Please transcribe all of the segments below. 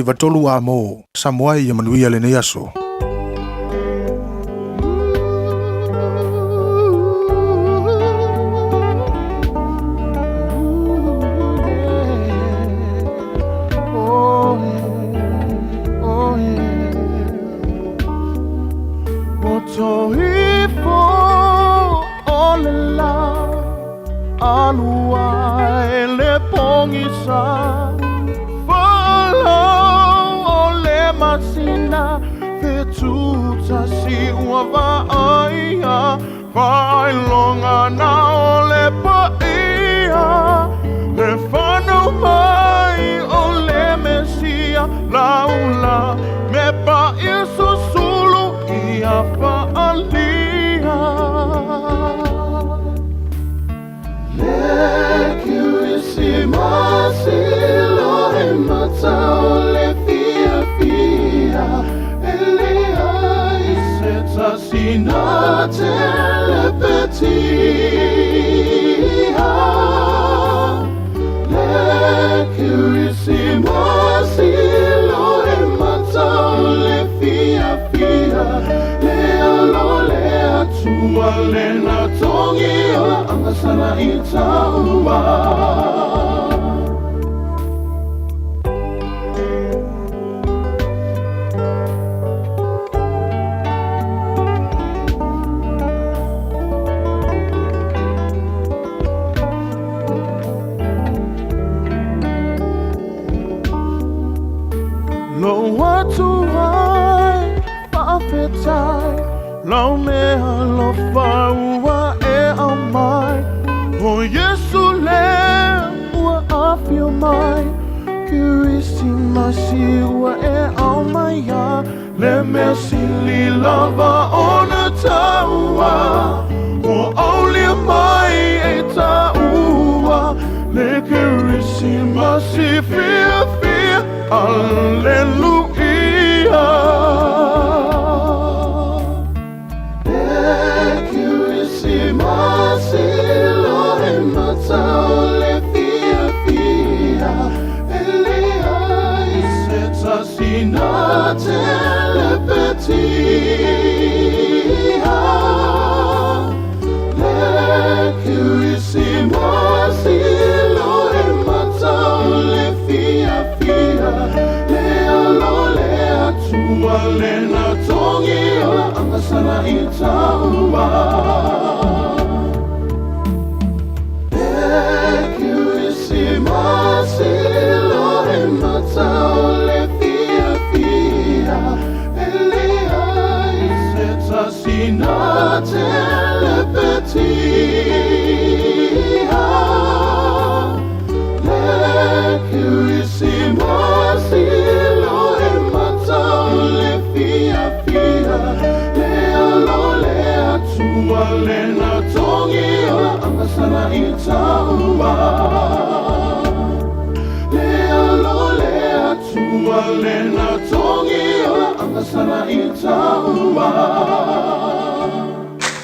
Vatolu amo Samoa Yamanuia Leneaso.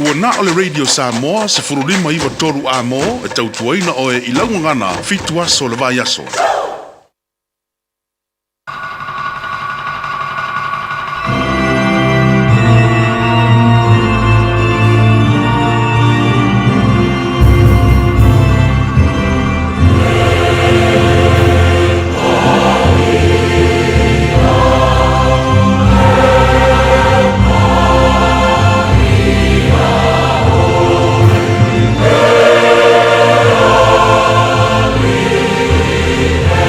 Ua na ole Radio Samoa se furulima iwa toru amo e tautuaina oe ilaungangana fitua so le vai aso. Yeah.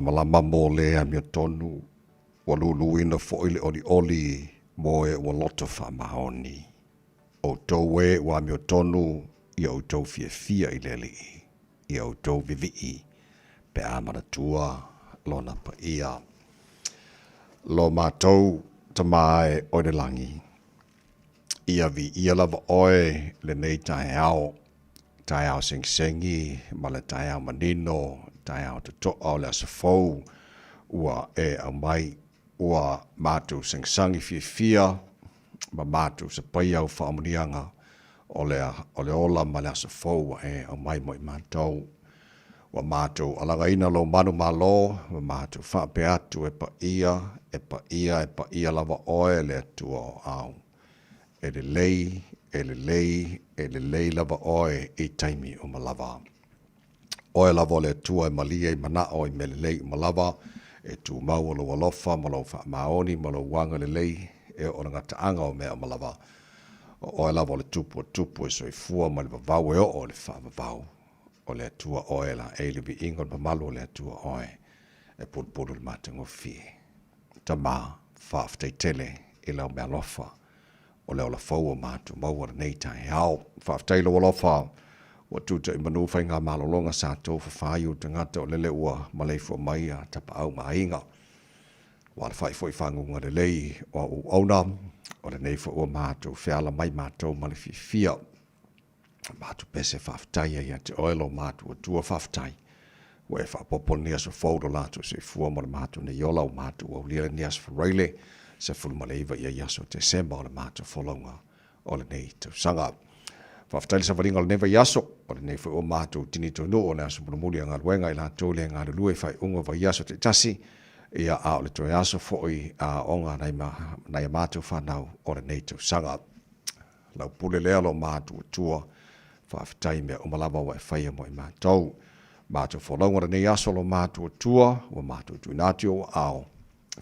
malama mo le mi tonu wa lulu ina fo ile oli mo e wa loto fa mahoni o to we wa mi tonu ia o to fia ile li ia o to vivi pe amana tua lona pa ia lo matou tamae o de langi ia vi ia lava oe le nei tai au sing-singi ma le tai au manino tai au to o le asafou ua e au mai ua mātou sing-sangi fia ma mātou se pai au whaamunianga o le ola ma le asafou e au mai mo i mātou wa mātou alagaina lo manu malo wa mātou whaape atu e pa ia lava oe le atua au e le lei lava oe i taimi o malava. Oe lava le atua e malia i mana o i mele lei o malava e tu mau o lo walofa ma lo wha maoni ma lo wanga le lei e o nga taanga o mea o malava. Oe lava le tupu e so i fua ma le vavau e o le wha vavau. O le atua oe la e le vi ingon pa malu o le atua oe e pulpulu le matango fie. Tama whaaftai tele i lau mea lofa o le ola fau o mātu maua nei tai hao. Whaaftai lo alofa wa tuta i manu whai ngā malolonga sa tō whawhai o tangata o lele ua maleifu o mai a tapa au mahinga. Wa le whai fwoi whangunga le lei o auna o le neifu o mātu whiala mai mātu ma le fia. Mātu pese whaftai e te oelo mātu o tua whaftai. Wa e whapopo nias o faudo lātu se fua mo le mātu ne yola o mātu o lira nias whareile se fulmaleiva ia yaso te semba o le mātu wholonga o le nei tau sanga. Whaftai sa waringa o le neva yaso o le nei o mātu tini tonu o le aso muli ngā luenga i lātu le ngā lue whai unga wa yaso te tasi ia a o le toi aso foi a onga nai mātu whanau o le nei tau sanga. Lau pule lea lo mātu o tua whaftai mea umalawa wa e whaia mo i mātou. Mātou wholonga nei aso lo mātou o tua, wa mātou tuinatio o ao.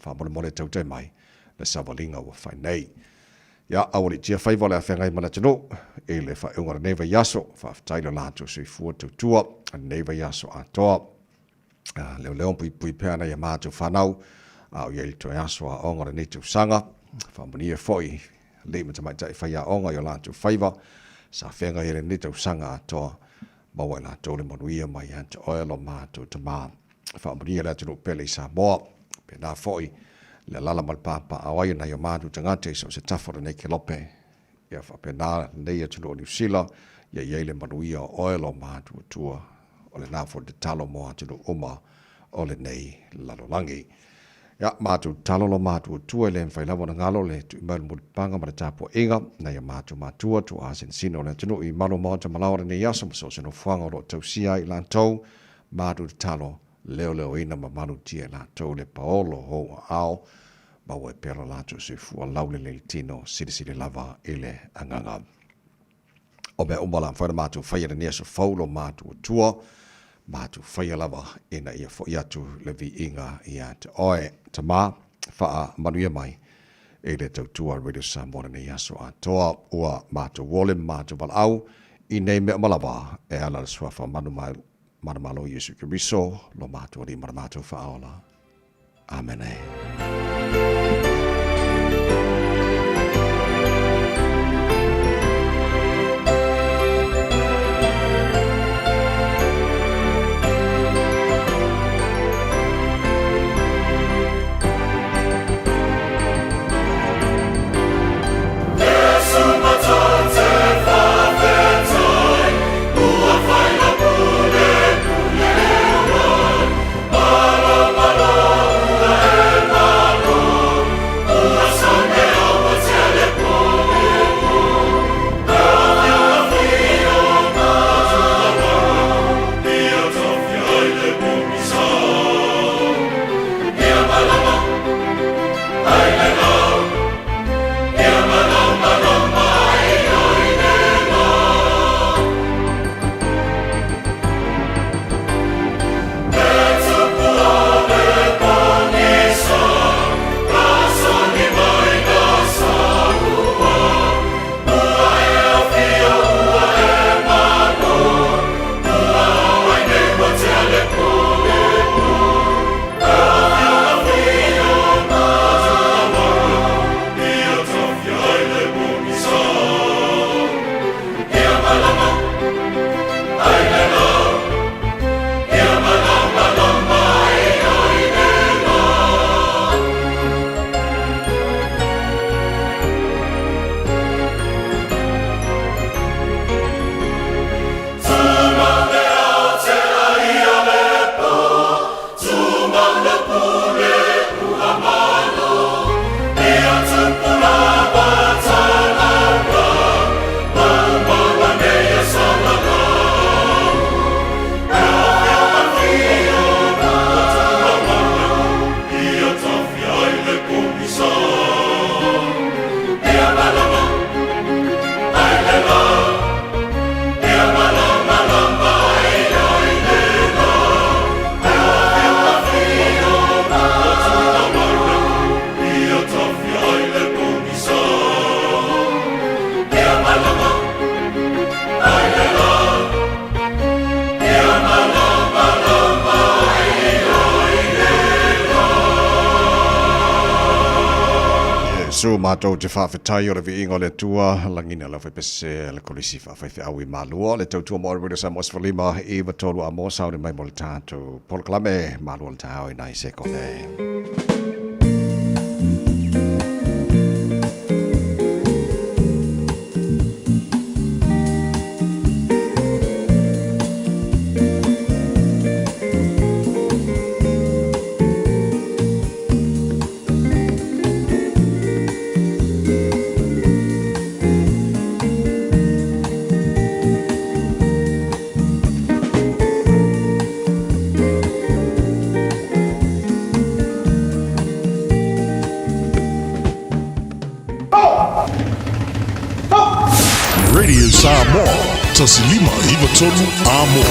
Whamole mole tau te mai, le sawalinga wa whai nei. Ia awali tia whaiva le a whengai mana tino, e le whaunga nei vai aso, whaftai lo lātou sui fua tau tua, nei vai aso a toa. Leo pui pēna ia mātou whanau, au ia ili toi aso a onga nei tau sanga, whamoni e foi, le matamai tai whaia onga i o lātou whaiva, sa whenga ere ni tau sanga atoa, maua la tōle manuia mai anta oelo mātou ta mā. Whaamaria la tino pele i sa moa, pe nā foi, le lala malpapa awai na ia mātou tangate so se tafora nei ke lope. Ia whape nā nei atino o New Zealand, ia iele manuia oelo mātou tua, o le nā fo te talo moa atino uma o le nei lalolangi. Ia mātou talolo mātou tua le mwhailawa na ngalo le tu imail mulipanga ma le tāpua inga na ia mātua tu asen sino le tino i malo maata malaora ni yasa maso seno fuanga o tau sia i lantou mātou talo leo ina ma manu tia i lantou le paolo ho ao ma ue pera lantou se fua laule le tino siri lava ile anganga. O mea umala mwhaina mātou whaia ni yasa faulo mātou tua mātou whaia lava ina ia fo iatu le vi inga ia te oe ta mā whaa manuia mai e le tautua Radio Samoa nei aso a toa ua mātou wole mātou walau i nei mea malawa e ala le swafa manamalo Yesu Kiriso lo mātou ri manamātou whaola. Amen. su mātou te whawhetai o le vi ingo le tua, langina la whepese le kolisi whawhaiwhi awi mālua, le tautua mo radio sa mos whalima i watolu a mo sauri mai mo le tātou. Poloklame, mālua le tāo i nai se kone. Radio Samoa, tasilima iwa tonu amo.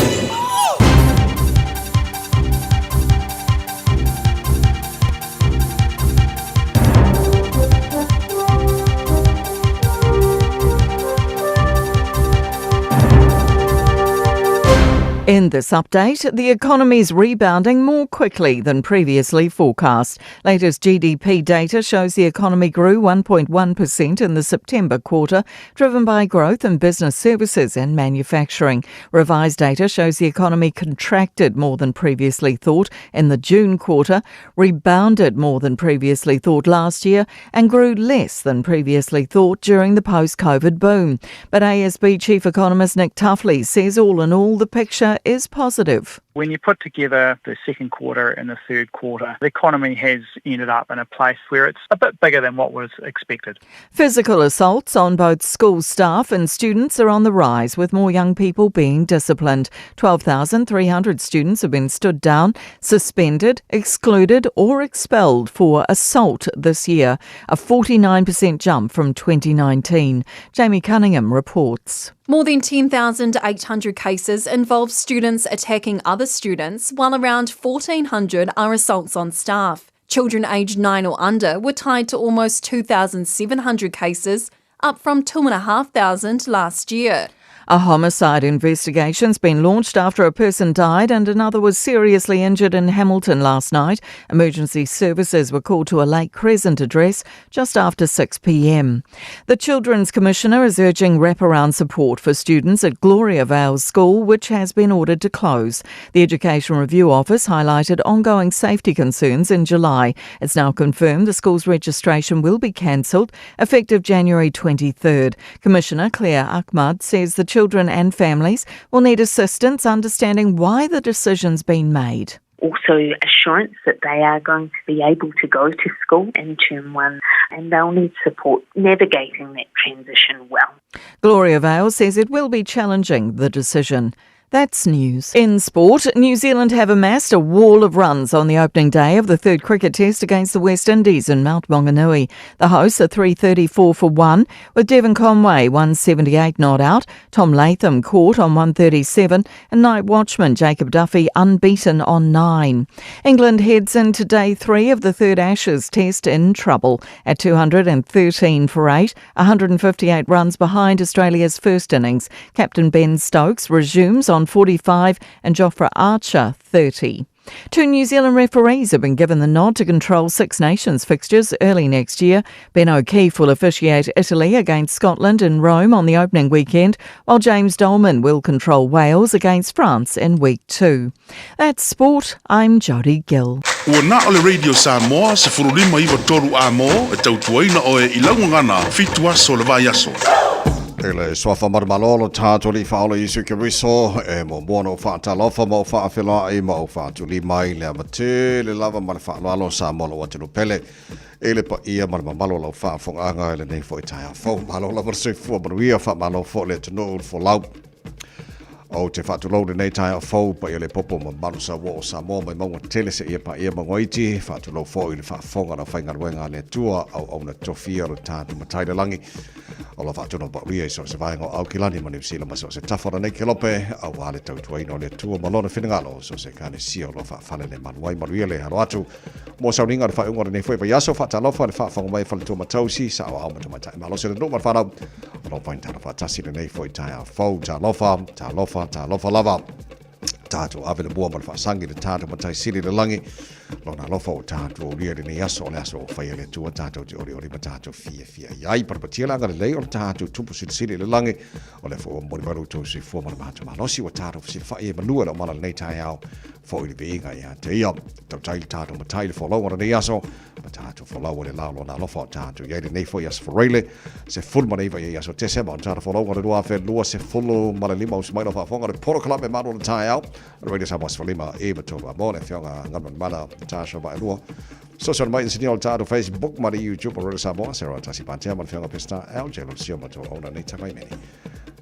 In this update, the economy is rebounding more quickly than previously forecast. Latest GDP data shows the economy grew 1.1% in the September quarter, driven by growth in business services and manufacturing. Revised data shows the economy contracted more than previously thought in the June quarter, rebounded more than previously thought last year, and grew less than previously thought during the post-COVID boom. But ASB Chief Economist Nick Tuffley says all in all, the picture is positive. When you put together the second quarter and the third quarter, the economy has ended up in a place where it's a bit bigger than what was expected. Physical assaults on both school staff and students are on the rise, with more young people being disciplined. 12,300 students have been stood down, suspended, excluded or expelled for assault this year, a 49% jump from 2019. Jamie Cunningham reports. More than 10,800 cases involve students attacking other students, while around 1,400 are assaults on staff. Children aged 9 or under were tied to almost 2,700 cases, up from 2,500 last year. A homicide investigation's been launched after a person died and another was seriously injured in Hamilton last night. Emergency services were called to a Lake Crescent address just after 6 p.m. The Children's Commissioner is urging wraparound support for students at Gloria Vale School, which has been ordered to close. The Education Review Office highlighted ongoing safety concerns in July. It's now confirmed the school's registration will be cancelled, effective January 23rd. Commissioner Claire Ahmad says the children and families will need assistance understanding why the decision's been made. Also assurance that they are going to be able to go to school in term one, and they'll need support navigating that transition well. Gloria Vale says it will be challenging, the decision. That's news. In sport, New Zealand have amassed a wall of runs on the opening day of the third cricket test against the West Indies in Mount Maunganui. The hosts are 334 for 1, with Devon Conway 178 not out, Tom Latham caught on 137, and night watchman Jacob Duffy unbeaten on 9. England heads into day 3 of the third Ashes test in trouble at 213 for 8, 158 runs behind Australia's first innings. Captain Ben Stokes resumes on 45 and Jofra Archer 30. 2 New Zealand referees have been given the nod to control Six Nations fixtures early next year. Ben O'Keefe will officiate Italy against Scotland in Rome on the opening weekend, while James Dolman will control Wales against France in week 2. That's sport. I'm Jodie Gill. Ua na ole Radio Samoa se furulima iwa toru amo e tautuaina o e ilaungangana fitua so le vai aso. Ele swafa marmalolo tātou li whaolo isu ke riso, e mo moana o whaatalofa mo whaafela e mo o whaatuli mai le amate, le lava mana whaaloalo sa molo wa tino pele, e le pa ia marmamalo lau whaafonga ele nei fo i taia fo, malo la marasui fua manuia whaamalo fo le tino fo lau. O te whaatulou nei taia fo, pa ia le popo ma malu sa wo o sa mo mai maunga tele se ia pa ia mangoiti, whaatulou fo i le whaafonga na whaingaruenga le tua au na tofia ro tātu matai le langi. O la whaatuna pa ria so se vaenga au kilani ma New Zealand ma so se tafara nei kelope au wale tautuaina o le tua malona whinangalo so se kane sia o la whaafale le manuai manuia le haro atu. Mo sauninga le whaunga nei fwoi pa yaso whaatalofa le whaafanga mai whale tua matausi sa au au matamata malo se le no marwhanau o lo paintana whaatasi le nei fwoi taia fau ta lofa lava. tātou awe le mua ma le whaasangi le tātou matai siri le langi lona lofa o tātou ria le nei aso le aso o whaia le tua tātou te ori ori ma tātou fia iai parapatia langa le lei o le tātou tupu siri le langi o le fo mori maru tau si fo mara mātou malosi o tātou si whaia manua le o mala le nei tai au fo i le veinga ia te ia tau tai le tātou matai le wholau o le nei aso ma tātou wholau o le lao lona lofa o tātou iai le nei fo i aso whareile se full ma nei vai i aso te sema o tātou wholau o le rua whe lua se fullo ma le lima o si maila whaafonga le poro kalame maro le tai au Radio Samoa Falima e matova mo le fionga ngamon mala tasha ba lua social media sinio ta Facebook ma YouTube Radio Samoa sera tasi pantea ma fionga pesta el jelo sio ma to ona nei takai meni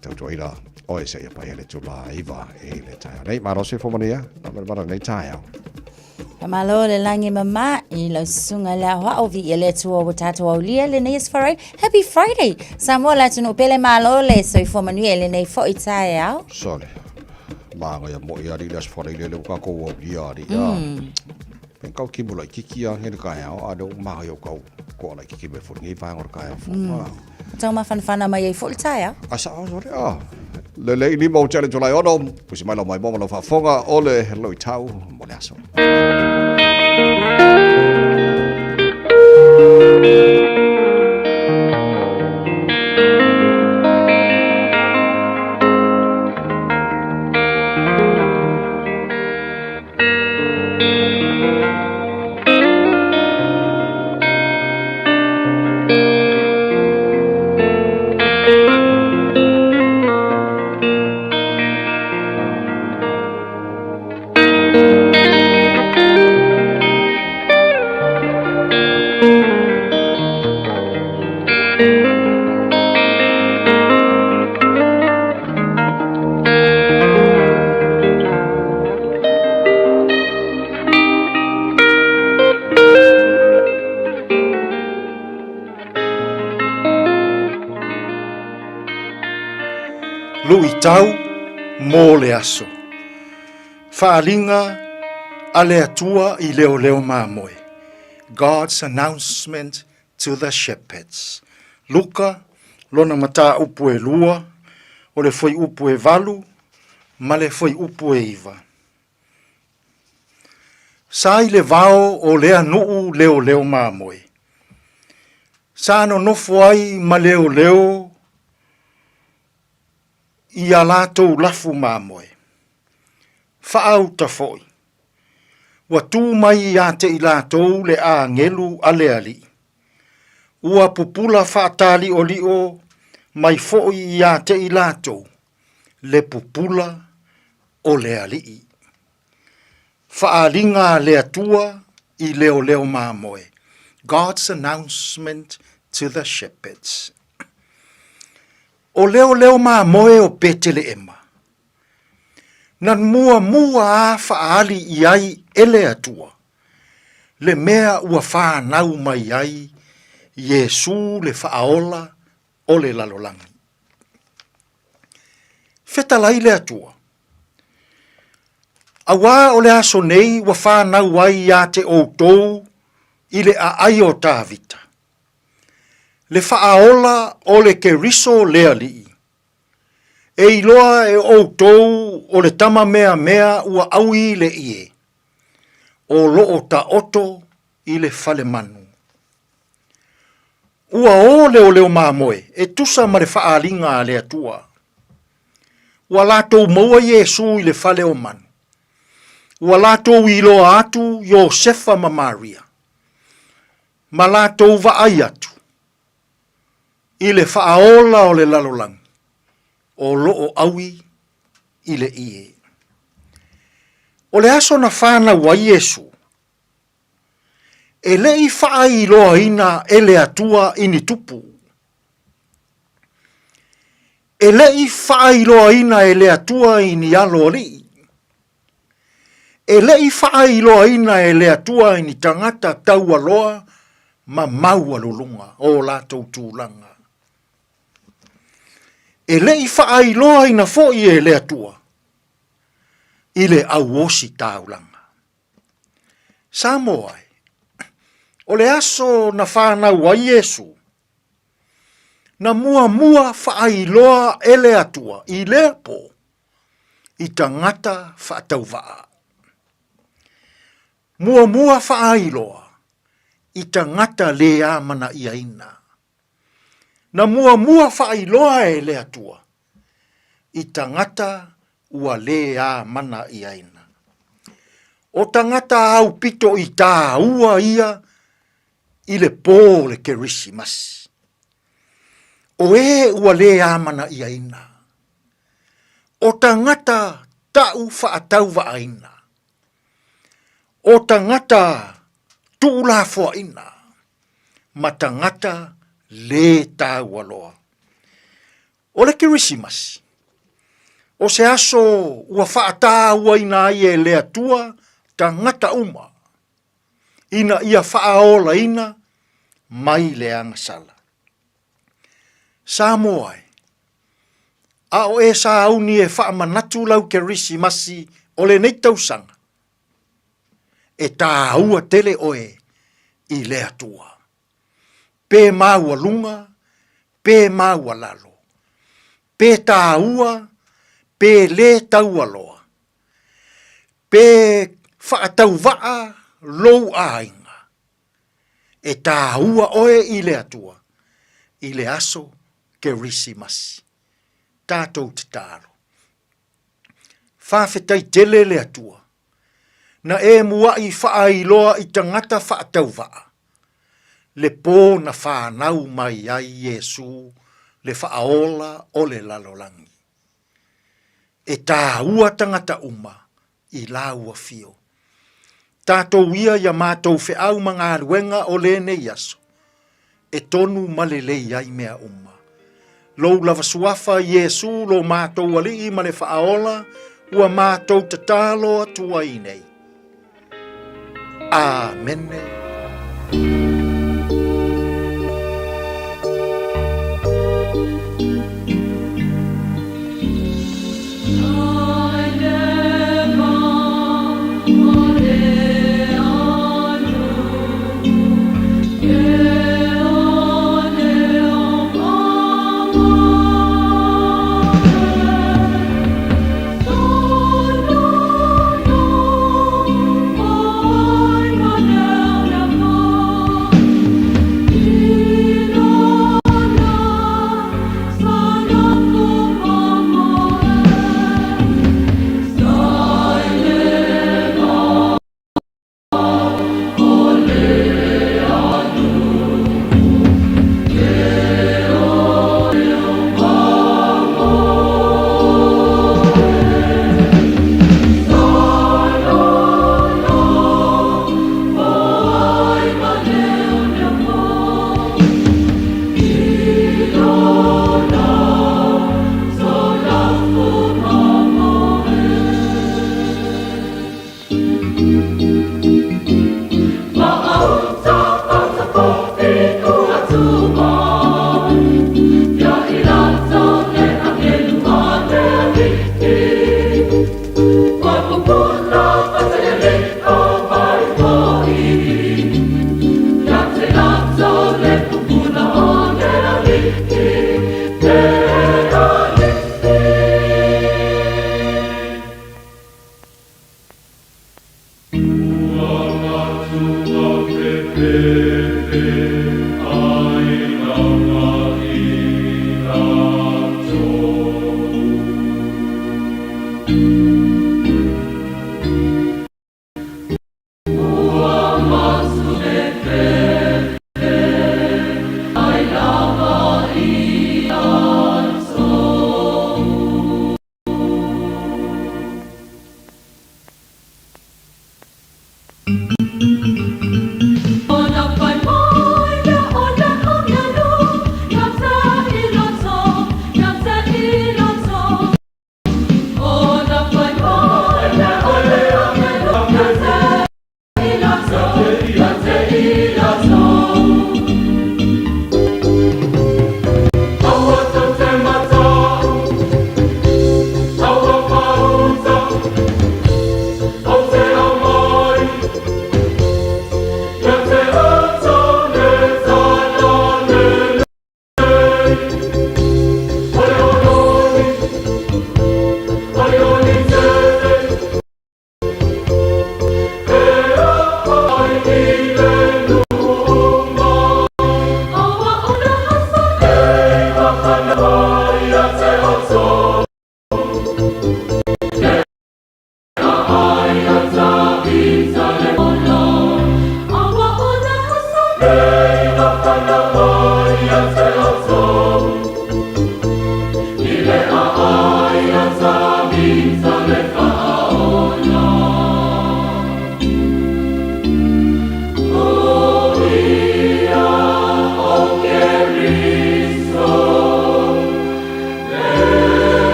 to ira o se ya pa ele to live e le ta nei ma rose fo mania ma nei ta ya Malo le langi mama I lo sunga la hoa o vi ele tu o tato o lia le nei sfarai Happy Friday Samoa la tunu pele malo le so fo manu ele nei fo itaya Sorry Manga ya mo ia rilas fora ile le ka ko o ia ri ya. Pen kau ki mula kiki a ngene ka ya a do ma yo kau ko la kiki be for ngi fa ngor ka ya fo. Tau ma fan mai full tire. Asa o sorry a. Le ni mo challenge la yo no. Pusi mai lo mai mo lo fa fonga ole lo tau mo le aso. Tau mō le aso. Whaalinga a le atua I leo leo māmoe. God's announcement to the shepherds. Luka, lona mata upu e lua, o le foi upu e valu, ma le foi upu e iwa. Sai le vao o lea nuu leo leo māmoe. Sa no nofo ai ma leo leo, ia lātou lafu māmoe. Whaau ta foi. Wa tū mai ia te I lātou le a ngelu ale ali. Ua pupula whaatali o li o mai foi ia te I lātou le pupula o le ali. Whaalinga le atua I leo leo māmoe. God's announcement to the shepherds. O leo leo māmoe o petele ema. Nan mua a whaali I ai ele atua. Le mea ua whanau mai ai Yesu le whaola o le lalolangi. Whetalai le atua. Awa o le aso nei ua whanau ai ia te outou I le a ai o tāvita. Le whaaola o le keriso lea lii. E iloa e outou o le tama mea ua aui le ie. O loo ta oto I le fale manu. Ua o leo māmoe e tusa ma le whaalinga le atua. Ua lātou maua Yesu I le fale o manu. Ua lātou iloa atu Iosefa ma Maria. Ma lātou vaai atu. I le whaaola o le lalolang, o loo awi I le ie. O le aso na whana wa Yesu, e le I whaai loa ina e le atua ini tupu. E le I whaai loa ina e le atua ini alo li. E le I whaai loa ina e le atua ini tangata taua loa ma maua lulunga o la tautulanga. E le I whaai loa ina foi e le atua. I le auosi taulanga. Samoai. O le aso na whana wa Yesu. Na mua whaai loa e le atua. I le po. i tangata whaatauwaa. Mua whaailoa i tangata lea mana ia ina. Na mua whaailoa e lea tua i tangata ua lea mana ia ina. O tangata au pito i tā ua ia i le pō le Keresimasi. O e ua lea mana ia ina. O tangata tau whaatau waaina. O tangata tūla foaina. Ma tangata le tau aloa. O le Keresimasi. O se aso ua whaata ua ina ia lea tua tangata uma. Ina ia whaaola ina mai le angasala. Samoai. A o e sa auni e whaamanatu lau Keresimasi o le nei tausanga. E tā ua tele oe i lea tua. Pē maua lunga, pē maua lalo. Pē tā ua, pē le tau aloa. Pē whaatau waa lou ainga. E tā ua oe i lea tua. I le aso Keresimasi. Tātou te tālo. Whawhetai tele lea tua. Na e mua i whaailoa i tangata whaatau waa. Le pō na whanau mai ai Iesu le whaaola o le lalolangi. E tā ua tangata uma i laua fio. Tātou ia ia mātou whiau mga aruenga o le ne yaso. E tonu malelei ai mea uma. Lou lava suafa Iesu lo mātou ali i male whaaola ua mātou tatalo atua i nei. Amene. No, no, no.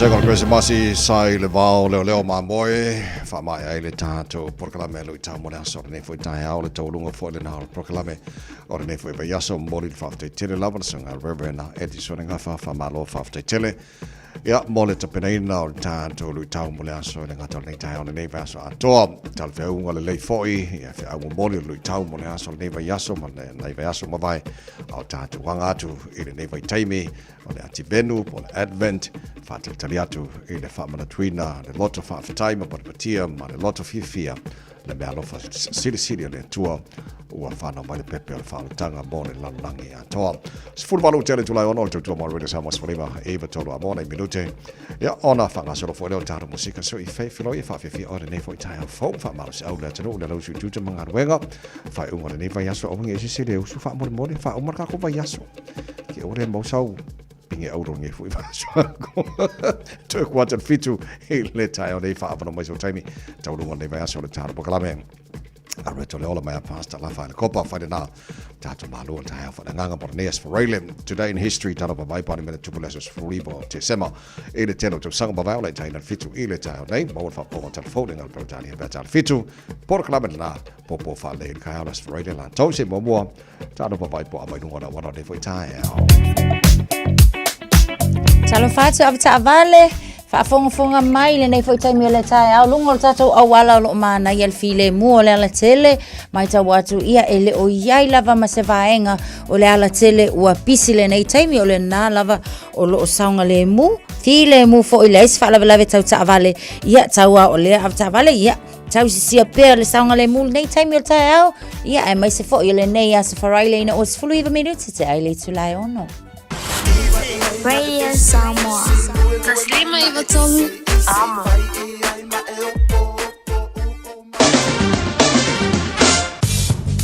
Sekon Christmasi sai le vao leo mamoe fa mai ai le tato proclame lo tamo le aso ne foi tai au le tolunga foi le na proclame ora ne foi yaso mori fa te tele lava sanga reverend Edison nga fa malo fa te tele ya mole te penaina o tato lo tamo le aso le ngata le tai au ne va so ato tal fe unga le foi ya fe au mole lo tamo le aso ne va yaso ma ne va yaso ma vai au tato wanga tu ile ne vai taimi o le atibenu po le advent fatel taliatu i le whamana tuina, le loto whaafetaima, parapatia, ma le loto fia le mea lofa siri le tua ua whanau mai le pepe o le whaalutanga mo le lalangi a toa. Sifuru malu tele tulai ono le tutua mo rede sa maswalima eva tolu a mona i minute. Ia ona whangasolo fo leo taro musika so i fei filo i whawhiwhi o le nefo i tai au fau whamalo se au le atano le lausu tuta mga ruenga whai unga le nefa yaso o mga isi siri usu whamole mone wha umar kako wa yaso ki ore mausau pinge auro nge fu i vaso to kwata fitu le tai o le fa avano mai so taimi taulunga le vai aso le taro pokalame Arreto le ola mai pasta la fa le copa fa na tato malu ta ha fa nganga por nes for Raylan today in history tano pa mai pani minute tupulesos furibo te sema ele teno to sanga ba vale ta ina fitu ile ta nei mo fa po telefone ngal pro tani ba ta fitu por club na popo fa le ka ha for Raylan la to se mo mo tano pa mai po mai no wana de foi ta Talo fatu avta vale Whaafonga mai le nei whaitaimi le tae au lungo le tatou awala lo mana i alfile mua le ala tele mai tau watu ia e le o iai lava ma se vaenga o le ala tele ua pisi le nei taimi o le nā lava o lo o saunga le mu ti le mu fo i le isi whaalava lave tau ta avale ia taua o le avta avale ia tau sisia pēr le saunga le mu nei taimi o le tae au ia e mai se fo i le nei a se wharai le ina o se fulu iwa minuti te ai le tulai ono Radio Samoa. Taslima Ivatolu. Amo.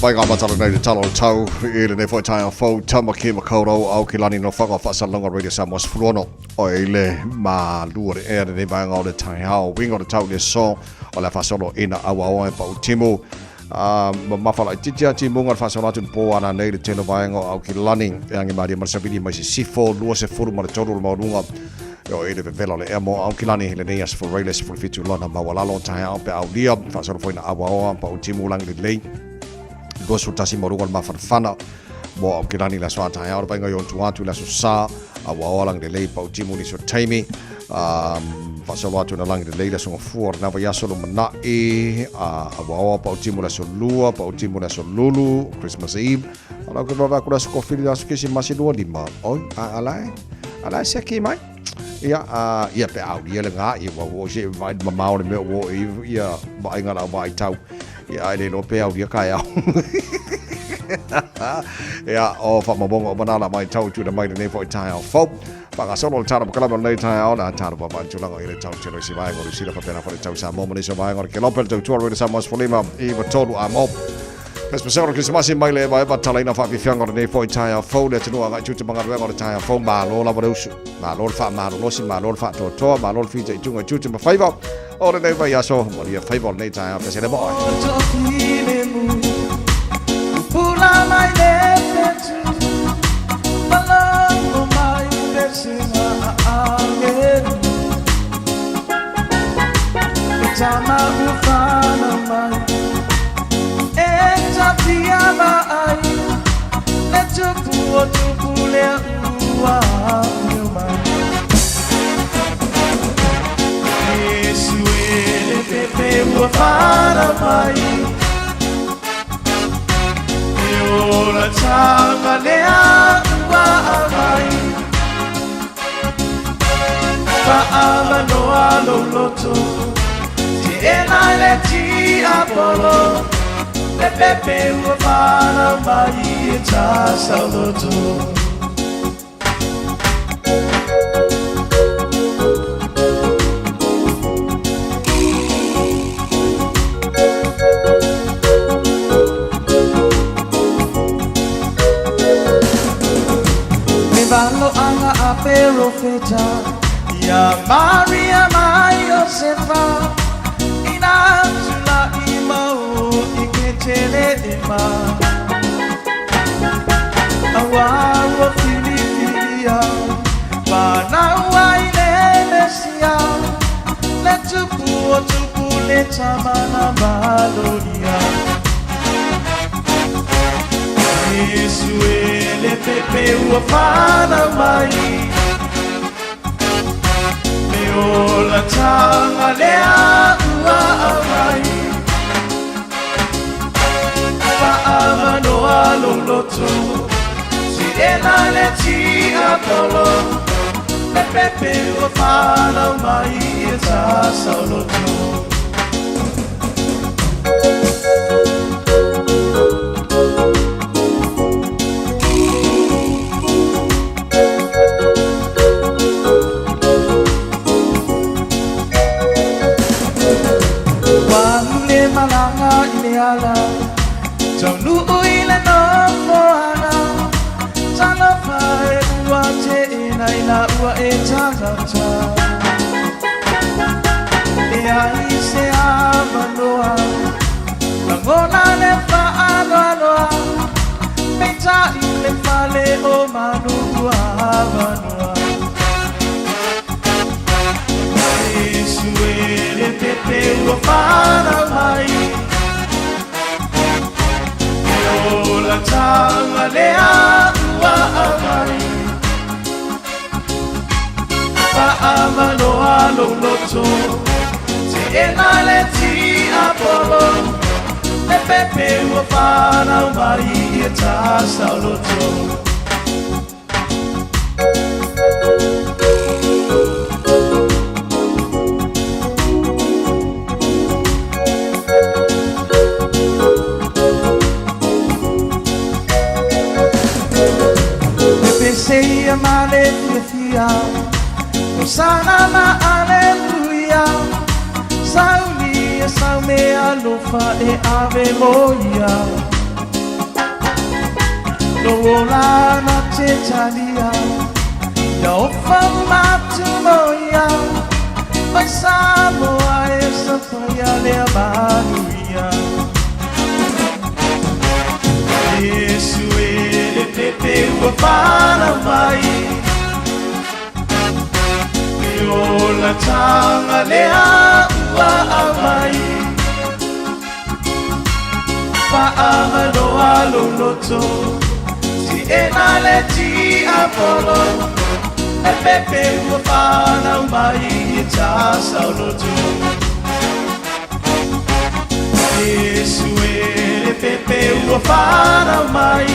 Vai ngā matala nei te talo tau i le nei whaitai a fau tama ki makaurau au ki lani no whaka whaasalonga Radio Samoa Sifuluono o e le mā lua re ere nei vai ngā o le tai hao wingo le tau le so o le whasolo ina awa oa e pa utimu mafala i titia ti munga whasolo atu po ana nei le teno vai ngā au ki lani e angi maria marasabidi mai se sifo lua se furu ma le toru le maurunga o e le vevela le ea mo au ki lani le nei as for Rayles for fitu lona mawalalo tai hao pe au lia whasolo fo ina awa oa pa utimu langi le lei Lua su tasi mo runga ma farfana mo au kirani la soa tai ora painga yon tuatu la sa a waolang de lei pau timu ni so taimi pa so watu na lang de lei la so fuor na va yaso mana a waoa pau timu la so lua pau timu la so lulu Christmas Eve ala ko ba ko la so kofili la so kisi masidua lima oi ala se ki mai ia pe au ia nga ia wo se vai mamau me wo ia vai nga la vai tau ia ele no pe au ia kai au ia o fa mabongo banala mai tau tu da mai nei foi tai au fo pa ga solo tara pa kala nei tai au na tara pa ban chula ile tau chelo si vai ngori si la pa pena fa tau sa mo nei so vai ngori ke lopel tau tu ro sa mos folima I va todo amo Pes pesoro que se mais mai le vai ba tala ina fa fi fianga nei foi tai au fo le tunu ga chuta manga ngori tai au fo ma lo la ba usu ma lo fa ma lo si ma lo fa to ma lo fi te tunga chuta ma faiva ora nei vai aso mo ia faiva nei tai au pese le boy Pula mai nefetu Malango mai desina agenu Tama ufana mai Eta piama ai Letupu o tupule ua mai Yesu ele pepe ufana mai Ola tanga lea ua amai Paama no alo loto Te ena le ti apolo Le pepe ua mana mai e tasa loto Valo anga a profeta Ya Maria mai Josefa Ina tula imau iketele ema Awa Filipia Banawa ile Mesia Letupu le tamana balonia Yesu ele pepe ufana mai Meola tanga lea ua amai Paama no alo loto Sirena le ti apolo Le pepe ufana mai e tasa loto Tonu uile no moana Tana fae ua te ina ina ua e tangata E ai se avanoa Langona le faa anoa Meita I le fale o manu ua avanoa Yesu ele pepe ua fana mai Ola tanga lea ua amai Paama no alo loto Te ena le ti apolo Le pepe ua whana mai e tasa loto Sei amale fia Osana ma aleluia Sauli e saume alufa e ave moia Lola na te talia Ya ofa matu moia Vai samoa e safoia le amanuia Yesu ele pepe ua whana mai Ola tanga lea ua amai Whaamanoa loloto Si enale ti apolo E pepe wafana mai ita sauloto Yesu e pepe wafana mai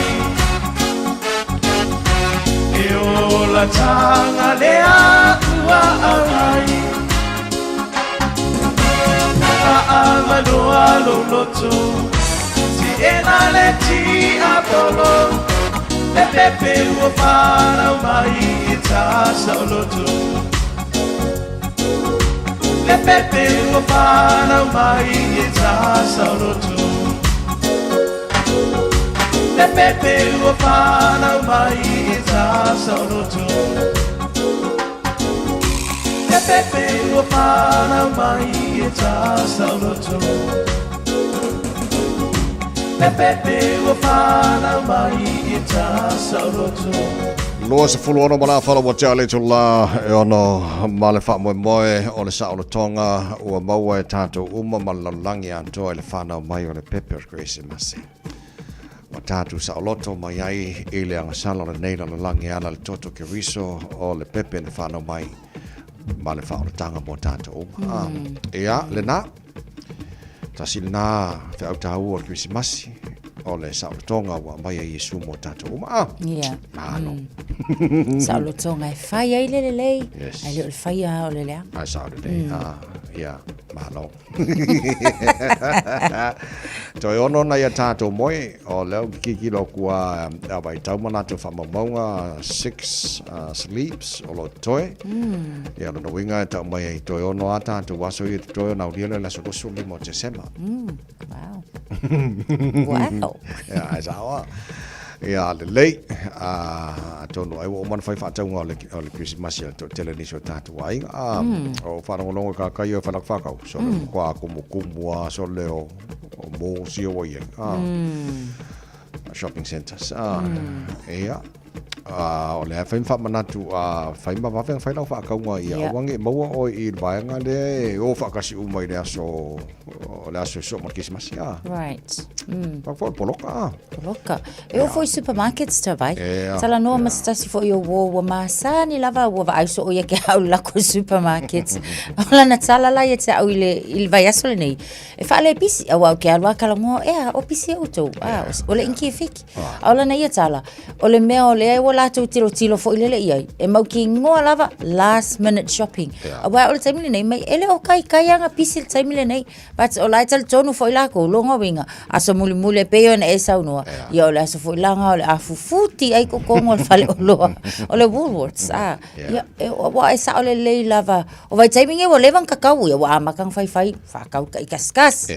E o la tanga lea ua arai Whaamanoa loloto enale ti apolo e pepe wafana mai ita sauloto e pepe wafana mai ita sauloto e pepe wafana mai ita sauloto e pepe wafana mai ita sauloto Pepe wafana mai ita sauloto Lua se fulu ono mana whala wa tia le tula e ono male wha moe moe o le saolo tonga ua maua e tātou uma malalangi antoa e le whanau mai o le pepe o Grace Masi. Wa tātou saoloto mai ai i le angasala le neila le langi ana le toto ke riso o le pepe le whanau mai ma le whaolo tanga mo tātou uma. Ea, le nā, tasi nā te au tāu o le Grace Masi. O le saolotonga wa mai e Yesu mo tātou uma. Yeah. Mahalo. Saolotonga e whai ai lelei. Yes. Ai le whai a o le lea. Ai saolelei. Ia, mahalo. Toi ono na ia tātou moe o leo kiki lo kua awai taumanato whamamaunga 6 sleeps o lo toe. Ia lo winga e tau mai e toi ono a tātou waso i toi o nauriele la sokosu limo te sema. Wow. Wow. Ia, ai sawa. Ia, le lei, tono ai o man fai whātaunga o le Christmas to teleniso tātou ainga. O whanangolongo ka kai o whanak whakau. So le kua kumu so leo o mō si o ia. Shopping centers. Ia. O le whaim whamanatu whaima waweng whailau whakaunga ia. Wange maua o i vaenga le o whakasi umai le aso so ma Christmas. Right. Whakawha poloka. Poloka. E o foi supermarkets ta vai. Tala noa masitasi foi o wa masani lava wa aiso o ia ke hau lako supermarkets. Ola na tala la ia te au il vai aso le nei. E whaale pisi au au ke alwa kalango o pisi au tau. Ole inki e fiki. Ola na ia tala. Ole mea o le wa lātou tilo fo ilele iai. E mau ki ngoa lava last minute shopping. Awa o le taimile nei mai ele o kai anga pisi le taimile nei. But o lai tala tonu fo ilako longa winga. Aso mule peo na e saunua. Ia o le aso fo ilanga o le afufuti ai kokongo o le fale o loa. O le Woolworths. Ia wa e sa o le lei lava. O vai taiminge o levan kakau. Ia wa amakang fai. Whakau ka i kaskas.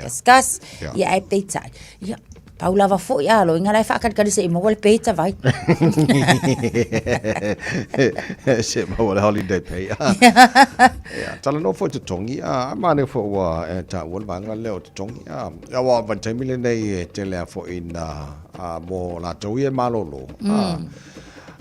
Ia e peitai. Ia. Pau lava fo ia lo inga lai whakadikari se i maua le peita vai. Se maua le holiday pay. Tala no fo te tongi. Mane fo wa ta ua wanga leo te tongi. Ia wa vantaimile nei te lea fo ina mo la tau e malolo.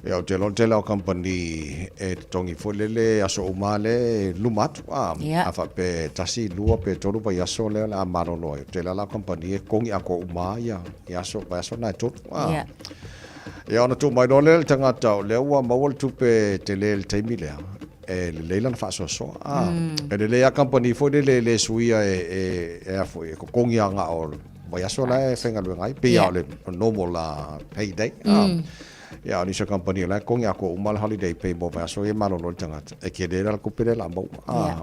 Ia o te leo company e te tongi fo lele aso umale lumatu. A fa pe tasi lua pe toru pa yaso leo la malolo. Te la company e kongi ako uma ia. Ia so na tot. Ia ona tu mai dole tanga tau leo wa mawal tu pe te le taimile. E le leilan fa so. E le a company fo le suia e fo e kongi anga o wa yaso la e fenga lu ngai pe ia le normal payday. Ia ni sa company la kongi ako umal holiday pay mo va so e malo no tanga e ke de la kupere la mo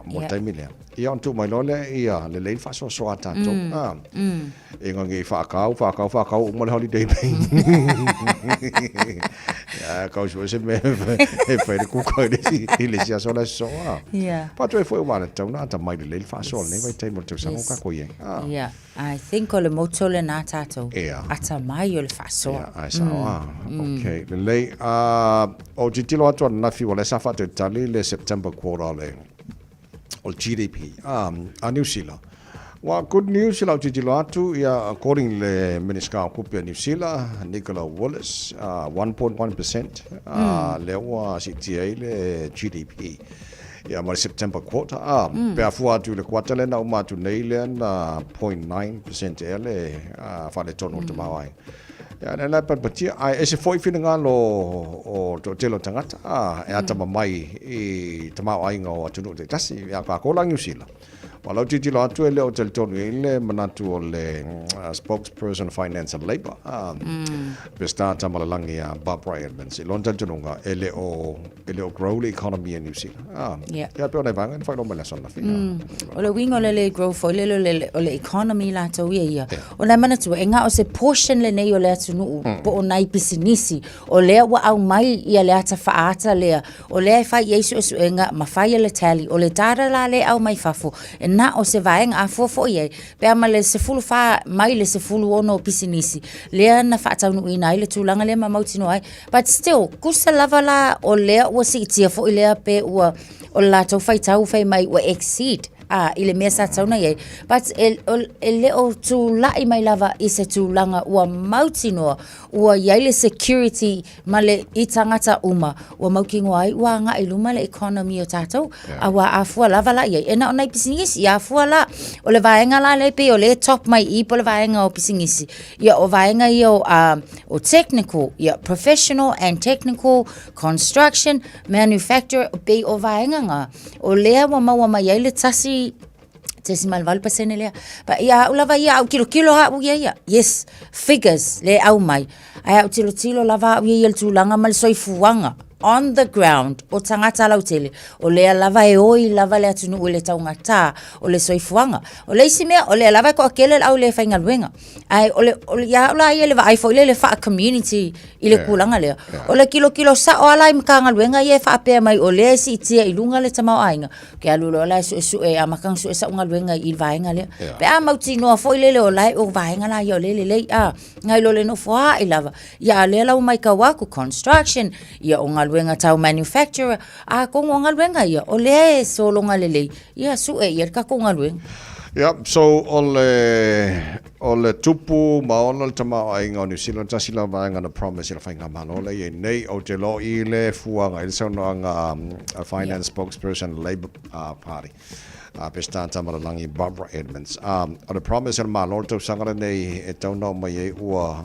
mo taimile. Ia on tu mai lole ia le lein fa so ata to. E ngangi fa kau umal holiday pay. Ia kau so se me e fa de ku ko de ile sia so la so. Ia. Pa tu foi uma tau na ta mai le lein fa so ne vai taimo tu sa ka ko ye. Ia. I think ole motole na tato. Ata mai ole fa so. Ai sa. Okay. Lei o titilo atu na fi wala sa fa te tali le September quarter le o GDP a New Zealand. Well, good news la titilo atu ia according le Minister Kupia New Zealand Nicola Wallace 1.1% le wa CTA le GDP ia ma September quarter pe afua tu le quarter le na uma tu nei le na 0.9% ele fa le tono te mawai ya na la patia ai ese foi fina lo o te lo tangata e ata mai e te mawai ngo atu te tasi ya ka ko lang usila walau titi lo atu ele o te tonu ele manatu o le spokesperson finance and labor pe start amalangi ya Barbara Edmonds lonta tununga ele o grow the economy in New Zealand ya pe ona vanga fa lo mala sona fina o le wingo le grow fo le economy la to ia o le manatu enga o se portion le nei o le atu no po o nai pisinisi o le wa au mai ia le ata faata le o le fa yesu su enga ma fa le tali o le data la le au mai fafo na o se vaenga a fofo ye pe ama le se fulu fa mai le se fulu ono pisinisi le na fa tau no ina ile tulanga le mamauti no ai but still kusa lava la o le o si tia fo ile pe o la to fai tau fai mai o exceed ile mesa tauna ye but ele o tu la I mai lava ise tu langa ua mauti noa ua yaile security male I tangata uma ua maukingo ai ua nga iluma le economy o tatou awa afua lava la ye ena o nai pisingisi ia afua la o le vaenga la le pe o le top mai I po le vaenga o pisingisi ia o vaenga I o technical ia professional and technical construction manufacture pe o vaenga nga o lea wa maua mai yaile tasi Tesimal valpasene lea pa ia ulava ia au kilo ha ia yes figures le au mai ai au tilo lava ia il tulanga mal soifuanga on the ground o tangata lautele o le lava e oi lava le atunu o le taungata o le soifuanga o le isimea o le lava ko akele au le fainga luenga ai o le ya la ia le vai fo le fa community ile kulanga le o le kilo sa o ala imkanga luenga ia fa pe mai o le si tia ilunga le tama ainga ke alulo la su e amakang su sa unga luenga I vainga le pe a mauti no fo le o lai o vainga la yo le ngai lo le no fo I lava ya le la mai ka wa construction ya unga wenga tau manufacturer kongo ngalwenga ia o le so longa lele ia su ia ka konga lwenga so ole tupu ma ona le tama ai ngā New Zealand tasila vaenga na promise ila whainga malo le ye nei o te lo I le fuanga il sono nga finance spokesperson Labour Party Pesta Tamalangi Barbara Edmonds o le promise ila malo tau sangara nei e tau nao mai e ua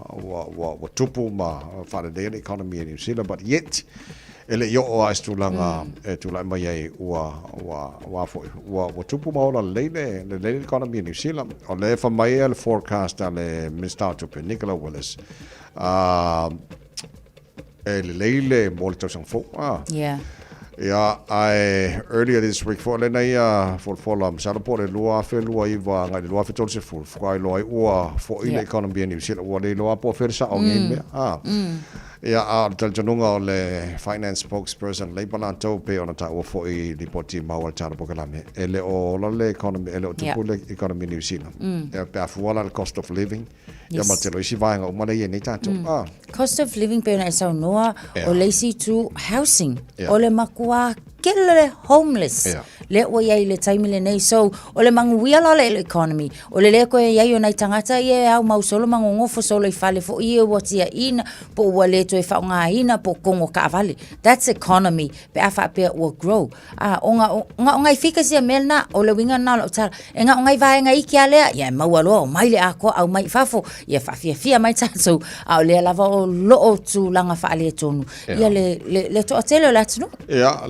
tupu ma whare the economy in New Zealand but yet ele yo o astulanga tulai mai ai ua tupu maola le economy in New Zealand o le fa mai el forecast ale Minister to Nicola Willis ele leile mo le tosang fo earlier this week for le nei for Salapore lua fe lua iwa ngai lua fe tolse full fai loi ua for ile economy in New Zealand ua le lua po fe sa o ngai tal janunga o le finance spokesperson Labour la tau pe ona ta o fo I lipoti maua tala pokalame ele o le economy ele o tupu le economy New Zealand pe afuala le cost of living ya matelo isi vaenga o mana ye nei tato cost of living pe na sa noa o lazy to housing o le makua kele homeless le o ia le time le nei so o le manguia la le economy o le ko ia yo nai tangata ia au mau solo mangongo fo solo I fale fo ia watia ina po wale to fa nga ina po kongo ka vale that's economy pe afa pe will grow onga fika sia melna o le winga na lo tal enga onga vai nga ikia le ia mau lo mai le ako au mai fafo ia fa fia mai tatso au le lava o lo tu langa fa le tonu ia le to atelo la tunu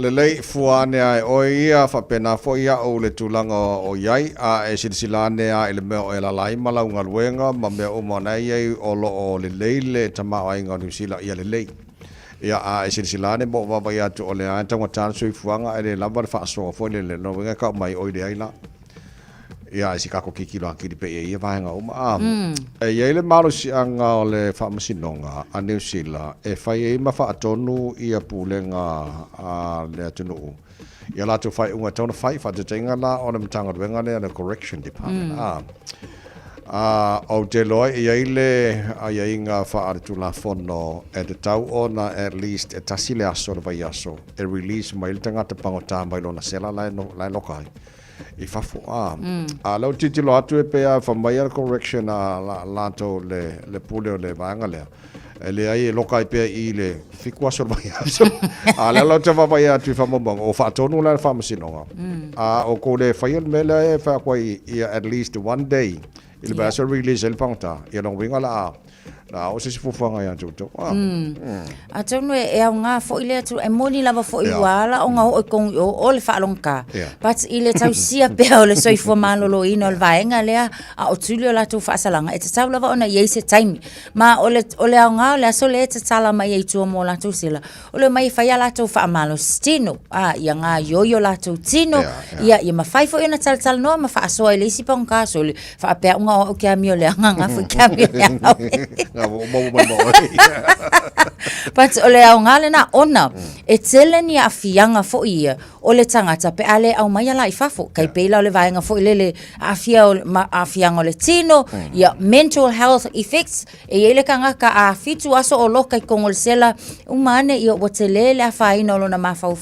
le fuane ai o ia fa pena fo ia o le tulanga o iai e silsilane ele me o ela lai malaunga luenga ma me o mana ia o lo o le leile tama ai nga New Zealand ia le lei ia e silsilane mo va ia to le anta ngata sui fuanga ele lava fa so fo le no nga ka mai o le ai la ia si kako kikilo ki pe ia vaenga ia le malo si anga o le fa masinonga a New Zealand e fai ma fa tonu ia pulenga le atunu ia la to fai unga tonu fai fa te tenga la o le mtanga wenga le correction department o te loi ia ia inga fa atu la fono e te tau ona at least e tasile aso le vai aso e release mai le tangata pangota mai lona sela lai lokai I fafo lau titilo atu e pea fa mai al correction la to le pule o le vanga lea le ai lokai pe I le fikua so mai aso a le lo te va ia tu fa mo o fa tonu la fa masino a o ko le fa il mela e fa ko ia at least one day il va so release el panta ia long winga la na o se fufanga ia tu a tonu e au ngā fo ile tu e moni lava fo I wala o ngā o kong o le whaalonga but ile tau sia pea o le soifua malolo ino le vaenga lea a o tuli o la tu whaasalanga e te tau lava ona iei se taimi ma o le au ngā o le aso le e te tala mai ei tua mo la tu sila o le mai whaia la tu whaamalo stino ia ngā yoyo la tu tino ia mawhai fo ina tal noa ma whaasoa i le isi pongka so le whaapea unga o kia mio le anga fo kia mio le anga but ole au ngale na ona e tele ni afianga fo ia o le tangata pe ale au mai ala I fafo kai peila le vaenga fo ile afianga le tino ia mental health effects e ele kanga ka a fitu aso o loka I kongol sela umane ia o tele le afai no lo na mafau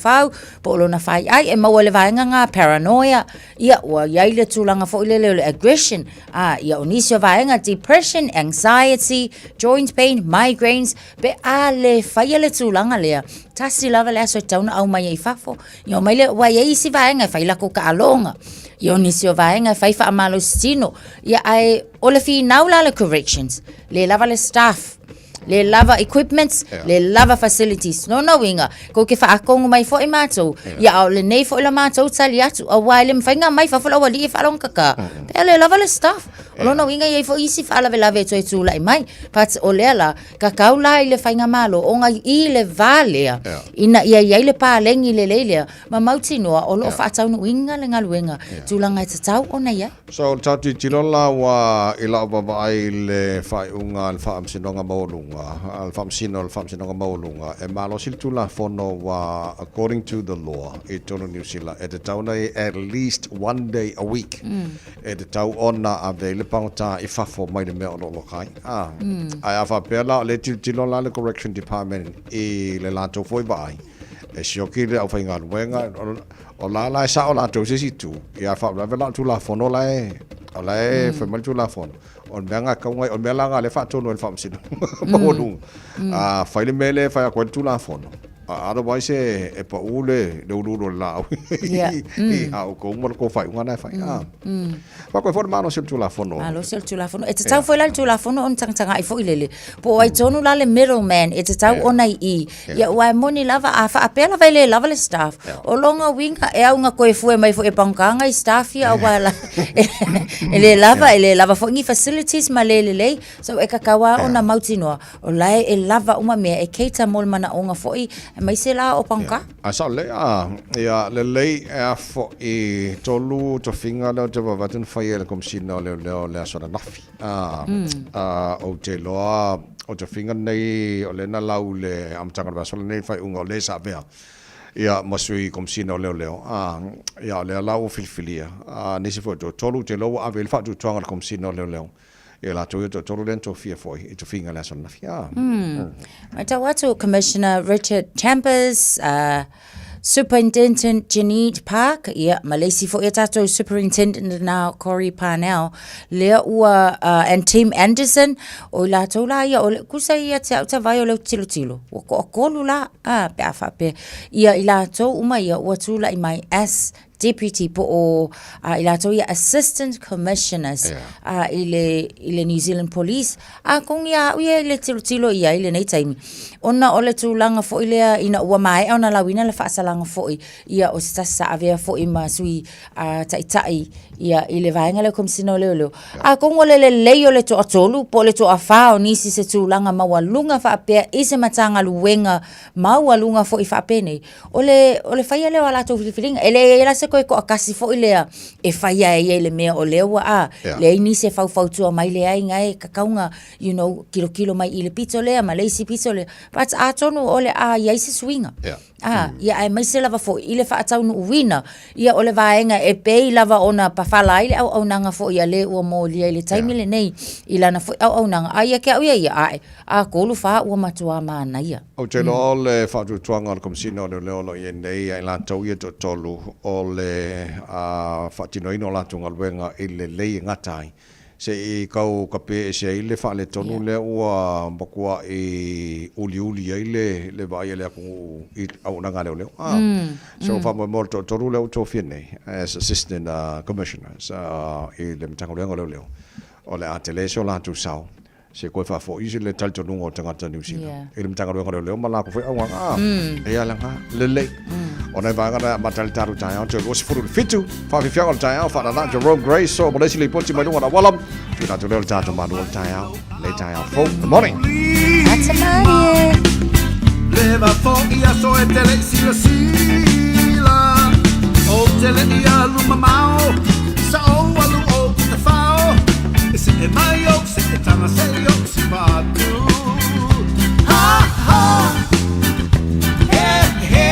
po lo na fai ai e mau le vaenga nga paranoia ia wa ia ile tulanga fo ile le aggression ia onisio vaenga depression anxiety joint pain, migraines, be ale whaia le tūlanga lea. Tasi lava lea so tauna au mai I fafo. Io mai le wai eisi vaenga whaila ko ka alonga. Io nisi o vaenga whaifa amalo stino. Ia ai ole fi naula le corrections. Le lava le staff. Le lava equipments, le lava facilities. No winga. Ko ke whaakongu mai fo I mātou. Ia au le nei fo I la mātou tali atu. A wai le mwhainga mai whafula wali I whalonga ka. Pea le lava le staff. Lona winga ia fo isi whaalave lave to e tūlai mai. Pat o lea la, ka kaula I le whainga malo, o ngai I le vālea. Ina ia le pālengi le leilea. Ma mauti noa, o lo whaataunu winga le ngaluenga. Tūlanga e tatau o nei ia. So, tatu tilola wa ila o baba ai le whaiunga al whaamsinonga maulunga. Al whaamsinonga maulunga. E malo siltula fono wa, according to the law, I tono New Zealand, e te tauna at least one day a week. E te tau ona available pangata I fafo mai le mea o lo kai. Ai afa pela le tilo la le correction department I le lato foi vai. E sioki le au fainga luenga o la sa o lato sisi tu. Ia fa la vela tu la fono la e. O la e fe mal tu la fono. O menga ka ngai o mela nga le fa tono el fam sino. Mo lu. Fa le mele fa ko tu la fono. Otherwise e pa ule le ulu la. O ko mo ko fa ngana fa. Pa ko for mano sil telefono. Alo sil telefono. E te tau foi la telefono on tanga ai foi lele. Po ai tonu la le middleman e te tau ona I. Ia wa moni lava a fa apela vai le lava le staff. O longa winga e au nga ko e foi mai foi pankanga I staff ia wala. Ele lava foi facilities ma le. So e kakawa ona mautinoa. O lai e lava uma me e keita mol mana onga foi mai se la o panka. Asa le ia le lei e fo I tolu to finga le te vaten fai le komsina le asora nafi. O te loa o te finga nei o le na lau le amtanga ba so nei fai unga le sa bea. Ia masui komsina leo. Ia le lau filfilia. Nisi fo tolu te lo ave fa tu twanga komsina leo. E la to lento fia foi e to finga la son fia. Matawatu Commissioner Richard Chambers, Superintendent Janine Park, Malaysia for Etato Superintendent now Corey Parnell, Lea Ua and Tim Anderson, o la tola ia o kusa ia te auta vai o le tilo. O kolu la pe pe. Ia ila to uma ia ua tula I mai as Deputy po o ila to ia Assistant Commissioners ile New Zealand Police kong ia ile tilo ia ile nei taimi ona ole tulanga fo ile ina ua mai ona lawina le faasalanga fo ia o stasa avea fo I masui tai ia ile vaenga le komsino leo kong ole le leio le to atolu po le to afao nisi se tulanga mawalunga fa pe ise matanga luenga mawalunga fo I fa pene ole faia le ala to feeling ele ko akasi fo ilea e faia e le mea o lewa le ini se fau tua mai le ai ngai kakaunga kilo mai ile pito lea Malaysia pito lea but tonu ole ia se swinga ia ai mai se lava fo ile fa taunu uwina ia ole vaenga e pei lava ona pafala ile au nanga fo ia le o mo ile taimi le nei ila na fo au nanga ai ke au ia kolu fa o matua mana ia o te lo le fa tu tuanga komsino le lo ia nei ai la tau ia to tolu o le fatinoino la tunga luenga ile le ngatai se I kau kape se ile fa le tonu le ua bakua e uli ai le vai le ku I au na ngale le so fa mo to le to fine as assistant commissioners I le mtango le o le atele so la tu sao se ko fa fo I le tal tonu o tangata New Zealand I le mtango le mala ko fa au e ala nga le ona vanga matal taru tai to was for fitu fa fi fianga tai fa na Jerome Grace so mo le poti mai ngona walam tu na tu le tata ma do tai le tai fo good morning Atamani. Leva fo'i a so e tele sila sila O tele I alu mamao Sa o alu o te whao E se e mai o se e tanga se o si patu Ha ha He he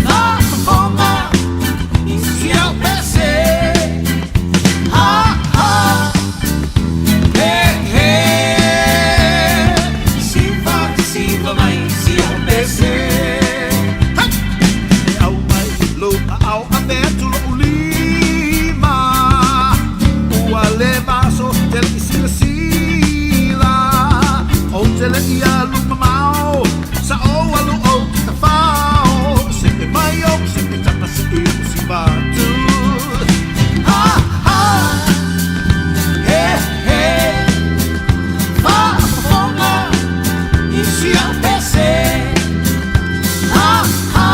Na fonga I si au pese Ha ha He he Siva mai si au pese E au mai lo au aberto lo lima Ua le vaso del sila sila O tele I alu mamao Sa o alu o ta fao Se e mai o se e tata se e o si vatu Ha ha He he Fa fonga I si au pese Ha ha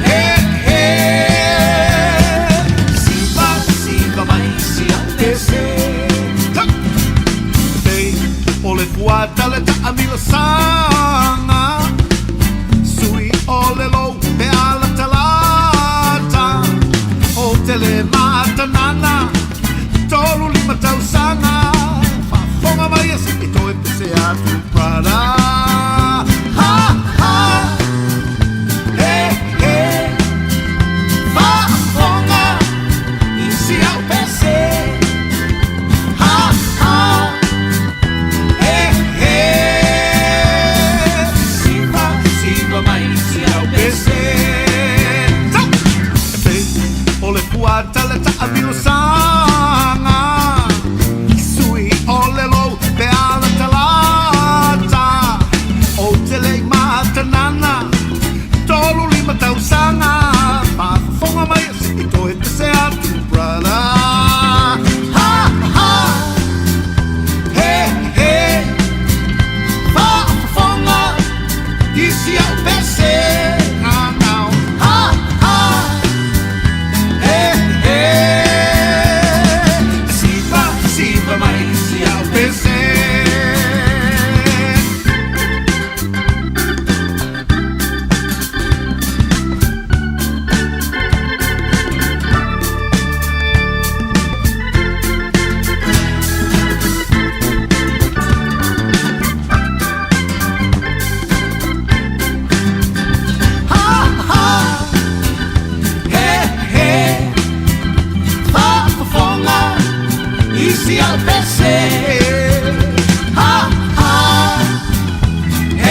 He he Siva mai si au pese Hey, ole fuata le ta amila sanga Sui ole lo pe ala talata O tele mata nana Tolu lima tau sanga Fa fonga mai esi I toi pese atu prada Ha ha He he Fa fonga I si au pese Ha ha He he Siva mai si au pese Ole fuata le ta amilo sanga Sui ole lo pe ala talata O tele mata nana Tolu lima tau sanga Pa fonga mai si ito e te se atu brada Ha ha He he Fa fonga I si au pese Now Ha ha He he Siva mai si au pese Ha ha He he Fa fonga I si au pese Ha ha He he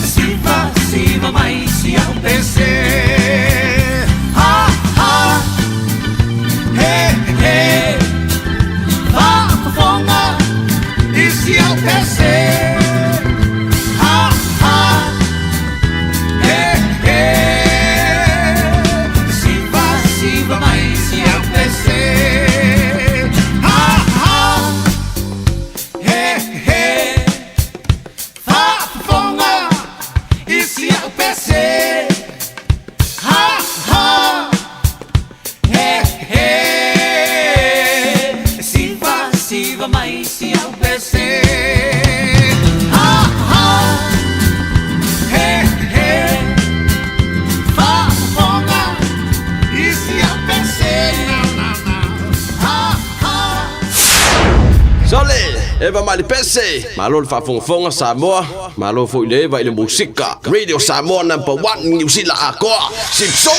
Siva mai si au pese Ha ha He he Fa fonga I si au pese Ha ha He he Siva mai si au pese Ha ha He he Fa fonga I si au pese Ha ha He he Siva mai si au pese Ha ha He he Fa fonga I si au pese Ha ha Sole, eva mali pese. Malo le fafonga Samoa. Malo fo ile va ile musika. Radio Samoa #1 New Zealand akoa. Sipso.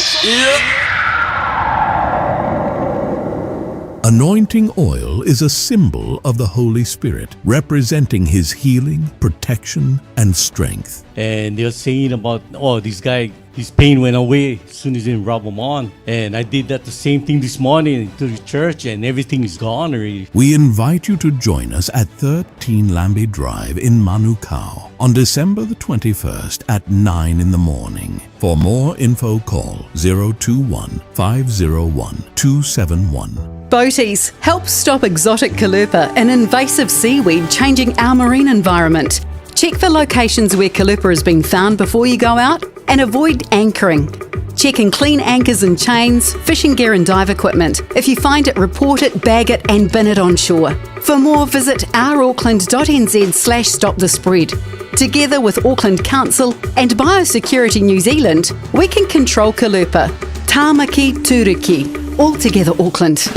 Anointing oil is a symbol of the Holy Spirit, representing His healing, protection, and strength. And they're saying about, oh, this guy his pain went away as soon as you rub them on. And I did that the same thing this morning to the church, and everything is gone already. We invite you to join us at 13 Lambie Drive in Manukau on December the 21st at 9 in the morning. For more info, call 021 501 271. Boaties, help stop exotic calopa and invasive seaweed changing our marine environment. Check for locations where calopa has been found before you go out and avoid anchoring. Check and clean anchors and chains, fishing gear and dive equipment. If you find it, report it, bag it and bin it on shore. For more, visit ourauckland.nz/stop the spread. Together with Auckland Council and Biosecurity New Zealand, we can control calopa. Tāmaki Tūriki. All together Auckland.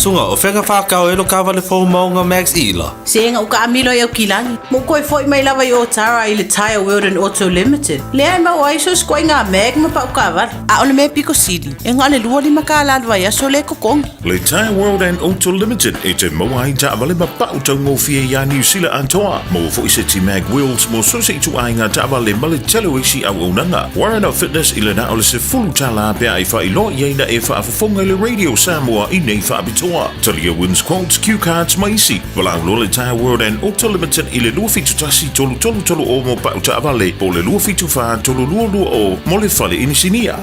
Sunga o whenga whākau e lo kawa le whau maunga Max Ela. Senga o ka amilo i au kilangi. Mo koe fwoi mai lawa i o Tara i le Tire World and Auto Limited. Lea e mau aiso skoi ngā meg ma pau kawa. A ole me Pico City. E ngā le lua lima ka alalwa i aso le kokongi. Le Tire World and Auto Limited e te maua i ta wale ma pau tau ngō fia i a New Zealand antoa. Mo fwoi se ti Mag Wheels mo so se tu ai ngā ta wale ma le telo isi au unanga. Warren Fitness i le na ole se fulu tala pia i wha i lo i eina e wha afafonga le Radio Samoa i nei wha abitoa. Talia wins quotes, cue cards, maisi. Walau lo le Tire World and Auto Limited i le lua fitu tasi tolu o mo pau ta avale. Po le lua fitu wha tolu lua o mo le fale inisinia.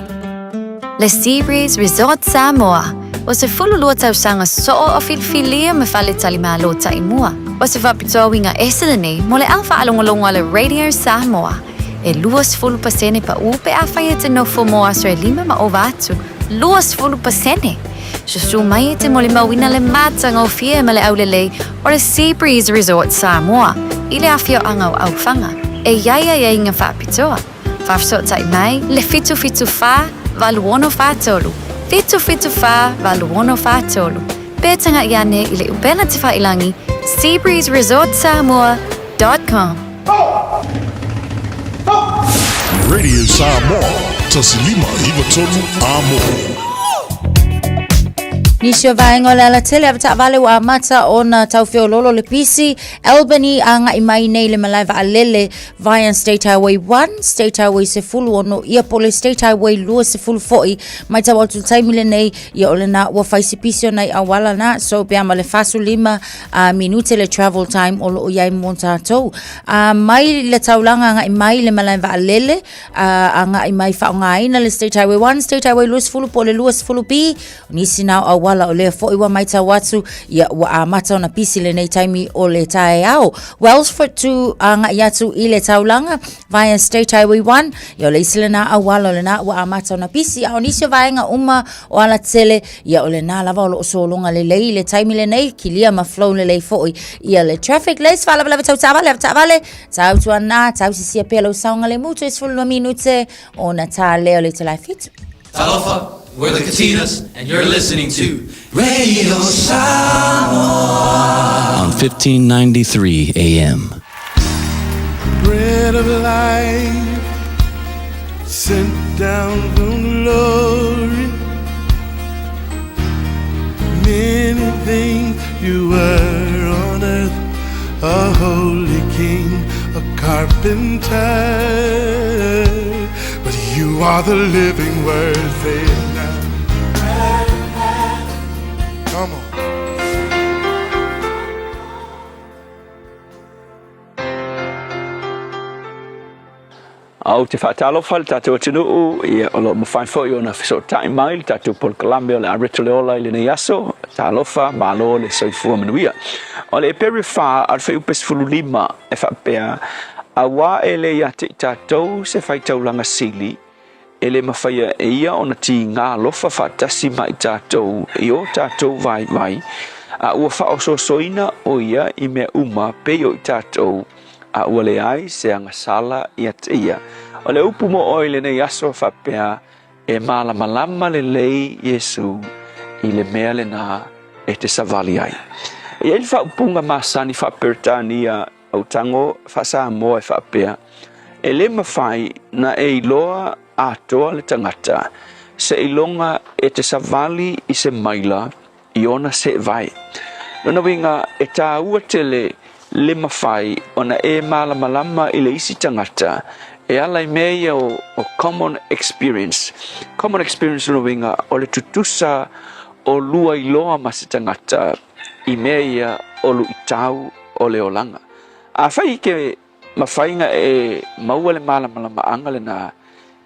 Le Seabreeze Resort Samoa. O se fulu lua tausanga so'o o filfilia me fale talima lo taimua. O se whapitoa winga esele nei mo le alfa alongolongo le Radio Samoa. E luas fulu pasene pa upe a whai te no fomoa so e lima ma o vatu. Luas fulu pasene. Susu mai te mole mawina le matanga o fia ma le aulelei o le Seabreeze Resort Samoa. I le awhio anga o awhanga. E iaia inga whapitoa. Whafso tai mai le fitu wha valuono whatolu. Fitu wha valuono whatolu. Pētanga iane i le upena te whailangi SeabreezeResortSamoa.com. Radio Samoa, tasilima iwa tolu amo. Nisio vaenga le ala tele avata vale wa mata ona taufeo lolo le pisi Albany anga imai nei le malai va alele via State Highway 1 State Highway se fulu ono ia pole State Highway lua se fulu foi mai ta watu taimile nei ia ole na wa faisi pisio nei awala na so pia ma le fasu lima minute le travel time olo o iai monta tau mai le taulanga anga imai le malai va alele anga imai fa ngaina le State Highway 1 State Highway lua se fulu pole lua se fulu pi nisi na wala o le fo iwa maita watu ya wa mata ona pisi le nei taimi o le tae au Wellsford to anga yatu i le taulanga via State Highway 1 ya le isilena awala le na wa mata ona pisi au nisio vaenga uma o ala tele ya ole na lava o solonga le lei le taimi le nei kilia ma flow le lei fo ia le traffic lights fala bla tau tavale tau tuana tau sisia pelo saunga le mutu is full minute ona ta leo le tala fit Talofa, we're the Katinas, and you're listening to Radio Samoa on 1593 AM. Bread of life sent down from glory. Many things you were on earth, a holy king, a carpenter. But you are the living word, say it now. Come on. Au te whaatalofa le tātou atunuu ia o lo mawhaifo i ona fiso tai mai le tātou Pol Kalame o le arito le ola i le nei aso tālofa malo le soifua manuia. O le pere wha al whai upes fululima e whapea a wā e le iate i tātou se whaitaulanga sili e le mawhaia e ia ona ti ngā lofa whaatasi mai tātou i o tātou vai a ua whao soina o ia i mea uma peo i tātou a ua le ai se anga sala i ate ia. O le upu mo oi le nei aso whapea e malama le lei Yesu i le mea le nā e te savali ai. E ele whaupunga masani whapertania au tango whasa moa e whapea. E le mawhai na e iloa atoa le tangata se ilonga e te savali i se maila i ona se vai. Nona winga e tā ua tele le mawhai ona e malama i le isi tangata e ala mea o common experience. Common experience no winga o le tutusa o lua iloa ma se tangata I mea o lu itau o le olanga. A whai ke mawhainga e maua le malama anga le nā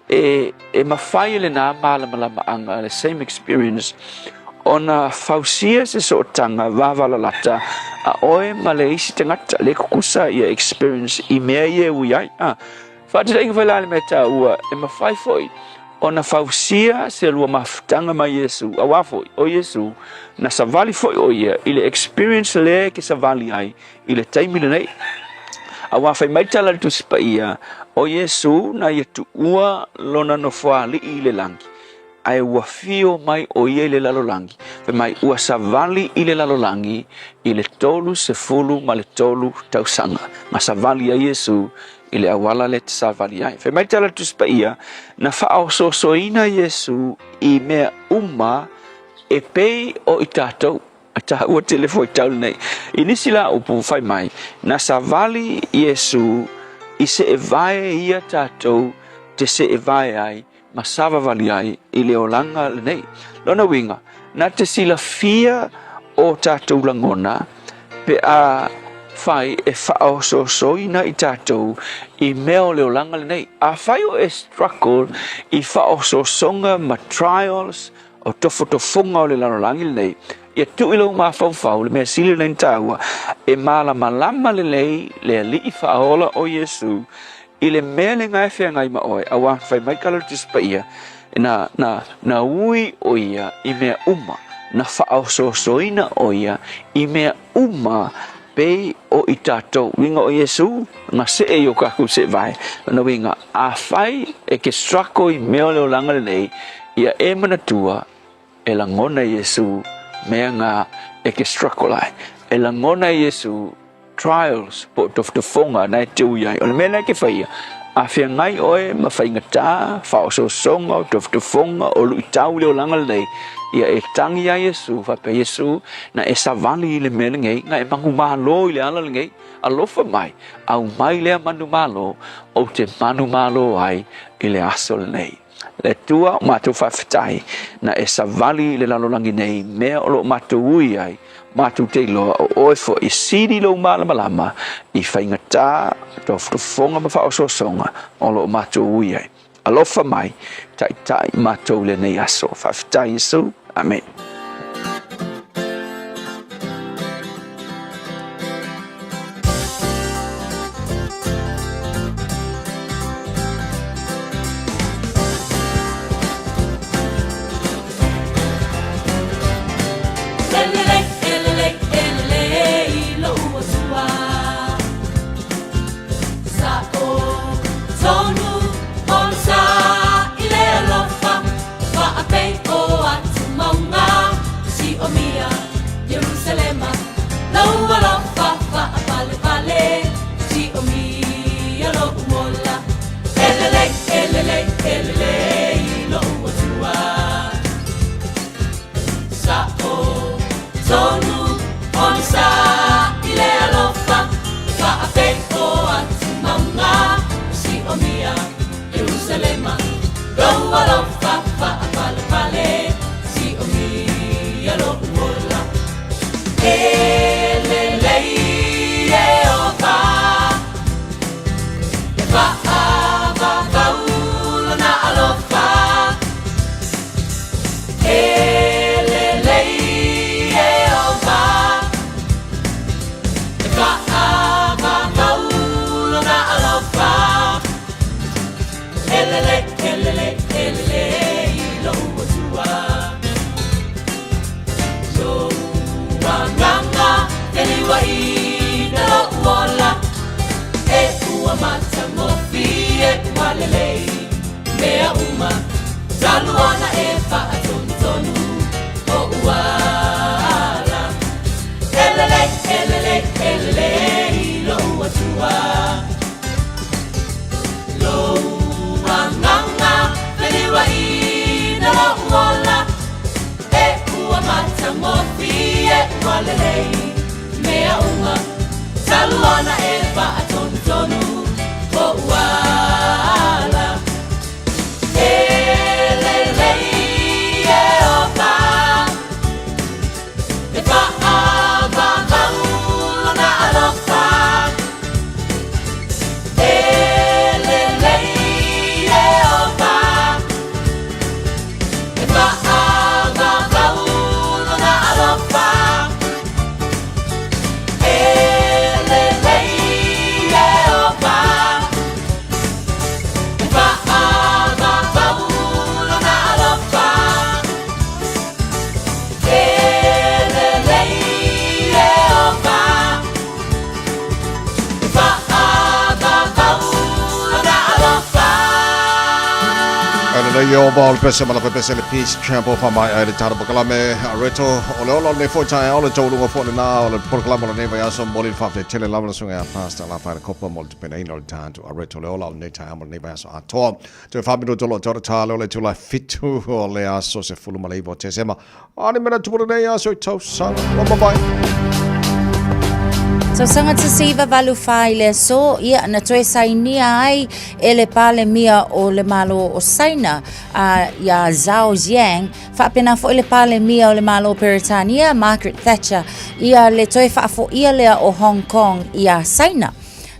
e mawhai le nā malama anga le same experience ona fausia se so tanga wavala lata a oe ma le isi tangata le kukusa ia experience I mea ia uiai whaatira inga whaila le mea ua e mawhai foi ona fausia se lua mafutanga ma Yesu a wafoi o Yesu na savali foi o ia ile experience le ke savali ai ile taimi le nei a wafai maitala tu spa ia o Yesu na ia tu ua lona no fwali ile langi ai ua fio mai o ia ile lalo langi pe mai ua savali ile lalo langi ile tolu se fulu ma le tolu tausanga ma savali a Yesu ile awala le savali ai fe mai tala tu spa ia na fao so ina Yesu I mea uma e pei o itatou ata ua telefo tau nei inisi la upu fai mai na savali Yesu I se e vai ia tatou te se e vai ai ma sava vali ai I le olanga le nei lona winga na te sila fia o tatou langona pe a fai e fao so ina I tatou I mea o le olanga le nei a fai o e struggle I fao songa ma trials o tofonga o le lanolangi le nei ia tu ilo ma fau le mea sili le ntaua e malama le lei le alii faola o Yesu I le mea le ngai whea ngai ma oe a wā whai mai kala tispa ia na ui o ia I mea uma na whao soina o ia I mea uma pei o I tātou winga o Yesu nga se e o kaku se vai na winga a whai e ke strako I mea leo langa le nei ia e manatua e la ngona Yesu mea ngā e ke strako lai e la ngona Yesu trials po tofonga na te uiai o le mea ke whaia a whia ngai oe ma whainga tā whao songa o tofonga o lu itau leo langa le nei ia e tangi a Yesu whape Yesu na e savali I le mea ngei nga e mangu malo I le ala ngei a lofa mai au mai lea manu malo o te manu malo ai I le aso le nei le tua o mātou whawhitai na e savali le lalolangi nei mea o lo mātou ui ai mātou te loa o oe fo I siri lo malama I whainga tā tofonga ma whao songa o lo mātou ui ai alofa mai tai mātou le nei aso whawhitai Yesu Amen. Mea Saluana Eva Atonu Tonu Ko Ua yo ball pese mala pese le peace champo fa mai ai tara bakala me reto ole ne fo tai ole tolu ngo fo na ole proclamo le neva yaso molin fa te tele la sunga pasta la fa copa mol te pena ino tanto reto ole ne tai amol neva yaso ato te fa mi tolo toro ta ole tu la fitu ole aso se fulu mala ibo te sema ani mena tu ne yaso to sang bye bye. So sanga te siva valu faile so ia na toe sainia ai ele pale mia o le malo o saina ya Zhao Ziyang fa pena fo ele pale mia o le malo o Peritania Margaret Thatcher ia le toe fa fo ia le o Hong Kong ia saina.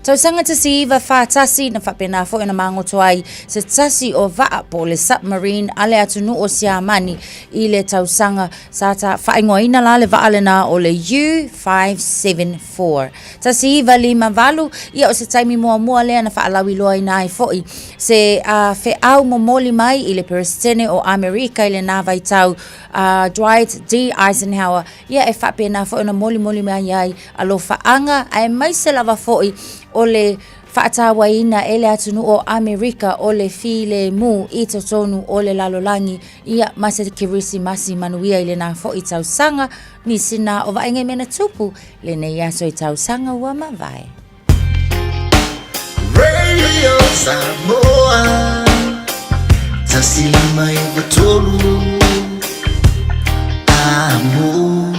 So sanga te siva fa tasi na fa pena fo ina mango toai se tasi o va po le submarine ale atunu o siamani I le tausanga sata fa ingoina la le va na o le U574 tasi va lima valu ia o se taimi mua le na fa alawi loa ina foi se fe au momoli mai I le presidente o America ile na vai tau Dwight D. Eisenhower ia e fa pena fo ina moli mai ai alo fa anga ai mai se lava foi ole whaatawa ina ele atunu o Amerika ole file mu I totonu ole lalolangi ia masa kirisi masi manuia ile na fo I tausanga ni sina o vaenge mena tupu le ne yaso I tausanga ua mawai. Radio Samoa Tasilima Ivatolu Amo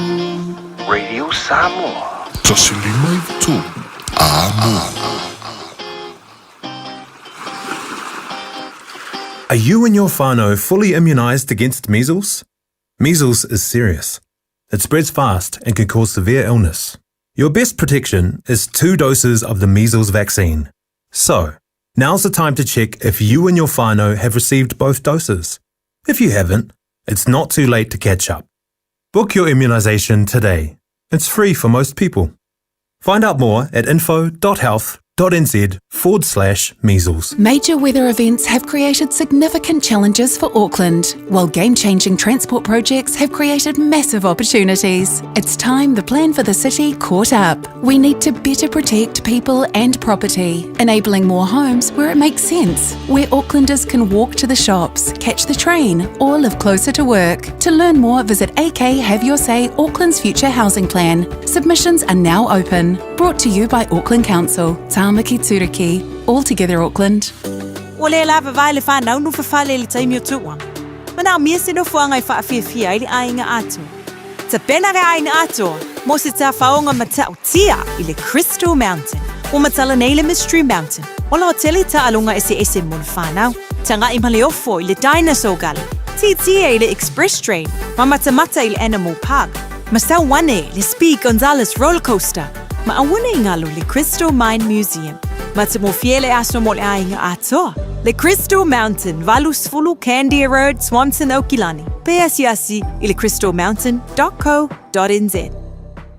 Radio Samoa Tasilima Ivatolu Amo. Are you and your whānau fully immunised against measles? Measles is serious. It spreads fast and can cause severe illness. Your best protection is 2 doses of the measles vaccine. So, now's the time to check if you and your whānau have received both doses. If you haven't, it's not too late to catch up. Book your immunisation today. It's free for most people. Find out more at info.health.nz/measles. Major weather events have created significant challenges for Auckland, while game-changing transport projects have created massive opportunities. It's time the plan for the city caught up. We need to better protect people and property, enabling more homes where it makes sense, where Aucklanders can walk to the shops, catch the train, or live closer to work. To learn more, visit AK Have Your Say Auckland's Future Housing Plan. Submissions are now open. Brought to you by Auckland Council. Tāmaki Turiki. All together Auckland. O le lava vai le whanau no whawhale le taimi o tuwa. Mana mia se no fuanga I whaafia I le ainga ato. Ta pena re ainga ato, mo se ta whaonga matau tia I le Crystal Mountain. O matala nei le Mystery Mountain. O la hoteli ta alunga ese mo le whanau. Tanga I maleofo I le Dinosaur Gully. Tia I le Express Train. Mamatamata I le Animal Park. Masau wane le Speed Gonzales Roller Coaster. Ma awuna ingalo le Crystal Mine Museum. Ma te mo fiele aso mo le ainga ato. Le Crystal Mountain, Valus Fulu, Candia Road, Swanson, Okilani. Peasiasi I le crystalmountain.co.nz.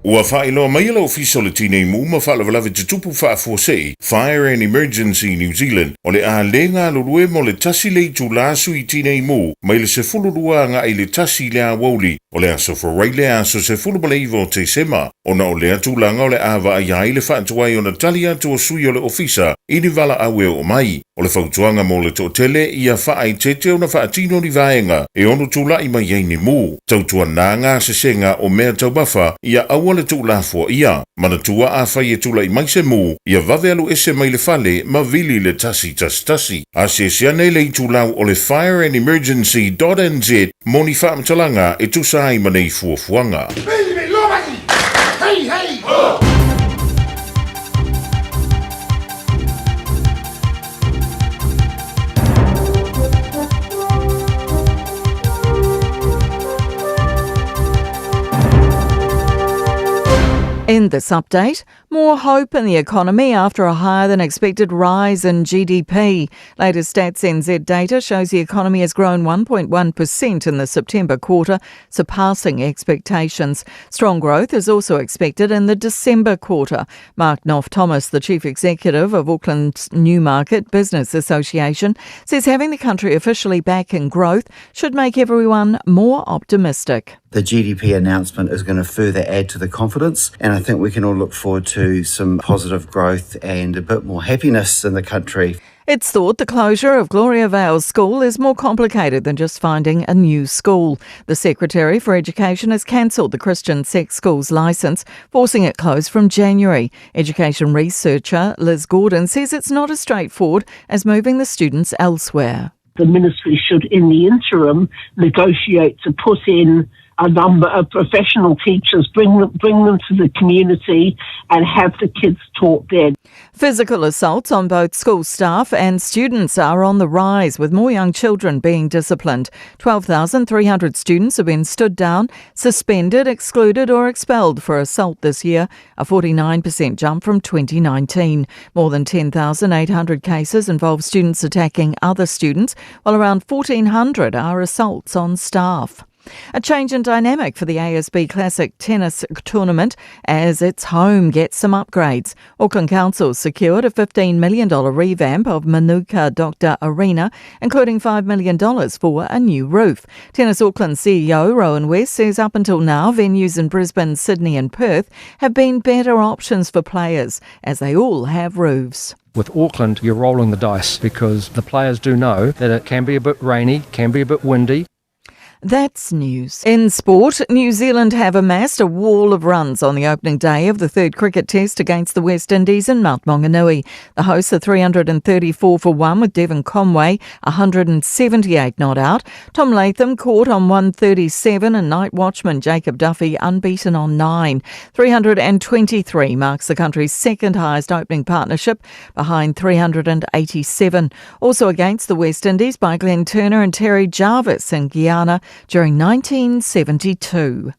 Ua whaeloa mai ala official le tine ma whaalavalave te tupu whaafosei, Fire and Emergency New Zealand, o le a lenga lulue mo le tasi le tu lasu I tine mai le se fulurua nga I le tasi le a wauli, o le aso for le aso se fulubaleivo te sema, o na o le atu langa o le awa a iai le whaatuai o na tali atu o sui o le ofisa, ini vala awe o mai, o le whautuanga mo le totele ia whaai tete o na whaatino ni vaenga, e onu tula I mai yeini mu, tautua nanga se senga o mea taubafa, ia awa le tu lafo ia, mana tua a whai e tula I mai se mu, ia vave alu ese mai le fale, ma vili le tasi. A se siane le tu lau o le Fire and Emergency.nz, moni whaamtalanga e tu sai manei fuafuanga. Hey! In this update, more hope in the economy after a higher than expected rise in GDP. Latest Stats NZ data shows the economy has grown 1.1% in the September quarter, surpassing expectations. Strong growth is also expected in the December quarter. Mark Knopf-Thomas, the Chief Executive of Auckland's Newmarket Business Association, says having the country officially back in growth should make everyone more optimistic. The GDP announcement is going to further add to the confidence, and I think we can all look forward to to some positive growth and a bit more happiness in the country. It's thought the closure of Gloria Vales School is more complicated than just finding a new school. The Secretary for Education has cancelled the Christian Sex School's licence, forcing it closed from January. Education researcher Liz Gordon says it's not as straightforward as moving the students elsewhere. The ministry should, in the interim, negotiate to put in a number of professional teachers, bring them to the community and have the kids taught there. Physical assaults on both school staff and students are on the rise, with more young children being disciplined. 12,300 students have been stood down, suspended, excluded or expelled for assault this year, a 49% jump from 2019. More than 10,800 cases involve students attacking other students, while around 1,400 are assaults on staff. A change in dynamic for the ASB Classic Tennis Tournament as its home gets some upgrades. Auckland Council secured a $15 million revamp of Manuka Doctor Arena, including $5 million for a new roof. Tennis Auckland CEO Rowan West says up until now, venues in Brisbane, Sydney and Perth have been better options for players, as they all have roofs. With Auckland, you're rolling the dice because the players do know that it can be a bit rainy, can be a bit windy. That's news. In sport, New Zealand have amassed a wall of runs on the opening day of the third cricket test against the West Indies in Mount Maunganui. The hosts are 334 for 1 with Devon Conway 178 not out. Tom Latham caught on 137 and night watchman Jacob Duffy unbeaten on 9. 323 marks the country's second highest opening partnership behind 387. Also against the West Indies by Glenn Turner and Terry Jarvis in Guyana during 1972.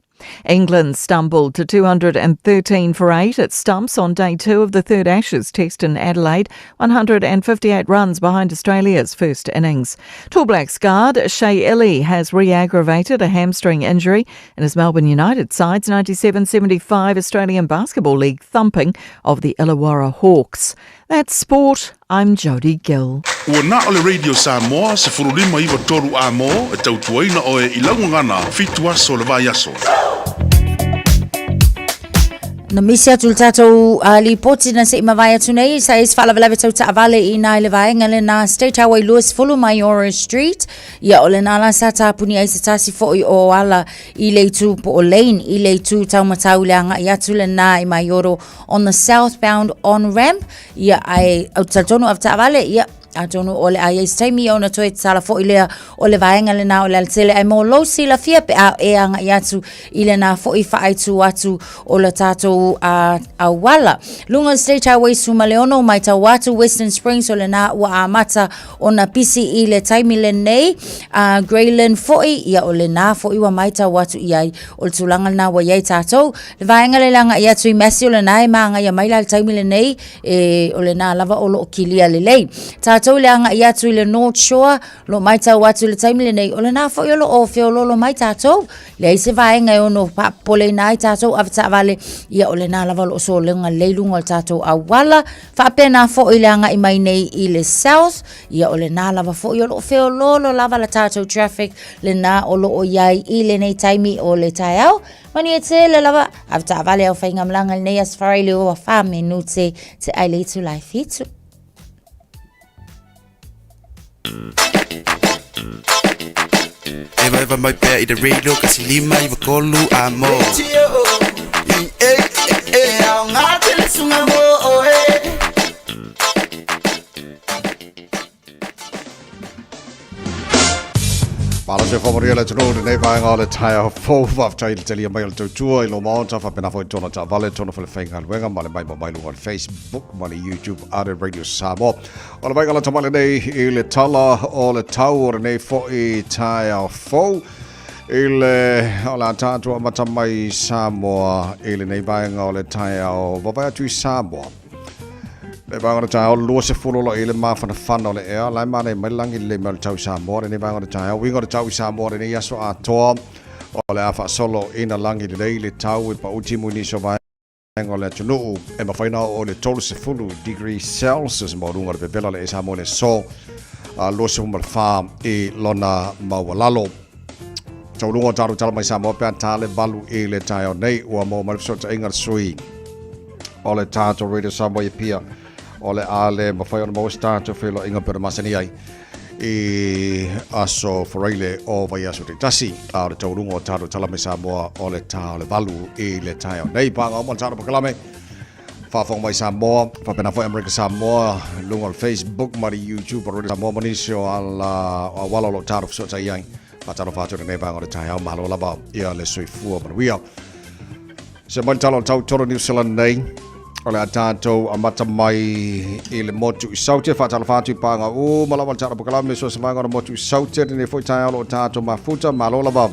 England stumbled to 213 for 8 at stumps on day 2 of the third Ashes test in Adelaide, 158 runs behind Australia's first innings. Tall Blacks guard Shea Ili has re-aggravated a hamstring injury in his Melbourne United side's 97-75 Australian Basketball League thumping of the Illawarra Hawks. That's sport. I'm Jody Gill. Ua na ole Radio Samoa se furulima iwa toru a mo e tautuaina o e ilaungangana fitu aso le vai aso. Na misi atu tātou li poti na se imawai atu nei, sa is whalawalawe tau taawale I nai le vaenga le na State Highway Lewis Fulu Mayora Street. Ia ole nala sa tāpuni ai se tasi fo'i o ala I le tu po o lane, I le tu tau matau le anga I atu le na I Mayoro on the southbound on-ramp. Ia ai au tatonu av taawale, ia Atonu ole ai staimi ona toe tsala fo ile ole vaenga le na ole tele ai mo lo sila fia pe a e anga yatu ile na fo I fa aitu atu ole tato a wala Lunga State Highway Sumaleono mai tawatu Western Springs ole na wa amata ona pisi ile taimi le nei Greyland fo ia ole na fo I wa mai tawatu ia ole tulanga na wa yai tato le vaenga le langa yatu I mesi ole na e manga ya mai la taimi le nei e ole na lava olo kilia le lei tato le anga I atu le North Shore lo mai tau atu le taimi le nei ole na fo I lo o feo lo mai tatou le se vaenga e ono pa pole nai tatou avta vale ia ole na lava lo so lenga leilunga tatou awala fa pena fo I le anga I mai nei I le South ia ole na lava fo I lo feo lo lava la tatou traffic le na o lo o iai I le nei taimi o le taiao mani e te le lava avta vale au fainga mlanga nei as farai le o fa minute te ai le tu life hitu. Eva mai pea I the radio kasi lima I kolu amo. Au ngate le sunga mo Pala se whamaria le tunu nei vaenga le taia fōu whaftai le teli a mai le tautua I lo maonta whapena fo I tona ta vale tona whale whainga luenga ma le mai lunga le Facebook ma le YouTube a le Radio Samoa. O le vaenga la tamale nei I le tala o le tau o le nei fo I taia fōu I le o le atatua matamai Samoa I le nei vaenga o le taia o wawai atu I Samoa. Le vanga ta o lo se fulo lo ile ma fana fana le ea lai ma nei mai langi le mal tau Samoa ne vanga ta o winga tau Samoa ne yaso a toa o le afa solo ina langi le tau I pa ultimo ni so vai ngo le tunu e ma faina o le tolu se fulo degree Celsius mo runga le vela le Samoa ne so lo se mal fa I lona mawalalo tau lunga taru tala mai Samoa pe ta le valu I le tai o nei o mo mal so ta inga sui ole tātou Radio Samoa i pia ole ale mawhai ona maus tātou whilo inga pera masani ai i aso whareile o vai aso te tasi a ole taurunga o tātou talame Samoa ole tā ole valu i le tae o nei panga o man tātou pakalame whawhong mai Samoa whapena whai Amerika Samoa lunga o Facebook mari YouTube o Radio Samoa manisio ala o walolo tātou whasota iai Patalo whātua nei panga o le tae au mahalo laba ia le sui fua manuia se mai talo tau toro New Zealand nei ole a tātou a mata mai i le motu i saute whātalo whātua i panga o malawa tātou pakalame so se manga o motu i saute ne fwoi tae alo o tātou mafuta mahalo laba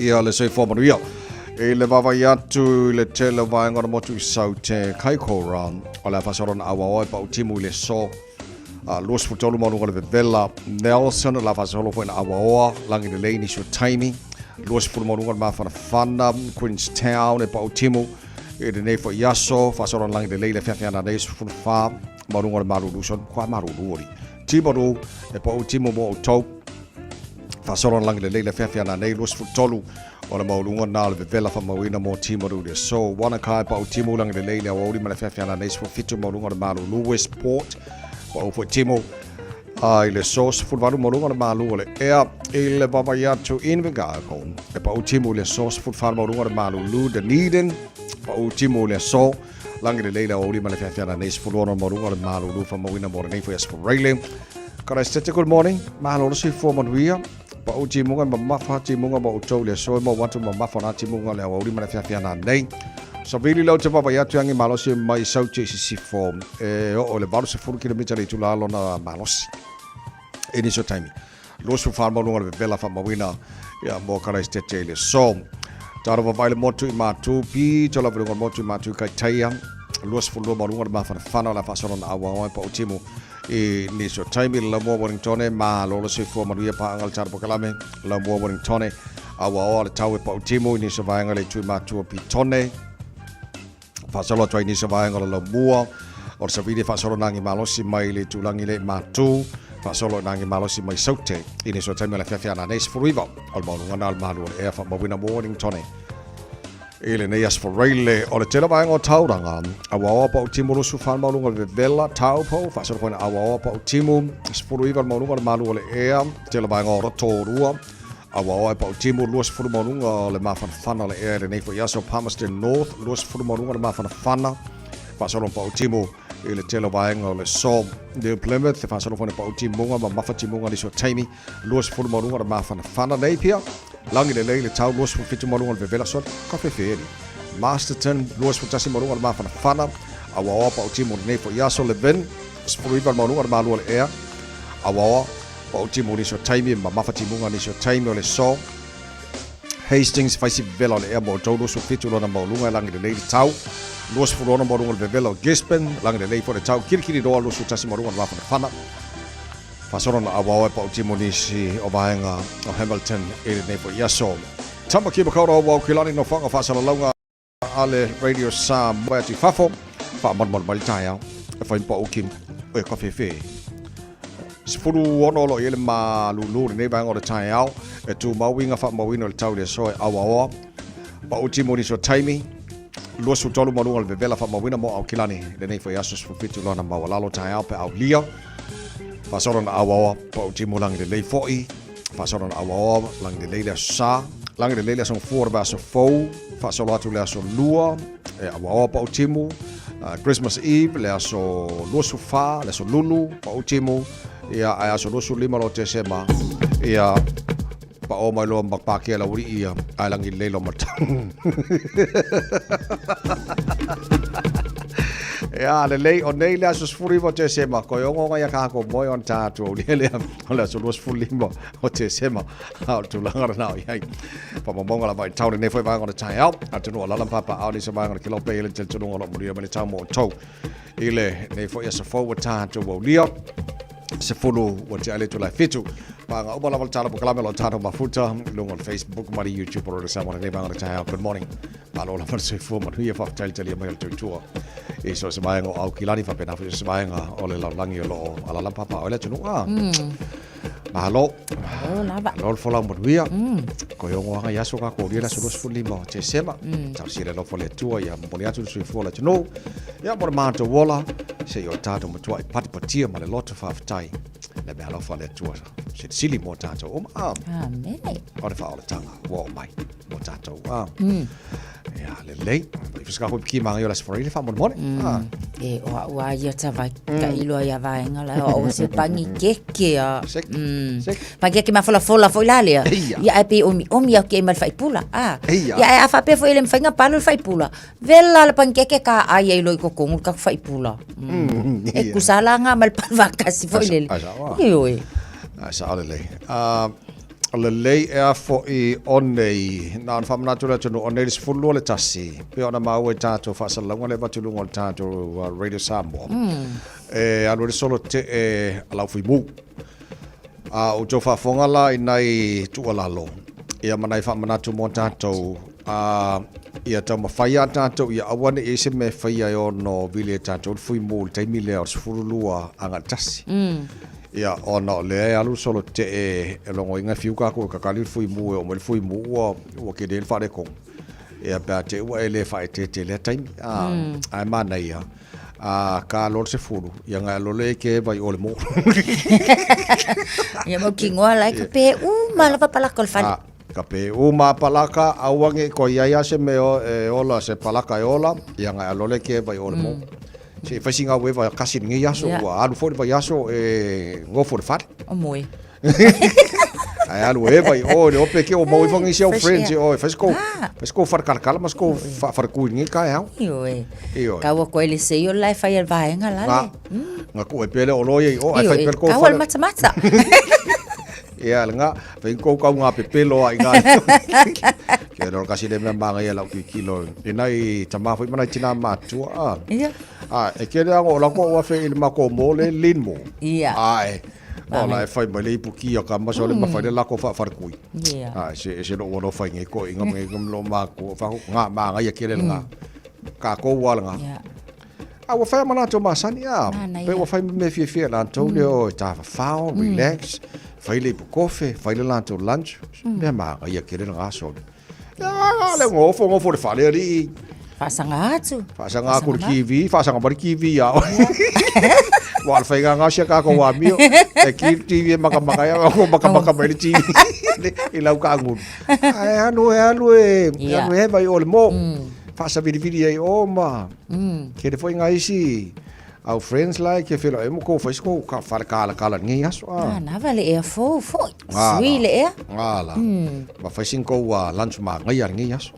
ia le sui fua manuia e le vavai atu le tele vaenga o motu i saute kaikora ole a whasaron awa oe pa utimu i le so Luas futolu mau ngale vela Nelson la fasolo foi na awa langi de lane so timing Luas futolu mau ngale mafana fana Queenstown e Pautimo e de nei foi yaso fasolo langi de lane fefia na nei fu fa mau ngale maru luson kwa maru luri Tibodo e Pautimo mo to fasolo langi de lane fefia na nei luas futolu Ola mau ngale na le vela fa mau ina mo Tibodo de so wana kai Pautimo langi de lane o ori mala fefia na nei fu fitu mau ngale maru Louis Port o fo timo ai le sos fulvaru morunga le malu le ea il baba tu invenga ko e pa timo le sos fulvaru morunga le malu lu de niden pa timo le so langi le leila o lima le fiafia nes fulvaru morunga le malu lu fa mawina mo nei fo yes for railing kara stete good morning malu si fo monwia pa timo ga mafa timo ga mo to le so mo watu mo mafa na timo ga le o lima le fiafia na nei So really lau te papa iatu angi malosi mai saute si form o le baru se furu kilometer i tula alo na malosi eni so taimi los fu farma lunga le bela fa mawina ya mo kara stete le so taro va vai le motu i matu pi tola lunga motu i matu kai taia los fu lunga lunga ma fa fana la fa sono awa pa utimu e ni so taimi la mo Wellington ma lo se fu maria pa angal tar pokalame la mo Wellington awa le tau pa utimu ni so vai ngale tu matu pi tone Fasolo twa inisa vaenga la mua or sa vide fasolo nangi malosi mai le tulangi le matu fasolo nangi malosi mai saute ini so taimi la fiafia na nes furiva al malu ngana al malu e fa mawina morning tone ele ne yas for raile o le tela vaenga o tauranga awa pa utimu su fan malu ngol vela tau po fasolo kona awa pa utimu furiva al malu ngol malu le e tela vaenga o torua Awa pa Timo Luas Furumonunga le mafana fana le ere nei fo yaso Palmerston North Luas Furumonunga le mafana fana fasolo pa Timo le telo vaenga le so de Plymouth fasolo fona pa Timo ma mafati monga le so taimi Luas Furumonunga le mafana fana nei pia langi le tau Luas Furumonunga le vela so kafe feri Masterton Luas Furumonunga le mafana fana awa pa Timo nei fo yaso le ben Furumonunga le malu le air awa pa Timo ni so taimi ma mafati monga ni so taimi le so Hastings faisi vela le mo todo so fitu lona maulunga langi de le tau los fulona morunga le vela Gisborne langi de le for le tau kirikiri do lo so tasi morunga la fana fasoro na awa pa Timo ni si o vaenga o Hamilton e le for yaso tama ki ba wa kilani no fanga fasala longa ale radio sam ba ti fafo fa mon mal taia fa impo ukim e kafe fe Sfuru ono lo ele ma lulu ne ba ngora tai au e tu mawinga fa mawino le tau le so awa pa Timo ni so taimi lo su tolu malunga le vela fa mawina mo au kilani le nei fo yaso fu fitu lona ma walalo tai au pe au lia fa soron awa pa Timo lang de lei foi fa soron awa lang de lei sa lang de lei son for ba so fo fa so latu le so lua e awa pa Timo Christmas Eve le so lo su fa le so lulu pa Timo ia ai aso losu lima lo te sema ia pa o mai lo mbakpaki la uri ia ai langi le lo matang ia le lei o nei la so furi vo te sema ko yo ngo ya ka ko moi on tatu le la so losu lima o te sema au tu langa na ia pa monga la vai tau ne foi va ngona tai au atu no la lampa pa au ni so va ngona kilo pe le te tu ngona muri ma le tau mo to ile ne foi so forward tatu wo lia se follow what you ale to la fitu pa nga ubala wal tala bukalame lo tano mafuta long on Facebook mari YouTube or sa mona neba ngata good morning palo la verse fo mo hier fa tel tel mai to tour e so se mai ngo au kilani fa pena fa se mai nga ole la langi lo ala la papa ole tu no Mahalo. lava. Lol fola manuia. Ko yo nga ya so ka ko ria so so lima te sema. Ta sire lo fole tua ya mo ya tu so fola no. Ya mo ma to wola se yo tato mo tua pat patia ma le lot of tai. Le be lo fole tua. Se sili mo tato Amen. Ora fa ola tanga wo mai mo tato. Ya le lei. Fiska ko ki ma yo la sfori fa mo mo. E wa ya tava ka ilo ya va ngala o se pangi keke a. Pangi ke ma fola foi lalia. Ya pe omi ya ke mal fai pula. Ya a fa pe foi ele fai palo fai pula. Vela la pangi ke ka ai ilo ko kongul ka fai pula. E kusala nga mal palva kasi foi ele. Oi. Asa ale. Le lei e fo I onei na fa mana tu tu onei se fullo le tasi pe ona mau e tato fa sa longa le batu longa tato Radio Samoa alo solo te ala fui bu o jo fa fonga la inai tu ala lo ia mana fa mana tu mo tato ia ta ma faia tato ia awane e se me faia yo no vile tato fui mu te mile o fululua anga tasi ia ona le alu solo te longo inga fiuka ko ka kali fui mu o mo fui mu o ke del fa de ko ia pa te wa ele fa te le time ai mana ia ka lor se furu ia nga lo le ke vai o le mo ia mo kingoa lai ka pe mala pa pala kol fa ka pe ma palaka awange ko ia se me ola se palaka ola ia nga lo le ke vai o le mo se facinga we vai kasi ngi yaso wa alu for vai yaso go for fat o moi ai alu we vai o le ope ke o moi fangi seu friends o fasco far kala mas ko far ku ngi ka ya io ka wa ko ele se yo life ai vai ngala nga ko e pele o loye o ai fai per ko ka wa mata ia nga vai ko ka nga pepelo ai nga ke ro kasi le manga ia la kilo inai tama foi mana tina matua e ke le ngo la ko wa fe il ma ko mo le lin mo ai ola e fai mai le puki ka ma so le ma fai le la ko fa far kui se no no fai ngi ko inga me ngam lo ma ko fa nga ma nga ia ke le nga ka ko wa nga wa fai mana to ma sani pe wa fai me fie la to le o ta fa relax fai le kofe fai le la to lunch me ma ia ke le nga so le ngofo le fale ri Fasanga ku kiwi fasanga bari kiwi ya wal fai nga sia ka ko wa mio e kiwi maka ya ko maka mai ti ila ka ngun ai anu e vai ol mo fasa vidi ai o ma ke de foi nga isi our friends like if you ko fai ko ka far kala ngi aso na vale e fo sui le e ala ba fai ko wa lunch ma ngi aso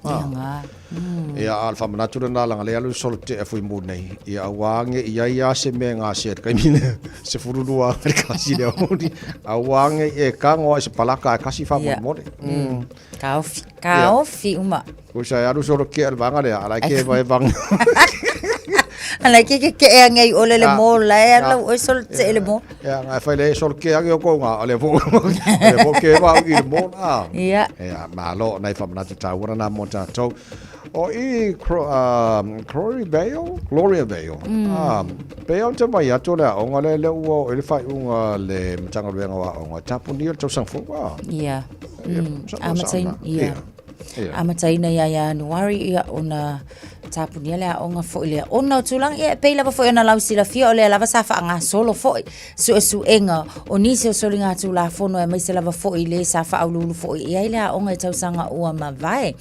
ia alfa natural na langa le alu sol te foi mu nei ia wange ia se me nga se ka mine se furudua ka si le oni awange e ka ngo se palaka ka si fa mo ka ofi uma ko sa alu sol ke alvanga le ala ke vai bang ala ke ngai ole le mo la o sol te le mo ia nga fa le sol ke ngai ko nga ale vo ke va i mo ia malo nai fa na ta ora na mo ta to o Gloria Vale pe on te mai ato le o le o le fai unga le mtanga le nga o tapu ni to sang fu ia amatain ia nuari ia ona tapu ni le onga fo ile ona tulang ia pe lava fo ona lau sila fia ole lava sa fa nga solo fo su enga oni se so linga tu la fo no e mai se lava fo ile sa fa aulu fo ia ile onga tau sanga ua ma vai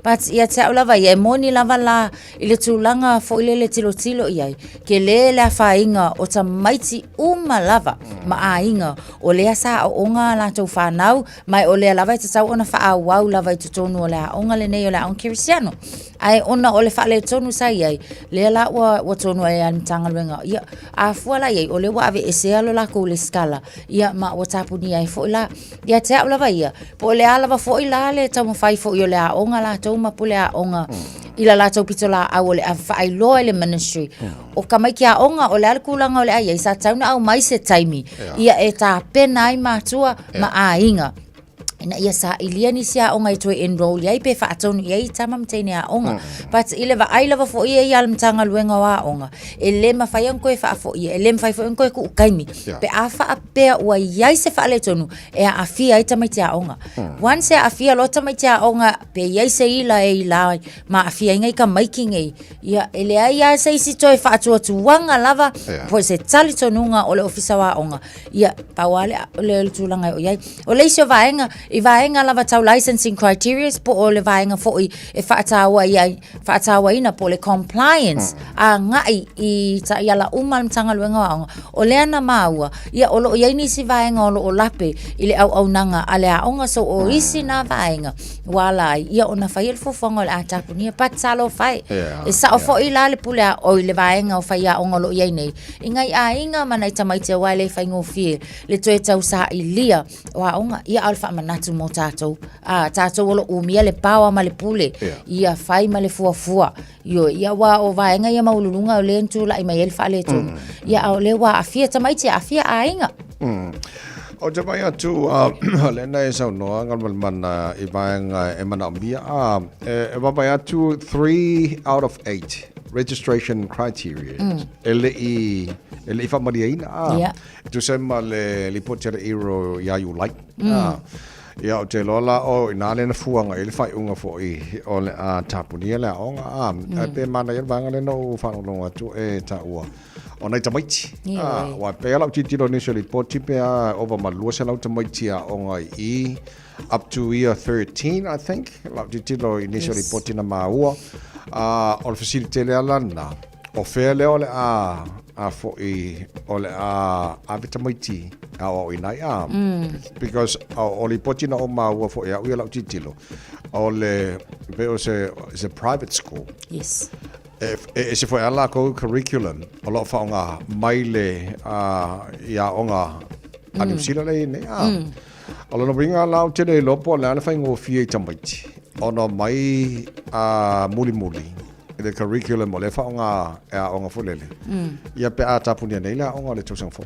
but ia ta lava ia moni lava la ile tulanga fo ile le tilo ia ke le la fa inga o ta maiti uma lava ma a inga o le sa onga la tu fa nau mai ole lava te sa ona fa au lava tu tonu ole onga le nei ole on Cristiano ai ona ole fa le tonu sai ai le la wa tonu ai an tanga lenga ia a fuala ai ole wa ave ese alo la ko le skala ia ma wa tapu ni ai fo la ia te ala va ia po le ala va fo ila le tamu fai fo yo le a onga la tau ma pule a onga ila la tau pitola a ole a fai lo le ministry o kamai ki a onga ole al kulanga ole ai sa tau na au mai se taimi ia e ta pena ai matua ma a inga ina ia sa ilia ni sia onga i toi enroll ia i pe whaatonu ia i tama mtaini a onga. But i lewa ai lewa fo ia i ala mtanga luenga wa onga. E le mawhai an koe wha fo ia, e le mawhai fo an koe ku ukaimi. Pe a wha apea ua iai se wha le tonu e a awhia i tamaiti a onga. Once e a awhia lo tamaiti a onga pe iai se ila e ila ma awhia ingai ka making e. Ia e le ai a se isi toi wha atua tuwanga lava po se tali tonunga o le ofisa wa onga. Ia pawale le tulanga o iai. O le isi o vaenga i vaenga lava tau licensing criteria po o le vaenga fo i e whaatawa ina po le compliance a ngai i ta iala umal mtanga luenga wa onga. O le ana maua ia o lo iai nisi vaenga o lo o lape i le au nanga a le a onga so o isi na vaenga wala ia o na whai elfo whanga le a tapunia pat salo whai e sa o fo i la le pule a o i le vaenga o whai a onga lo iai nei ingai a inga mana i tamaiti a wale whai ngofie le toe tau sa i lia wa onga ia alfa manatu mo tātou tātou olo umia le pawa ma le pule ia whai ma le fuafua ia wa o vaenga ia maululunga o le entu la i mai elfa le tonu ia o le wa afia tamaiti afia a inga o te mai atu le nei sau noa ngal mana i vaenga e mana mia e mai atu 3 out of 8 registration criteria ele i whamaria ina tu sema le lipotere iro ya you like ia o te lola o ina le na fuanga ele whai unga fo i o le a tapunia le onga pe mana ia vanga le no whanonga tu e ta ua o nei tamaiti wa pe ala titilo initially poti pe over ma lua se lau tamaiti a onga I up to year 13 I think la titilo initially poti na maua o le facility le ala na o fea le ole a fo I ole a vitamaiti a o inai because o le poti na o maua fo ia ua lau titilo o le pe o se private school e se foi ala ko curriculum a lot faunga maile ia onga anu sila le ne ala no bringa la te le lopo la fa ngo fie tamaiti ono mai muli the curriculum o le faunga onga fulele ia pe ata punia nei la onga le tosang fo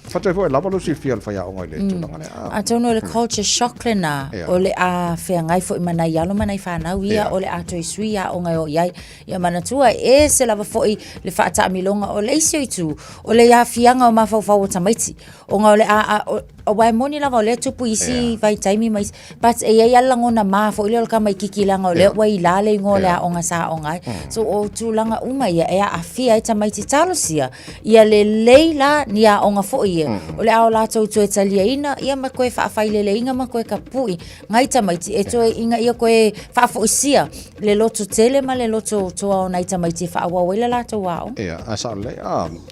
Fatai foi lava lo si fia fa ya onga le tunanga le a tono le culture shock le na o le a fea ngai fo mana yalo mana I fa na wia o le a toi sui ya onga o yai ia mana tua e se lava fo le fa ta milonga o le isi tu o le ya fianga o ma fa o tamaiti onga o le a o wai moni lava o le tupu isi vai taimi mai but e ia lango na ma fo le ka mai kikilanga o le wai la le ngo le onga sa onga so o tu langa uma ia e a fia tamaiti talosia ia le leila ni a onga fo o le ao lātou tue talia ina, ia ma koe whaafai inga ma koe ka pui, ngai tamaiti, e toe inga ia koe whaafoisia, le loto tele ma le loto toa o nai tamaiti whaawawela lātou wao. Ia, asa le,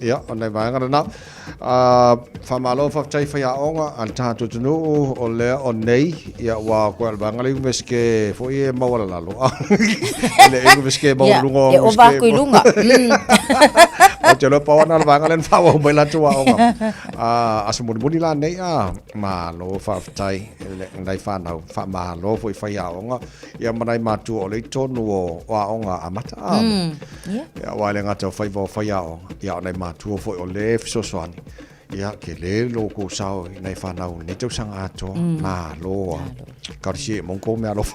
ia, o nei vaenga na, whamalo whaftai whaiaonga, an tātou tunu o lea o nei, ia wā koe alvanga le umeske, fo i e mawala lalo, le umeske mawalunga, e o vākui lunga. O te lo pawana alvanga le whawa mai lātou waonga. Asa muni la nei ma lo whaftai nai whanau ma lo fo I whaiaonga ia manai matu o le tonu o waonga amata ia wale ngata o whaiaonga ia nai matu o fo o le fisosoani ia ke le lo ko sao nai whanau ne tau sanga ato ma lo karsi mongko me alo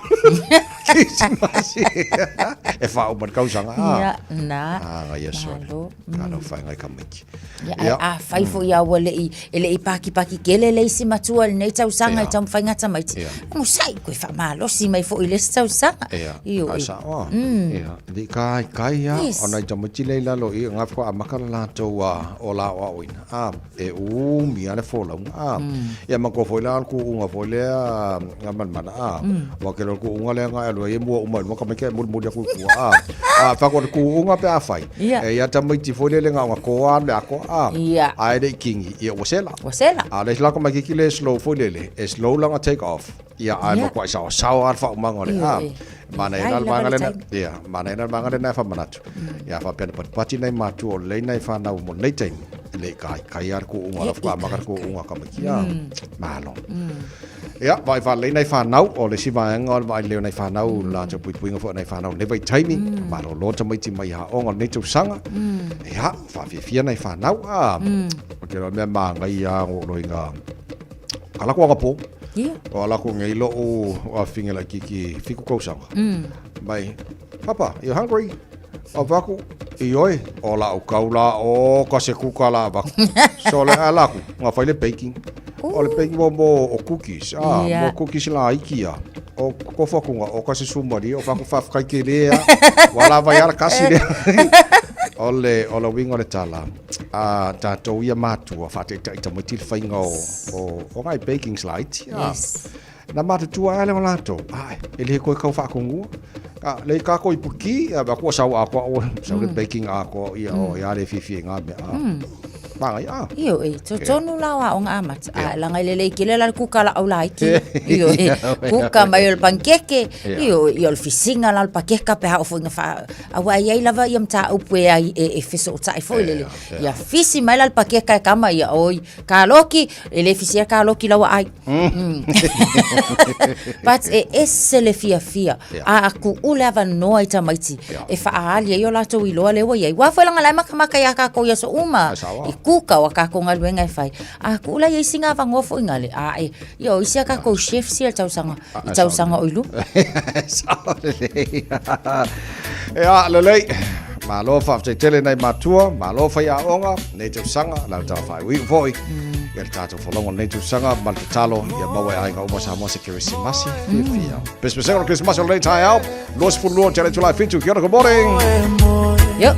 e whao man kausanga ia na ia so kalo whaingai kamiki ia a whaifo ia wale I paki kele le isi matua le nei tau sanga I tau mwhaingata maiti mo sai koe wha malosi mai fo I le tau sanga ia asa ia di kai ia o nai tau mati leila lo I ngafko a makala lātou o la o oina e mi ale folau ia mako foi la ku unga foi le ngaman mana wa ke ku unga le nga alo e mo uma mo ka me ke mo ku fa ko ku unga pe afai e ia tamaiti foi le nga ko le ako ai de kingi ia wasela le la ko maki kile slow foi le e slow langa take off ia ai mo kwa sa alfa mangole mana ina mangale ia mana ina mangale na fa manatu ia fa pen pati nei matu o le nei fa na mo nei time le kai ar ko unga fa makar ko unga ka makia malo ia vai fa le nei fa nau o le si va ngol vai le nei fa nau la cho pui pui ngofo nei fa nau nei vai taimi malo lo ta mai ti mai ha onga nei tu sanga ia fa fi nei fa nau o ke lo me ma ngai ya o lo inga kala ko ga po O ala ko ngei lo o finga la kiki fiku kousanga. Mai, papa, you hungry? O vaku, ioi, o la o kaula o kase kuka la vaku. So le ala ku, nga fai le baking. O le baking mo o cookies. Mo cookies la ikia. O ko fokunga o kase sumari o vaku fafkai ke lea. Wala vai ala kasi lea. Ole wingo le tala. Tatou ia matua fate ita mo til fainga o ngai baking slide. Yes. Na matua ale malato. Ai, ele ko ka fa kungu. Ka le ka ko ipuki ba ko sa wa ko sa le baking a ko ia o ia le fifi nga be. Ba ia. Io tonu lawa o nga amat. La ngai le kile la kuka la au laiti. Io kuka mai el pankeke. Io el fisinga la pakeka pe ha o funga fa. Awa ia lava iam ta upwe ai e fiso ta i foi le. Ia fisi mai la pakeka kama ia oi. Ka loki ele fisia ka loki lawa ai. But esse le fia. A ku ulava no ita maiti. E fa ali io la to ilo le wa ia. Wa foi la ngai maka ia ka ko ia so uma. Kuka wa ka ko ngaluenga fai a kula ye singa va ngofo ngale a e yo isia ka ko chef sia tausanga oilu ya lelei malo fa te tele nei matua malo fa ya onga nei tausanga la ta fai wi voi ya tato folongo nei tausanga mal talo ya mawe ai ga uma sa mo security masi fia pespeso Christmas le tai out los fulu tele to life into good morning yo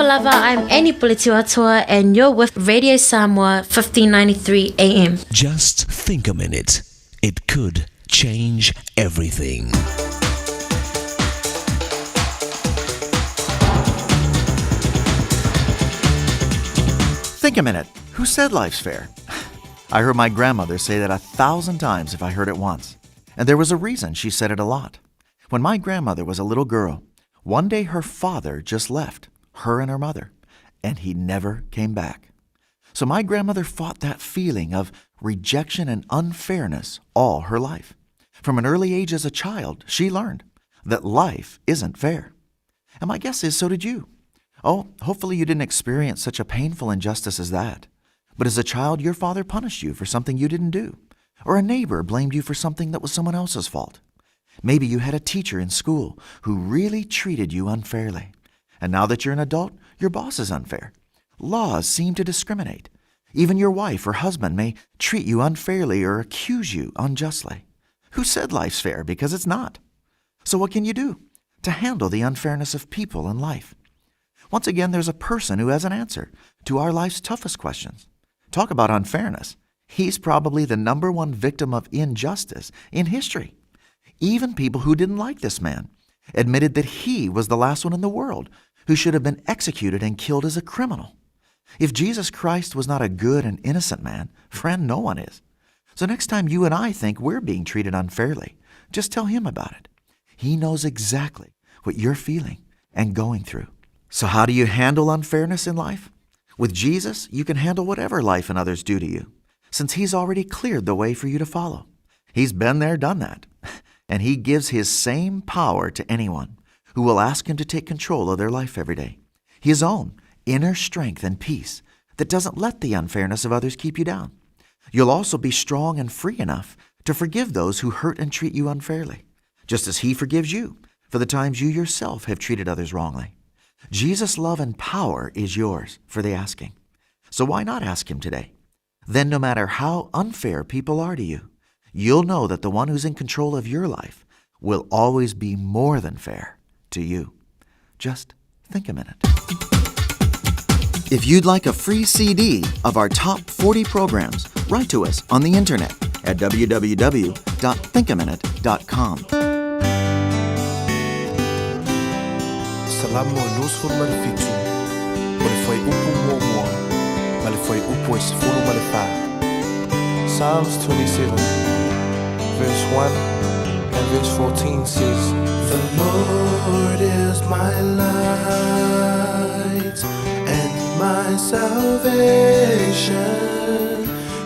lava, I'm Annie Pulitiwatua and you're with Radio Samoa 1593 AM. Just think a minute. It could change everything. Think a minute. Who said life's fair? I heard my grandmother say that 1,000 times if I heard it once. And there was a reason she said it a lot. When my grandmother was a little girl, one day her father just left, her and her mother, and he never came back. So my grandmother fought that feeling of rejection and unfairness all her life. From an early age as a child, she learned that life isn't fair. And my guess is so did you. Oh, hopefully you didn't experience such a painful injustice as that. But as a child, your father punished you for something you didn't do. Or a neighbor blamed you for something that was someone else's fault. Maybe you had a teacher in school who really treated you unfairly. And now that you're an adult, your boss is unfair. Laws seem to discriminate. Even your wife or husband may treat you unfairly or accuse you unjustly. Who said life's fair? Because it's not. So what can you do to handle the unfairness of people in life? Once again, there's a person who has an answer to our life's toughest questions. Talk about unfairness. He's probably the #1 victim of injustice in history. Even people who didn't like this man admitted that he was the last one in the world who should have been executed and killed as a criminal. If Jesus Christ was not a good and innocent man, friend, no one is. So next time you and I think we're being treated unfairly, just tell him about it. He knows exactly what you're feeling and going through. So how do you handle unfairness in life? With Jesus, you can handle whatever life and others do to you, since he's already cleared the way for you to follow. He's been there, done that. And he gives his same power to anyone who will ask him to take control of their life every day. His own inner strength and peace that doesn't let the unfairness of others keep you down. You'll also be strong and free enough to forgive those who hurt and treat you unfairly, just as he forgives you for the times you yourself have treated others wrongly. Jesus' love and power is yours for the asking. So why not ask him today? Then no matter how unfair people are to you, you'll know that the one who's in control of your life will always be more than fair to you. Just think a minute. If you'd like a free CD of our top 40 programs, write to us on the internet at www.thinkaminute.com. Salamu nusful malifitu, malifoi upu mua, malifoi upu esfulu malifa. Psalms 27, verse 1 and verse 14 says, The Lord is my light and my salvation.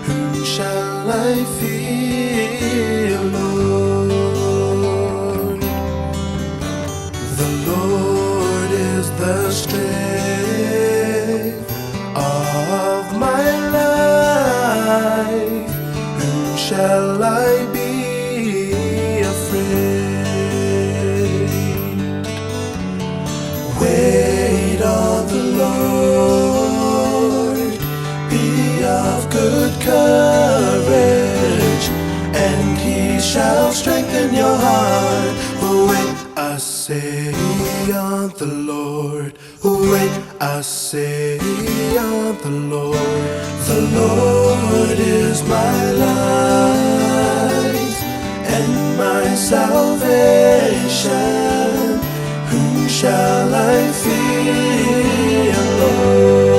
Whom shall I fear, Lord? The Lord is the strength of my life. Whom shall I be afraid? Wait on the Lord, be of good courage, and he shall strengthen your heart. Wait, I say on the Lord. Wait, I say on the Lord. The Lord is my light and my salvation. Whom shall I fear, Lord?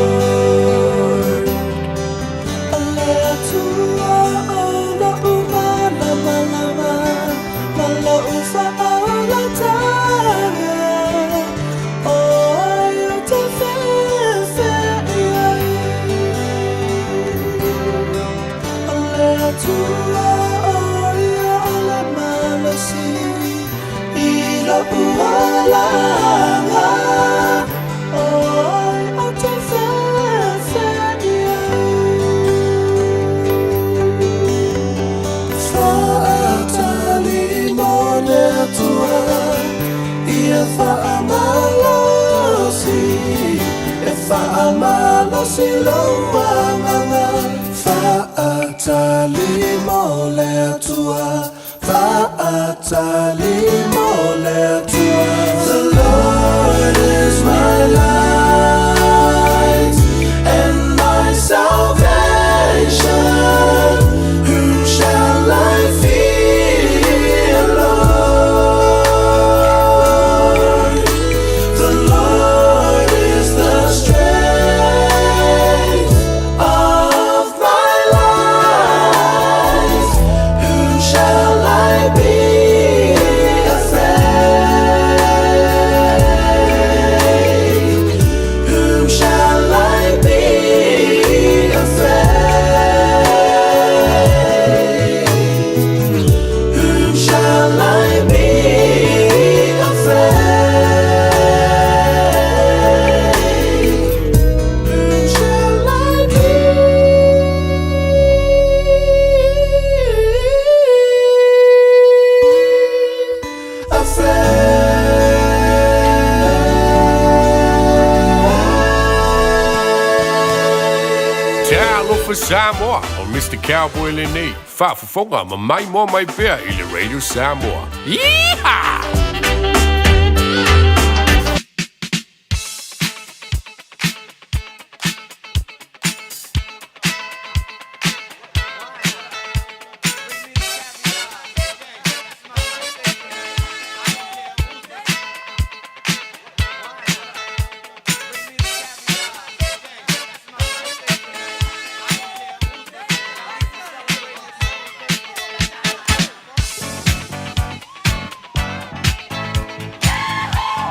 The Lord is my light Talo for Samoa on Mr. Cowboy Lene. Whaafafonga ma mai mo mai pea i le Radio Samoa. Yeehaw!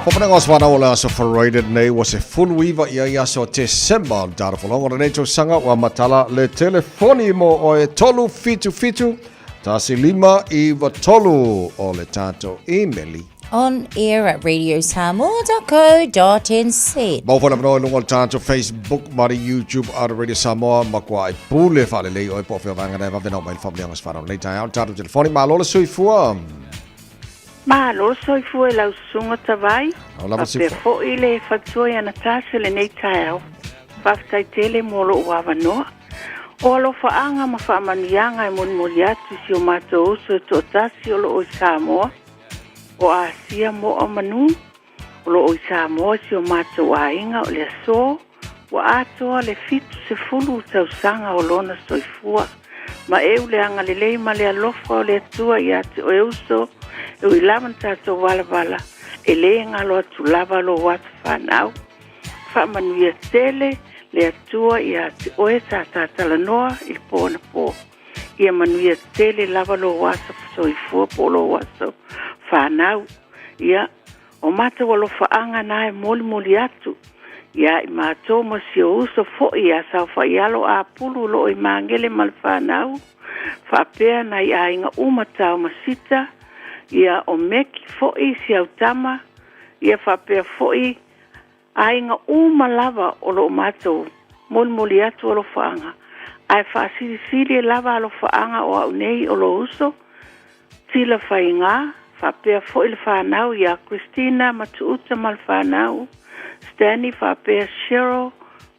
Hopana ngoswana wala so Friday nei was a full weaver ia so December dar folongo na neto sanga wa matala le telefoni mo o e tolu fitu tasi lima I va tolu o le tato emeli on air at radiosamoa.co.nz. Mau fana mano lungo tato Facebook mari YouTube at Radio Samoa makwa I pule fale le o e po fe vanga na va vena mai family ngoswana le tato tato telefoni ma lo sui fua Ma lo soi fu e lau sunga tawai. A pe fo I le fatoi ana tase le nei taiao. Whaftai tele molo uawa noa. O alo whaanga ma whaamanianga e monimoli atu si o mato oso to tasi o lo o Samoa. O a sia mo o manu. O lo o Samoa si o mato wainga o le so. Wa atoa le fitu se fulu tau sanga o lona soifua. Ma eu le anga le lei ma le alofa o le atua I ate o euso. E ui laman tato wala e le ngalo atu lava lo watu whanau. Whamanuia tele le atua I ate oe tātala noa I pōna pō. Ia manuia tele lava lo wasa soifua po lo wasa whanau. Ia o mata walo whaanga nae moli atu. Ia I mātou mo si o uso fo ia sau whaialo a pulu lo I mangele mal whanau. Whapea na I a inga umatau masita. Ia o meki fo'i si au tama, ia whapea fo'i a inga lava o lo matou, moli atu o lo whaanga. Ai whaasiri lava o lo whaanga o au nei o lo uso, tila whainga, whapea fo'i le whanau, ia Christina matuuta mal whanau, Stanley whapea Cheryl,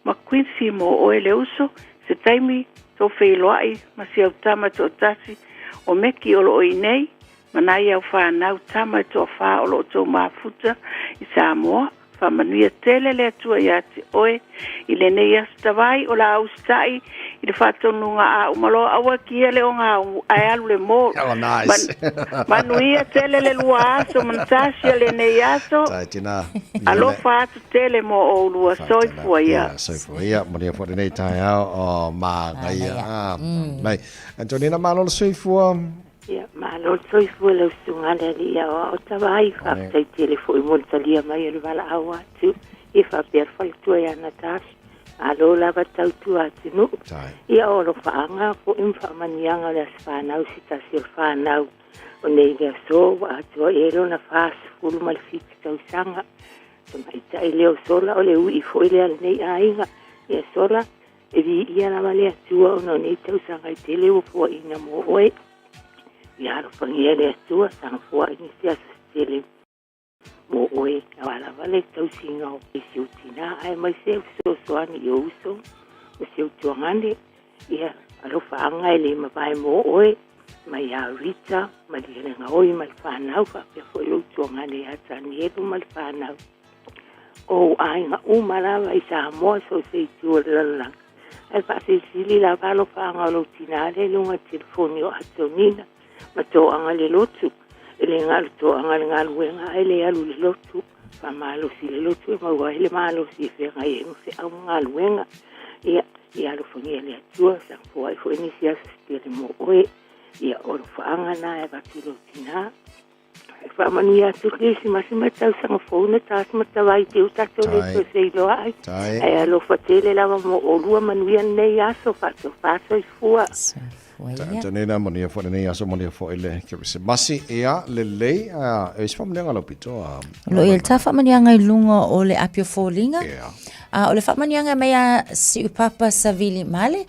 ma Quincy mo oe le uso, se taimi to whailoai, ma si au tama to tasi, o meki o lo oi nei, Manai au whanau tama to wha o lo tō mafuta I Samoa. Whamanuia tele le atua I ate oe. I le nei astawai o la austai. I le whatonunga a umalo awa kia le o ngā ai alu le mō. Oh, nice. Manuia tele le lua aso mantasia le nei aso. Tai tina. Alo whatu tele mo o lua soifua ia. Soifua ia. Maria fo nei tai au o mā ngaia. Mai. Antonina malo soifua. Ia, ma lo soi fu le sunga le ia o tawai fa tai tele fu mo talia mai le vala awa tu I fa per fa tu ia na tas alo la va tau tu atu no ia o lo faanga fu infa manianga le sfana o sita sil fana o nei le so atu e lo na fas fu mal fit tau sanga mai tai le sola o le ui fu le nei ainga ia sola e ia na male tu o no nei tau sanga tele o fu ina mo oe Ia ro pangiere atua sang fua inicia sustele mo oe wala vale tau singa o isi utina ai mai se so soani I uso o se utuangane ia alo whaanga ele mapai mo oe mai a Rita mai le nga oi mai whanau fa pe fo lo utuangane ata nieru mai whanau o ai nga umarawa I Samoa so se tua lalang ai pa se sili la valo whaanga lo tinale lunga telefoni o atonina ma to anga le lotu ele ngal to anga ngal wenga ele alu le lotu pa malo si le lotu ma wa ele malo si fe nga yenu se ngal wenga ia lo fongi ele tua sa fo ai fo inicia stile mo oe ia o fa anga na e batilo tina fa mania tu krisi ma si meta sa fo na tas meta vai te uta to le to se lo ai ai lo fa tele la mo o lua manuia nei aso fa so fua Tanena monia fo nei aso monia fo ile Kirisimasi ea lelei e se famlenga lo pito lo il tafa manianga lunga o le apio folinga o le fa manianga mea si upapa savili male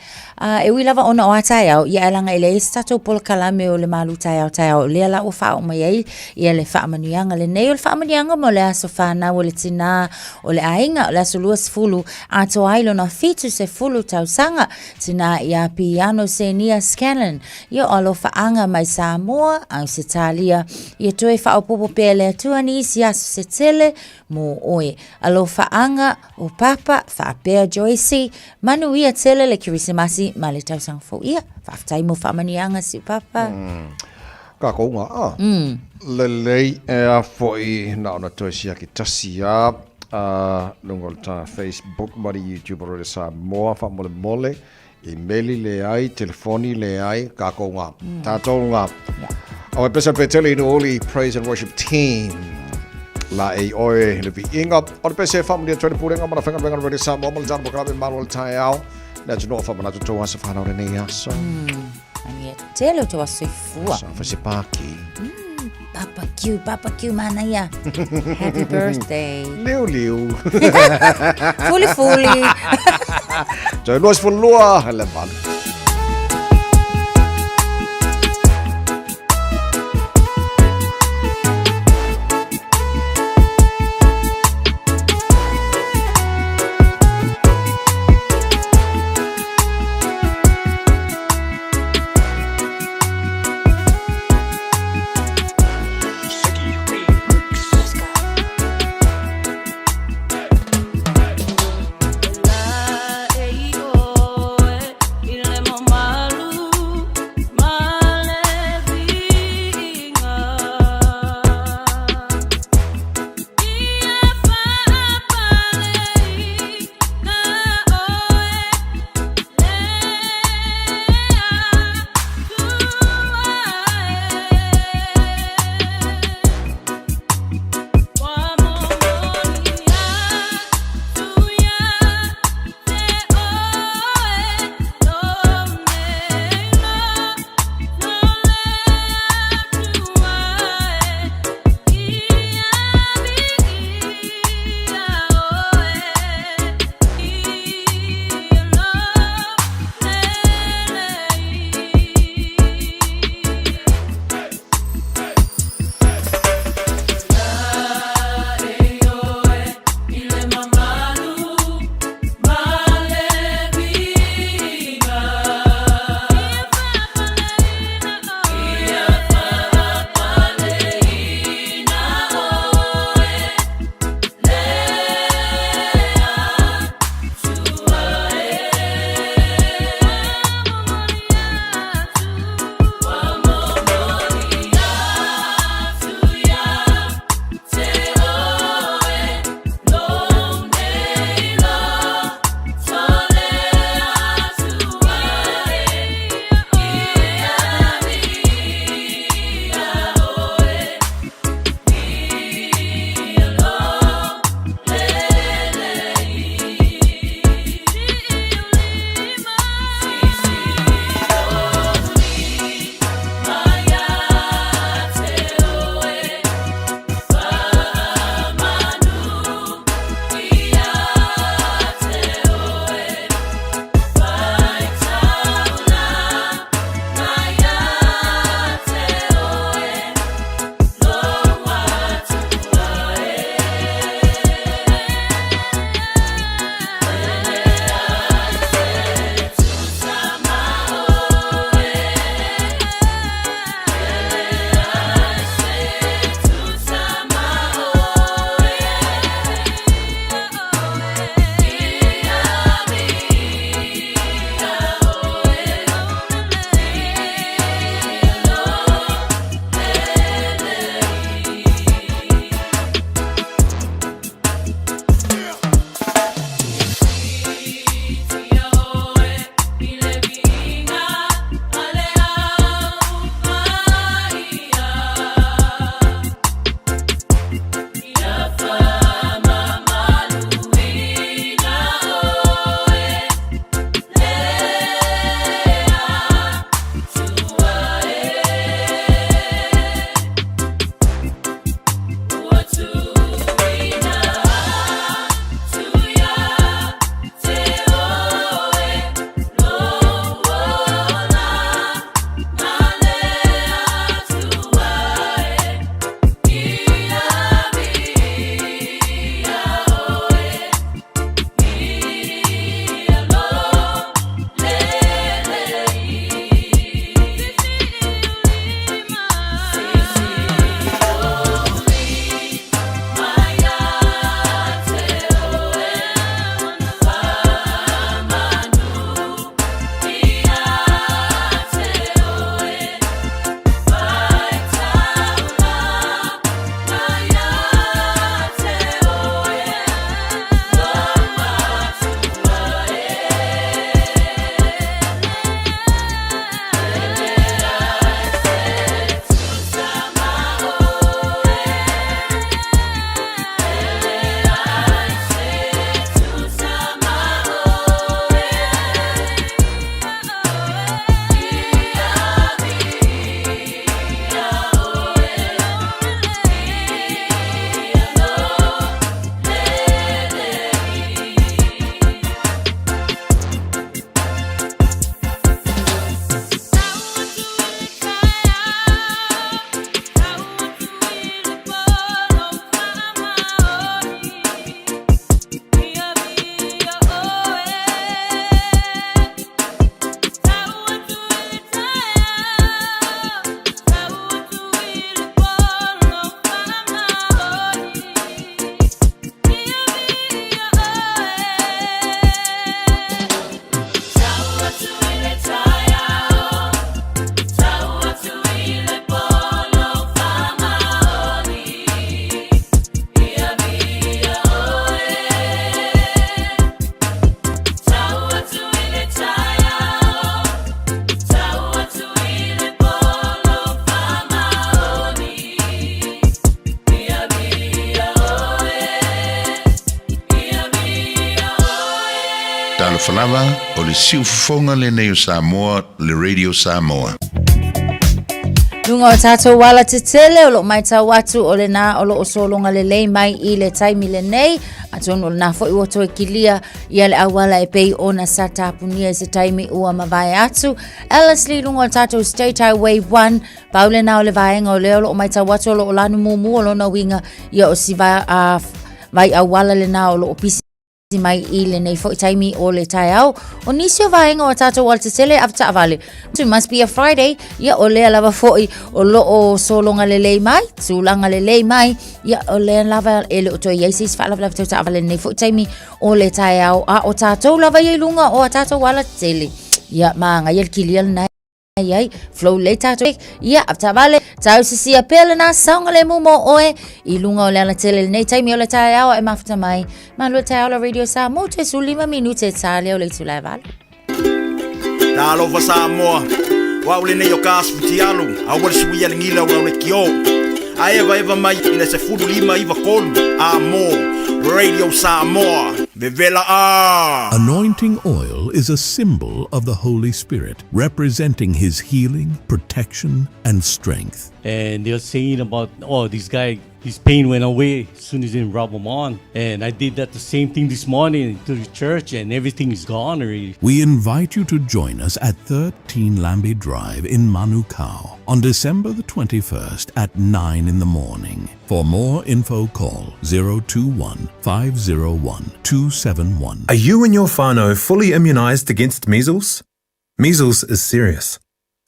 e wi lava ona o atai au ia langa ile stato pol kalame o le malu tai au le la o fa o mai ia le fa manianga le nei o fa manianga mo le aso fa na o le tina o le ainga o le aso luas fulu ato ailo na fitu se fulu tau sanga tina ia piano se nia Scanlon ia alofa anga mai Samoa au se talia ia toe fa opopo pele tuani isi aso se tele mo oe alofa anga o papa fa pea Joyce manu ia tele le Kirisimasi ma le tausanga fo ia fa tai mo fa manianga si papa ka konga lelei e foi na ona toe sia ki tasia lungol ta Facebook mari YouTube o le Samoa fa mole emaili le ai, telefoni le ai, ka konga. Tātou ngā. Au e pesa petele ino oli Praise and Worship Team. La e oe le vi inga. O le pesa e whamunia tuane pūrenga mana whenga wenga rere Samoa mali jana mokarabe malu tai au. Nea tino o whamana tutou hasa whanau re nei aso. Ani e tele o te wasui fua. Sa whase pāki. Papa Q, mana ia. Happy birthday. Liu. Fuli. Joy Luas Fulua, hele man. You know Falava o le siufonga le neo Samoa, le Radio Samoa. Lunga o tātou wala te tele o lo mai tau atu o le nā o lo o solonga le lei mai I le taimi le nei. Atonu o le nā fo I woto e kilia I le awala e pei ona sa tāpunia I se taimi ua mawai atu. Ellerslie lunga o tātou State Highway 1. Paule nā o le vaenga o leo lo o mai tau atu o lo o lanu mumu o lo na winga ia o si vai awala le nā o lo o pisi mai I le nei fo I taimi o le tai au. O nisi o vaenga o tātou wala te tele afta avale. It must be a Friday. Ia o lea lava fo I o lo o solonga le lei mai. Tūlanga le lei mai. Ia o lea lava e le o toi Ieisis wha lava tau ta avale nei fo I taimi o le tai au. A o tātou lava I lunga o a tātou wala te tele. Ia maanga ia kilia nai. Ai flow le tātou ia afta vale tau sisia pele na saunga le mumo oe I lunga o le tele nei taimi o le tai au e mafuta mai ma lo tai au la Radio Samoa te su 5 minute tale o le tu lai vale Talo fa Samoa wa ule nei o kasu tialu a wale suia le ngila wa le kio a eva mai ina se fudu 5 iva kolu amo Radio Samoa Vivela a Anointing oil is a symbol of the Holy Spirit, representing his healing, protection, and strength. And they're saying about, oh, this guy, his pain went away as soon as they rub him on. And I did that the same thing this morning to the church and everything is gone already. We invite you to join us at 13 Lambie Drive in Manukau on December the 21st at 9 in the morning. For more info, call 021 501 271. Are you and your whānau fully immunised against measles? Measles is serious.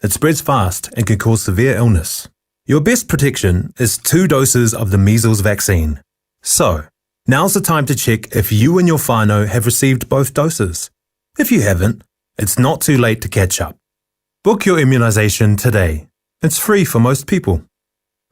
It spreads fast and can cause severe illness. Your best protection is 2 doses of the measles vaccine. So, now's the time to check if you and your whānau have received both doses. If you haven't, it's not too late to catch up. Book your immunisation today. It's free for most people.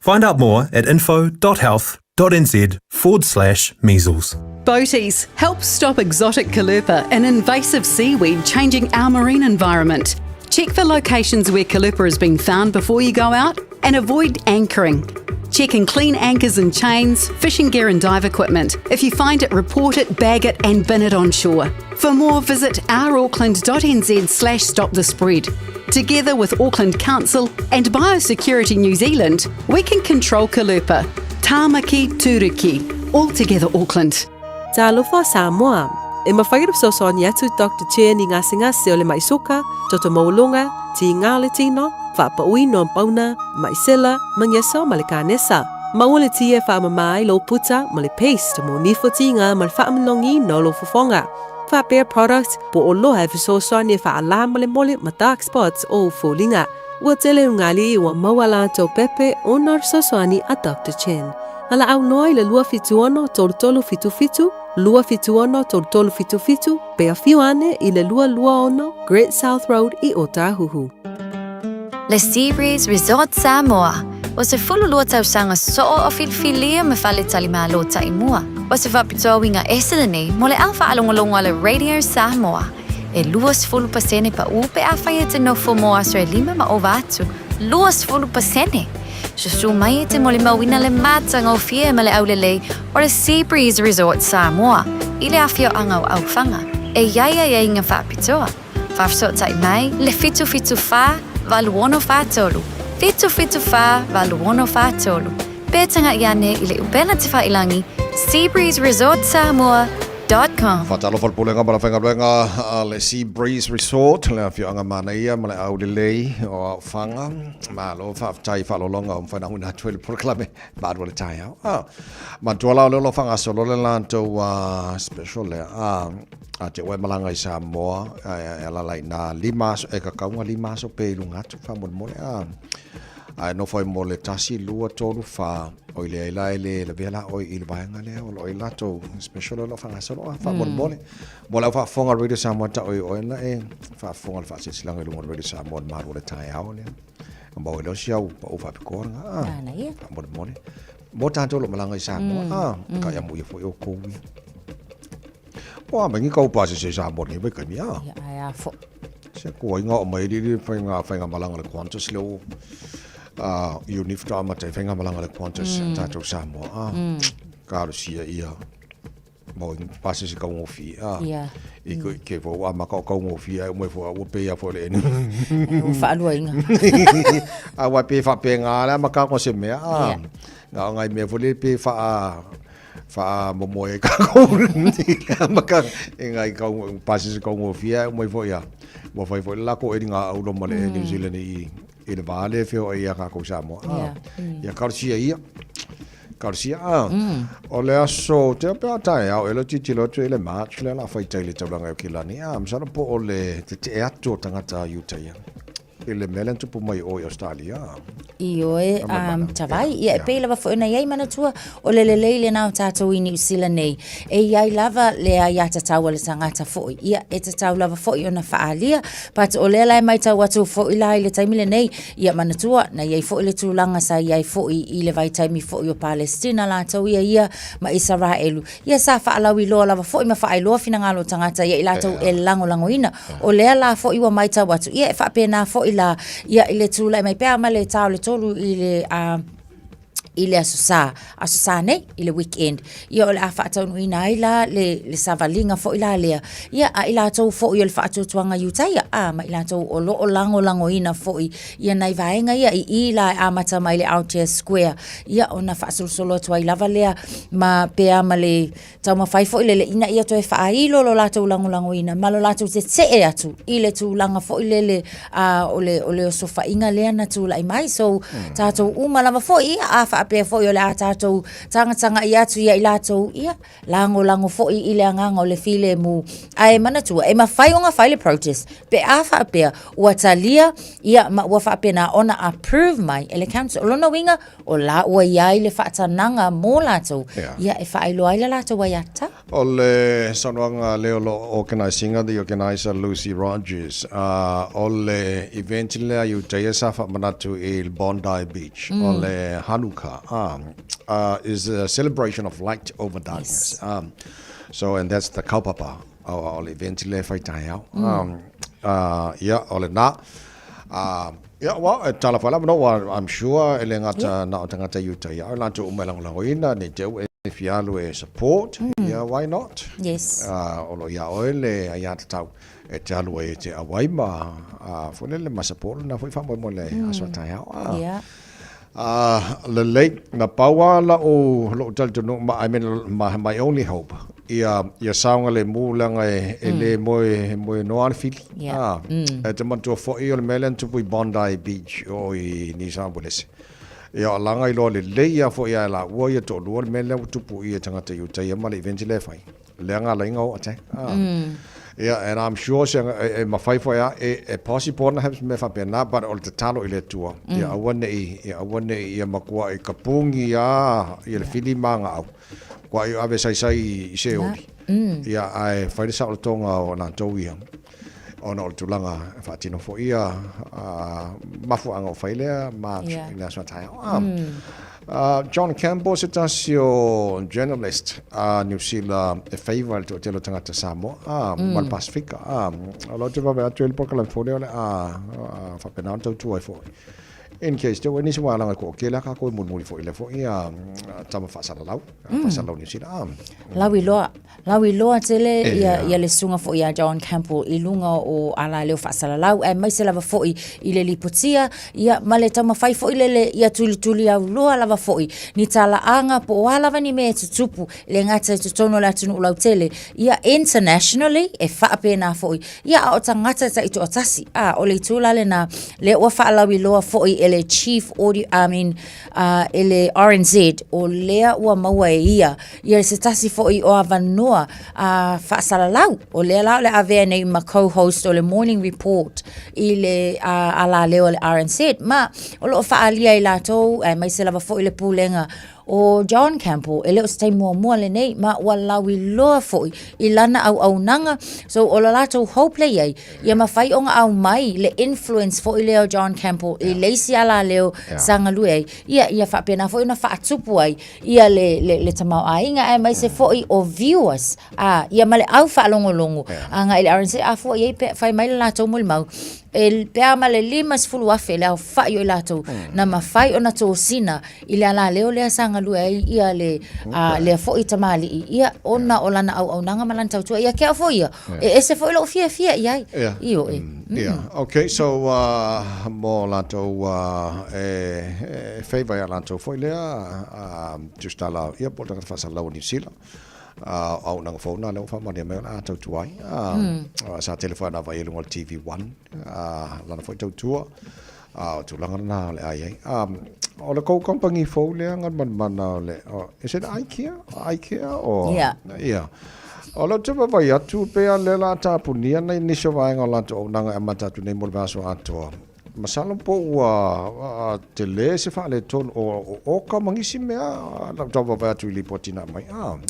Find out more at info.health.nz/measles. Boaties, help stop exotic calopa, an invasive seaweed changing our marine environment. Check for locations where calopa has been found before you go out and avoid anchoring. Check and clean anchors and chains, fishing gear and dive equipment. If you find it, report it, bag it and bin it on shore. For more, visit ourauckland.nz/stop the spread. Together with Auckland Council and Biosecurity New Zealand, we can control calopa. Tāmaki Tūriki. All together Auckland. Talofa Samoa. E mawhaira sosoni atu Dr. Chen I ngasi o le maisoka, toto maulonga, ti ngā le tino, whapaui no pauna, maisela, mangyesa ma le kānesa. Maua le tia whaamamai lo puta ma le paste mo nifotinga ma le whaamanongi no lo fufonga. Whapea product po o loha e sosoni e whaala ma le mole ma dark spots o fulinga. Ua tele ungali ua mawala to pepe o nar sosoni a Dr. Chen. Ala au noi le lua fituono tolu fitu. Lua fituono tolu fitu, pea fiuane I le lua ono, Great South Road I Otahuhu. Le Seabreeze Resort Samoa. O se fulu lua tausanga so'o o filfilia me fale talima lota I mua. O se whapitoa winga eselene mo le alfa alongolongo le Radio Samoa. E luas fulu pasene pa upe a whaia te nofo mo asre 5 ma o vatu. Luas fulu pasene. Susu mai te mo le mawina le matanga o fie ma le aulelei o le Seabreeze Resort Samoa. I le afio anga o aufanga. E iaia inga whapitoa. Whafsot tai mai le fitu wha valuono whatolu. Fitu wha valuono whatolu. Pētanga iane I le upena te whailangi SeabreezeResortSamoa.com. Whatalo whalpulenga ma la whenga le Seabreeze Resort, le awhianga mana ia ma le aulelei o whanga, ma lo whaftai whalolonga o mwhaina huna tuele proklame, maadwa le tai au. Ma tuala o leo whanga solo le lanto special le a te oe malanga I Samoa, e la lai na 5 e kakaunga 5 so pe ilungatu whamon mole ai no foi mo le tasi lua tolu fa o le le vela o I le vaenga le o lo lato special lo fa solo fa mole la fa fonga Radio Samoa ta o na e fa fonga fa se silanga lo Radio Samoa ma ro le tai au le mo lo sia o fa pikoranga fa mole mo tanto lo malanga I Samoa ka ya mo foi o ko wa mangi ka pa se Samoa ni be ka mi ya fo se ko inga mai di fa malanga le Qantas lo unifta ma te whenga malanga le Qantas tātou Samoa. Kāro sia ia. mo pasi si kau ngofi Ia. Iko ke fo wa maka kau ngofi ai mo fo o pe ya fo le ni fa alua inga a wa pe fa pe nga la maka ko se me nga ngai me fo le pe fa mo mo e ka ko maka ngai kau pasi si kau ngofi ai mo fo ya mo fo la ko e nga au lo mo le New Zealand i le vale fe o ia ka ko sa mo ia karsia ia Garcia o le aso te pe atai au elo titilo tu ele match le la fai tele taulanga o kilani msana po o le te ato tangata Utah ele melen tu po mai o Australia Io tawai ia pe lava fo na ia mana tua o le na tato i New Zealand nei ia lava le ia tatau le tangata fo ia e tatau lava fo i ona faalia but o le mai tau atu fo i le taimile nei ia mana tua na ia fo le tulanga sa ia fo i le vai taimi fo i o Palestina la tau ia ma Israelu ia sa fa alawi lo lava fo i ma fa ai lo fina ngalo tangata ia la tau e lango ina o le la fo i wa mai tau atu ia fa pe na fo la ia ile tula mai pe ama le tau le tolu ile asusa nei ile weekend ia o le afa tau ina ila le savalinga fo ila lea ia a ila tau fo i le fa tau tuanga Utah ma ila tau o lo lango ina fo ia nai vaenga ia i ila amata mai le out square ia ona fa solo tua ila valea ma pe ama le tau ma fai fo ile ina ia to fa ilo lo la tau lango ina ma lo la tau se atu ile tu langa fo ile o le sofa inga le na tu lai mai so tato uma lava fo ia afa pe fo yo la tato tanga ia tu ia ila tu ia lango fo i ile anga o le file mu ai mana tu e ma fai onga file protest pe afa pe watalia ia ma wa fa pe na ona approve mai ele council lo no winga o la wa ia ile fa tananga mo la tu ia e fa ilo ile la tu wa yata o le sonwanga leo lo organizing the organizer Lucy Rogers o le event le Utah safa manatu il Bondi Beach o le Hanukkah is a celebration of light over darkness. So and that's the kaupapa o le event le fai tai au o le na well, talafala no I'm sure ele ngata na tangata Utah ia la tu umelangoina ni te if you are support why not yes o ya ole ya tau e te alu e te awai ma fonele ma support na foi famo mo le aso tai le late na pawa la o lo tal tu no I mean my only hope ia saunga le mulanga e le mo no an fil e te mantu fo i le melen tu Bondi Beach o i ni sambolese ia langa I lo le ia fo ia la wo ia to lo mele tu pu ia tangata Utah ia ma le event le fai le nga le ngo ate and I'm sure ma fai fo ia e possible na have me fa pena but all the talo ile tua ia awane ia makua e kapungi ia le filimanga au kwa ia ave sai i se oli ia ai fai sa o tonga o na to ia ona o tulanga fatino fo ia mafu anga fai le ma ina so tai John Campbell sitasio journalist New Zealand e favor to telo tangata Samoa mal Pacifica lo te va a tuel por California fa penanto tu ai fo in case te wani swa langa ko ke la ka ko mun fo ile fo ia tama fa sala lau New Zealand lawi loa tele ia le sunga fo ia John Campbell I lunga o ala leo fa sala lau e mai se lava fo I le lipotia ia male tama fai fo ile ia tuli au loa lava fo ni tala anga po ala vani me tupu le ngata tono la tunu lau tele ia internationally e fa pena fo ia o tangata ta ito atasi o le tula le na le o fa lawi loa fo ele chief audio ele RNZ o lea ua maua ia se tasi fo I o avanoa fa salalau o lea lau le avea nei ma co-host o le morning report I le ala leo le RNZ ma o lo fa alia I latou mai se lava fo I le pulenga o John Campbell ele o stai mua le nei ma walawi loa foi I lana au nanga so o lato hope le ai ia mawhai onga au mai le influence foi leo John Campbell I leisi ala leo sanga lue ia whapena foi na whaatupu ai ia le tamau ainga ai mai se foi o viewers ia male au whaalongolongo anga ele RNC foi ia whai mai le lato mulmau el peama le limas fulu afe le au whai o lato na mawhai o na tō sina I le ala leo lea sanga langa lua ia le fo ita mali ia ona olana au nanga malan tau tua ia ke fo ia ese fo lo fia ia io okay, so mo lato favor ya lato fo lea just ala ia po tanga fa sala ni sila au nanga fo na le fa ma me la tau tuai sa telefona va ile ngol TV1 lana fo tau tua tu langa na le ai o le kou company fo le ngan man le is it IKEA or yeah o lo tupa vai atu pe le la tapunia na inisho vai ngola to nanga amata tu nei mo vaso ato masalo po te le se fa le ton o ka mangisi mea la toba vai atu li potina mai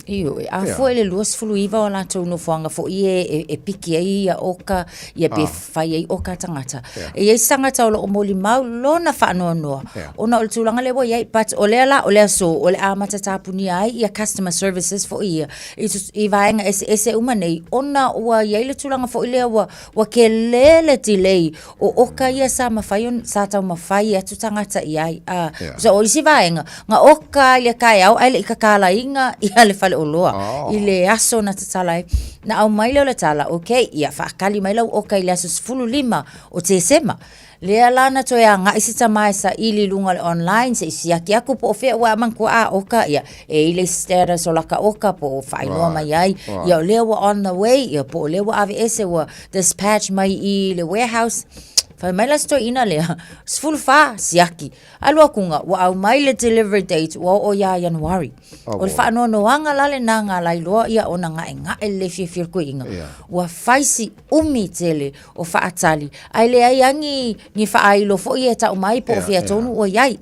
io fo le luas fluiva o la to no fanga fo e piki ai oka ia be fai ai oka tangata e sanga tau lo moli mau lo na fa no ona o tulanga le boy but o le so o le amata tapunia ai ia customer services fo ia i vai ese umane ona wa ia le tulanga fo ile wa ke le delay o oka ia sa mafai sa tau mafai atu tangata ia so o isi vai nga oka le kai au ai le kakala inga ia le fale oloa ile aso na tatala na au mai le tala okay ia fa kali mai lo oka ile aso 15 o te sema le alana to ya nga isita mai sa ili lunga online se sia ki aku po fe wa man ko oka ia ile stera so laka oka po fa ilo mai ai ia le on the way ia po le wa AVS wa dispatch mai ile warehouse fa mai la sto ina le full fa siaki alua kunga wa au mai le delivery date wa o ya January o fa no anga lale nanga lai lo ia ona nga le fifir ko inga wa faisi tele o fa atali ai le ai ni fa ai lo fo ia ta mai po fia tonu o yai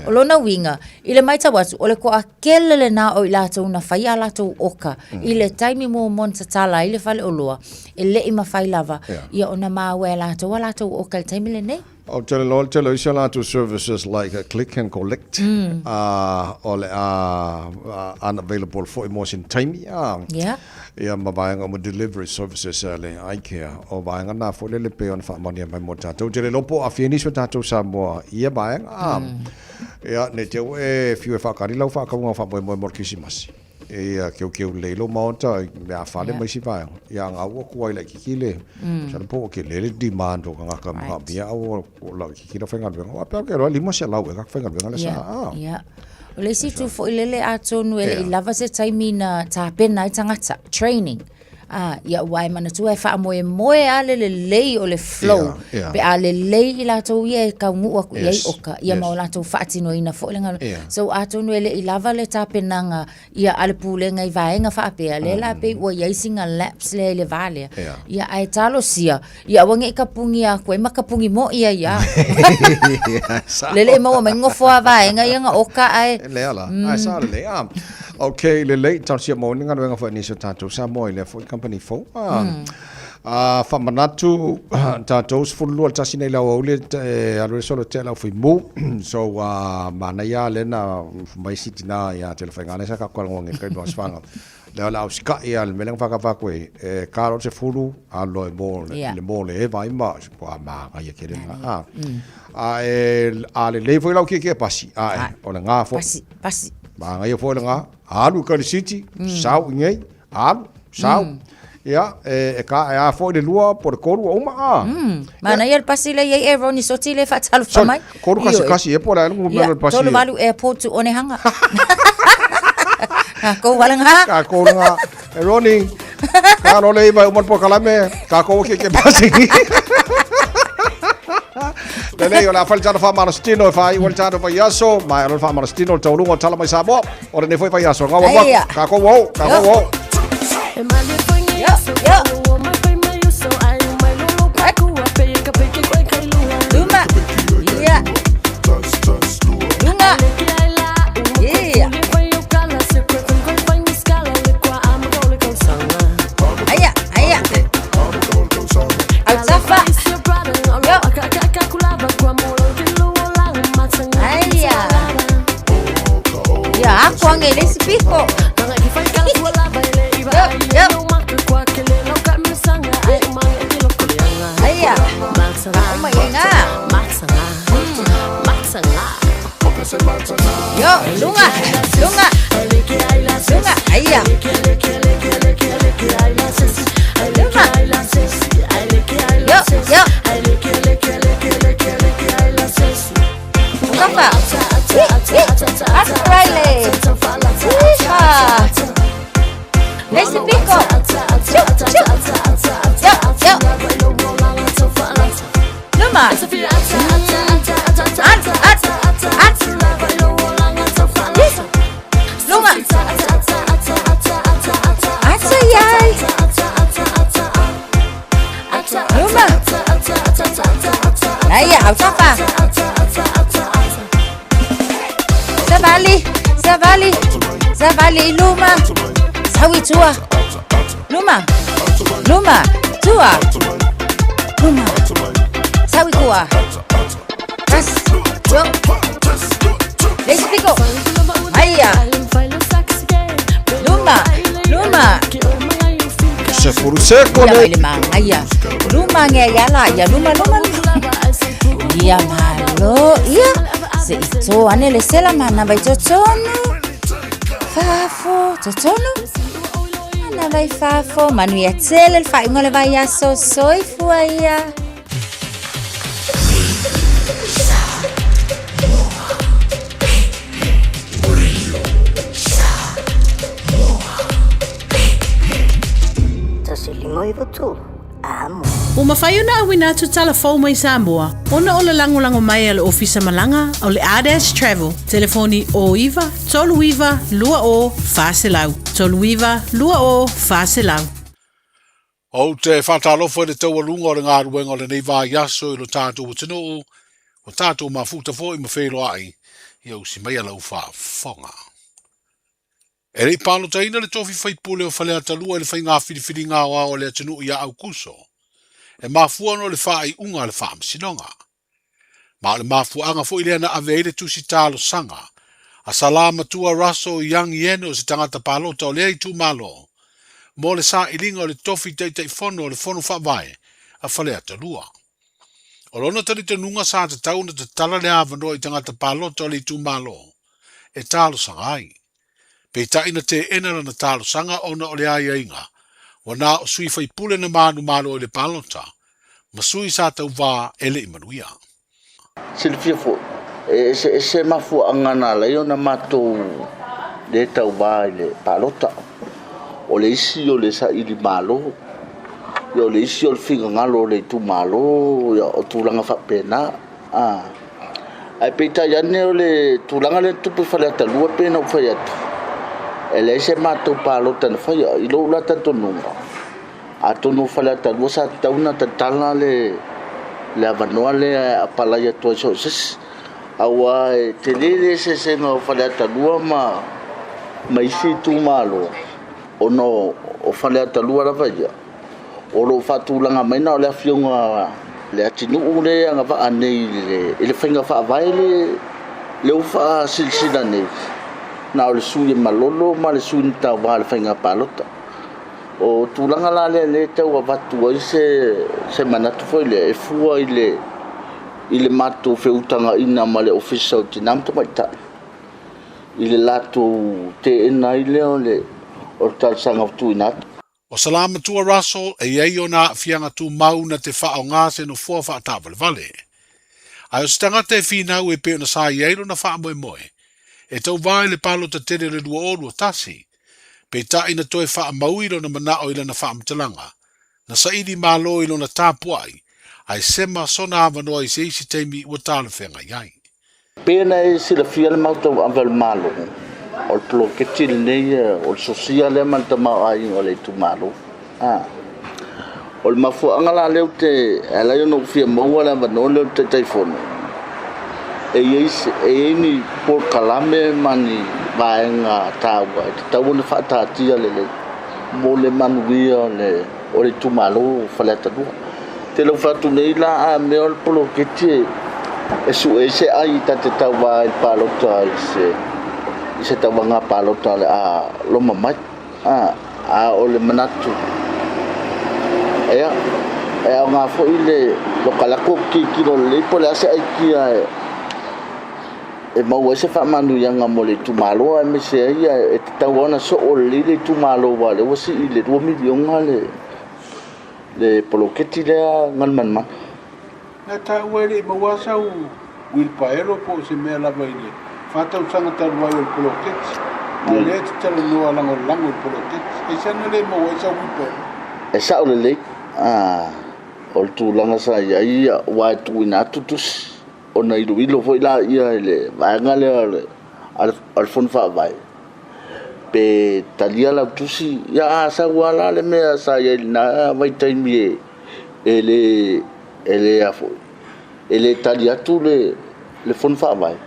o lona winga ile mai ta watu o le ko akele na o ila to na fa ia la to oka ile time mo mon tala ile fa le oloa ile ima fa lava ia ona ma wela to wala to oka time le nei tell isala to services like a click and collect unavailable for emotion time ia mabanga mo delivery services le IKEA o banga na fo le pe on fa monia mai mota to tele lopo a finish ta to Samoa ia banga ia ne te fiu fa kari lo fa ka mo fa mo kisimas keu leilo monta me fa le mai si va ia nga o ko ile kikile sa po ke le demand o nga ka ma bia o la kikile fa nga o pa ke ro limo se la o ka fa nga le sa o le si tu fo ile atonu ele lava se taimina ta pena tangata training ia wai mana tu e fa moe ale le o le flow pe ale le la to ia ka ngu aku ia oka ia ma la to fa tino ina fo le ngalo so atonu ele lava le ta penanga ia ale pule ngai vai nga fa pe ale la pe o ia singa laps le vale ia ai talo sia ia wange ka pungi aku e makapungi mo ia le mo me ngofo vai nga ia nga oka ai le ala ai sa le okay le late tau sia mo nga nga fa ni so tato sa mo le fo company fo fa manatu tato fulu ta sine la o le alo solo tela fo mo so mana ya le na mai sitina ya telefona le sa ka ko ngi ka do sfanga le la uska ya le melang fa ka fa ko karo se fulu alo le mo le vai ma po ma ga ye kere le fo la ke pasi o nga fo pasi ba nga fo nga alu ka city sau ngai sau ia ka fo de lua por koru o ma mana ia pasile ia Ronnie sotile fa talu fa mai koru kasi por ala mo pasi tolu valu airport to onehanga ko walanga ka ko nga Ronnie ka no le ba mo por kalame ka ko ke pasi Lele la falta fa marstino fa I volta fa yaso ma fa marstino to lungo tala mai sabo ora ne foi fa yaso nga wa ka ko wo Luma yeah Luma aya Alsafa aku angin resipi kok. Yep. Luma. Naya, apa? Savali, Luma. Sawi tua. Luma, tua. Luma. Sawi tua. Ras, yo. Let's go. Aya. Luma. Sefuru seko le. Aya. Luma nge yala ya luma. Ia malo, ia. Se ito anele sela mana bai totono. Fafo, totono. Ana vai fafo, manu ya tele, il fai ngole vai ya soi fuaia. Tasilingoi betul. O mawhai ona awina atu talafou mai Samoa. Ona o le lango mai ale ofisa malanga o le ADS Travel. Telefoni o iwa, tolu iwa, lua o, whaselau. Tolu iwa, lua o, whaselau. O te whatalofo e te taualunga o le ngā ruenga o le nei vā yaso i lo tātou watino o tātou mafuta fo i mawhelo ai i au si mai alau whafonga. E rei pālo taina le tofi whaipule o whalea talua e le whai ngā whiriwhiri ngā wā o le atinu i a au kuso. E mafua no le whaai unga le whaamsinonga. Ma le mafua anga fo i leana aveire tusi tālo sanga. A salama tua raso i yang iene o se tangata pālota o lea i tū malo. Mo le sa ilinga o le tofi teitai fono o le fono whaavae a whalea talua. O lona tani te nunga sa te tauna te tala le avano i tangata pālota o le i tū malo. E tālo sanga ai. Pe taina te enara na tālo sanga ona o le aia inga. Wana o sui fai pule na manu malo o le palota. Ma sui sa tau wā ele i manuia. Silfia fo, se mafu angana la iona matou le tau wā i le palota. O le isi o le sa ili malo. O le isi o le finga ngalo o le tu malo. O tūlanga whapena. Ai peita iane o le tūlanga le tupu whale atalua pena o whai atu. Ele se matou palota na fai i lo la tanto nunga a tonu fala ta lo sa tauna ta tala le avanoa le apala ya to so awa te le se no fala ta lua ma isi tu malo ono o fala ta lua la vai o lo fatu langa mai na le afionga le atinu ule anga va anei le finga fa vai le ufa silsila nei na o le sui malolo ma le sui ta wa le finga palota o tulanga la le te wa vatu ai se manatu foi le fua ile matu feutanga ina ma le official tinam to mai ta ile latu te ena ile o tal sanga tu inat o salama tu Russell e ye ona fianga tu mau na te fa nga se no fo fa ta vale ai stanga te fina we pe na sa ye na fa moe e tau vai le palo te tere le dua olu tasi. Pe ta ina toi wha mauiro na manao ila na wha amtalanga. Na saidi malo ilo na tāpuai, ai sema sona avanoa i se isi teimi ua tāle whenga iai. Pena e sila fia le mauta aval malo. O plo ke tili nei, o sosia le manta mau ai o le tu malo. O le mafu angala leo te, ala yo no fia maua le avanoa leo te taifono. E ni por kalame mani vaenga tawa te tawa na whaatatia le mo le manuia le o le tumalo whaleta dua te lau whatu nei la a mea le polo ketie e su e se ai ta te tawa il palota i se tawa ngā palota le a loma mai a o le manatu ea o ngā fo i le lokalako ki kiro le pole ase ai kia e mau ese fa manu yanga mole tu malo me se ia e tawana so o le tu malo vale o si ile 2 million le poloketi le ngal man na ta wele mo wasa u wil paelo po se me la vaile fata u sanga ta wa el poloketi ale te no ala ngol lango poloketi e sa no le mo wasa u po e sa o le o tu langa sa ia wa tu ina tutus ona ilo foi la ia le vanga le al fon fa vai pe talia la tusi ya sa wala le me sa ia na vai taimi ele afo ele tali atu le fon fa vai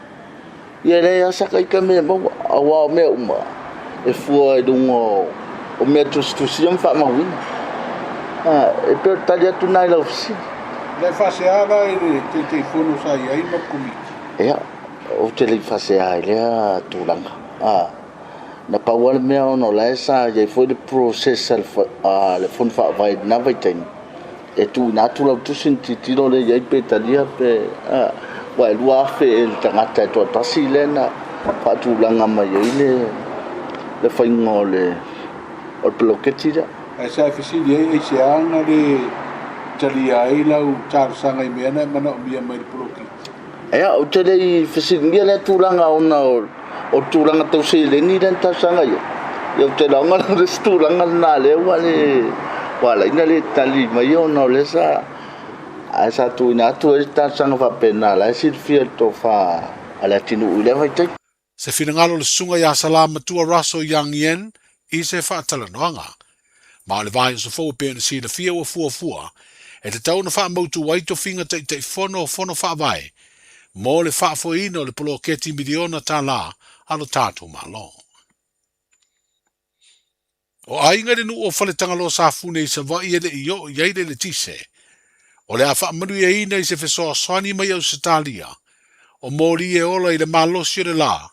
ia le asa kai ka me mo awa me uma e fua dungo o me tu stusiam fa ma win e to tali atu nai la ofisi le fa se ala e te fono sai ai ma kumi ia o te le fa se ai le tu langa na pawal me no la esa je foi de process le fon fa vai na vai ten e tu na tu la tu senti tiro le ia pe talia pe wa lua fe el tangata to tasilena fa tu langa mai le fa ngole o bloketira ai sa fisili ai se anga le talia ai la u tar sanga i mena mana o mia mai bloki ia o te le fisili le tu langa ona o tu langa tau se le ni den ta sanga yo te langa le tu langa na le wala ina le tali mai ona le sa asa tu ina tu ta sanga fa pena la si fia to fa ala tinu le vai te se finangalo le sunga ya salama tua raso yang yen i se fa talanoanga ma le vai so fo pe na si le fia o fua e te tau na fa mo tu wai to finga te fono fa vai mo le fa fo ino le poloketi miliona ta la alo tatu malo o ainga de nu o fale tangalo sa fune se va i le yo ye le tise o le afa manu ye ina se feso swani mai o Italia o mori e ola i le malo si le la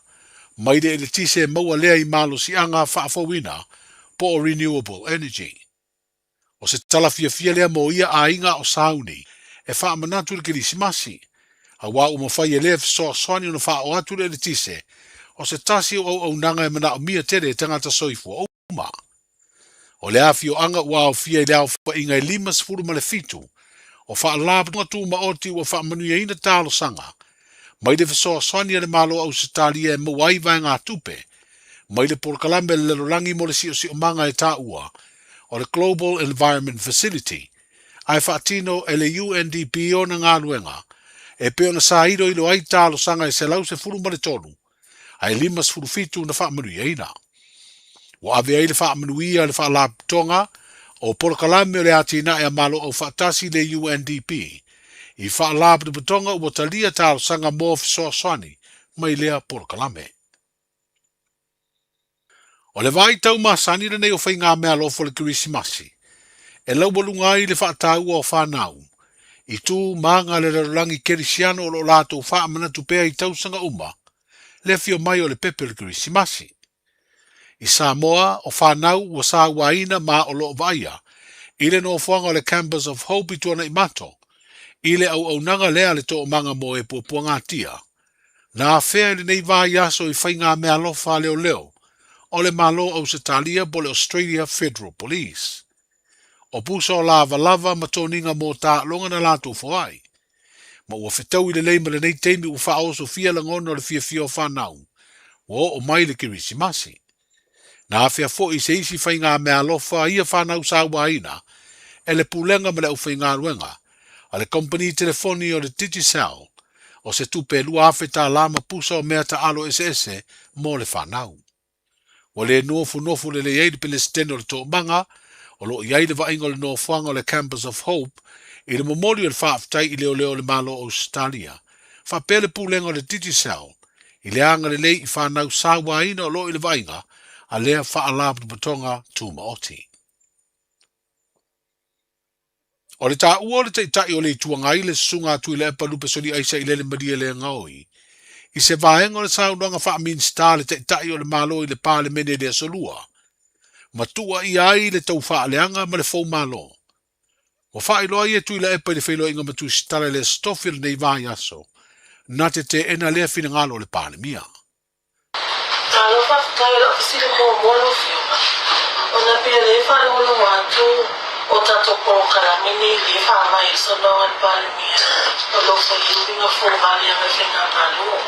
mai de le tise mo le i malo si anga fa fo wina po renewable energy o se tala fia le mo ia ainga o sauni e fa manatu le krisimasi a wa o mo fa ye le feso swani no fa o atu le tise o se tasi o nanga e mana o mia tere tangata soifu o uma. O le afio anga ua o fia i leo fa inga i limas furu ma le fitu. O fa alabu tu ma oti ua fa manuia ina talo sanga. Mai le fesoa swani le malo au se talia e mawai vai ngā tupe. Mai le porkalambe le lorangi mo le si o manga e ta ua. O le Global Environment Facility. Ai fa tino e le UNDP o na ngā luenga. E peo na sa iro ilo ai talo sanga e se lau se furu ma le tonu. Ai limas furu fitu na wha manuia ina. Wa ave ai le wha manuia le wha laptonga, o porokalame o le atina e amalo o whaatasi le UNDP, i wha lapde butonga ua talia talo sanga mō fisoa swani, mai lea porokalame. O le vai tau masani le nei o whai ngā mea lofo le kirisimasi, e lau walungai le whaataua o whanau, i tū maanga le rarangi kerisiano o lo lato wha manatu pea i tau sanga uma, le fio mai o le pepe le kirisimasi. I Samoa o whanau ua sa waina ma o lo vaia, i le no fuanga o le Campus of Hope i tuana i mato, i le au nanga lea le to manga mo e pua ngatia. Na fea le nei vai aso i whainga mea lofa leo, o le malo au se talia po le Australia Federal Police. O pusa o lava matoninga mo ta longa na lato fuai. Ma ua whetau i le leima le nei teimi u wha oso fia langono le fia o whanau. O mai le kirisimasi. Na fea fo i se isi whainga mea lofa ia whanau sa waina, e le pulenga me le au whainga ruenga, a le company telefoni o le Digicel, o se tupe lua awheta lama pusa o mea ta alo SS mo le whanau. O le nofu le eide pe le steno le tō manga, o lo iai le vaingo le nofuanga o le Campus of Hope, i le momoli o le whaaftai i leo le malo o Australia, whapele pulenga o le Digicel, i le anga le lei i whanau sa waina o lo i le vainga, a lea whaalab de batonga tūma oti. O le tā ua le tai o le tuangai le sunga tui le epalupe soni aisa i le maria le ngaoi. I se vaenga o le saunanga whaamin star le tai o le malo i le pāle mene le asolua. Matua i ai le tau whaaleanga ma le fau malo. O whaeloa i tui le epa i le whaelo inga matu stare le stofil nei vai aso. Na te ena lea fina ngalo le pāle mia. Talo whakakai la kisire mo molo fiona. O na pia le whare olo watu o tato porokara mini le whama i so no an pale mia. O lo fa iubinga fōmali anga whenga ngalo.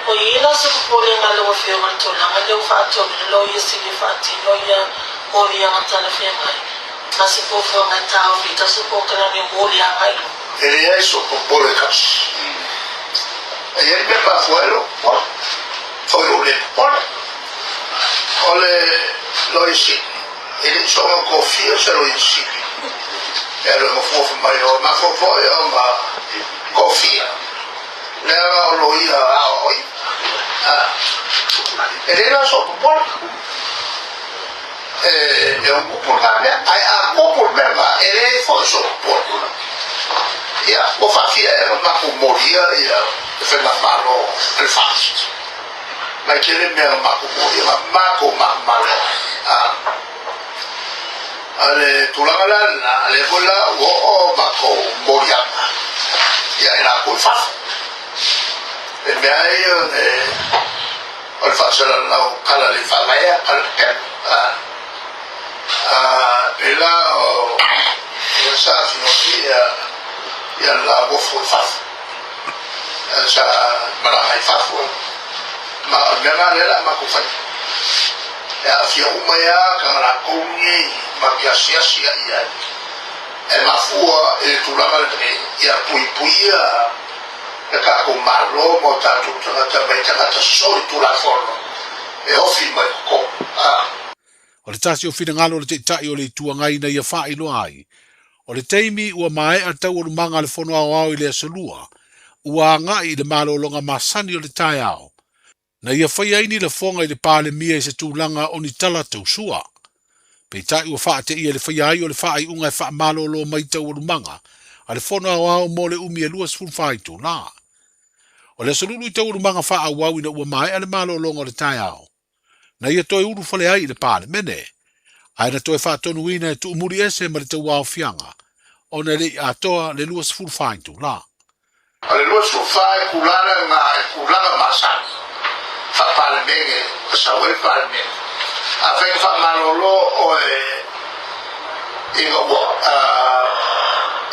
O ila se kupore ngalo wa fiona tona ngale u whaato lo i sili whaati no ia mori anga tala whengai. Na se pofu anga tau vita se pokara ni mori anga ilo. Ele é isso, por cas. Ele me pafuelo, foi o lepone. Ole lo isi. Ele só confia se lo isi. Ero mo fo mai o ma fo o ma kofia. Leva o loia oi. Era só por eu por lá, ai a por mesmo, ele foi só por. Ja, o fazia era uma comoria e foi uma malo prefast. Mas que ele mesmo uma comoria, uma malo. Ale tulanga la ale bola o mako moria. Ja era com faz. E me aí o fazela lá o cara ali fala é ela o essa senhoria e ela vou faz. Essa mara faz. Mas não era mako faz. Afia umaya kangara kongi makiasia sia ia mafua tulanga le ia puipuia ka ko malo mo tatu tanga so tula forno ofi mai ko o le tasi o finangalo le tai o le tuangai na ia fai no ai o le teimi ua mai a tau o manga le fono au i le asalua ua ngai le malo longa masani o le tai au na ia whai aini le fonga i le pāle mia i se tūlanga o ni tala tau sua. Pei tai ua wha te ia le whai ai o le wha unga e wha malo lo mai tau urumanga, a le whono au au mo le umi e luas fulwhai tū la. O le salulu i tau urumanga wha au au ina ua mai a le malo longa o le tai au. Na ia toi uru whale ai i le pāle mene. Ai na toi wha tonu ina e tu umuri ese ma le tau au fianga. O na le atoa le luas fulwhai tū la. A le luas fulwhai kulanga masani. Fapale bege, sawe palme. Avec fa malolo o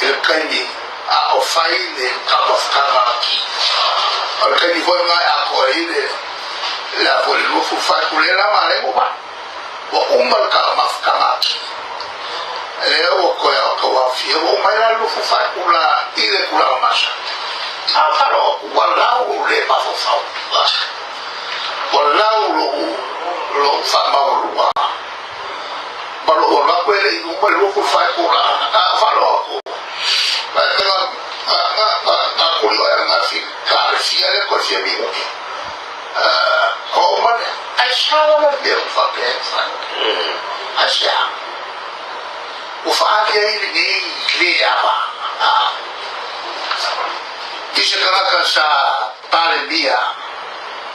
il kani a ofai le kama ki. O kani foi mai a ko ile la vole lo fu fa kulela male mo ba. O umar kama ki. O ko ya ko wa fi o mai la lo fu fa kula ile kula masa. A faro wala o le pa fo fa. Walau lo sama lua, baru orang kueli umur lu kufai kurang, kalau aku, dengan aku yang ngasih karsia le karsia bingung, kau mana? Aisyah lah dia pakai Aisyah, ufak dia ini apa? Disekarang sa Palembia.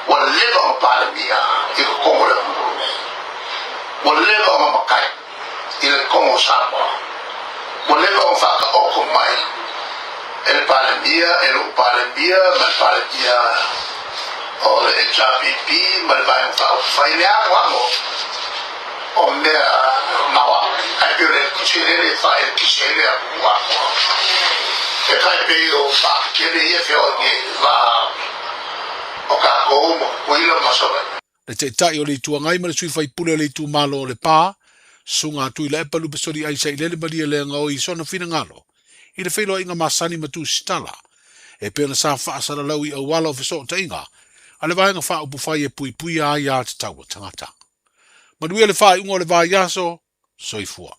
Walega o Palembia i ko Kongo le Burundi. Walega o Makai i le Kongo Samoa. Walega o Whaka Oko mai el Palembia, ma le Palembia o le HRPP, ma le vai o whainea wango o mea mawa. Ai pio le kuchirele whae kisele a wango. E kai peo whaka kere ia whio nge Le te tai o le tuangai ma le sui fai pule le tu malo o le pā, sunga tui le epalu pesori aisa i lele maria le ngau i sona fina ngalo, i le whailo inga masani matu stala, e pēna sa whaasara lau i awala o fiso ta inga, a le vaenga wha upu whai e pui pui a ia te tau tangata. Manuia le whai unga o le vai yaso, soifua.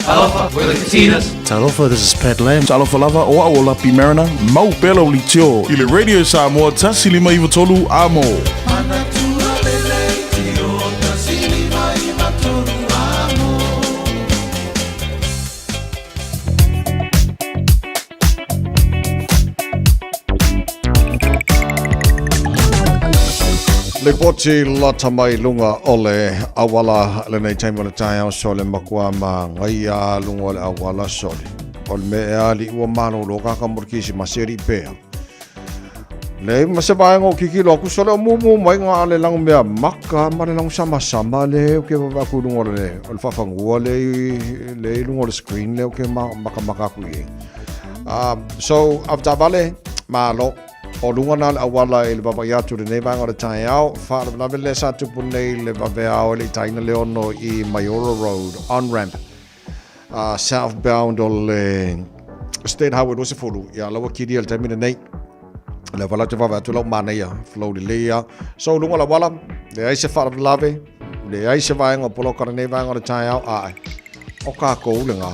Talofa, we're the Casitas. Talofa, this is Pat Lam. Talofa lava o a Lapi Mariner. Mau pelo li tio. I le Radio Samoa tasi lima iwa tolu amo. Le poti la tamai lunga ole awala le nei taimi le tai au sole makua ma ngai a lunga ole awala sole. Ole me e ali ua mano lo kaka murkisi maseri pea. Le mase vaenga o kiki lo ku sole o mumu mai ngā ale langu mea maka ma le langu sama le o ke waku lunga ole whawhangua le lunga ole screen le o ke maka ku i. So, avtabale ma lo o lunga na le awala i le baba iatu le nei vanga o le tai au, whaara lawe le sa tupu nei le babe au le taina le ono i Mayora Road, on-ramp, southbound o le State Highway no se fulu, ia lawa kiri al tamina nei, le wala te wawa atu lau mana ia, flow le lea, so lunga la wala, le aise whaara lawe, le aise vaenga polo kara nei vanga o le tai au, ae, o ka kou le ngā,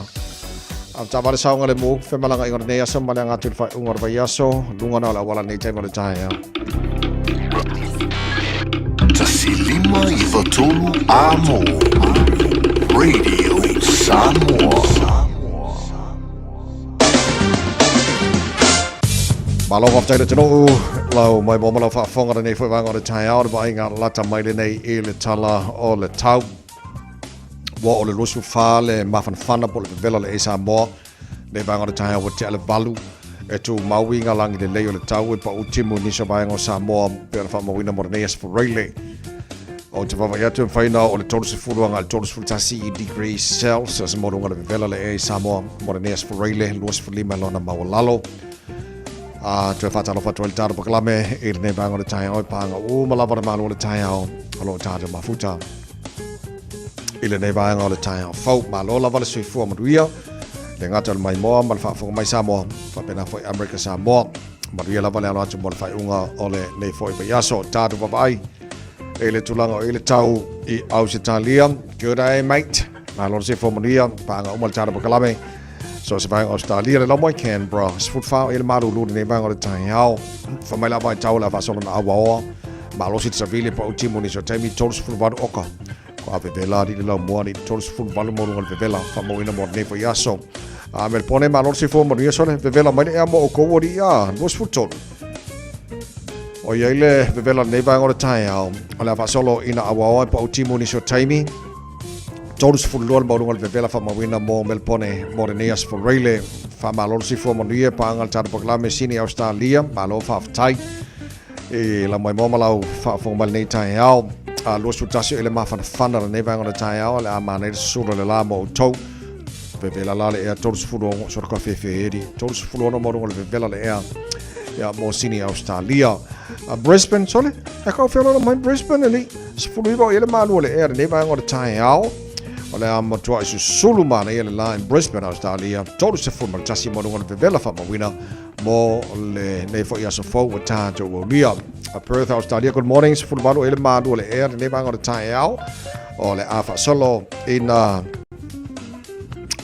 Am tabale saunga le mo fe malanga ingor ne yaso malanga tu fa ungor ba yaso lunga na la wala nei tai mo le tai ya. Tasilima Ivatolu Amo Radio Samoa. Malo of tayo tino lau mai mo malo fa fonga nei fo wanga tai out ba inga lata mai le nei e le tala o le tau. Wa o le losu fa le mafan fana po le vela le Samoa. Le wanga tai out te le balu. E tu mauinga langi le leo le tau e pa utimu niso baengo Samoa pera fa mawina morneas for rele. O te vava yatu whaina o le tolu se furuanga le tolu se futasi degrees Celsius morunga le vela le Samoa morneas for rele luas for lima lona mawalalo. Te whatalo whatu le taro pakalame e le nebango le tai oi panga o malava le malu le tai au alo taro mafuta. I le nebango le tai au fau malo lava le sui fua maduia. Le ngata le mai moa mal fa mai Samoa fa pena foi America Samoa maria lava le alo mo fa unga ole nei foi pe yaso tatu papai e le tulanga e le tau I Australia good day mate malo se fo maria pa nga umal tatu pakalame so se va Australia le mo Canberra foot fa ele malu lu nei bang ole tai hao fa mai lava tau la fa so na awa malo sit savile pa utimo ni so temi tols fu va oka ko ave vela di la mo ni tols fu va mo ngol vela fa mo ina mo nei fo yaso Mel pone malor si fo maria sole vevela mai e mo ko wori ya was futon. O yele vevela nei va ngora tai au. Ala fa solo ina awa pa utimo ni so taimi. Todos fu lor mo ngol vevela fa mawina mo mel pone morenias for rele fa malor si fo maria pa ngal tar proclame sini Australia malo fa tai. E la mai mo malau fa fo mal nei tai au. A lo sutasio ele ma fa fana nei va ngora tai au ala manel sura le la mo to. Vela la le e todos fulo so ka fe edi todos fulo no mo le vela le ya mo sini Australia Brisbane sole e ka fe no mai Brisbane ali fulo ibo ele malu le e ne ba ngor tai au ole am to isu suluma ele la in Brisbane Australia todos fulo mal tasi mo le vela fa mo wina mo le ne fo ya so fo ta to wo lia Perth Australia good morning fulo malu ele malu le e ne ba ngor tai au ole afa solo in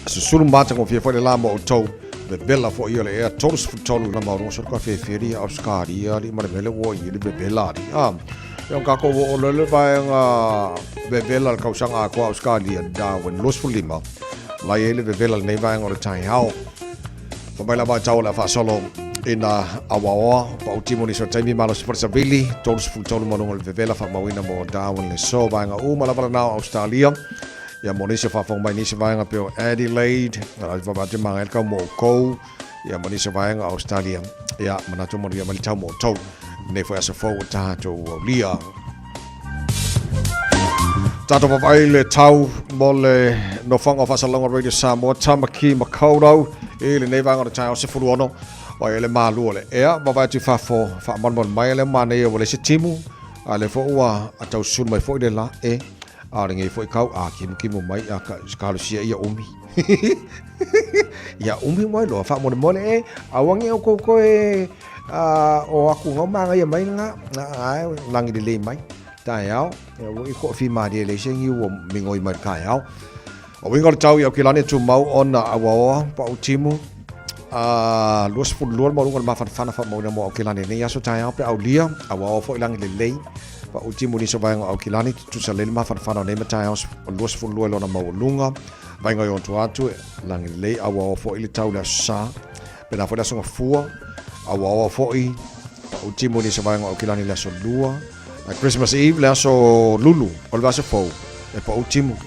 Sulu mata ko fia fole la mo to be bella fo ile e todos futolo na mauro so ka fe feri Australia di mar bele wo ile be bella di yo ka ko wo le ba nga be bella ka usanga ko Australia da when los fulima la ile be bella nei ba ngor tai hao ko ba la ba taula fa solo ina awawa pa utimo ni so taimi malo sportsabili todos futolo mo ngol be bella fa mawina mo da when le so ba nga o mala na Australia ya monise fa fong mai ni se vai nga pe Adelaide ala va ba te mangal ka mo ko ya monise vai nga Australia ya mana to mo ya mali tau mo to ne fo asa fo ta to lia tato va vai le tau mo le no fong of asalonga radio Samoa tamaki makodo ele ne va nga ta se fu ono wa ele malu le ya va va tu fa mon mai le mane o le se timu ale fo wa atau sun mai fo de la ngai foi kau kim mai ka sia ia umi ya umi mai lo fa mo le awangi ko o aku ngoma ia mai nga langi de le mai ta yao wo ko fi ma de le sing yu mi ngoi mai ka yao o wingo tau ya kilani tu mau on awa pa utimu los fu lor mo ngol ma fa fa mo mo kilani ne ya so ta yao pe aulia awa fo langi de le pa utimu ni so vai au kilani tu sa le ma fa ne mata os los fu lo na mo lunga vai ngai on tu atu lang le awa fo ile tau la sa pe na fo da so fu awa fo I pa utimu ni so vai au kilani la so lua Christmas Eve la so lulu ol va so fo e pa utimu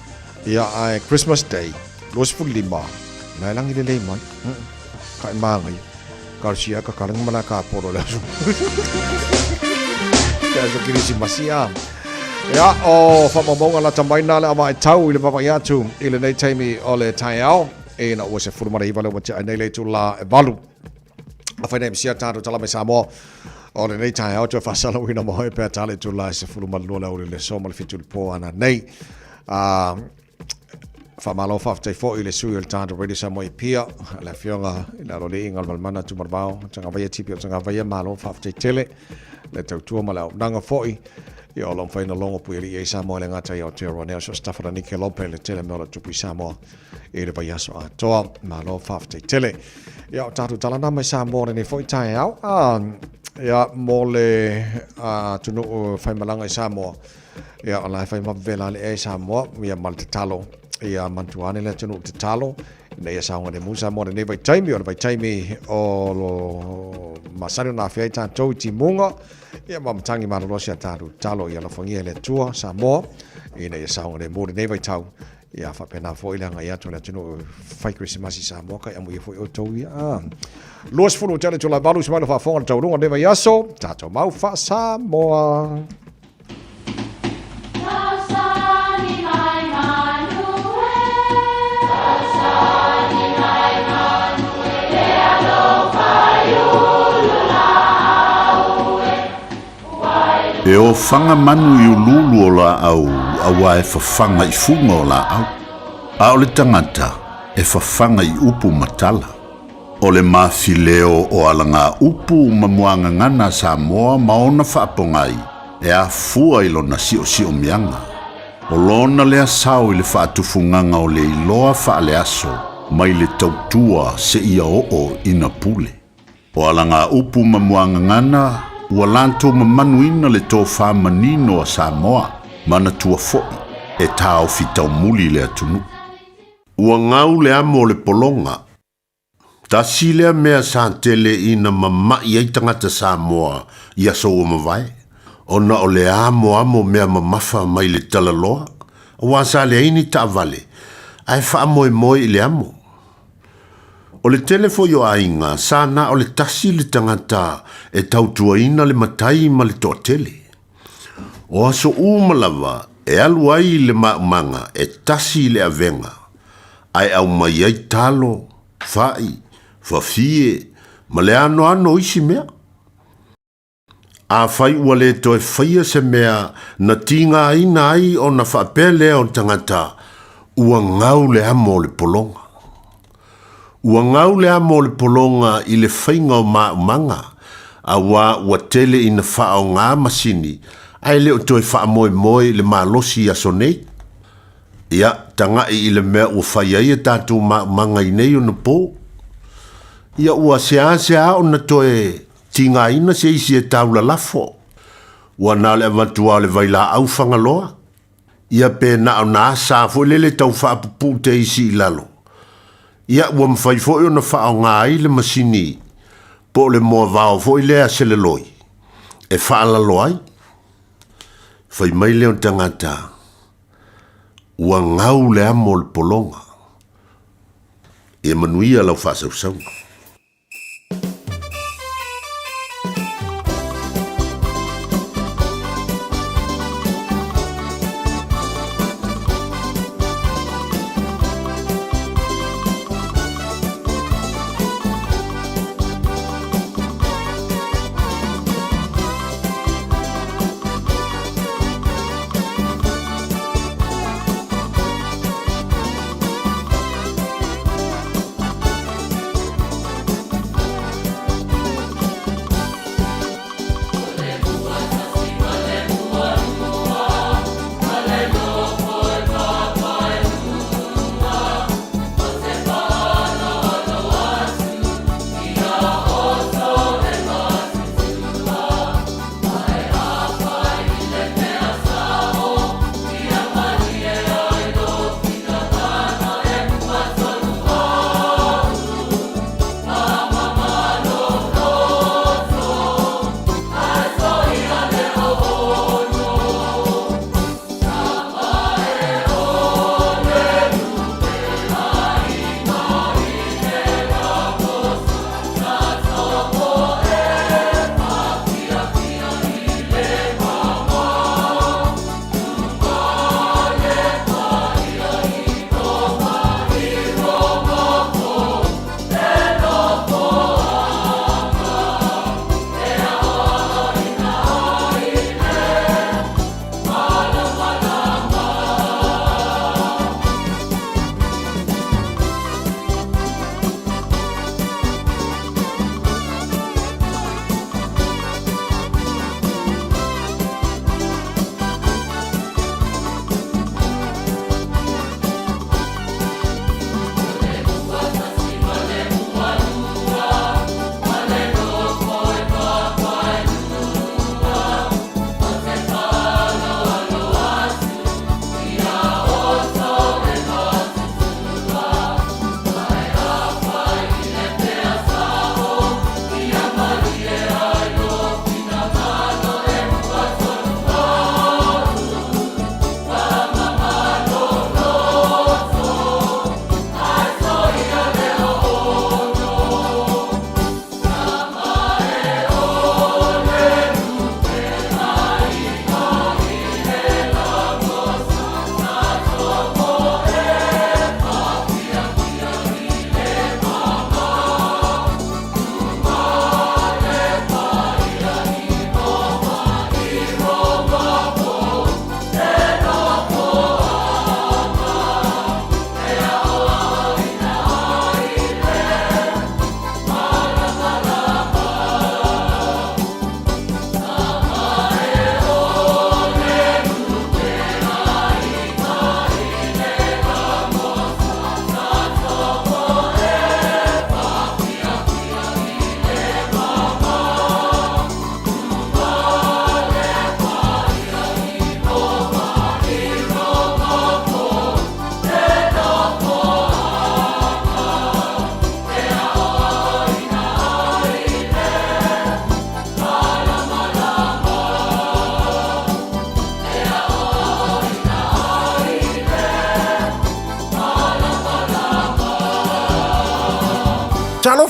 ya Christmas Day los fu lima na lang ile le mai ka mangai ka sia ka kalang mana ka poro la so so kirisi masia ya o fa mo la tamai na la mai tau ile papa ya tu ile nei taimi ole taiao e na o se furma i vale wat nei le tu la valu a fa nei sia tanto tala me Samoa ole nei taiao tu fa sala wina mo pe tale tu la se furma lo la le so mal fitu po ana nei fa malo fa te fo ile su il tanto radio Samoa pia la fionga la lo le ingal mana tu marbao tanga vai tipi tanga vai malo fa te tele le tau tua malau nanga foi Ia o lom whaina longa pui e Samoa le ngata i Aotearoa nea so stafara ni ke lope le tele mea o la tupu Samoa e le pai aso a toa ma lo whawhte tele. Ia o tātou talana mai Samoa le ne fwoi tae au. Ia mo le tunu whaimalanga i Samoa. Ia o lai whaimawela le e Samoa ia mal te talo. Ia mantuane le tunu te talo. Nei a saunga le musa mo le ne vai taimi o le vai taimi o lo masari na whiai tātou ti munga. Ia mamatangi maralosi a tātou talo ia la whangia le tua Samoa. I nei a saunga le mo le ne vai tau. Ia whapena fo ile anga ia tōna tino whai Christmasi Samoa kai amu ia fo i o tau ia. Luas funu tele tula balu smailo whafonga le taurunga ne vai aso. Tātou mau wha Samoa. E o whanga manu i ululu o la au, awa e whawhanga i funga o la au. A o le tangata, e whawhanga i upu matala. O le mawhileo o alanga upu mamuanga ngana Samoa maona whaapongai, e a fua i lona si o mianga. O lona lea sao i le whaatufunganga o le iloa whaale aso, mai le tautua se ia o ina pule. O alanga upu mamuanga ngana, ua lantou mamanuina le tō whamanino a Samoa, mana tua fo'i, e tāo fitau muli le atunu. Ua ngau le amo le polonga. Tasi lea mea sāntele ina mamai ai tangata Samoa, ia so ua mawai. Ona o le amo mea mamafa mai le talaloa, ua sa le aini ta vale, ai wha moe i le amo. O le telefo yo ainga, sana o le tasi le tangata e tautuaina le matai ma le toa tele. O aso umalawa e aluai le maumanga e tasi le avenga. Ai au mai ai talo, fai, fafie, ma le ano isi mea. A fai ua le toe faia se mea na tinga aina ai o na whaapele o tangata ua ngau le amo le polonga. Ua ngau lea mo le polonga i le whainga o maumanga, a ua tele i na wha o ngā masini, ai leo toi wha moe le malosi a sonei. Ia, tanga i le mea ua whai ai e tātou maumanga i nei o na pō. Ia ua sea o na toe tinga ina se isi e taula lafo. Ua nā le avantua le vaila au whangaloa. Ia pe na o nā sāfo lele tau wha apupu te isi i lalo. Ia ua mwhai fōi o na whao ngā i le masini, po le moa vāo fōi lea se le loi. E whaala loai. Whai mai leo tangata, ua ngau le amo le polonga. E manuia lau whasau.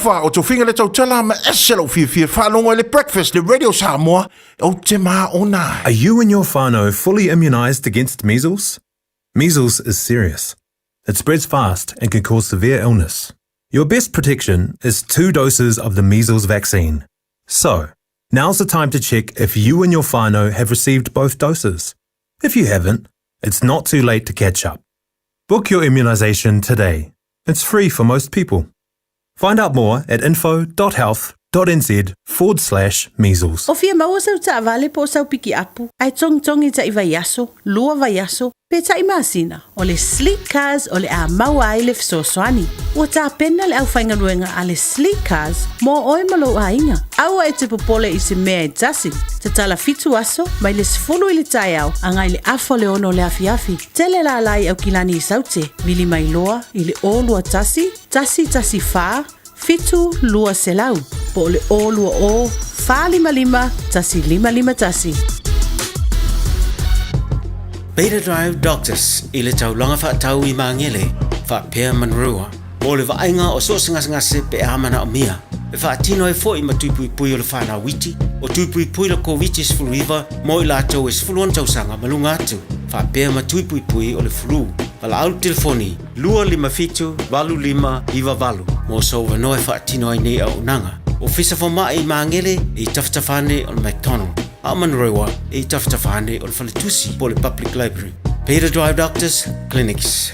fa o to finga le tau tala ma eselo fia whanonga le breakfast le Radio Samoa o te mā ona. Are you and your whānau fully immunised against measles? Measles is serious. It spreads fast and can cause severe illness. Your best protection is 2 doses of the measles vaccine. So, now's the time to check if you and your whānau have received both doses. If you haven't, it's not too late to catch up. Book your immunisation today. It's free for most people. Find out more at info.health.nz/measles. O fia maua sau ta avale po sau piki apu. Ai tongi ta iwa yaso, lua va yaso, pe ta imasina. O le sleek cars o le a maua ai le fisoswani. Ua ta pena le au whainga luenga a le sleek cars mo oi malo a inga. Aua e te popole i se mea e tasi. Te tala fitu aso, mai le sifulu i le tai au, angai le afo le ono le afi. Tele la lai au kilani i saute, vili mai loa i le olua tasi fa, fitu lua selau, po le o lua o, fa lima, tasi lima tasi. Beta Drive Doctors, i le taulanga whaatau i mangele, whaapea manrua, mo le vaenga o so ngase pe amana o mia, e whaatino e fo i matuipui o le whana witi, o tuipui la COVID sfuluiva, mo i lātou e sfuluan tausanga malunga atu, whaapea matuipui o le flu, Pala au telefoni, 255-25 mo so wanoe whaatino ai nei au nanga. O fisa whamai i mangele i taftafane o McDonald. A manrewa i taftafane o Whaletusi po le Public Library. Beta Drive Doctors Clinics.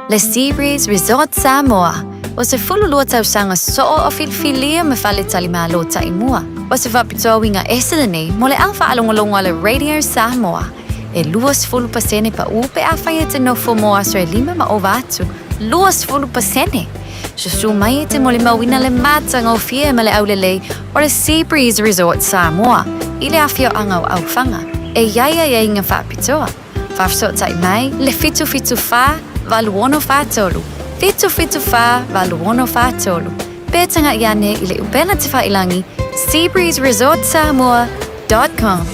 Le Seabreeze Resort Samoa. O se fululua tausanga soo o filfilia me whale talimalo ta imua. O se whapitoa winga esele nei mo le alfa alongolonga le Radio Samoa. E luas fulu pasene pa upe a whaia te no fomo asre lima ma o vatu. Luas fulu pasene. Susu mai te mo le mawina le matanga o fia ma le aulelei o le Seabreeze Resort Samoa. I le afio anga o aufanga. E iaia inga whapitoa. Whafso tai mai le fitu wha valuono whatolu. Fitu wha valuono whatolu. Petanga iane i le upena te whailangi SeabreezeResortSamoa.com.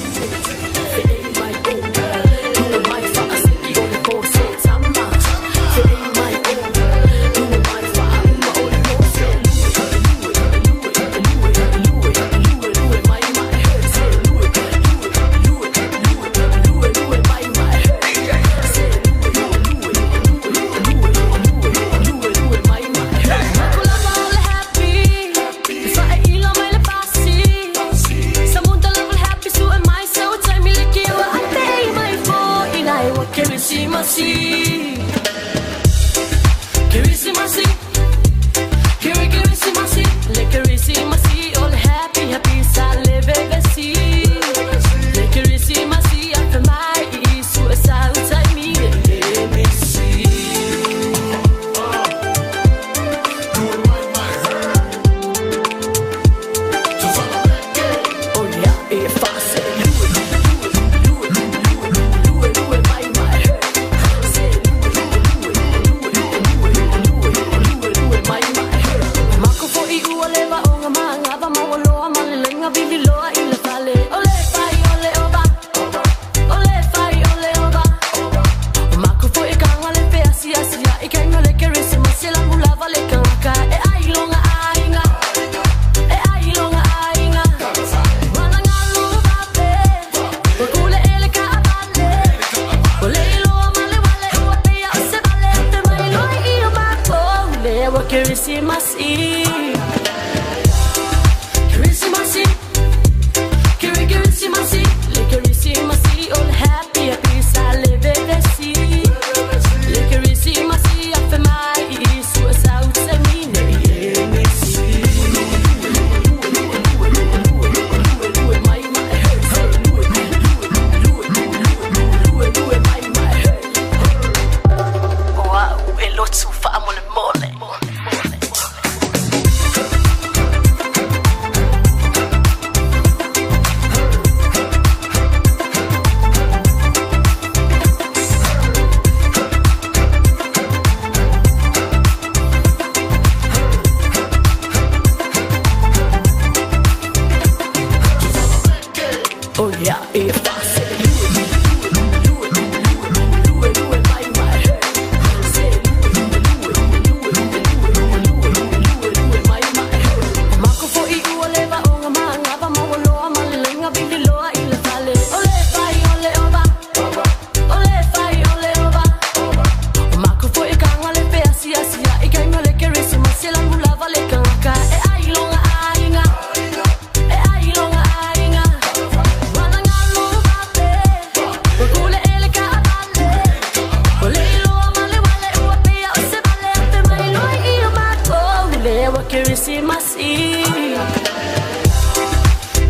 Kirisimasi.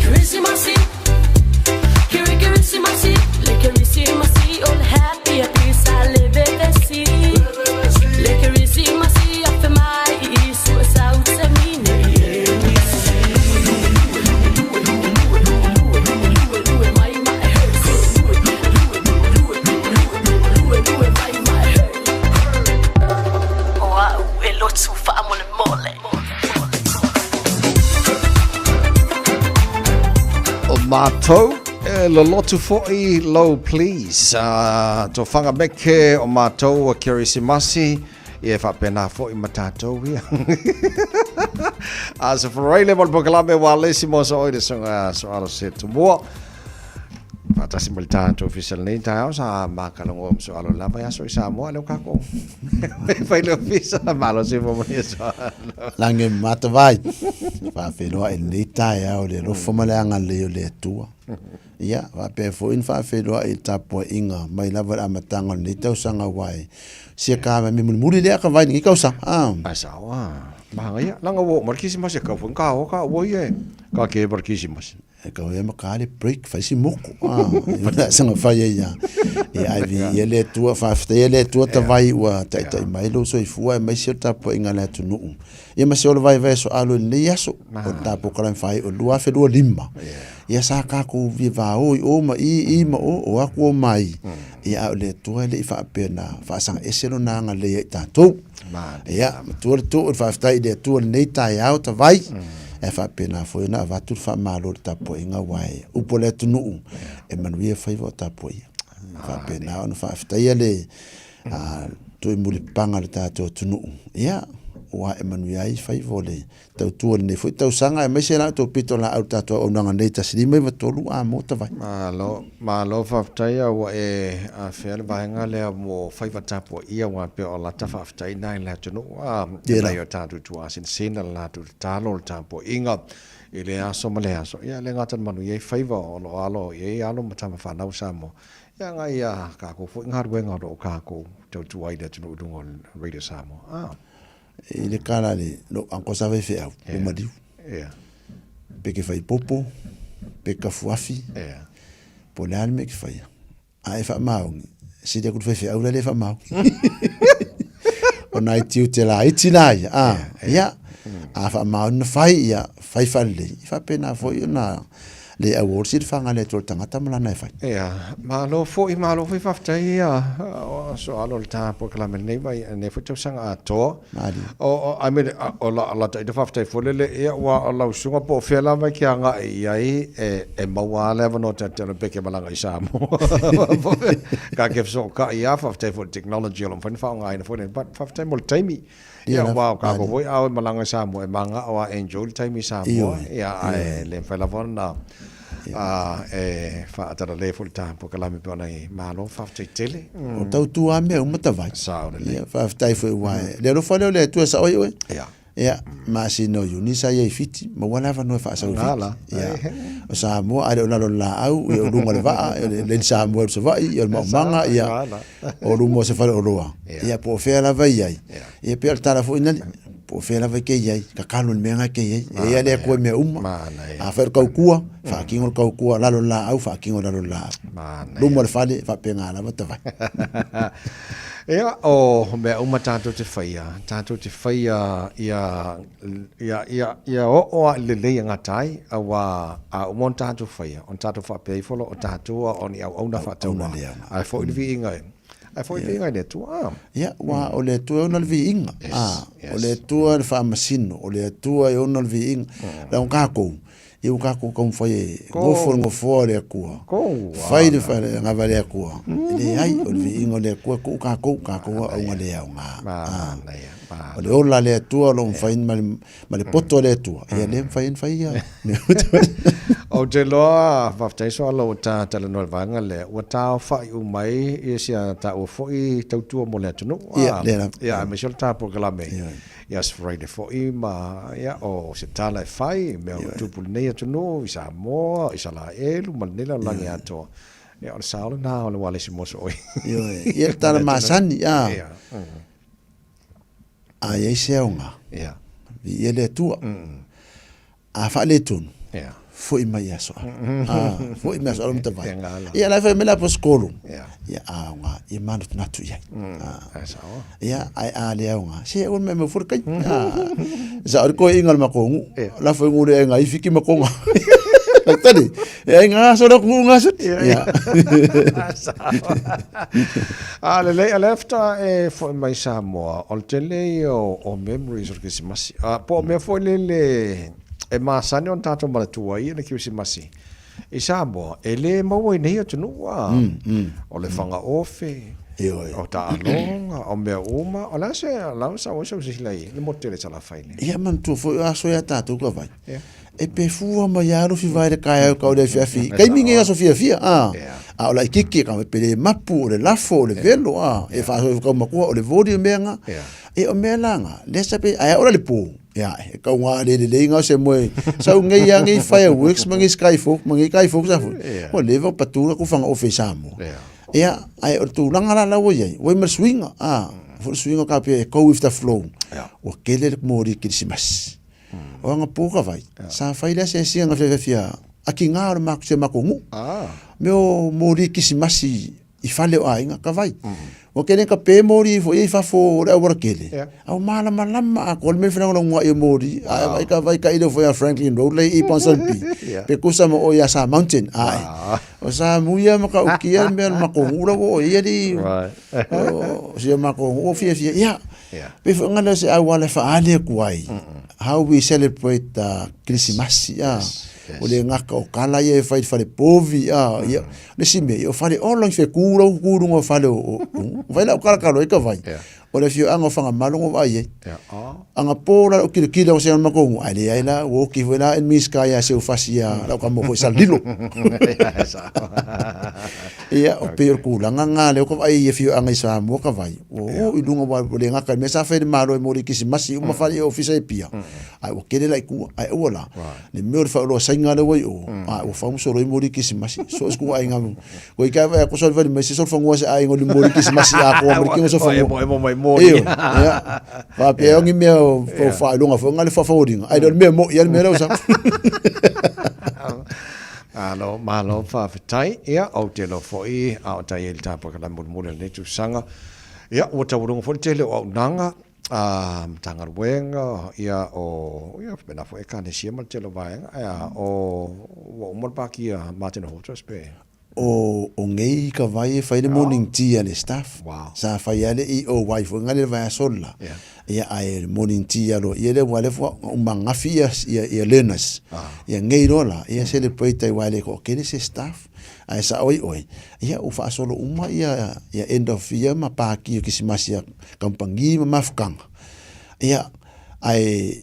Kirisimasi. Kirisimasi. Kirisimasi. All happy, peace, I live in the sea. Kirisimasi, after my isu, South Semini. Mātou, le lotu fo'i low please. Tō whanga meke o mātou a Kirisimasi, e whapena fo'i matatou ia. Sa whareile mo pokalame wa lesi mo sa oire sunga so alo se tumua. Patasi mo tātou official nei tāo sa mākalongo so alo lava ya so i Samoa leo kako. Whaile ofisa malo se mo moni so Lange matavai. Whawhenua e nei tai au le rofo maleanga leo le atua. Ia, wape fo in whawhenua e tapua inga mai lava amatanga nei tausanga wai. Sia kāma me muri lea ka vai ngi kausa. Asawa. Mahanga ia, langa wo markisimas e kau whanka o ka oi e. Ka ke markisimas. E kau e makare break whaisi moko. Sanga whai e ia. E aivi e le tua whawhte e le tua ta vai ua taitai mai lo so i fua e mai sio tapua inga le atu nuu. Ia ma se ola vai vai so alo nei aso. O tapu kalam whai o lua whenua lima. Ia sa kako vi va o ma i ma o aku o mai. Ia au le tua le i whaapena whaasanga eselo nanga le i tātou. Ia, tua le tua whaaftai le tua nei tai au ta vai. E whaapena fo ina avatu whaamalo le tapu inga wai. Upo le atu nuu. E manuia whaiva o tapu ia. Whaapena au na whaaftai le tui muli panga le tātou atu nuu. Ia. Wa Emmanuel ai fai vole tau tua nei foi tau sanga e mese la to pito la au tato o nanga nei tasiri mai va tolu a mota vai malo faftai wa e a fel vaenga le mo fai va tapo ia wa pe o la tafaftai nai la tunu a ia yo tatu tu asin sina la tu talo tapo inga ile aso male aso ia le ngatan manu ye fai va o alo ye alo matama fa nau samo ia ngai a ka ko foi ngar wenga do ka ko tau tu ai de tunu dungol radio samo ile kala le no anko sa ve fe au o madiu pe ke fai popo pe ka fuafi po le alme ke fai a e fa mau si de ku fe au le fa mau o nai tiu te la itinai ya a fa mau na fai ya fai fa le fa pena fo na le awards it fanga le tol tangata mala na fai malo fo faftai so alo ta po kala me nei vai ne fo sanga to o I mean o la ta faftai fo le e wa la sunga po fela vai ki anga ai e mawa le no ta te pe ke malanga isa mo ka ke so ka ia faftai fo technology lo fa nga ina fo ne but faftai mo taimi ia wa ka ko voi au malanga sa mo e manga o enjoy taimi sa mo ia le fa la vona fa atara le full time po kala me pona i malo fa tele o tau tu a me uma tavai sa le fa tai foi wai le ro fa le tu sa oi ya ma si no unisa ye fiti ma wala va no fa sa fiti ya o sa mo ale ona la au e o lunga le va le sa mo se va i o manga ya o lumo se fa o roa ya po fe la vai ai e per tara fo ina po fe la vai ke ai ka kanu me nga ke ai e ale ko me uma a fer ka kua fa kingo ka kua la la au fa kingo la la lumo le fa le fa penga la va ta vai ia o me uma tanto te faia ia o le le ngatai awa a mon tanto faia on tanto fa pe folo o tanto on ia ona fa tona ai fo vi inga ai fo vi inga ne tu ia wa o le tu ona vi inga o le tu fa masino o le tu ona vi inga la un kako e o kako com foi go fo le kua fai de fa nga vale kua le ai o vi ingo le kua ku kako o ngale au nga o le ola le tua lo fai mal poto le tua e le fai ya o te loa whaftai so alo ta tala noa vanga le o tau whai u mai e sia ta o foi tau tua mo le atunu ia me sio ta po kala me yes Friday for ima ya o se tala fai me o tupu nei atunu i Samoa i sala elu manila langi ato ya o saolo na o le wale si moso oi ia tala masani a ye seonga vi ele tua a fa le tun foi mai aso foi mai aso mta vai ia la fa mela po skolu ia a nga i manu na tu ia ia ai a le nga se on me fur kai za ko ingal makongu la fa ngure nga i fiki makonga tadi nga so dak nga sut ia le lefta foi mai Samoa o tele o memories or Christmas po me foi le e masani on tato malatua ia na Christmas i Samoa ele mau nei atu noa o le fanga ofe o ta alonga o me uma o la sa o so silai le motele sala faile ia man tu foi aso ia tato ka vai e pe fua ma yaro fi vai de kai ka o de fi kai minga so fi o la kiki ka pe le mapu le lafo le velo e fa so ka ma ko le vodi menga e o melanga le sape ai ora le pu ya ka wa le nga se mo sa ngai yang i fireworks mangi skyfok sa fu o levo patura ku fanga ofisamo ya ai o tu langa la wo ye we mer swinga for swinga ka pe go with the flow o kele mo ri Christmas o nga puka vai sa faila se singa fia akinga o mak se makungu me o mo ri Christmas i fale o ainga ka vai o kene ka pe mori fo e fa fo ra ora kele au mala malama ko me fina no ngwa e mori ai ka vai ka ile fo ya Franklin Road le i ponsel pi pe kusa mo o ya sa mountain ai o sa muia ma ka o kia me ma ko ura o ia di o se ma ko o fia ya pe fo ngala se ai wala fa ale kuai how we celebrate Christmas o le ngaka o kala ia fai fale povi ia le sime o fale o long fe kuru ngo fale o vai la o kala kalo ka vai o le fio anga fanga malongo vai anga pola o kilo o se ma ko ale ai la o ki vola en miska ia se o fasia la ka mo fo salilo ia o pe ku la nga le ko ai ia fio anga isa mo ka vai o i lunga wa le ngaka me sa fe malo e mori kisi masi o ma fale o fisa pia ai o kele la ku ai o la le me fa lo ngale wai o o fa mo solo mori Christmas so sku ai ngam ko i ka ko so vale me so fa ngose ai ngol mori Christmas a ko mori ki so fa mo mori va pe ngi me fo fa longa fo ngale fa foding ai do me mo ya me lo sa alo malo fa fitai ia o te lo fo i a ta il ta pa ka mo mo le tu sanga ia o ta wurung fo te le o nanga tangar wenga ia o ia pena foi kane siama telo vai ia o mo pakia Martin Hotels pe o ngei ka vai fai le morning tea le staff sa fai ale i o wife ngale vai sola ia ai morning tea lo ia le wale fo manga fia ia learners ia ngei rola ia celebrate wale ko kene se staff ai sa oi ia u fa solo uma ia end of year ma pa ki Christmas ia kampangi ma mafkang ia ai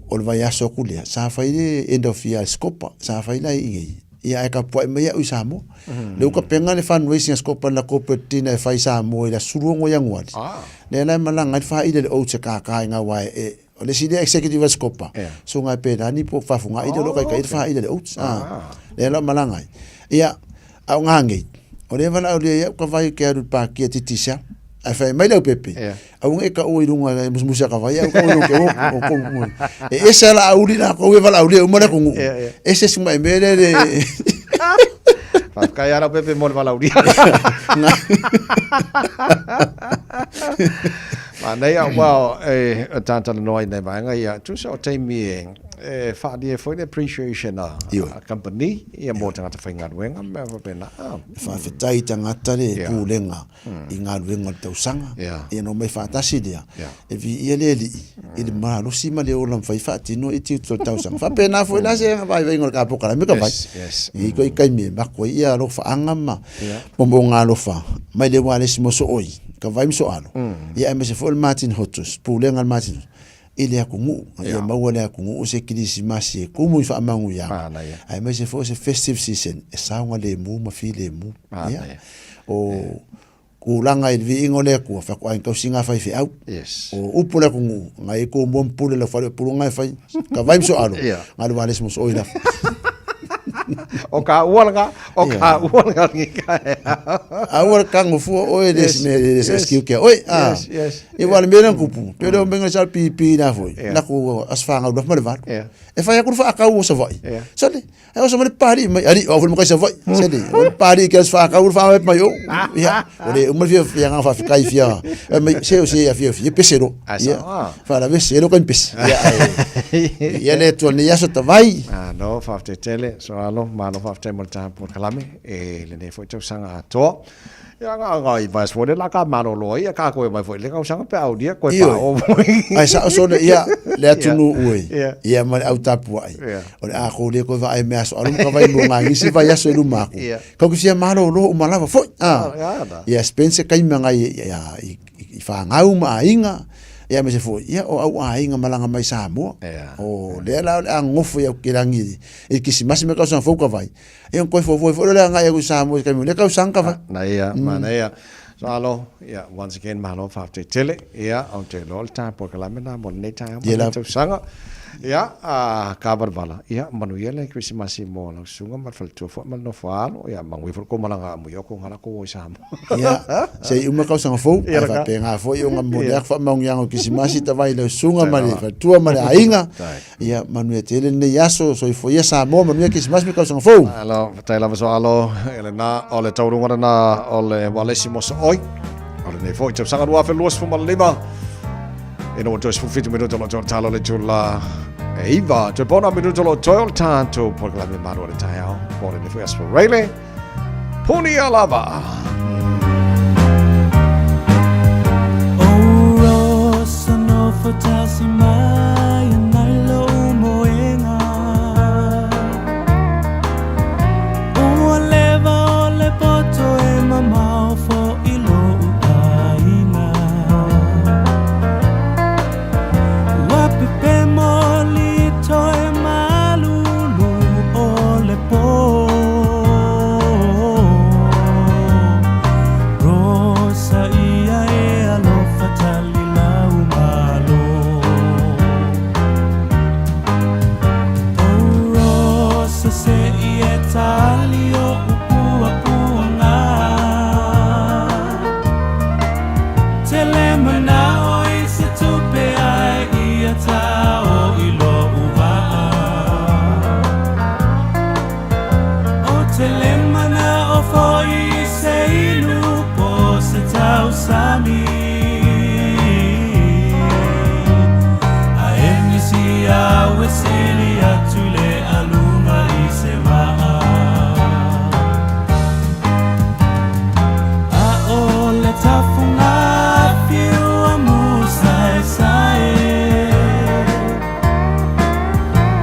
ol vai aso kulia sa fai end of year skopa sa fai lai ngi ia ka po me ia usamo le ka penga le fundraising skopa la corporate na fai sa mo ila surungo yang wat le na malanga fa ide o tsaka ka nga wa o le side executive skopa so nga pe dani po fa funga ide lo ka fa ide o le la malanga ia au ngangi o le vala o le ka vai ke ru pa ki titisa a fa mai le pepe au nge ka o irunga musa ka vai au ka o ke o ko e esa la au la ko vala o le o mona ko ese sima mere le pa ka ya la pepe mo vala o dia ma nei au wa tanta no ai nei vanga ia tu so te mi fa dia foi the appreciation a company ia mo tanga fa ngat wenga me fa pena fa fitai tanga tale pulenga inga wenga tau sanga ia no me fa tasi dia e vi ia le i ma lo si ma le o lam fa fa tino i ti tau sanga fa pena foi la se vai venga ka poka me ka vai i ko i kai me ba ko ia lo fa anga ma mo nga lo fa mai le wale si mo so oi ka vai mi so alo ia me se foi Martin Hotus pulenga Martin ele a kungu ia mawale a kungu se Christmas e como fa mangu ya ai mas se fosse festive season e saunga le mu ma fi le mu ia o kulanga il vi ingole ku fa ko ka singa fa fi au o upula kungu ngai ko bom pula la fa pulunga fa ka vai so alo ngal vale mo so ina O ka uanga ni ka. Awar kang fu oi des ne skill ke. Oi yes. E wal mena kupu. Pero benga sal pipi na foi. Na ku asfanga do malvat. E fa yakun fa akau so vai. Sali. Ai so mal pari mai ari o mo kai so vai. Sali. O pari ke fa akau fa mai yo. Ya. Ore o mal fi yang fa kai fia. Mai se o se ya fi pesero. Fa la pesero kan pes. Ya le to ni ya so vai. No fa te tele so alo malo fa te mo ta por kalame e le ne foi tau sanga to ya nga i vas for la ka mano lo ia ka ko mai foi le ka sanga pe au dia ko pa o ai sa so ia le atunu ui ia ma au tapu ai o le a ko le ko vai me aso alum ka vai mo ngi si vai aso lu ma ko ko sia malo lo o malava foi ia spense kai manga ia i fa ngau ma inga ia me se foi ia o au ainga malanga mai Samoa o le la ngofu ia kirangi e kisimasi me ka sa foka vai e on ko fo le nga ia ku Samoa ka me le ka sanga vai na ia mana ia so alo ia once again malo fa te tele ia on te lol ta por kala mena mo ne ta mo te sanga ia ka barbala ia manuele kisimasi mo la sunga ma fal tu fo mal no falo ia mangui fo ko malanga mo yo ko ngala ko Samoa ia sei uma ka sanga fo fa pe nga fo yo nga mo le fa mo yang kisimasi ta vai le sunga ma le fa tu ma le ainga ia manuele tele ne yaso so fo ia Samoa manuele kisimasi me ka sanga fo alo tai la so alo ele na ole taurunga na ole walesimo so oi ole ne fo te sanga wa fe los fo mal lima e no tos fu fitu minuto lo talo le tulla e iva te bona minuto lo toil tanto por la mi mano le tao por ne fu aspo rele poni alava rosa no fotasi mai nalo moenga o leva le poto e mama fo ilo aina wapi pe moli to e malulu o le po rosa ia e alo fatali lau malo o rosa se ia talio upua puanga telemana oi se tupe ai ia tao ilo uva o telemana o foi se ilu po se tau sami a emisi a wesili a tule alunga i se maa a o le tafunga fiu a musa e sae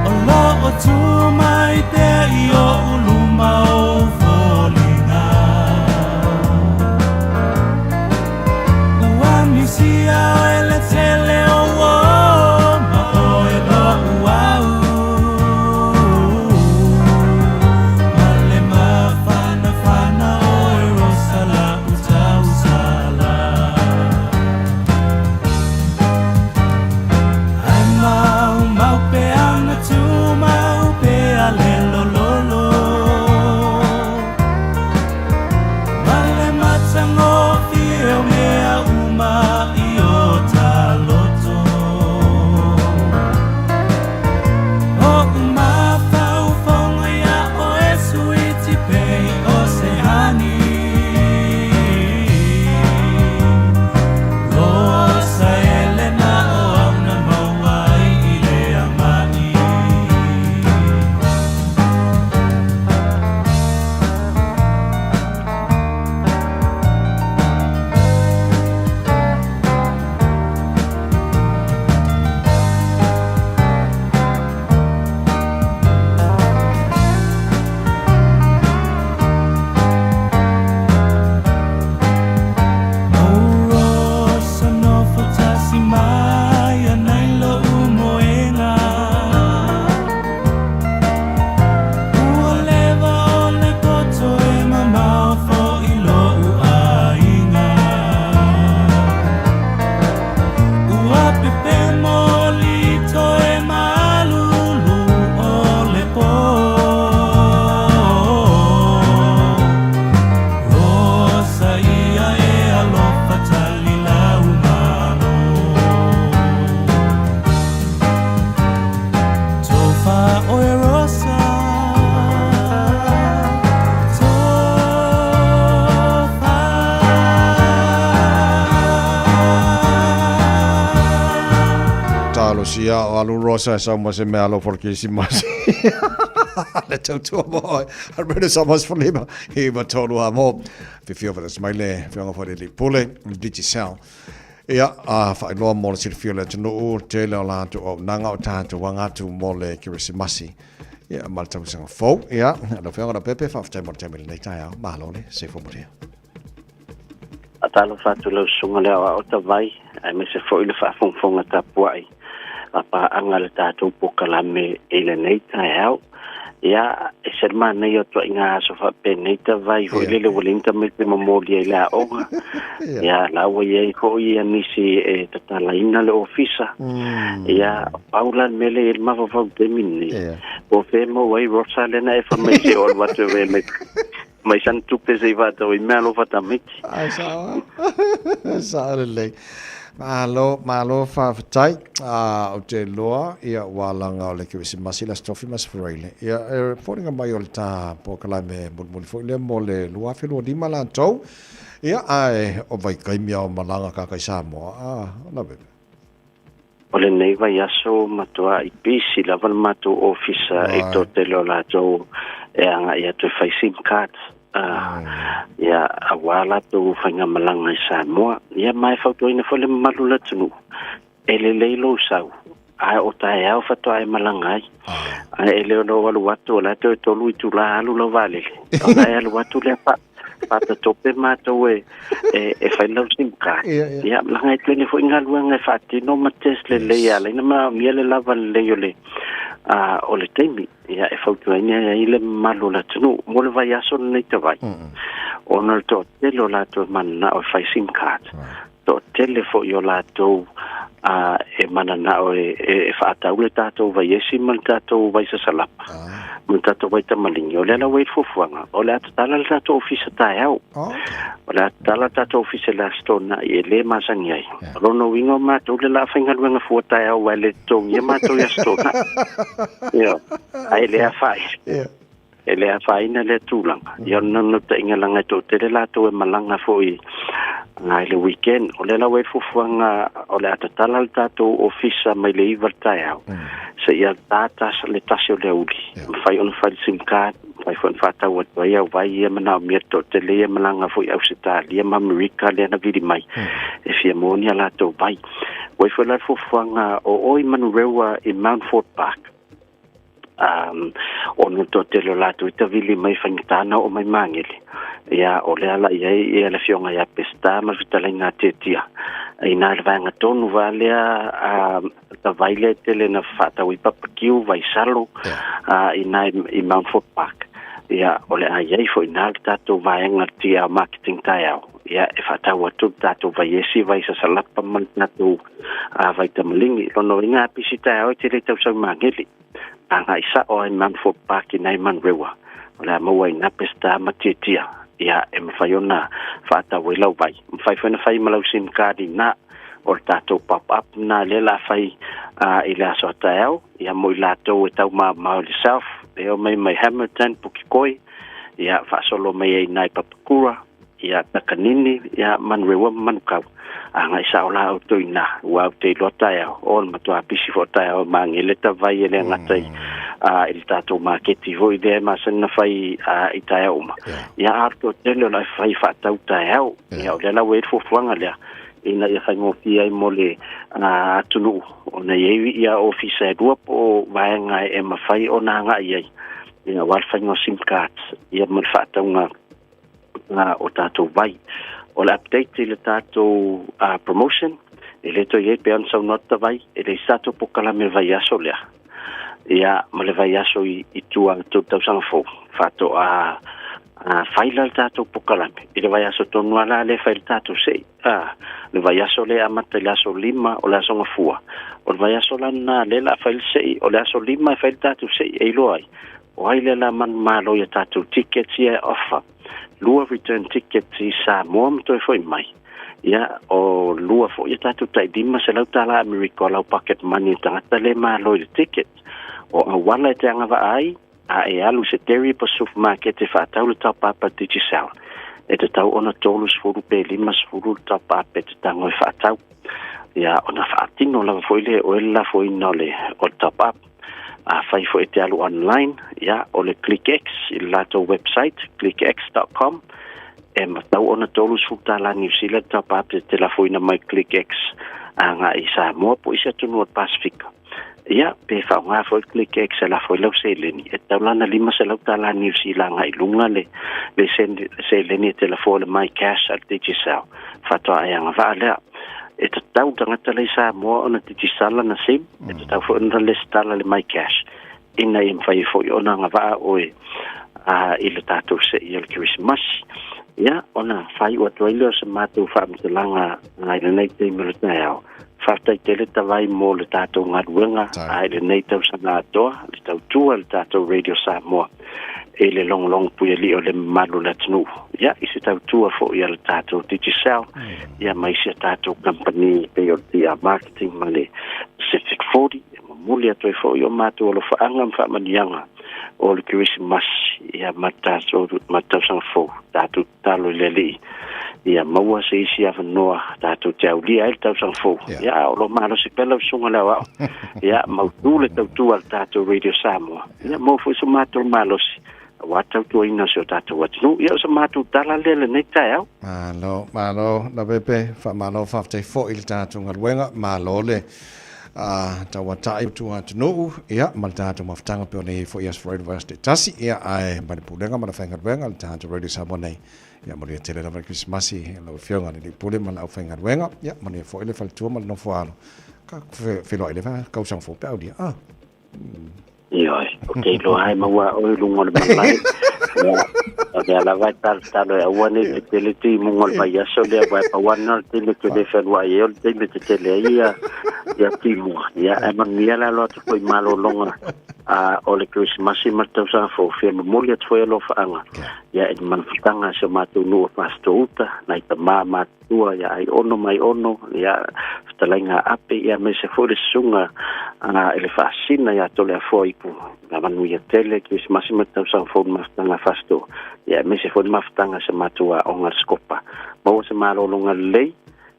o lo o tu mai te i o uluma o volinga ua misia e le tele o o ma o e lo uau ma le mafana fana o e rosala uta usala ai mau pe ana tu mau pe sia alu rosa sa mo se me alo porque si mas. Le tau mo. I read it almost for lima. He ma tolu amo. Fi fio for the smile. Fi nga for the pule. Digi sell. Ia fa no mo se fio le tunu te le la tu o nanga o tanto wanga tu mo le kirisimasi. Ia mal tau sanga fo. Ia lo fi nga pepe fa fa mo te nei tai ma lo le se fo mo te. Atalo fatu lo sunga le o ta vai ai me se foi le fa fonga ta puai apa anga le tatu pokala me ele nei tai au ya e ser man nei o to inga so fa pe nei ta vai ho le volinta me te momoli la onga ya la wo ye ko ye nisi e tata la ina le ofisa ya paula mele il ma fa de minni o femo wai rosalena e fa me se ol watu me mai san tu pese va to in melo fata miki ai sa le malo fa tai o te loa ia walanga o le ke si masila strofi mas freile ia foringa mai o ta po kala me mul fo le mole lua fe lo di mala to ia ai o vai kai mia o malanga ka kai sa mo na be ole nei vai aso matua i pisi la val matu office e to te lo la to e anga ia to fai sim card ia awala to fanga malanga sa mo ia mai foto ina fole malula tunu ele leilo sau ai o tai au fato ai malanga ai ele no walu watu la to lui tu la alu lo vale ai alu watu le pa pata tope mato e fai lau sim card ia langa tele fo inga luanga fati no mates le ia le na miele lava le yole o le temi ia e foto ina ile malula tunu mo le vai aso nei te vai ona to telo la to manna o fai sim card to telefo yo la to e manana o e fata ule tato vai esi mal tato vai sa salapa mun tato vai tamalinho le la wait for fuanga o le atala le tato office ta au o le atala tato office la stona e le masani ai rono wingo ma to le la finga luanga fu ta au vai le to ye ma to ya stona yo ai le afai ele a faina le tulanga ia no te inga langa to te la to e malanga foi ngai le weekend o le la wait for fuanga o le atatala le tato office mai le ivalta au se ia data le tasio le uli fai on fai sim card fai fon fata o ia vai ia mana mieto te le malanga foi au Australia ma America le na vidi mai e fia monia la to vai wai fo la for fuanga o oi manu rewa in Mount Fort Park ono to te lo lato ita vili mai fangitana o mai mangeli ia o le ala ia le fionga ia pesta ma vitalenga tetia ina le vanga tonu valea ta vaile tele na fata wi papakiu vai salo ina i Mount Fort Park ia o le ai fo ina tato vaenga tia marketing taiao ia e fata wa tu tato vai esi vai sa salapa man tato vai tamalingi lono inga pisita o tele tau sa mangeli anga isa o in Mount Fort Park in Aiman Rewa. Ola mo wai na pesta matitia. Ia e mfaiona fata welau vai. Mfai fai malau sim card na o tato pop up na lela fai ila so tao. Ia mo lato e tau ma self. E o mai Hamilton Pukikoi. Ia fa solo mai nai papakura. Ia takanini ia man Rewa manukau. Anga isa ola o toina wa te lota ya ol matua pisi fota ya mangele ta vai ele ngatai il tato marketi vo ide ma sen fai itaya uma ya arto tele la fai fata uta ya ya ola wait for fuanga le ina ya fango pia mole atunu ona ye ya office do po vai nga e ma fai ona nga ye ina wal fango sim card ya mal fata nga o tato vai o le update le tato promotion ele to ye pe ansa nota vai ele sato pokala me vai aso le ia ma le vai aso i tua to tau fo fato faila tato pokala ele vai aso to nuala le fail tato sei le vai aso le amata le aso lima o le aso ngafua o le vai aso lana le la fail sei o le aso lima fail tato sei e loai o ai le la man malo ya tato tickets ia offer lua return ticket i sa moam to foi mai ia o lua fo ia tatu tai dima se lau tala America lau pocket money tangata le malo i ticket o wala te anga va ai e alu se teri pa supermarket e fa tau le tau papa digital e te tau ona tolus furu pe limas furu tau papa te tango e fa tau ia ona faatino lava foi le o la foi no le o top up a fai foi te alu online ia o le ClickX i lato website clickx.com e matau ona tolu suta la New Zealand top up te la foi na mai ClickX anga i Samoa po isa tunu Pacific ia pe fa nga foi ClickX la foi lo se leni e taulana lima se lo tala New Zealand ai lunga le se leni telefone mai cash al digital fato ai anga vale e te tau tangata le Samoa ona digital na sim e te tau foi na le stala le mai cash ina im fai foi ona nga va oi a ile tatu se il Christmas ia ona fai o toilo se matu fa mtelanga ngai le nei te militao farta tele tavai mo le tato ngaruenga ai le nei tau sana toa le tau tua le tato Radio Samoa e le long puia li o le malu la tnu ia isi tau tua fo ia le tato digital ia mai se tato company pe o dia marketing male Pacific 40 muli atu fo yo matu o lo fa angam fa manianga o le Christmas ia mataso sang fo tato talo leli ia maua se isi ava noa tato tau lia el tau sang fo ia o lo malo se pela sunga la wa ia mautu le tau tua al tato Radio Samoa ia mo fo so matu malo si wa tau tua ina se o tato watinu ia so matu tala lele nei tau malo na pepe fa malo fa te fo il tato ngalwenga malo le tawa tai tu atunu ia malta maftanga pe nei fo yes for university tasi ia ai manipulenga mana fenga wenga tato Radio Samoa nei ia mo le tele la Christmas lo fionga ni pule mana fenga wenga ia mo ne fo ile fal tu mal no fo alo ka fe lo ile fa ka usang fo pe audia Ioi, okay, lo hai maua o lungo le mai. Ya, la vai tal e awane te tele ti mungol mai aso le vai pa wana tele te le fenwa e o tele te tele ia ya timu. Ya, man mia la lo tu foi malo longa. O le Christmas ma tau sa fo fe mo le foi lo fa anga. Ya, man fitanga se matu no pasto uta, na ta mama tua ya ai ono mai ono ya ftalenga ape ya me se foi sunga ele fascina ya tole foi pu na manu ya tele Christmas ma tau sa fo mastanga fasto ya me se foi maftanga se matua onga skopa mo se malo longa lei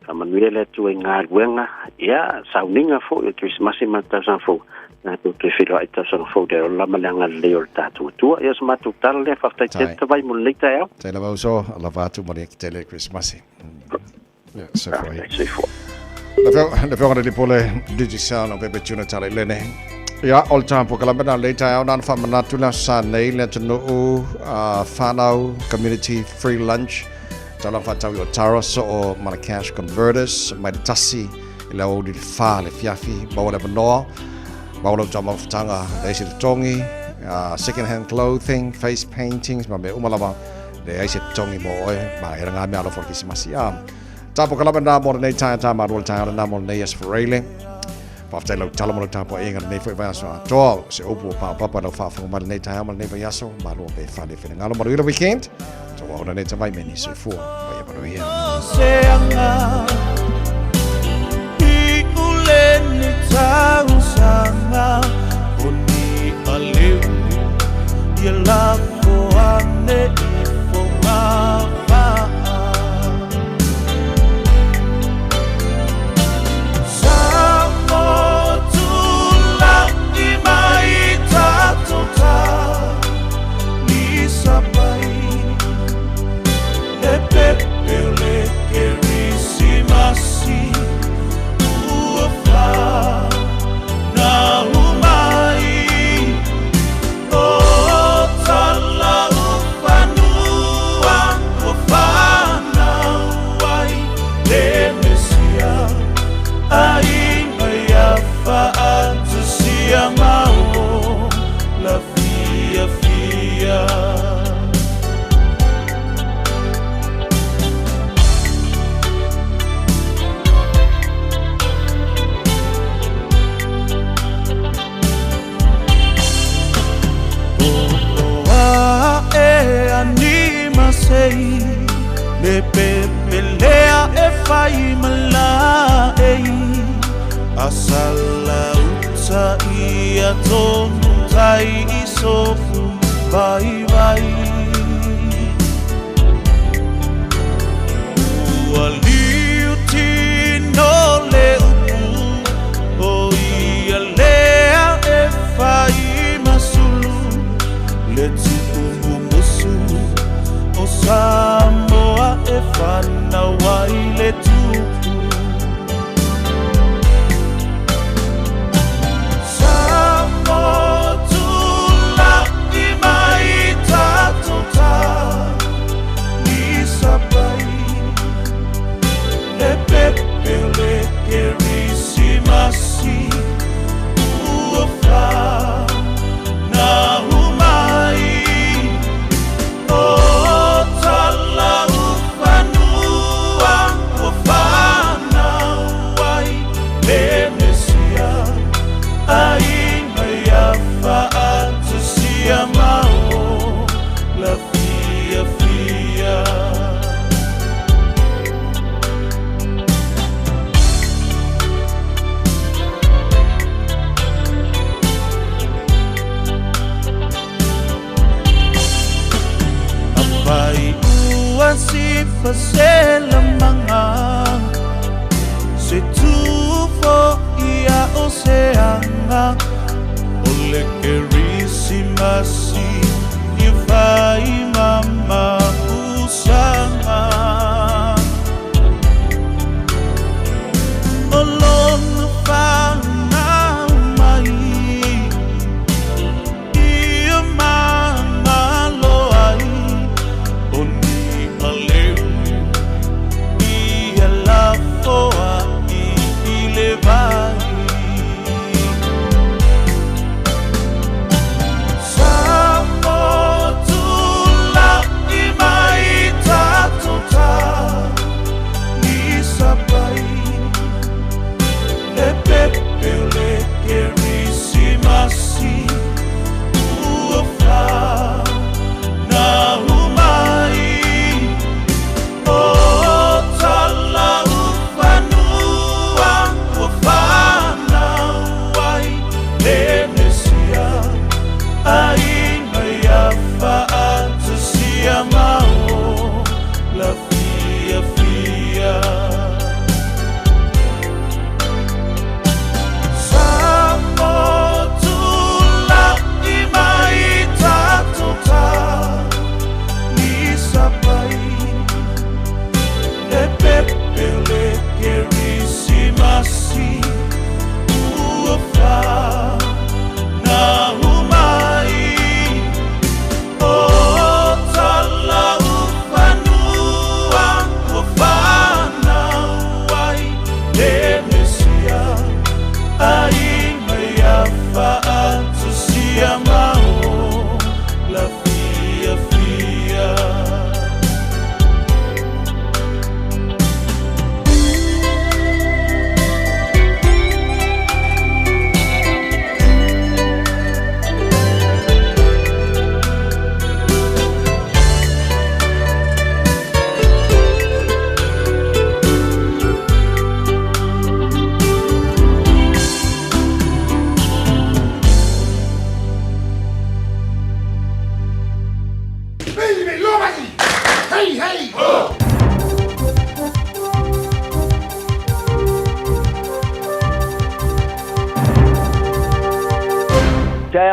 ka manuele tu enga wenga ya sauninga fo Christmas ma tau sa fo na tu te filo ai tau sa fo de la malanga le o tatu tu ya se matu tal le fa te vai mo le ta te la va so la va tu mo tele Christmas ya se foi le fionga le pole digital no pepe tuna tale lene ya all time po kala bana le ta nan fa manatu la sa nei le tunu whanau community free lunch tala fa tau o tara so o mana cash converters mai tasi ila o di fa le fiafi ba wala no ba wala jama tanga le si tongi second hand clothing face paintings ma me umalaba le ai se tongi mo ba era nga me alo for Christmas ya tapo kala bana mo nei ta ma rol ta na mo nei yes for railing Pafte lo tala mo tapo inga nei foi va so to se opo pa lo fa fo mal nei ta mal nei va yaso ma lo be fa le fe ngalo mo ilo weekend to wa ona nei ta vai meni so fo va ya paro ia i uleni ta usanga oni ale ye la ko ane fo ma le pepelea e fai malai asala uta ia tonu tai isofu vai vai ualiuti no le le tupu musu o Samoa e whana wai le tupu Samoa tula i mai tato ta ni sapai le pepe le kerisimasi ua wha na umai o tala ufanua o whana uai le mesia ai mai a whaata sia mao la fia fia Apai ua si fasela manga se tufo ia oceanga o le kerisimasi i vai mama usanga o lona whana mai ia mama loai o ni aleu ia la foa i le vai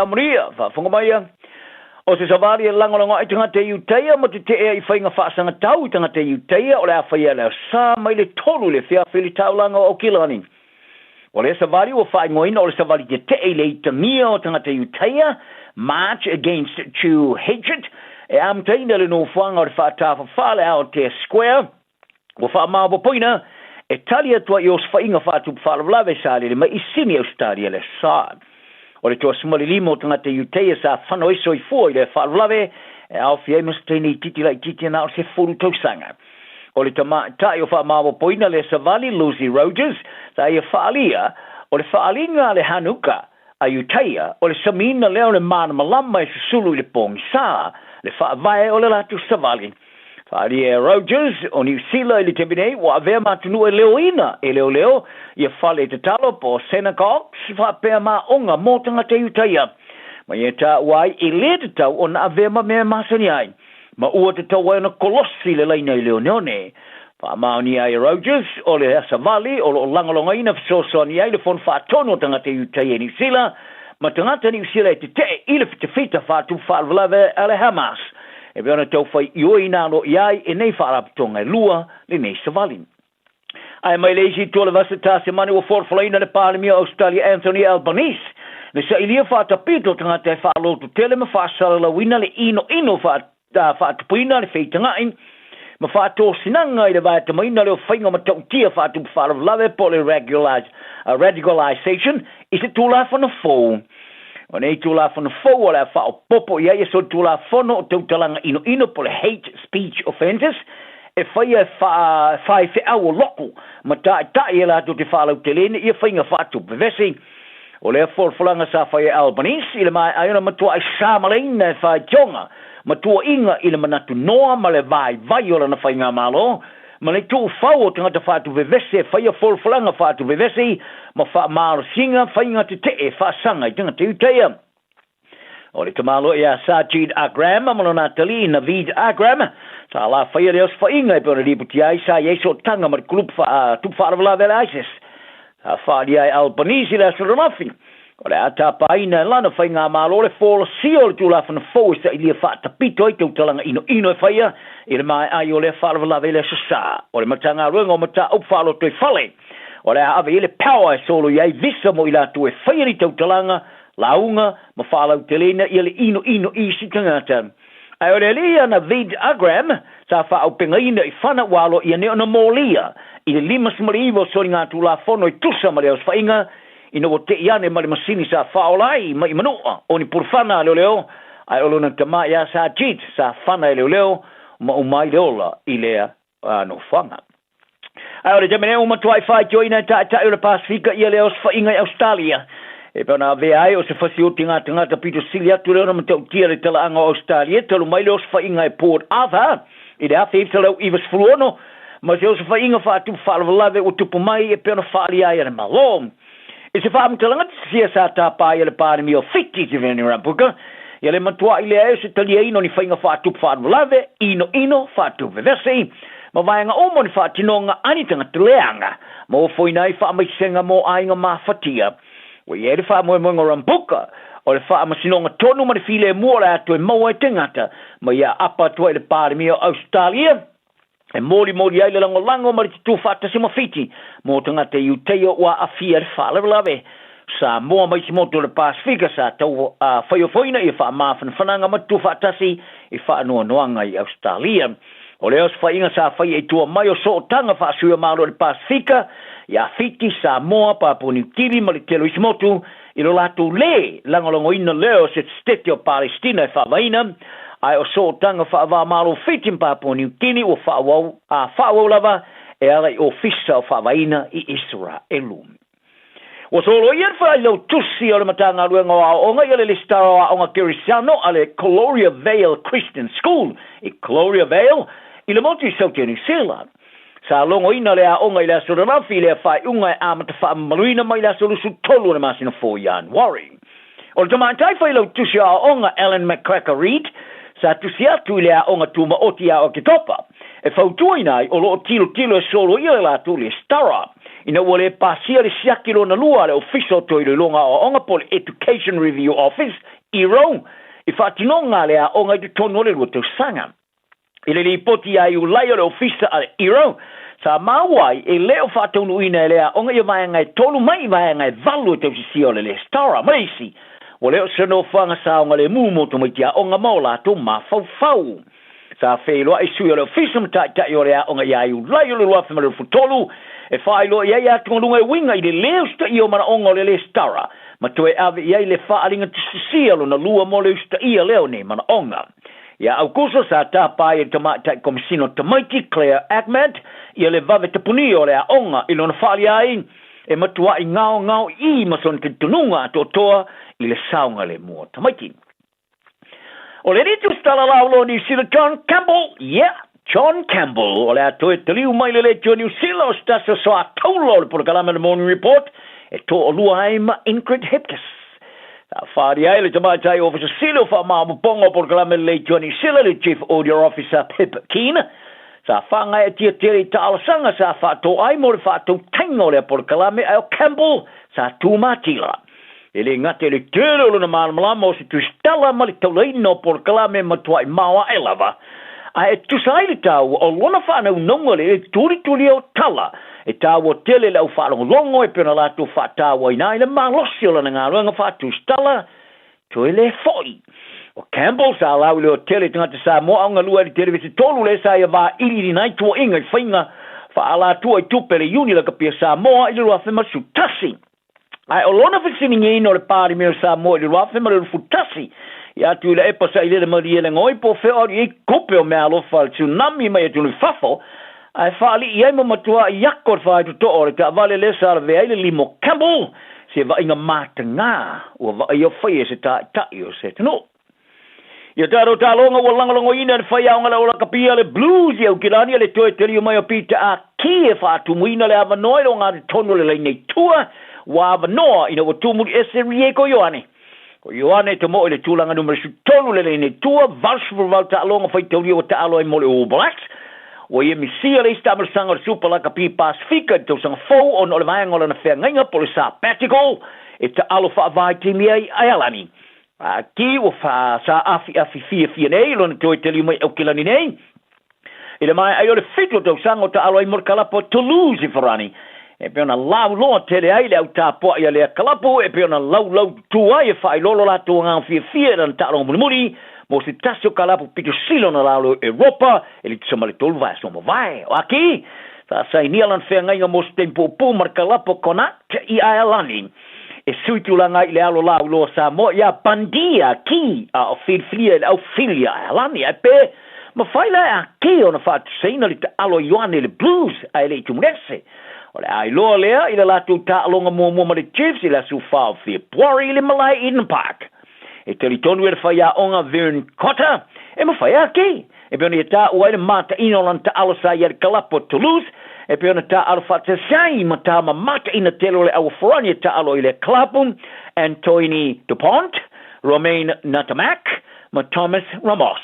Maria, whangamaia. O se savari e langalanga i tangata i uteia, ma te ea i whainga whaasanga tau i tangata i uteia, o le a whaia leo sā mai le tolu le whia whili taulanga o Kilani. O le savari o whaingoina, o le savari te te le i tangia o tangata i uteia, March Against True Hatred, e am teina le no whanga o le whaatafa whale ao te square, o whaamawa poina, e tali atua i os whainga whaatupu whalawlawe sāle le mai i sini au stadia le sā. O le toa sumali limo tangata iuteia sa whanoiso i fua i le whaalawe e au fiei masteni titi lai titi na o se furu tausanga. O le tai o whaamawa poina le savali Lucy Rogers sa ia whaalia o le whaalinga le Hanuka a iuteia o le samina leo le mana malama e susulu i le pongi sa le whaavae o le latu savali. Whaalia Rogers o New Zealand i le tebine wa avea matunu e leoina e leo ia whale te talo po Senegal whapea ma onga mō tangata iuteia. Ma ia ta wai i le te tau o na avea ma mea masani ai. Ma ua te tau wai na kolossi le laina i leo neone. Whaamaoni ai Rogers o le Savali o lo langalonga ina whasosoni ai le fon whaatono tangata iuteia New Zealand ma tangata ni Zealand te ile fita fatu falvalave ale Hamas e beona tau fai ioi na lo iai e nei whaarapatonga lua le nei savali. Ai mai leisi tole vasita se mani o forflaina le Parlemia Australia Anthony Albanese le sa ilia whaatapito tangata e whaalotu tele ma whaasala la wina le ino whaatapina le whaitangain ma whaato sinanga i le vai tamaina leo whainga ma tautia whaatu whaalavlave po le radicalization is it tula whana fōu. O nei tula whana fōu o le whao popo ia so tula whano o tautalanga ino po le hate speech offences e whaia whai au o loko ma tai e la to te whaalau te lene ia whainga whaatu bevesi o le forfulanga sa whaia Albanese i le mai aiona matua ai Samaleina e whai tionga matua inga i le manatu noa ma le vai o lana whainga malo ma le tū whau o tangata whaatu vevese whaia forfulanga whaatu vevese ma wha maaro singa whainga te e whaasanga i tangata uteia o le tamalo ia Sajid Agram amalo Natali Navid Agram sa la whaia reos whainga e pera riputi ai sa yeso tanga ma le kulup tup whaarabala vele ISIS sa whaari ai Albanese le astronafi o le atapaina lana whainga malo le fōla sio le tūlafana fōu sa ilia whaatapito i tautalanga ino e whaia i le mai ai o le whaarabala vele sasa o le matanga ruenga o mata au whaalo toi whale o le ave i le power e solo iai visa mo i la tu e whaia ni tautalanga launga ma whaalau telena i le ino i si tangata. Ai o le lia na Vid Agram sa whaau pengaina i whana walo i ane o na mōlia i le 5 marivo sori ngā tū la whono i tusa ma leos whainga i no te iane ma le masini sa whaolai ma i manoa o ni purwhana leo ai o lona tama ia sa jit sa whana leo ma umai leola i lea no whanga. Ai o le jamene umatuai whai joina ta o le Pasifika i leos whainga i Australia e pena veai o se fasioti ngā tangata pito sili atu leo na matau tia le tala anga o Australia talu mai leos whainga i Port Arthur i le awhi ipsa leo Ivas Furuono ma se o se whainga whaatu whaalawalawe o tupu mai e pena whaali ai ane malom e se whaamtalanga sia sa tāpai e le pāremi o whiti te veni rampuka i le matua i le e se talia ino ni whainga whaatu whaalawalawe ino whaatu vevesi ma vaenga omo ni whaatinonga anitanga te leanga ma o foinai whaamaisenga mo ainga mawhatia o i ere wha moe moenga rambuka, o le wha amasinonga tonu ma le file mua le atu e maua e tengata, ma ia apa tua i le pāremi o Australia, e mori ai le lango ma le titu whata si mawhiti, mo tangata i uteio wa a fia le wha lawe, sa moa mai si moto le Pasifika sa tau whaiofoina i wha mawhanwhananga ma tu whatasi i wha noanga i Australia. O leos whainga sa whai e tua mai o so tanga wha sua malo le Pasifika, ia fiti sa moa Papua New Guinea ma le telo isimotu i lo latu le langolongo ina leo se stete o Palestina e whawaina ai o so tanga whawa malo fiti Papua New Guinea o whawau lava e arai o fisa o whawaina i Israelu. O solo ian whai lau tusi o le matanga ruenga o onga i le listara o onga Kirisano a le Gloria Vale Christian School i Gloria Vale i le moti sauti New Zealand. Sa longo ina le a onga i le asura rafi le a whai unga e amata wha maruina mai le asura su tolu na masina 4 Januari. O le tamantai whai lau tusi a onga Ellen McCracker Reid, sa tusi atu i le a onga tuma oti a o ke topa. E whautua inai o lo tilo e solo i le la tu le stara. Ina ua le pasia le siakilo na lua le official to i le longa o onga po le Education Review Office, ERO, i whatinonga le a onga i te tonu le lua tau sanga. I le lipoti ai u lai o le ofisa a ERO, sa mawai e leo whatonu ina e lea onga i vaenga e tolu mai vaenga e valu e tau si o le stara, maisi. O leo seno whanga sa onga le mumo to maitia onga maula to ma fau. Sa wheloa e sui o le ofisa mtai o lea onga i ai u lai o le lua whamare futolu, e whaelo i ai atu ngalunga e winga i le leo sta i o mana onga o le stara, ma to e ave i ai le whaaringa tusialo na lua mo le usta i a leo ne mana onga. Ia au kuso sa tāpai e tamatai komisino tamaiti Claire Ahmed i le vave te puni o le a onga i lona whaali ai e matua i ngao i mason te tununga ato toa i le saunga le mua tamaiti. O le ritu stala laulo ni sila John Campbell, John Campbell, o le ato e taliu mai le tio New Zealand o stasa so a taulo le purakalama le Morning Report e to o lua aima Ingrid Hipkiss. Whaari ai le tamatai officer silo wha maamu pongo por kalame le Johnny Silla le Chief Audio Officer Pip Keane. Sa whanga e tia tere tālasanga sa whato ai mo le whato taingo le por kalame ai o Campbell sa tūmatila. Ele ngate le tele lo na malmala mo se tu stella mali tolino por kalame matua mawa elava. A tu sai le tau o lona fa na nongole e turi o tala. E tau o tele le fa longo e pena la tu fa tau ina ile malosio la nga nga fa tu stella. Tu ele foi. O Campbell sa la o tele tanga sa mo anga lua de tele se tolu le sa va ili nai tu inga finga fa ala tu e tu pele uni la kapia sa mo ile lo fa masu tasi. Ai o lona fa siningi no le pari me sa mo ile lo fa malu futasi. Ya tu le epa sa ile ma ile ngoi po fe o i kope o me alo fa tsunami mai tu le fafo. Ai fa ali ia mo matua yakor fa tu to o ta vale le sa ve ile limo Campbell se va inga matanga o va io fa se ta io se no. Ya taro talonga walangalongo ina fa ya ngala ola kapia le blues ya ukilani le toe teli mai opita a ki fa tu muina le ava noi nga tonu le nei tua wa ava no ina o tu mu ese rieko yoane ko yoane te mo le tulanga numero su tonu le nei tua vals for volta alonga fa teli o ta alo mo le o blacks o ye mi sia le sta sanga super la kapi pacifica to sanga fo on o le vai ngola na fe ngai po le sa patical e ta alo fa vai timi ai alani ki o fa sa afi fia nei lo to teli mai o kilani nei ile mai ai o le fito to sango ta alo i morkala po Toulouse farani e pe ona lau lo tele ai le ta po ia le kalapo e pe ona lau tu ai fa i lolo la to nga fia dan ta lo muri mo si tasio kalapo pito silo na lau Europa ele tsama le tolu vai so mo vai o aki sa ni alan fe nga mo tempo po morkala po kona i ai alani e suitu langa ile alo la lo sa mo ya pandia ki a filia au filia alani e pe ma faila a ki ona fa tsina le alo yoane le blues ai le tumnese ole ai lo le ile la tu ta longa mo ma le chiefs ile su fa fi pori le malai in park e teritonu e fa ya onga vern kota e ma fa ya ki e pe ona ta o ile mata inolanta alo sa ya kalapo Toulouse e pe ona ta alfa te sai mata mata ina telo le au forania ta alo ile Clapham Anthony DuPont Romain Natamak ma Thomas Ramos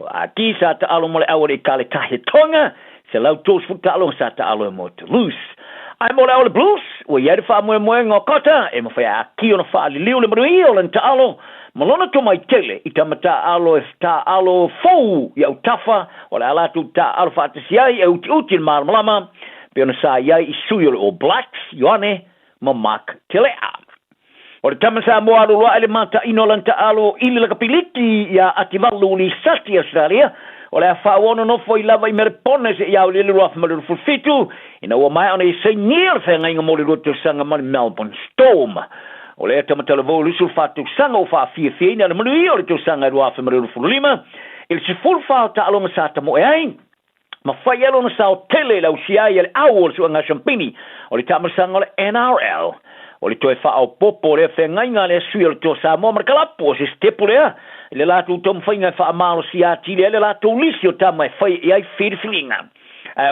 a ti sa ta alo mo le au le kale tahe tonga se lau tos fu ta alo sa ta alo mo Toulouse ai mo le au le blues o ia fa mo ngokota e mo fa ki ona fa le liu le mrui o le ta alo malona to mai tele i tamata alo sta alo fou ya utafa wala ala tu ta alfa tsia e util mar malama pe ona sa ya i suyo o blacks yone mamak tele a o tamasa mo alo lo elementa inolanta alo ili la kapiliti ya ativalu li sati Australia wala fa wono no foi lava i merpone se ya le lo af malu fulfitu ina o mai ona i se nier fe nga mo le to sanga Melbourne Storm o le tamata le volu sul fatu sanga o fa fie na le mului o le to sanga do afa mare fulima il si full fa ta alonga sa ta mo ai ma fa yelo na sa tele la usia il awol su nga champini o le tamata sanga le NRL o le to fa o popo le fe nga le suil to sa mo markala po si stepule le la tu tom fa nga fa malo sia ti le la to lisio ta mai fa ai fir filinga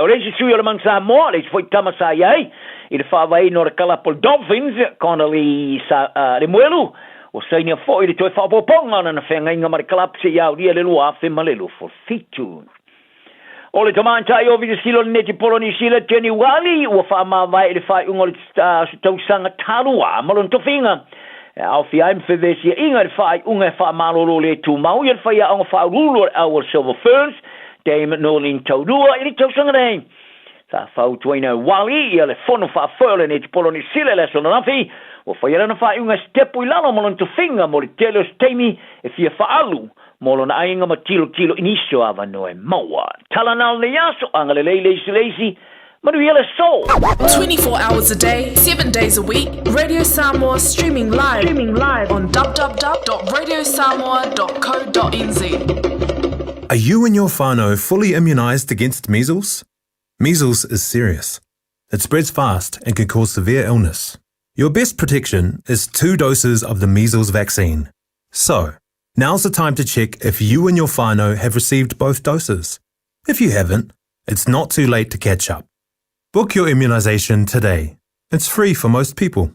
o le si suil man sa mo le foi tamasa ai il fa vai no kala pol Dolphins Connolly sa le muelu o senia foi le toi fa poponga na fenga inga mar club se ya dia le lua fe malelu for fitu o le tomanta io vi silo neti poloni sila teni wali o fa ma vai le fa ungol sta sanga talua malon to finga au fi am fe vesi inga fa unga fa malolo le tu mau il fa ya on fa rulo our silver ferns Dame Nolin Taudua ili to sanga nei sa fau tuina wali ia le fono fa fole ne poloni sile le sono nafi o fa ia na fa unga step i lalo molon to finga mo telos temi e fia fa alu molon ainga ma tilo inisio ava no e maua talanal ne yaso angale leisi Manuela Soul 24 hours a day 7 days a week Radio Samoa streaming live on www.radiosamoa.co.nz. Are you and your whānau fully immunised against measles? Measles is serious. It spreads fast and can cause severe illness. Your best protection is 2 doses of the measles vaccine. So, now's the time to check if you and your whānau have received both doses. If you haven't, it's not too late to catch up. Book your immunisation today. It's free for most people.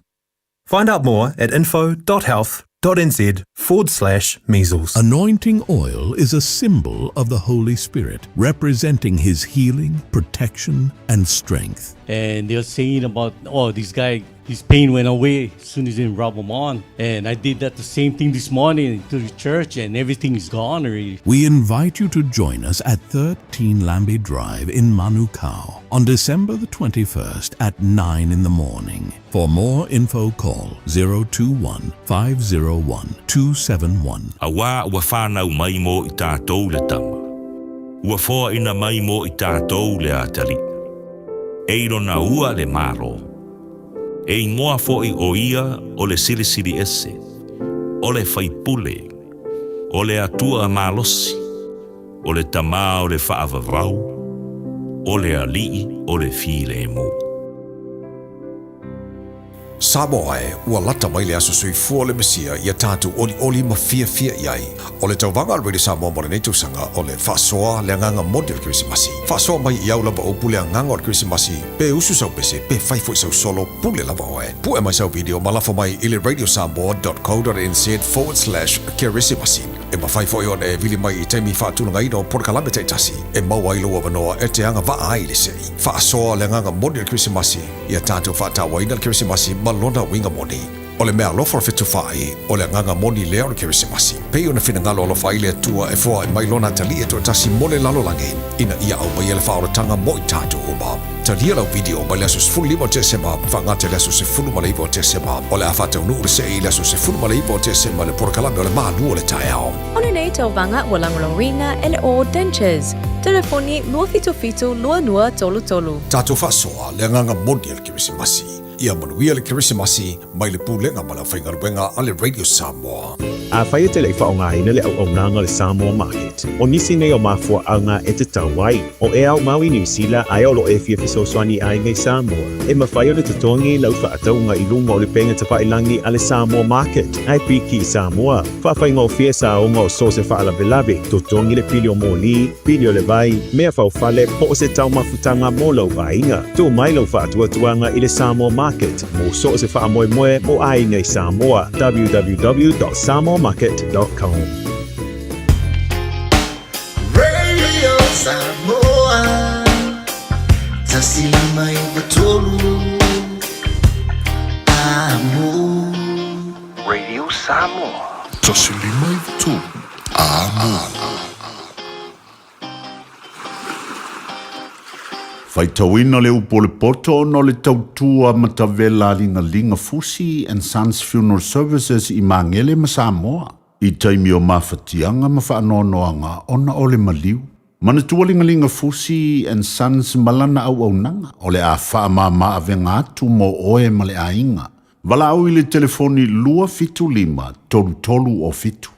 Find out more at info.health.nz/measles. Anointing oil is a symbol of the Holy Spirit, representing His healing, protection, and strength. And they're saying about, oh, this guy his pain went away as soon as you rub him on. And I did that the same thing this morning to the church, and everything is gone already. We invite you to join us at 13 Lambie Drive in Manukau on December the 21st at 9 in the morning. For more info, call 021 501 271. Awa ua whanau mai mo I tātou le tama. Ua fōa ina mai mo I tātou le atali. Eiro na ua le maro. E ingoa fo'i o ia o le sirisiri ese, o le whaipule, o le atua malosi, o le tamā o le whaavavau, o le alii o le file e mo. Samoa e, ua lata mai le aso sui fua le mesia ia tātou oli ma fia iai. O le tauvanga al Radio Samoa mo le nei tausanga o le whaasoa le anganga modi o le Christmasi. Whaasoa mai I au lava o pule anganga o le Christmasi, pe usu sau pese, pe whaifo I sau solo pule lava o e. Pue mai sau video malafa mai I le radiosamoa.co.nz/Kirisimasi. E ma whaifo I on e vili mai I teimi whaatulanga ino porkalame teitasi. E maua I loa wanoa e te anga waa ai le sei. Whaasoa le anganga modi o le Christmasi, ia tātou whaatawa ina le Kirisimasi malona winga moni. O le mea lofa fitu whai, o le nganga moni leo le Kirisimasi. Pei o na whinangalo o lo whai le tua e fua e mailona tali e tua tasi mole lalolangi. Ina ia au mai ele whaora tanga mo I tātou uma. Talia lau video mai leso se fulu lima o te sema, whangate leso se fulu malaiva o te sema. O le awhata unu ule sei leso se fulu malaiva o te sema le porokalame o le malu o le tae ao. O le nei tauvanga o langolorina ele o Dentures. Telefoni 252 Tātou whasoa le nganga moni le Kirisimasi. Ia manuia le Kirisimasi mai le pūlenga ma la whaingaruenga a le Radio Samoa. A whaia te leifa o ngā hina le au nanga le Samoa Market. O nisi nei o mafua anga e te tauai. O e au Maui New Zealand ai olo e fia fisoswani ai ngai Samoa. E mawhaia le tutongi lau whaataunga I lunga o le penga te whailangi a le Samoa Market. Ai piki Samoa. Whawhainga o fia sa onga o so se whaalavelave. Tutongi le pili o moli, pili o le vai, mea whawhale po o se tau mafutanga mo lau vainga. Tō mai lau whaatuatuanga I le Samoa Market. Mo so se whaamoemoe mo ai ngai Samoa. www.samoamarket.com. Radio Samoa, tasilima ibatolu, amo. Radio Samoa, tasilima ibatolu, amo. Faitauina le upo le poto no le tautua matavela linga Fusi and Sons Funeral Services I Mangele ma Samoa. I taimi o mawhatianga ma whaanoanoanga ona o le maliu. Manatua linga Fusi and Sons malana au nanga o le a whaamama avenga atu mo oe ma le ainga. Wala au I le telefoni lua fitu lima tolu o fitu.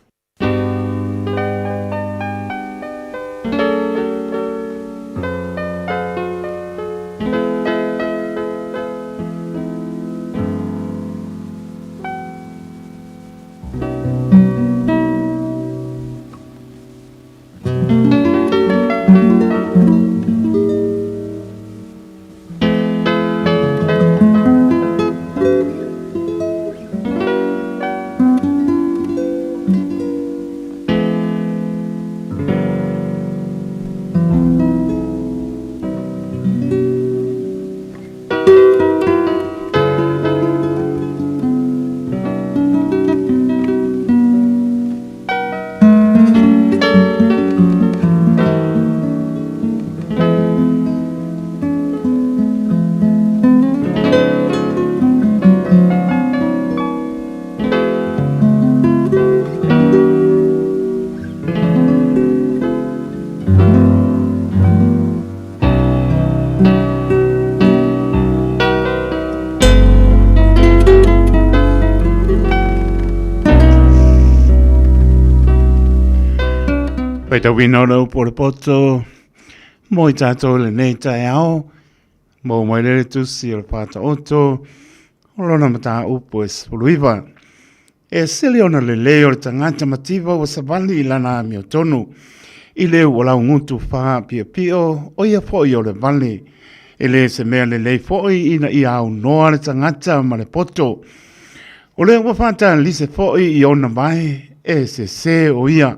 Peta wina rau po le poto, mo I tātou le nei tai ao, mo mai le tusi o le pata oto, o lona mata upo e spuluiva. E sili ona le leo le tangata mativa o savali I lana mi o tonu, I leo o lau ngutu wha pia pio, o ia fo I o le vali, e le se mea le lei fo ina I au noa le tangata ma le poto. O le wafata lise fo I ona mai, e se o ia.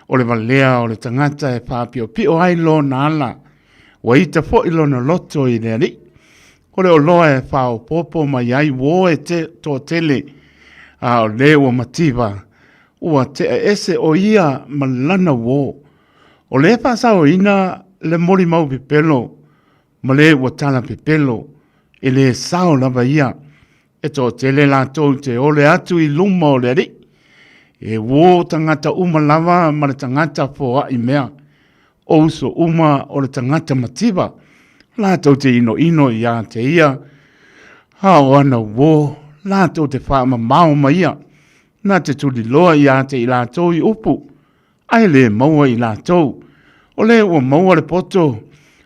O le valea o le tangata e whapio pio ai lo na ala. Wa ita fo ilo na loto I le ali. o le o loa e whao popo mai ai wo e te tō tele a o le ua mativa ua te ese o ia malana wo o le whasao ina le mori mau pepelo ma le ua tala pepelo e le sao lava ia e tō tele la tō te ole atu I luma o le ri e wo tangata uma lava ma le tangata fōa I mea o uso uma o le tangata mativa la tau te ino ia te ia hao ana wo la tau te wha mao ma ia na te tuli loa ia te I la tau I upu ai le maua I la tau o le ua maua le poto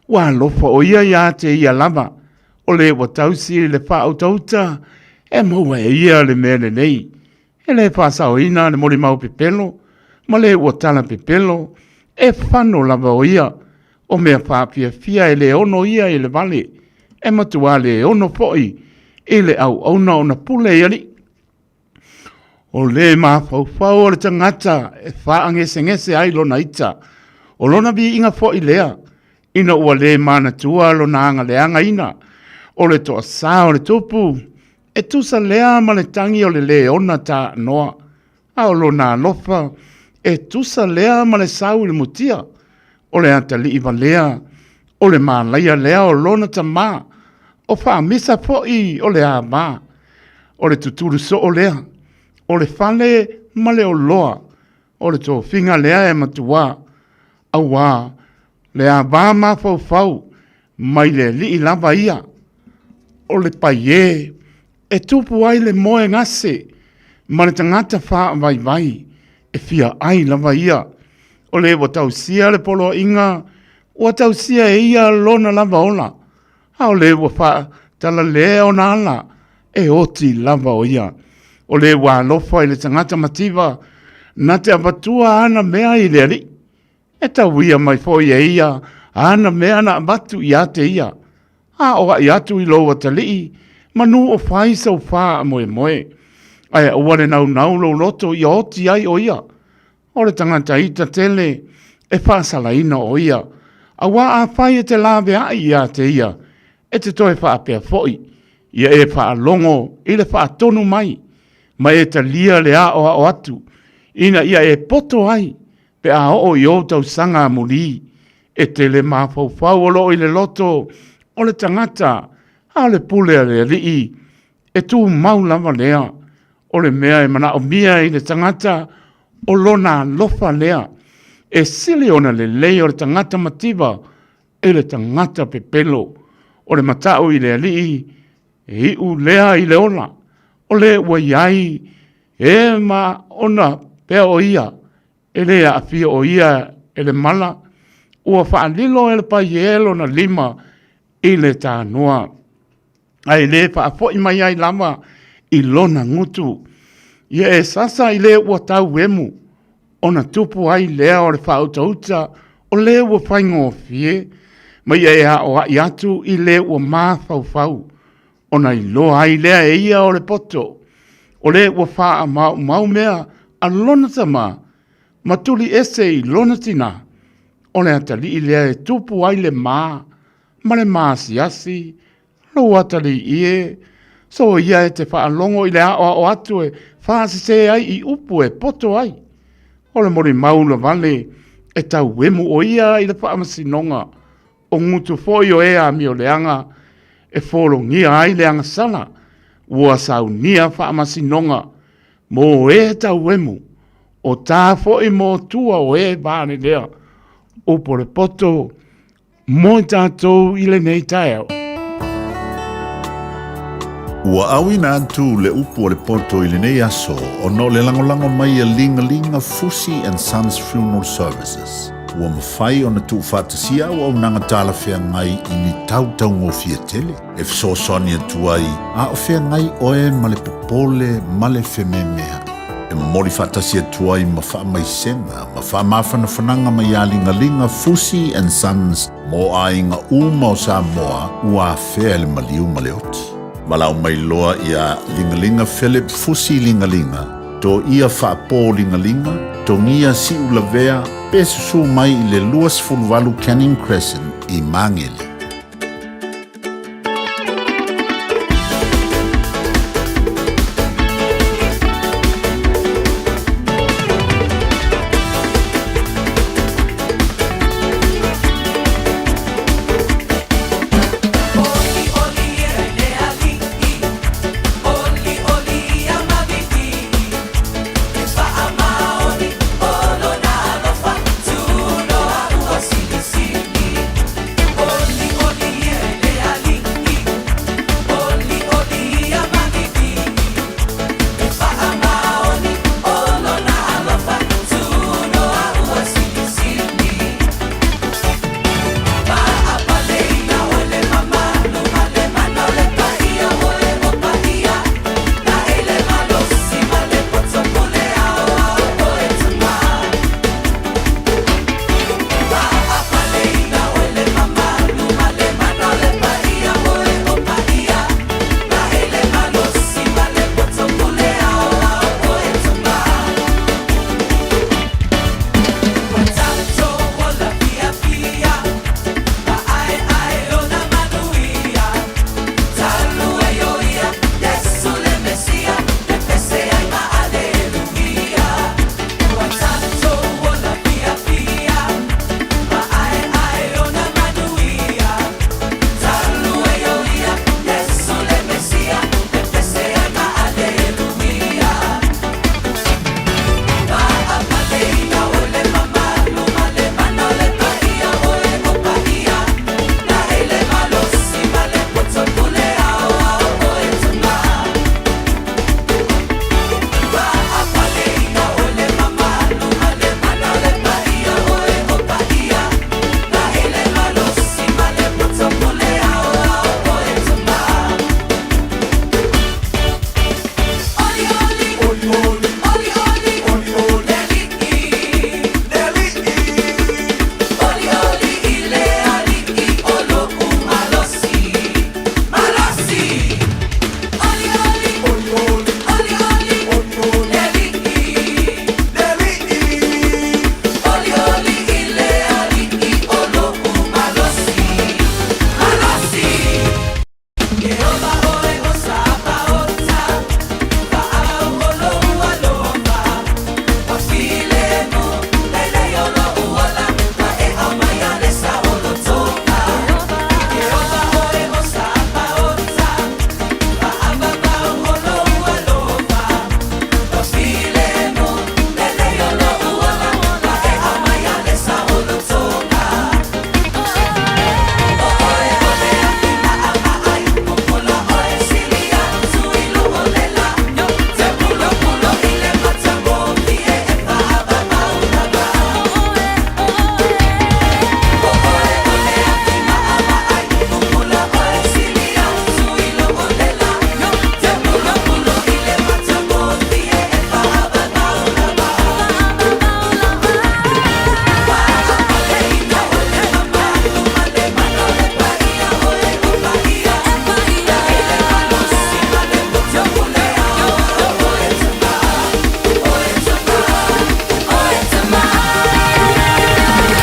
wa lofa o ia te ia lava o le ua tausi le wha au tauta e maua e ia le mele nei e le wha sao ina le mori mau pepelo ma le ua tala pepelo e whano lava o ia o mea whapia fia e le ono ia I le vale e matua le ono poi e le au auna o na pule iari o le mawhauwhau o le tangata e whaangese ai lona ita o lona bi inga poi lea ina ua le mana tua lona anga leanga ina o le toa sa o le tupu e tusa lea ma le tangi o le ona ta noa a o lona lofa e tusa lea ma le sau le mutia o le atali iwa lea, o le malaia lea o lona ta maa, o wha misa poi o le a maa, o le tuturu so o lea, o le fale ma le o loa, o le tō finga lea e matua, au wā, le a maa ma fau fau, mai le li I lava ia, o le paie, e tupu ai le moe ngase, ma le tangata wha vai vai, e fia ai lava ia, o le wa tausia le polo inga, wa tausia e ia lona lava ola. Ha o le wa wha tala le o nala, e oti lava o ia. O le wa lofa I le tangata mativa, na te abatua ana mea I le ari. E tau ia mai foi e ia, ana mea na abatu I ate ia. Ha o I atu I lo wa talii, manu o whai sau wha moe moe. Ai o wale nau lo loto I oti ai o ia. O le tangata ita tele e whaasalaina o ia. A wā a whai e te lawe ai ia te ia. E te toe wha apea foi. Ia e wha longo I le wha tonu mai. Ma e ta lia le a o atu. Ina ia e poto ai. Pe a o I o tau sanga muli. E te le mawhau o lo I le loto. O le tangata. A le pule a le rii. E tu mau lava lea. O le mea e mana o mia I le tangata. O lona lofa lea, e sili ona le lei o le tangata mativa, e le tangata pepelo, o le matau I le alii, e iu lea I le ona, o le ua iai, e ma ona pea o ia, e lea afia o ia e le mala, ua whaanilo e le paielo na lima, I le tānoa. Ai le whaafoi mai ai lama, I lona ngutu, Ia e sasa I le ua tau emu, o na tupu ai lea o le whautauta, o le ua whaingo fie, ma ia e a o ai atu I le ua maa fau, o na I loa ai lea e ia o le poto, o le ua wha a mau mea a lona tama, ma tuli ese I lona tina, o le atali I lea e tupu ai le maa, ma le maa siasi, lo atali ie, so ia e te whaalongo I le a o atu e whaasise ai I upu e poto ai. O le mori maula vale e tau wemu o ia I le whaamasinonga o ngutu foi o ea mi o leanga e wholongia ai leanga sala ua sau nia whaamasinonga mo e tau wemu o tā foi mo tua o e bāne lea upo le poto mo tātou I le nei tae Ua awina atu le upu o le poto I le nei aso o no le langolango mai a linga Fusi and Sons Funeral Services. Ua mawhai o na tu whatasia o nanga tala whea ngai I ni tautau ngō fia tele. E fsosoni atu ai a o whea ngai oe ma le popole ma le whememea. E mori whatasia atu ai ma wha mai senga, ma wha mawhana whananga mai a linga Fusi and Sons mo a inga uma o Samoa ua whea le maliu ma le oti. Malau mai loa ia lingalinga Philip Fusi lingalinga, to ia whaapō lingalinga, to ngia si ulavea, pesusu mai I le luas fulvalu Canning Crescent I Mangele.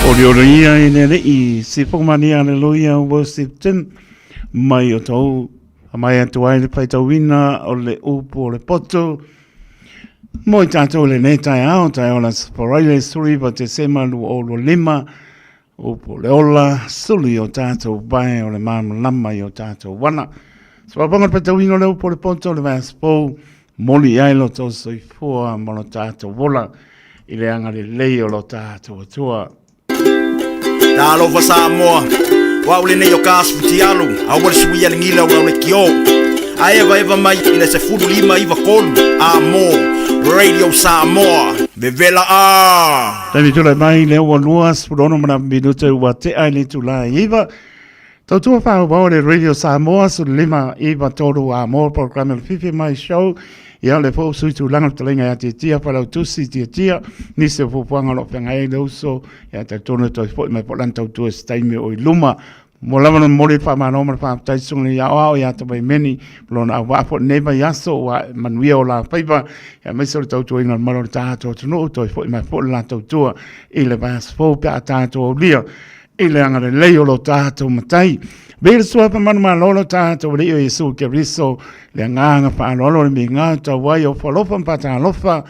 Ia ine rei si whakamani aleluia worship tim mai o tau mai atu ai le paitawina o le upu o le poto mo i tātou le nei tai ao tai o la Sparaile suri pa te sema lu o lo lima upu le ola suli o tātou bai o le mama lama i o tātou wana so wapanga paitawina o le upu o le poto le vai spou moli ai lo tau soifua mo lo tātou wola i le anga le lei o lo tātou atua. Talo fa Samoa. Wa ule ne yo kasu tialu. Awal suia le ngila wa le kio. Aeva eva mai ina se fulu lima iva kolu. Amo Radio Samoa. Bevela a. Tavi tula mai le wa luas purono mana minuto wa te ai le tula iva. Tau tua whao wao le Radio Samoa su lima iva toru Amo program le fifi mai show. Ia le fo sui tu langa talenga ya tia para tusi tia ni se fo puanga lo fenga e lo so ya ta tono to fo me polan tau tu staime o luma mo lava no mori fa ma no ma fa tai sung ya o ya to by many lo na wa fo neva ya so wa manuia o la paipa ya me so tau tu inga maro ta to no to fo me fo la tau tu e le va fo pa ta to lia e le anga le lo ta to matai Bel sua pa manu malolo tātou le o Yesu ke riso le nganga pa alolo le minga ta wai o falofa pa ta lofa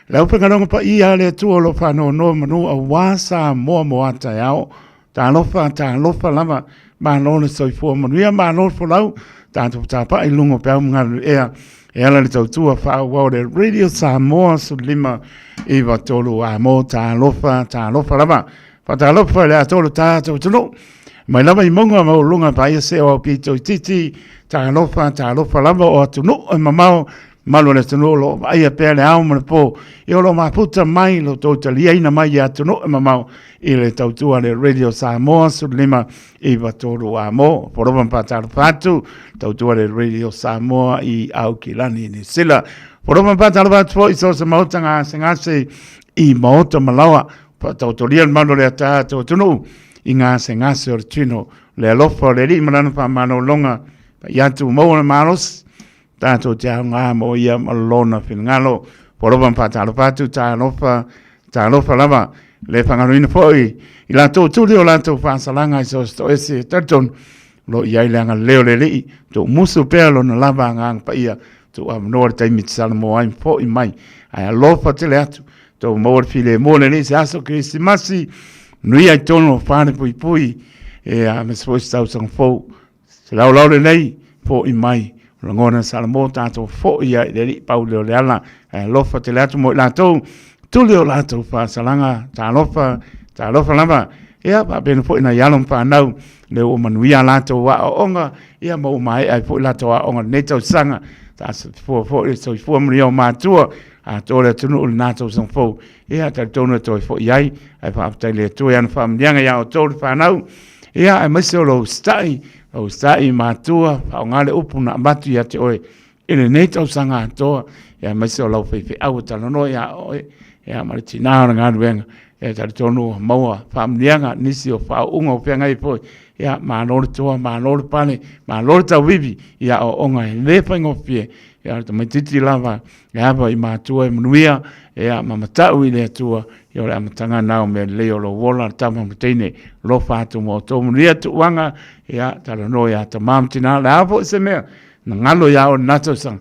le upe ngalonga pa ia le tu o lofa no manu a wasa mo ata yao ta lofa lama ma lolo soifua manu ia ma lolo folau tātou ta pa ilungo pe ngalu ea e ala le tautua fa wao le Radio Samoa su lima iwa tolu a mo ta lofa lama pa ta lofa le a tolu tātou tunu mai lava I monga ma lunga pa ia se o pito titi ta lofa lava o tunu e mamao malo le tunu lo ai pe le au mo po e lo ma puta mai lo to talia ina mai ya tunu e mamao I le tautua le Radio Samoa su lima I va tolu amo poroban pa ta fatu tautua le Radio Samoa I au kilani ni sila poroban pa ta fatu I so se mautanga sengase I mauta malawa pa tautolia malo le ta tunu I ngā se ngase o tino le alofa o le li marana pa mano longa pa iatu mau na maros tātou te au ngā mo ia malona whingalo poroban pa tālo patu tā alofa lava le whangaruina poi I lātou tuli o lātou whāsalanga I so sto ese taton lo iai leanga leo le li tō musu pēr lo na lava ngā pa ia tō amanoa taimit salamo ai poi mai ai alofa te le atu tō mawar file mo le li se aso Kristimasi Nui ai tono whāne pui e a me spoi stau sang fau. Se lau le nei, po I mai. Rangona salamo tātou fo I ai le li pau leo le ala. E lofa te le atu mo I lātou. Tuli o lātou whāsalanga. Tā lofa lama. Ea pa pēna po ina yalom whānau. Le o manuia lātou wa o onga. Ea mo mai ai po lātou wa onga netau sanga. Tā fo I so I fua mri o mātua. A tōre tunu o nātou sang fau. Ea ta tōna toi fo iai. Ai whaaptai le tui anu whaamdianga ia o tōre whanau. Ea ai maise o lau stai mātua. Whao ngāle upu na matu ia te oe. Ine nei tau sanga atoa. Ea maise o lau whaiwhi au talano ia oe. Ea mariti nāra ngāru wenga. Ea tari tōnu maua whaamdianga nisi o whao unga o whiangai poi. Ea mānore toa, mānore pane, mānore tau vivi. Ia o onga e lepa ngofie. Ea ta mai titi lava. Ea hapa I mātua e manuia. Ea mamatau I le atua. Ia le amatanga nao me leo lo wola tama mteine lo fatu mo to muria tu wanga ia tala no ia ta mamtina la apo se me na ngalo ia o nato sang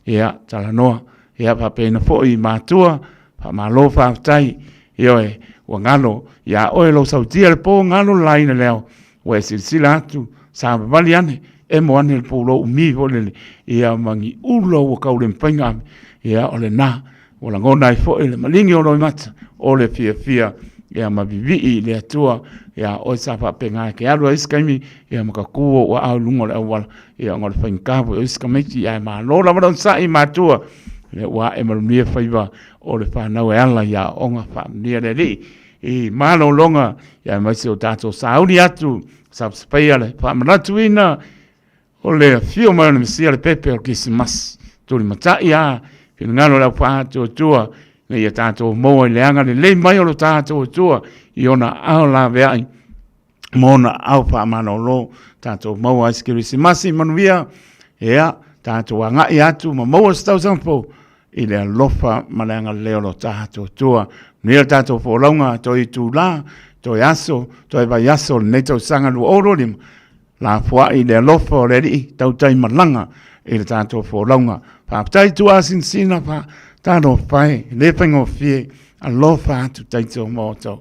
ia tala no ia pa pena fo I matua pa malo fa tai ia e wa ngalo ia o lo sautia le po ngalo laina leo we silsila tu sa valiane e mo anel po lo mi volele ia mangi ulo o kaule mpenga ia ole na wala ngona I fo ele malingi o lo mata o le fia ia mavivi le atua ia o sa fa penga ke alo iskaimi ia makakuo wa au lungo le awal ia ngol fainkapo iskameti ia ma lo la ma sa I matua le wa e malumia faiva o le fa na ala ia onga fa nia le li I malo longa ia mai se o tato saudi atu sa spaya le fa manatuina o le fio ma le sia le pepe o Christmas tu le mata ia ngalo la fa tua Ngai ia tātou moa I leanga le mai o lo tātou tua I ona au la veai mona au wha mano lo tātou moa Kirisi masi manuia ea tātou a ngai atu ma moa stau sampo i le alofa malanga leo lo tātou tua. Nia tātou wholaunga toi tū la, toi aso, toi vai aso, nei tau sanga lu oro lima. La fua i le alofa o le ri, tau tai malanga i le tātou wholaunga. Whaapatai tu asin sina pa tātou whai, le whaingo fie, alofa atu taito mōtou.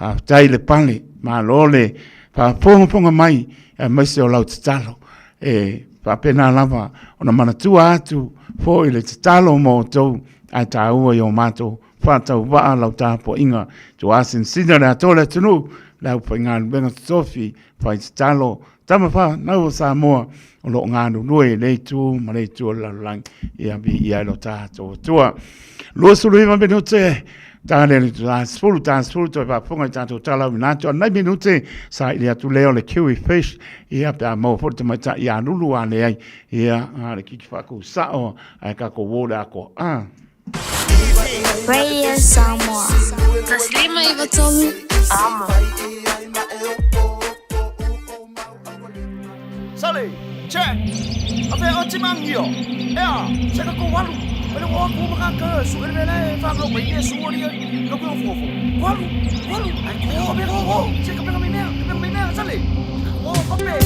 Whaapatai le pale, ma lole, whaaponga mai, e maise o lau tatalo, e whaapena lava, o na manatua atu, fo i le tatalo mōtou, ai tā ua i o mātou, whātau waa lau tāpo inga, tu asin sina le atole tunu, lau pa ngā benga tofi, whai tatalo, tama wha, nau o Samoa, o lo ngānu nui, le tū, ma le tū la lang, i abi i ailo tātou tua. Lua sulu ima minute, tāne li tu tāsfulu, toi whapunga i tātou talau minatua, nai minute, sa ili atu leo le kiwi fish, i api a mau forte mai ta i anulu a le ai, i a le kiki whaku sao, ai kako wole ako a. Radio Samoa. Taslima iwa tolu. Amo. Sally, check. Ape o mangio. Ea, check ko walu. Ele wo ko makaka, su ele fa ko mai su ori. Ko ko fofo. Walu. Ai ko be ko. Check ko me me, Sally. Oh, pape.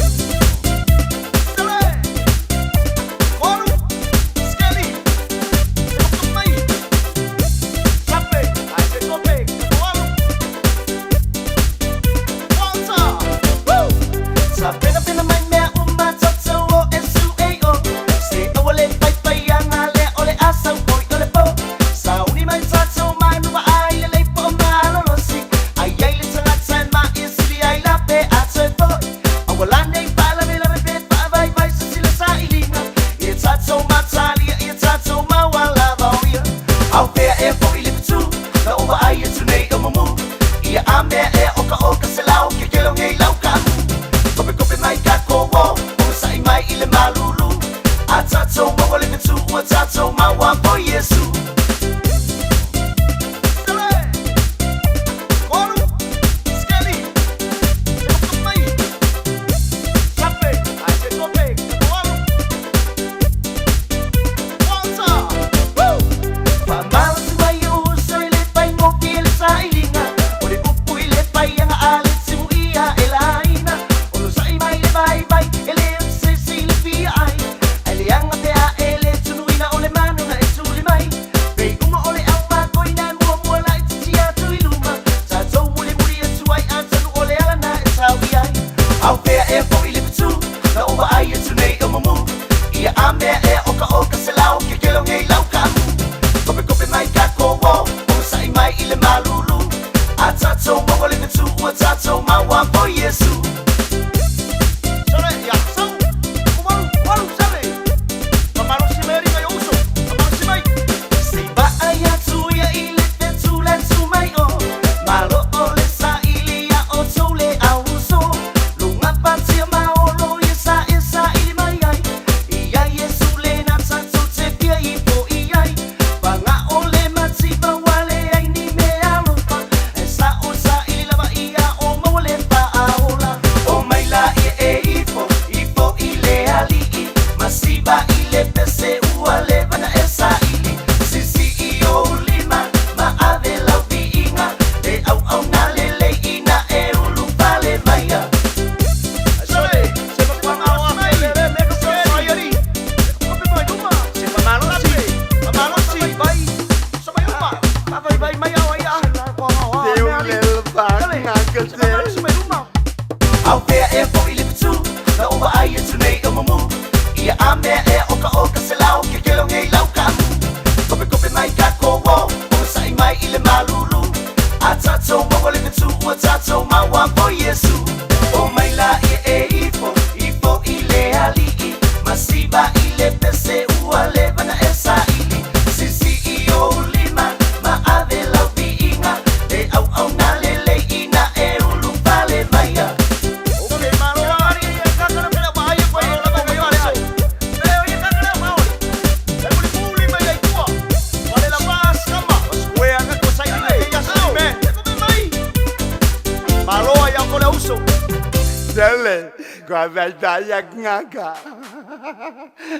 Dele, kwa veta ya ngaka.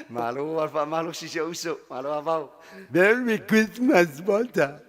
Malo alfa malo si se uso. Malo avau. Merry Christmas, Walter.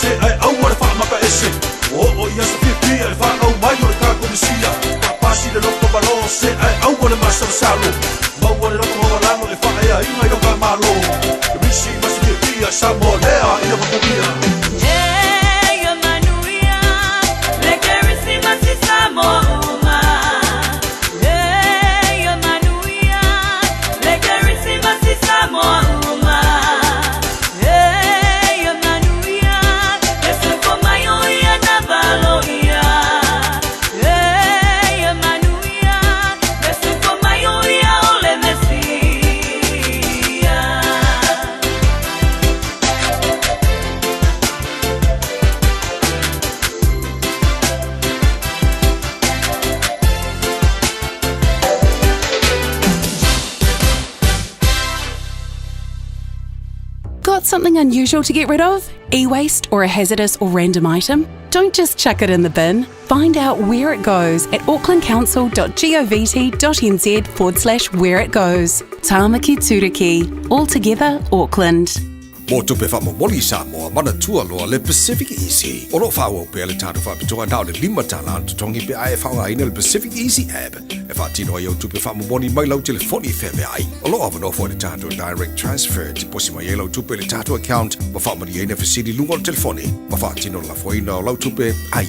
se ai au ora fa maka ese o ia sa pipi ai fa au mai ora ka komisia pasi de loko balo se ai au ora masa salo mau ora loko malamo e fa ai inga yo ka malo misi masi pipi ai sa mo lea ia ka komia Something unusual to get rid of? E-waste or a hazardous or random item? Don't just chuck it in the bin. Find out where it goes at aucklandcouncil.govt.nz/where it goes. Tāmaki Turiki. All together, Auckland. Mo tupe wha mawoli Samoa, mana tua loa le Pacific Easy. Oro wha au pe le tātu wha pitoa nao le 5 tala tutongi pe ai wha ina le Pacific Easy app. E wha tino ai au tupe wha mawoli mai lau telefoni whewe ai. Olo awa no fo le tātu direct transfer, ti posi mai lau tupe le tātu account, ma wha mani eina whasiri lunga o telefoni. Ma wha tino la fo ina o lau tupe, ai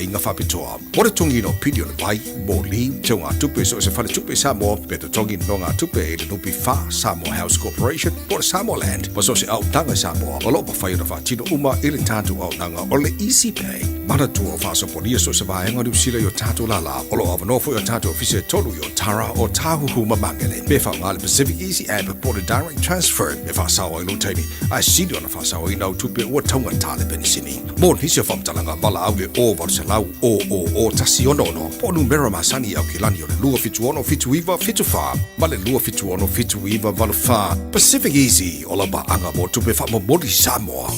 inga wha pitoa. Ora tungi no pidio le pai, mo li, te ngā tupe so se whale tupe Samoa, pe to tongi no ngā tupe e le nupi wha Samoa House Corporation, o Samoa Land, ma so se au tanga Samoa, o lopa whai ora tino uma ili tātu au nanga o le Easy Pay. Mana tua o whasoponia so se vaenga ni usila yo tātu lala, o lo avanofo yo tātu ofise tolu yo tara o tāhuhu mamangele. Me wha ngā le Pacific Easy app po le direct transfer, me wha sawa ilo teimi, ai sidi ona wha sawa inau tupe ua taunga tāle benisini. Mō nisi o whamtalanga bala au le o varu se lau o tasi ono, po numera masani au kilani o le lua fitu ono fitu iwa fitu wha, ma le lua fitu ono fitu iwa valu wha. Pacific Easy, o la ba anga mo tupe wha Modi Samoa.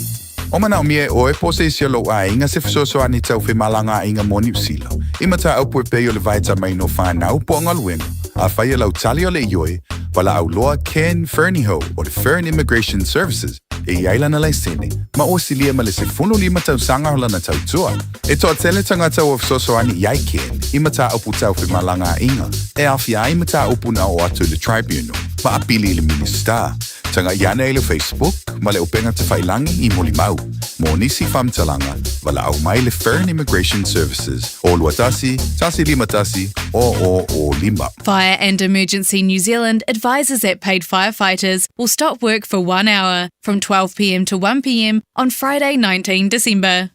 O mana o mie o e pose isi lo a inga se fisoso ani tau whi malanga inga mo New Zealand. Ima ta au pue peo le vaita mai no whanau po anga luenga. A whaia lau tali o le ioi, wala au loa Ken Fernieho o le Fern Immigration Services e iaila na lai sene. Ma o silia ma le se funu lima tau sanga hola na tau tua. E toa tele tanga tau o fisoso ani iai Ken, ima ta au pu tau whi malanga inga. E awhia ima ta au pu na o atu le tribunal. Ma apili le minister. Tanga iana e le Facebook, ma le upenga te whailangi I Molimau. Mo nisi whamtalanga, wala au mai le Fern Immigration Services. O luatasi, tasi lima tasi, o lima. Fire and Emergency New Zealand advises that paid firefighters will stop work for 1 hour from 12 p.m. to 1 p.m. on Friday 19 December.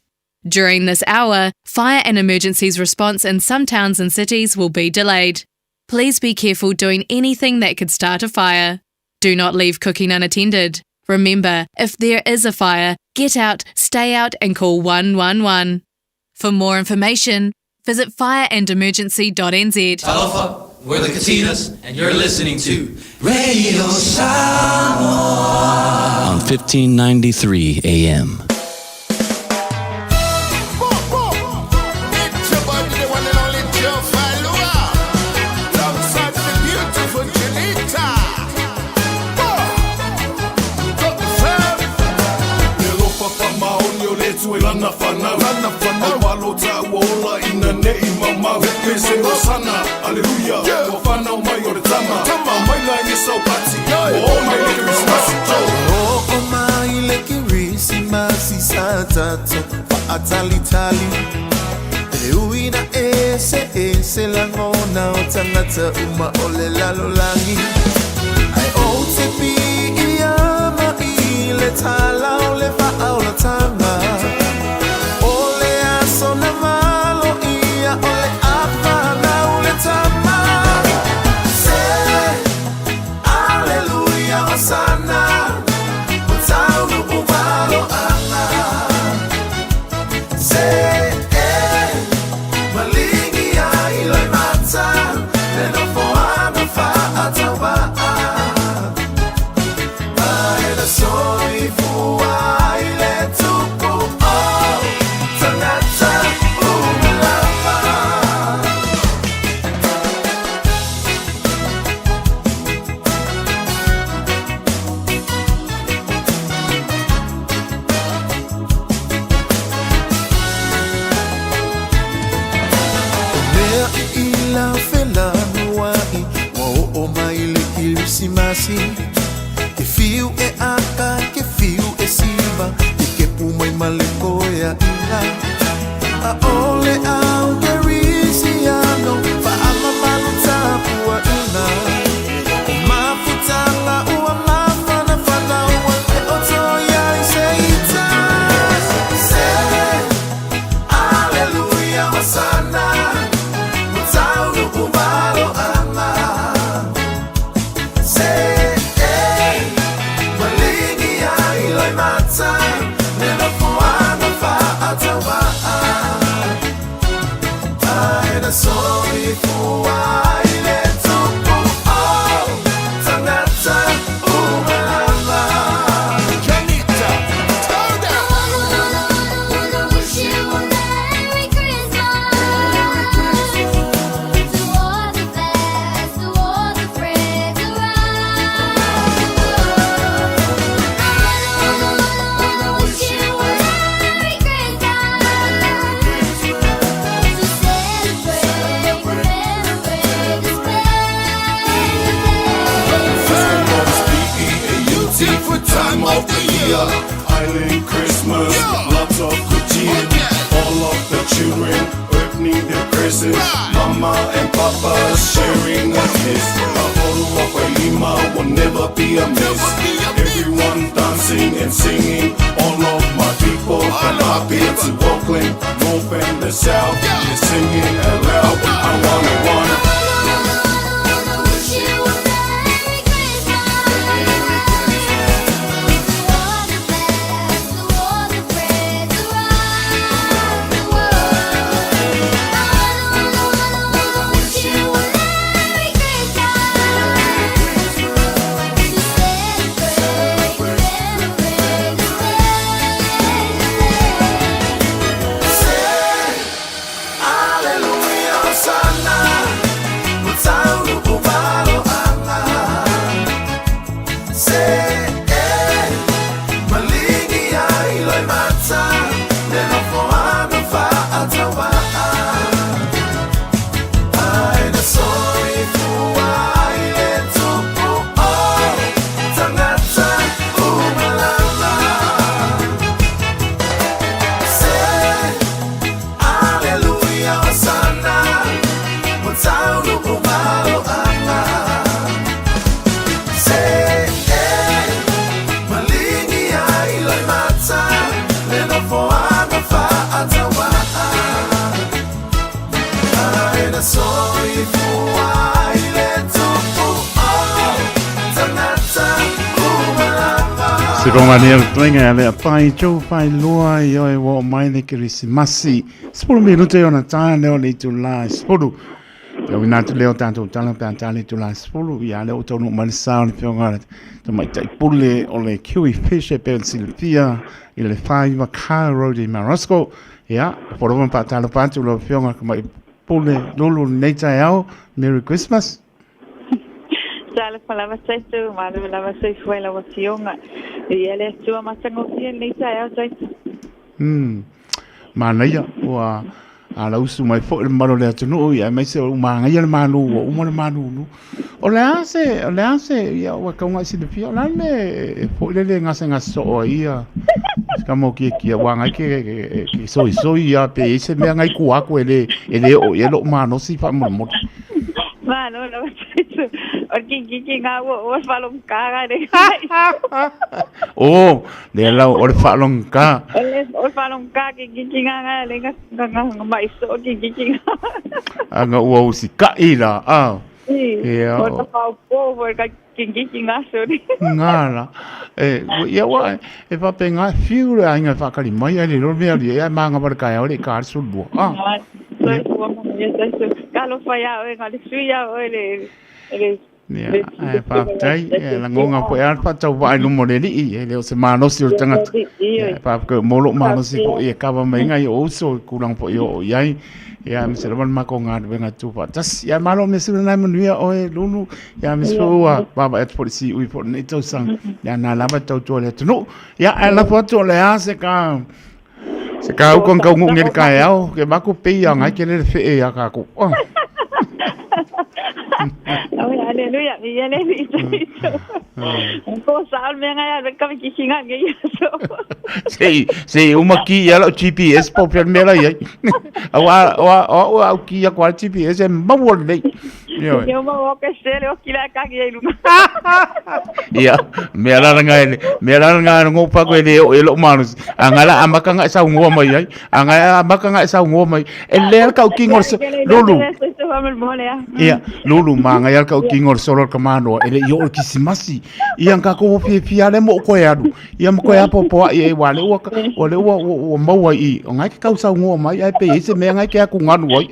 During this hour, fire and emergencies response in some towns and cities will be delayed. Please be careful doing anything that could start a fire. Do not leave cooking unattended. Remember, if there is a fire, get out, stay out and call 111. For more information, visit fireandemergency.nz. Aloha, we're the Katinas, and you're listening to Radio Samoa on 1593 AM. Lana whanau, awalo ta uola ina nei mamau. Pese o sana, aleluia, o whanau mai o re tama. Mai lai ni sau pati, o mai le Christmas tau. O mai le Christmas sa tato, atali tali. E uina ese langona o tangata uma o le lalolangi. Ai o te pi iama I le tala o le wha o la tanga. Sana, utau umalo anga. Se malingi ya iloi mata, neno foana fa atawa. Aeda soi fua. malekoya ina a ole au gerisiano fa ama malutapua ina mafutanga ua mafana fana ua te otoya iseita say hallelujah wasana mutaunu umalo ama say malingi ya iloi mata nena fuana fa atawa aina sorry for ile tupu oh tanata umalama Janita turn down wish you a Merry Christmas to all the best to all the friends around wish you a Merry Christmas to celebrate Beautiful time of the year, Island Christmas, lots of good cheer. All of the children opening their presents, Mama and Papa sharing a kiss. A photo of a lima will never be a miss. Everyone dancing and singing. All of my people from up here to Oakland, North and the South, they're singing aloud. I wanna. Ronga ni tuenga le pai cho pai lua yo e wo mai le Krismasi. Spulu minuto yo na ta le o le tu la spulu. Yo na tu le o tanto tala pa tale tu la spulu ya le o tonu mal sound pe ngara. To mai tai pule o le kiwi fish e Pennsylvania il fai va caro di Marosco. Ya, por un pa tala pa tu lo pe ngara mai pule lulu nei tai au. Merry Christmas. Sala palava saitu, malu lava sai foi la wasionga. E ele tua matango tien nei sai au sai. Mana ia wa ala usu mai fo le malo le tunu ia mai se o manga ia le manu o mo le manu. O le ase ia wa ka nga si de fio la me fo le ngase ngaso ia. Kamo ki wa nga ke so ia pe se me nga ku aku ele o ele o mano si fa mo. Mano, lava saitu. Orki nga o falong ka re. Oh, le la o falong ka. O falong ka ki nga le nga mai so ki. Anga o si ka ila a. Ia. O pa po ka ki nga so ri. Ngala. Ia wa e fa penga fiu le nga fa kali mai le lo me ali e manga par ka o le ka su bo. Ah. Kalau faya o ngali suya o le ya pa tai la ngonga po ya pa tau vai no moreli e le se mano si o tanga pa ko molo mano si po e ka ba mai ngai o so kurang po yo yai ya me se ban ma ko nga venga tu pa tas ya malo me se na me nuia o e lulu ya me so wa baba et por si ui por ne to sang ya na la ba tau to le tu no ya la po to le a se ka u con kau ngel ka au ke ba ko pe ya ngai ke le fe ya ka ko Awak Haleluya, haleluya. Ko sal me ngai kami kisinga ngai so. Sei uma ki ya GPS po per mera ya. Awa ki ya kwa GPS e mawol nei. Eu mau ke sele o kila ka ngai lu. Iya, mera ngai ngo pa ko ele elo manus. Angala amaka ngai sa ngo mai ai. Angala amaka ngai sa ngo mai. Ele ka ki ngor lulu. Iya, lulu ma ngai ka ki ngor solo kamano ele yo kisimasi. Ia ka ko pia le mo ko ya du. Ia mo ko ya popo ai wale o mau ai. Ngai ka sa ngo mai ai pe ese me ngai ka ku nganu ai.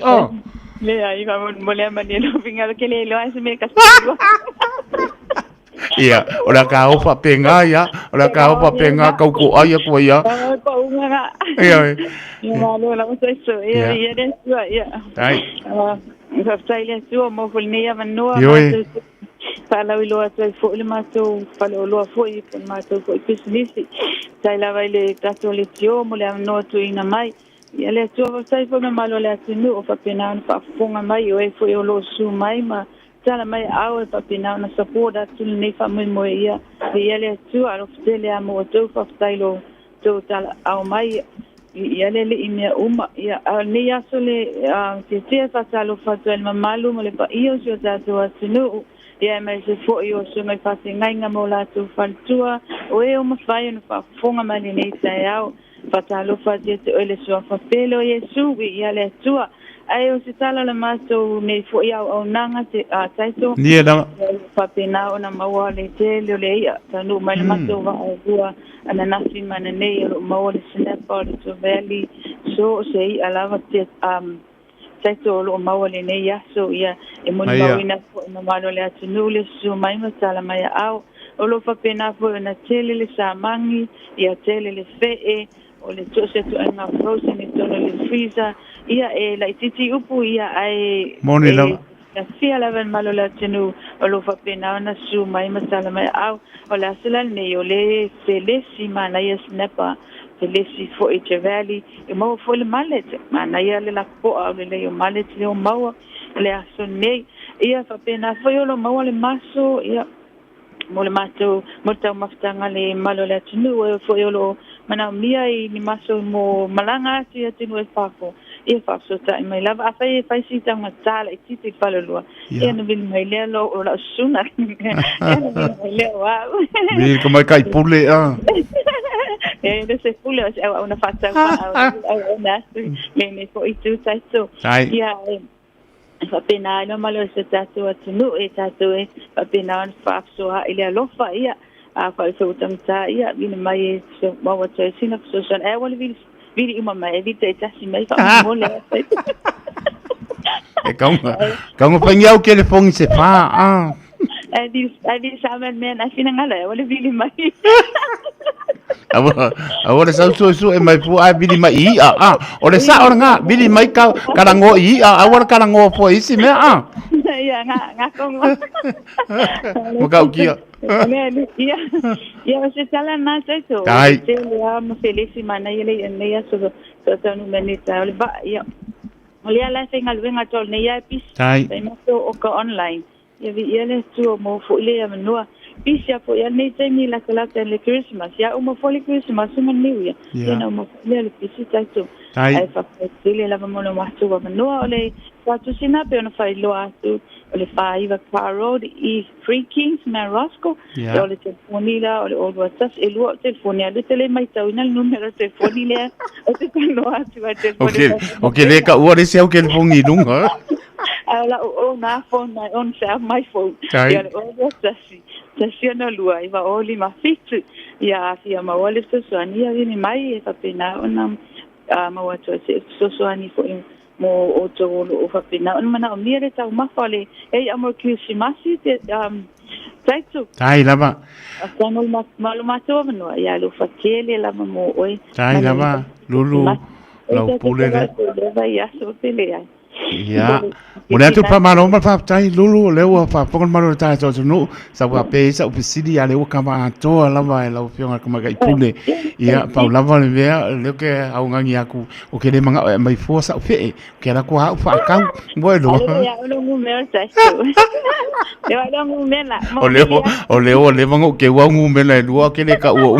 Le ai va mole manelo vinga ke le lo ese me ka. Ia, ora ka o pa penga ya, ora ka o pa penga ka ko ai ko ya. Ko nga. Ia. Ia lo la mo so ia den sua ia. Ai. Sa sai sua mo fulnia manua. Fala lo ato fo le mato, fala lo fo I con mato ko kisnisi. Sai la vai le cattolicio mo le no tu ina mai. Ia le tu sai fo me malo le atinu o fa pena fa fonga mai o e fo lo su mai ma tala mai au fa pena na sapoda tu ne fa mo ia. Ia le tu alo fele amo tu fa sai lo tu tala au mai. Ia le ime uma ia ni ya sole te fa talo fa tu el mamalu mo le pa io jo ta tu atinu. Ia mai se fo io so mai fa ngai nga mo la tu faltua o e o mafai no fa fonga mai nei sai au fa talo fa te ele so fa pelo Yesu ia le tua ai o se tala le maso nei fo ia o nanga te taito ni na fa pena ona maua le te le ia tanu mai le maso va o ana nasi mana nei o maua le snapper to valley so sei alava te Taito lo mawale nei yaso ia e moni mawina ko na malo le atinu le su mai matala mai au o lo fa pena fo na tele le samangi ia tele le fe o le tose tu ana frozen e tono le freezer ia e la titi upu ia ai moni la na fia la ven malo le atinu o lo fa pena na su mai matala mai au o la sala nei o le felesi mana ia snapper lesi fo e valley e mo fo le malet mana ia le la po a le malet le o maua le aso nei ia fa pena fo yo lo maua le maso ia mo le mato mo ta maftanga le malo le tinu e fo yo lo mana mia I ni maso mo malanga ti tinu e fafo ia fa so ta mai lava fa e fa si ta matala e ti fa lo ia no vil mai le lo o la suna le wa mi como kai pule de se pule o una fatta una le ne fo I tu taito ia fa pena no malo se tato atinu e tato e fa pena fa so ile lo fa ia a fa so tamta ia vin mai so ma wa tse sina so son e wala vidi uma mai vidi te tasi mai fa mo le e kaunga pengiau ke le fongi se fa di samen men a fina ngala wala vidi mai Agora su e mai pu ai bili mai ora sa ora nga bili mai ka karango agora karango fo isi me ia nga kongo mo ka ukia ia se sala na taito te ia mo felisi mana ile nei so tanu menita ole ba ia ole ala singa luenga tol nei ia pis sai mo o ka online ia vi ele tu mo fo ile menua Pisia po ya nei temi la kala le Christmas ya uma fo le Christmas uma new year ya no mo le pisi taito ai fa le la mo no macho va no ole fa tu sina pe no fa lo atu ole fa iva car road I Free Kings na Roscoe ole telefonila ole old WhatsApp e lo telefonia de tele mai tau ina numero telefonile o te no atu va telefonile okay le ka ore se o ke fongi lunga ala o na phone my own self my phone ya o WhatsApp Tasiana lua iwa oli mafitu ia fia mawale sosoani ia vini mai e whapena ona mawatua se sosoani fo mo o tōlo o whapena ona mana o mire tau mawhale ei amor kiusimasi te taito tai lava Asano malu matua manua ia lu whakele lava mo oi tai lava lulu lau pule le ia so pele ai Ya. Mula tu pa malo ma pa tai lulu lewa pa pokon malo tai to no sa wa pe sa ofisidi ya lewa kama to la va la opionga kama ga ipule ya pa la va le le ke au ngangi aku o ke le manga mai força fe ke la ko ha fa ka bo lo Ya uno mu me sa le va mu me la o le mango ke wa mu me la lo ke le ka o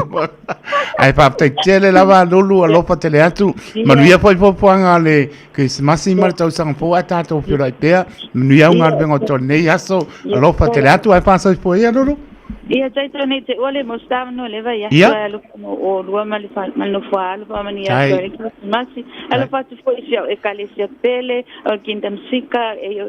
ai pa te tele la va lulu lo pa tele atu manuia foi poanga le que se massima tau sang po ata to pio lai pea manuia unga bengo to nei aso lo pa tele atu ai pa sa po ia lulu ia tai to nei te ole mo sta no le va ia lo o lo ma le fa ma no fa lo ma ni ya masi alo pa tu foi sia e kale sia pele o kingdom sika e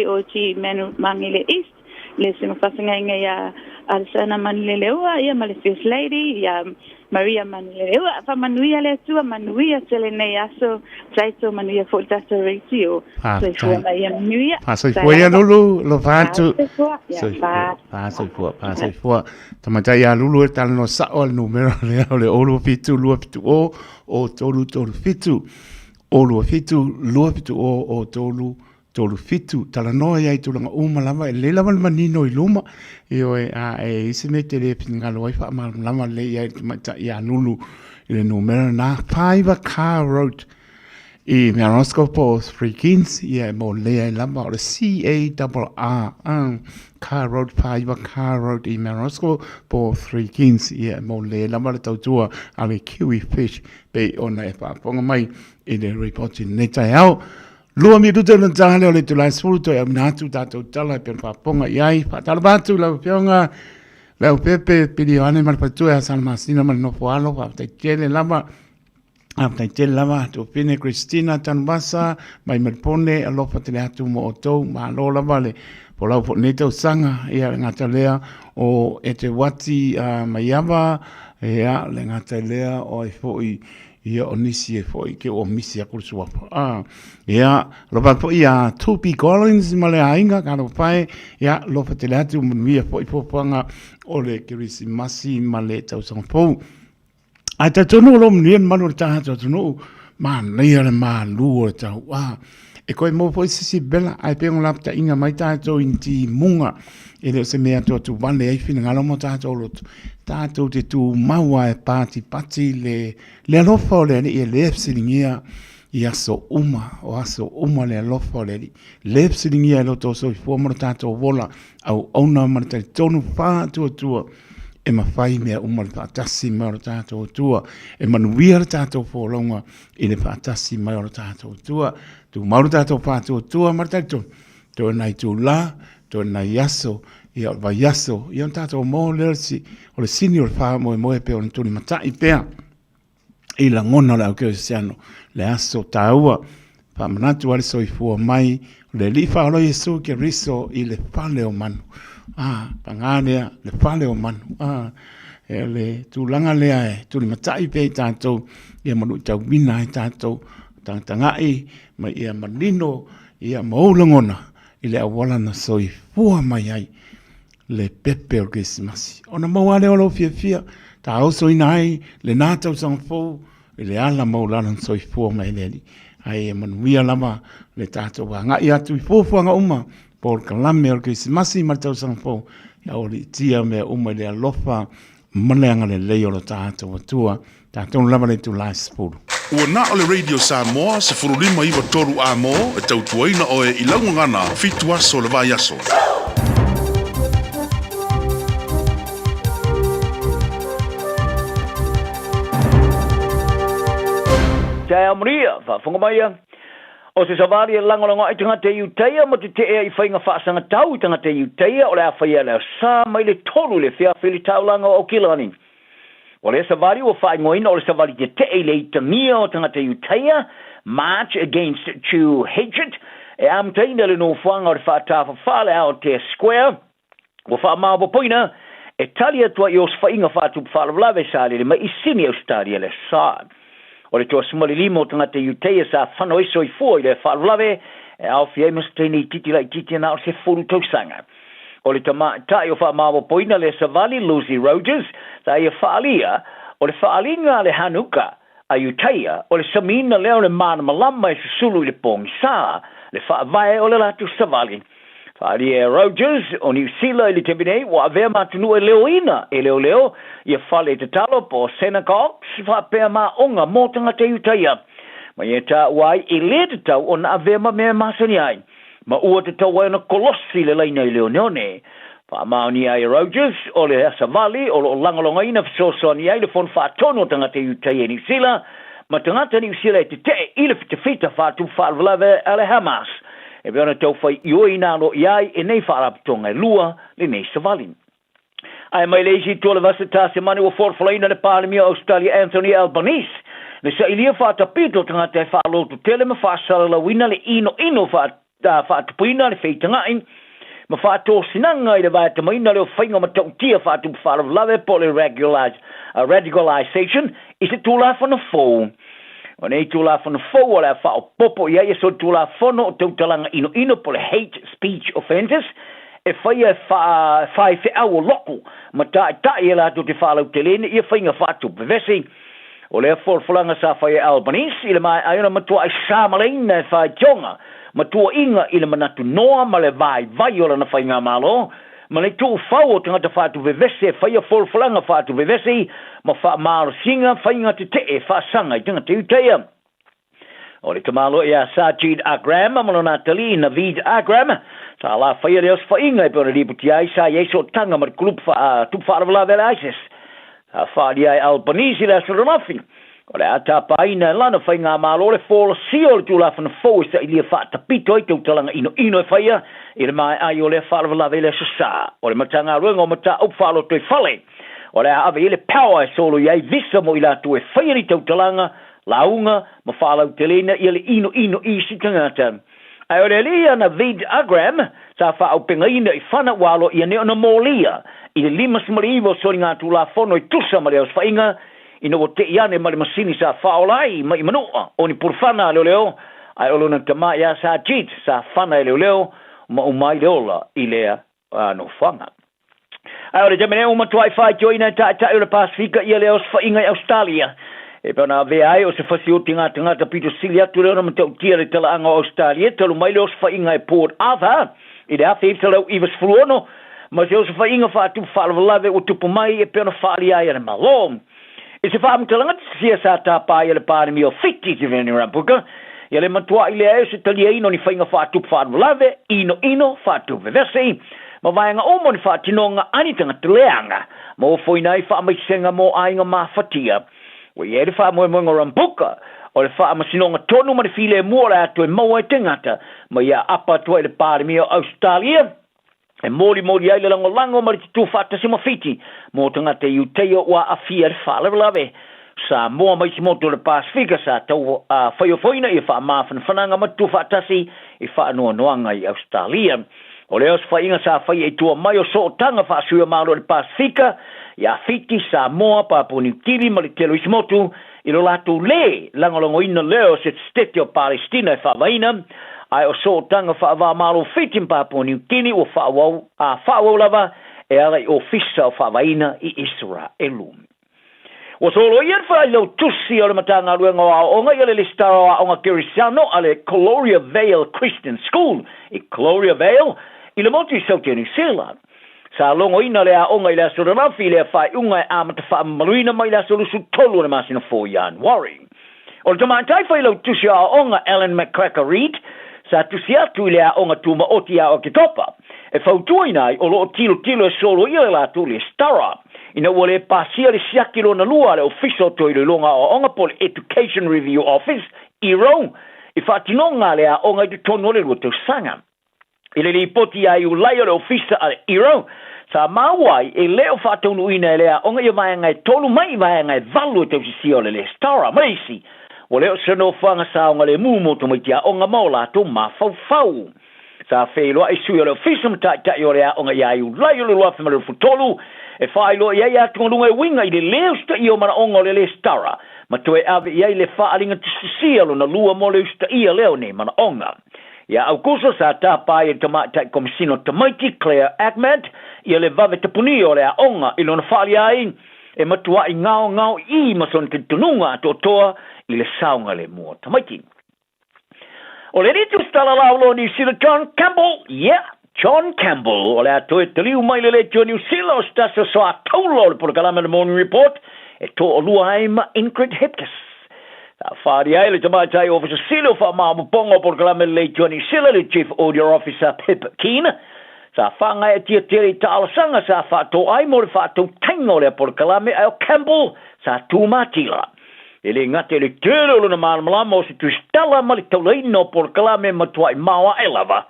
o chi menu mangile east le se fa singa ya alsana manile ua ia male first lady ya Maria manile ua fa manuia le tua manuia tele nei aso taito manuia fo tata ratio so fo ia manuia so fo ia lulu lo fatu so fo tamata ia lulu tal no sa o numero le olo fitu lu fitu o tolu fitu o lu fitu lu fitu o tolu tolu fitu tala noa ia i tulanga uma lama e le lama manino i luma i o e isine te le pinga loa i wha lama le ia i anulu i le numero na 5 car road i mea rosko po 3 Kings i e mo le i lama o le C-A-R-R car road 5 car road i mea rosko po 3 Kings i e mo le lama le tautua a le kiwi fish pe ona e whaponga mai i le reporti netai au Lua mi rute na tangale o le tulai sfuru e aminatu tatou tala pe whaponga iai, whatala batu lau pionga, lau pepe, pili oane marapatu e asana masina mani no poalo, whaptai tele lama, tu pine Christina Tanbasa, mai marpone, alofa tele atu mo o tou, ma lo lama le, po lau po neta usanga, ia ngata lea o ete wati maiava, ia le ngata lea o e foi, ia onisi e foi ke o misi a kursu apa ia lo pa ia Tupi Collins male ainga ka lo pai ia lo fa tele atu mia foi popanga o le kirisi masi male tau sang po ai ta tonu lo mnien manu ta tonu man ia le ma lu ta wa e koe mo foi sisi bela ai pe un lapta inga mai ta to inti munga e le se mea to tu vale ai fina ngalo mo ta to lo tatou te tu maua e pati le alofa o le e le epsilingia i aso uma le alofa o le epsilingia e loto so i fuamara tatou vola au auna marata tonu wha tua e mawhai mea umara whaatasi mai o tatou tua e manuia tatou wholonga i le whaatasi mai o tatou tua tu mauru tatou whaatua tua marata to nai tu la to nai aso ia va yaso ia tato mo lersi o le senior fa mo pe on tuni matai pea i la ngona la ke siano le aso taua fa manatu ale so i fu mai le li fa lo yesu ke riso i le pale o manu pangania le pale o manu ele tu langa le ai tuni matai pe tato ia manu tau bina tato tangai mai ia manino ia mo ngona i le awala na so i fu mai ai le pepe o Christmas. Ona mawale o lo fia ta oso inai le nata usang fo le ala maulana so i fo mai leli. Ai manuia lama le tato wa nga ia tu fo nga uma por kalame o Christmas i marta usang fo ya o li tia me uma le alofa mananga le leo lo tato tua tato lama le tu last food. Ua na o le Radio Samoa se furulima iwa toru a mo e tau tuaina o e ilangu ngana fitu aso le vai aso. Saya Maria, whafunga mai o se savari e langolango ai tanga te iuteia mo te e i whainga whaasanga tau i tanga te iuteia o le a whaia leo sa mai le tolu le whia whili taulanga o Kilani. O le savari o whaingoina o le savari te e le itangia o tanga te iuteia March Against True Hatred e amteina le no whanga o le whaatafa whale ao te square o whaamao poina e tali atua i os whainga whaatu whalawlawe sa le mai isini au stari le sa. O le toa sumali limo tanga te iuteia sa whanau iso i fua i le whalawlawe e au fia imas teini titi lai titi na o se furu tausanga. O le tai o whaamawa poina le savali Lucy Rogers ta ia whaalia o le whaalinga le Hanuka a iuteia o le samina leo le mana malama e susulu i le pongi sa le whaavae o le latu savali. Whaari Rogers o New Zealand le tebine wa vea matunu e leoina e leo ia whale te talo po Senegal whapea ma onga mō tanga te utaia. Ma ia ta wai e le te tau o na vea ma mea masani ai. Ma ua te tau wai na kolossi le laina i leo neone. Whaamaoni ai Rogers o le savali o lo langolonga ina fisosoni ai le fon whaatono tanga te utaia New Zealand. Ma tangata New Zealand te ile fita whaatu whaalvalave ale Hamas. E beona tau whai ioi nālo iai e nei whaaraputonga lua le nei savali. Ai mai leisi tole vasa tase mani o forfalaina le Parlemia Australia Anthony Albanese. Le sa ilia whaatapito tangata e whaalotu tele ma whaasala la wina le ino whaatupuina le whaitangain. Ma whaato sinanga i le vai tamaina leo whainga matautia whaatu whaalavlave po le radicalization is it tula whana fōu. O nei tula whana fōu o le whao popo ia ia so tula whono o tautalanga ino po le hate speech offences e whaia whai au loko ma tai e lato te whaalau te lene ia whainga whaatu bevesi. O le forfulanga sa whaia Albanese i le mai aiona matua ai Samaleina e whai tionga. Matua inga i le manatu noa ma le vai o lana whainga malo. Ma le tū whau o tangata whaatu vevese, whaia forfulanga whaatu vevese, ma wha maro singa whainga te whaasanga i tangata uteia. O le tamalo ia Sajid Agram, amalo Natali, Navid Agram, sa la whaia leos whainga i pēra riputi ai sa yeso tanga ma klup tup whaarwala vele ISIS. Sa whaari ai Albanese le asoromafi. O le ata paina lana whainga malo le fōla sio le tūla whana fōu sa ilia whaatapito i tautalanga ino e whaia i le mai ai o le whaarwala vele sasa. O le matanga ruenga o mata upwhalo toi whale. O le ave i le power e solo iai visa mo i la tu e whaia i tautalanga, launga, ma whalau te lena i le ino isi tangata. Ai o le lia na Vid Agram sa whaau pengaina i whana walo i ane ona mōlia i le 5 marivo sori ngā tūla whono i tusa ma leos whainga ina o te iane ma le masini sa whaolai ma i manua o ni purwhana leo ai olo na tama ia sa jit sa whana leo ma umai leola i lea no whanga. Ai ore jamene umatuai whai joina ta o le Pasifika ia leos whainga i Australia. E pēna vea ai o se whasioti ngā tangata pito sili atu leo na matau tia le tala anga Australia talu mai leos whainga i Port Arthur i le awhi ipsa iwas fruono ma se o se whainga whaatu whalawalawe o tupu mai e pēna whaali ai ane malom. E se whaamtalanga sia sa tāpā i le Parlemia o whiti te veni rampuka i le matua i le eo se talia ino ni whainga whaatu whalawalawe ino whaatu vevesi ma vaenga omo ni whaatinonga anitanga te leanga ma o whoinai whaamaisenga mo ainga mawhatia. O i ere wha moe rampuka, o le wha amasinonga tonu ma le while mua le atu e maua e tengata, ma ia apa tua i le Parlemia o Australia, e mori ai le lango ma le titu whata sima whiti, mo tangata i uteio wa a fia le whalewalawe. Sa moa mai si moto le Pasifika sa tau whaiofoina i wha mawhanwhananga ma tu whatasi i wha noanga i Australia. O leos whainga sa whai e tua mai o so tanga wha sua maaro le Pasifika, ia fiti sa moa Papua New Guinea ma le telo isimotu i lo latu le langolongo ina leo se stete o Palestina e whawaina ai o so tanga whawa malo fiti Papua New Guinea o whawau lava e arai o fisa o whawaina i Israelu. O solo ian whai lau tusi o le matanga ruenga o onga i le listara o onga Kirisano a le Gloria Vale Christian School i Gloria Vale i le moti sauti New Zealand. Sa longo ina le a onga i le asura rafi le a whai unga e amata wha maluina mai le asura su tolu na masina 4 Januari. O le tamantai whai lau tusi a onga Ellen McCracker Reid, sa tusi atu i le a onga tuma oti a o ke topa. E whautua inai o loo tilo e solo i le la tu le stara. Ina ua le pasia le siakilo na lua le official to i le longa o onga po le Education Review Office, ERO, i whatinonga le a onga i te tono le lua tau sanga. I le poti ai u lai o le ofisa a ERO, sa mawai e leo whatonu ina lea onga i vaenga e tolu mai vaenga e valu e tau si o le stara, maisi. O leo seno whanga sa onga le mumo to mai tia onga maola to ma fau. Sa wheloa e sui o le ofisa mtai o lea onga i ai u lai o le luafi ma le futolu, e whailo i ai atu lunga e winga i le leo sta i o mana onga o le stara, ma to e ave i ai le whaalinga tusialo na lua mo le usta i a leo ne mana onga. Ia au kuso sa tāpai e tamatai komisino tamaiti Claire Ahmed ia le vave te puni o le a onga i lona whaali ai e matua i ngao i mason te tununga to toa i le saunga le mua tamaiti. O le ritu stala laulo New Zealand John Campbell. Yeah, John Campbell. O le atoe taliu mai le John New Zealand o stasa so a taulo por kalama le Morning Report. E to o lua aima Ingrid Hipkiss. Ta whaari ai le tamatai officer silo wha maamu pongo por kalama le John New Zealand le Chief Audio Officer Pip Keane. Sa whanga e tia tiri ta alasanga sa whato ai mo le whato taingo le por kalame ai o Campbell sa tūmatila. Ele ngate le tēlo luna mālamala mo se tu stala mali tauleino por kalame matua i maua e lava.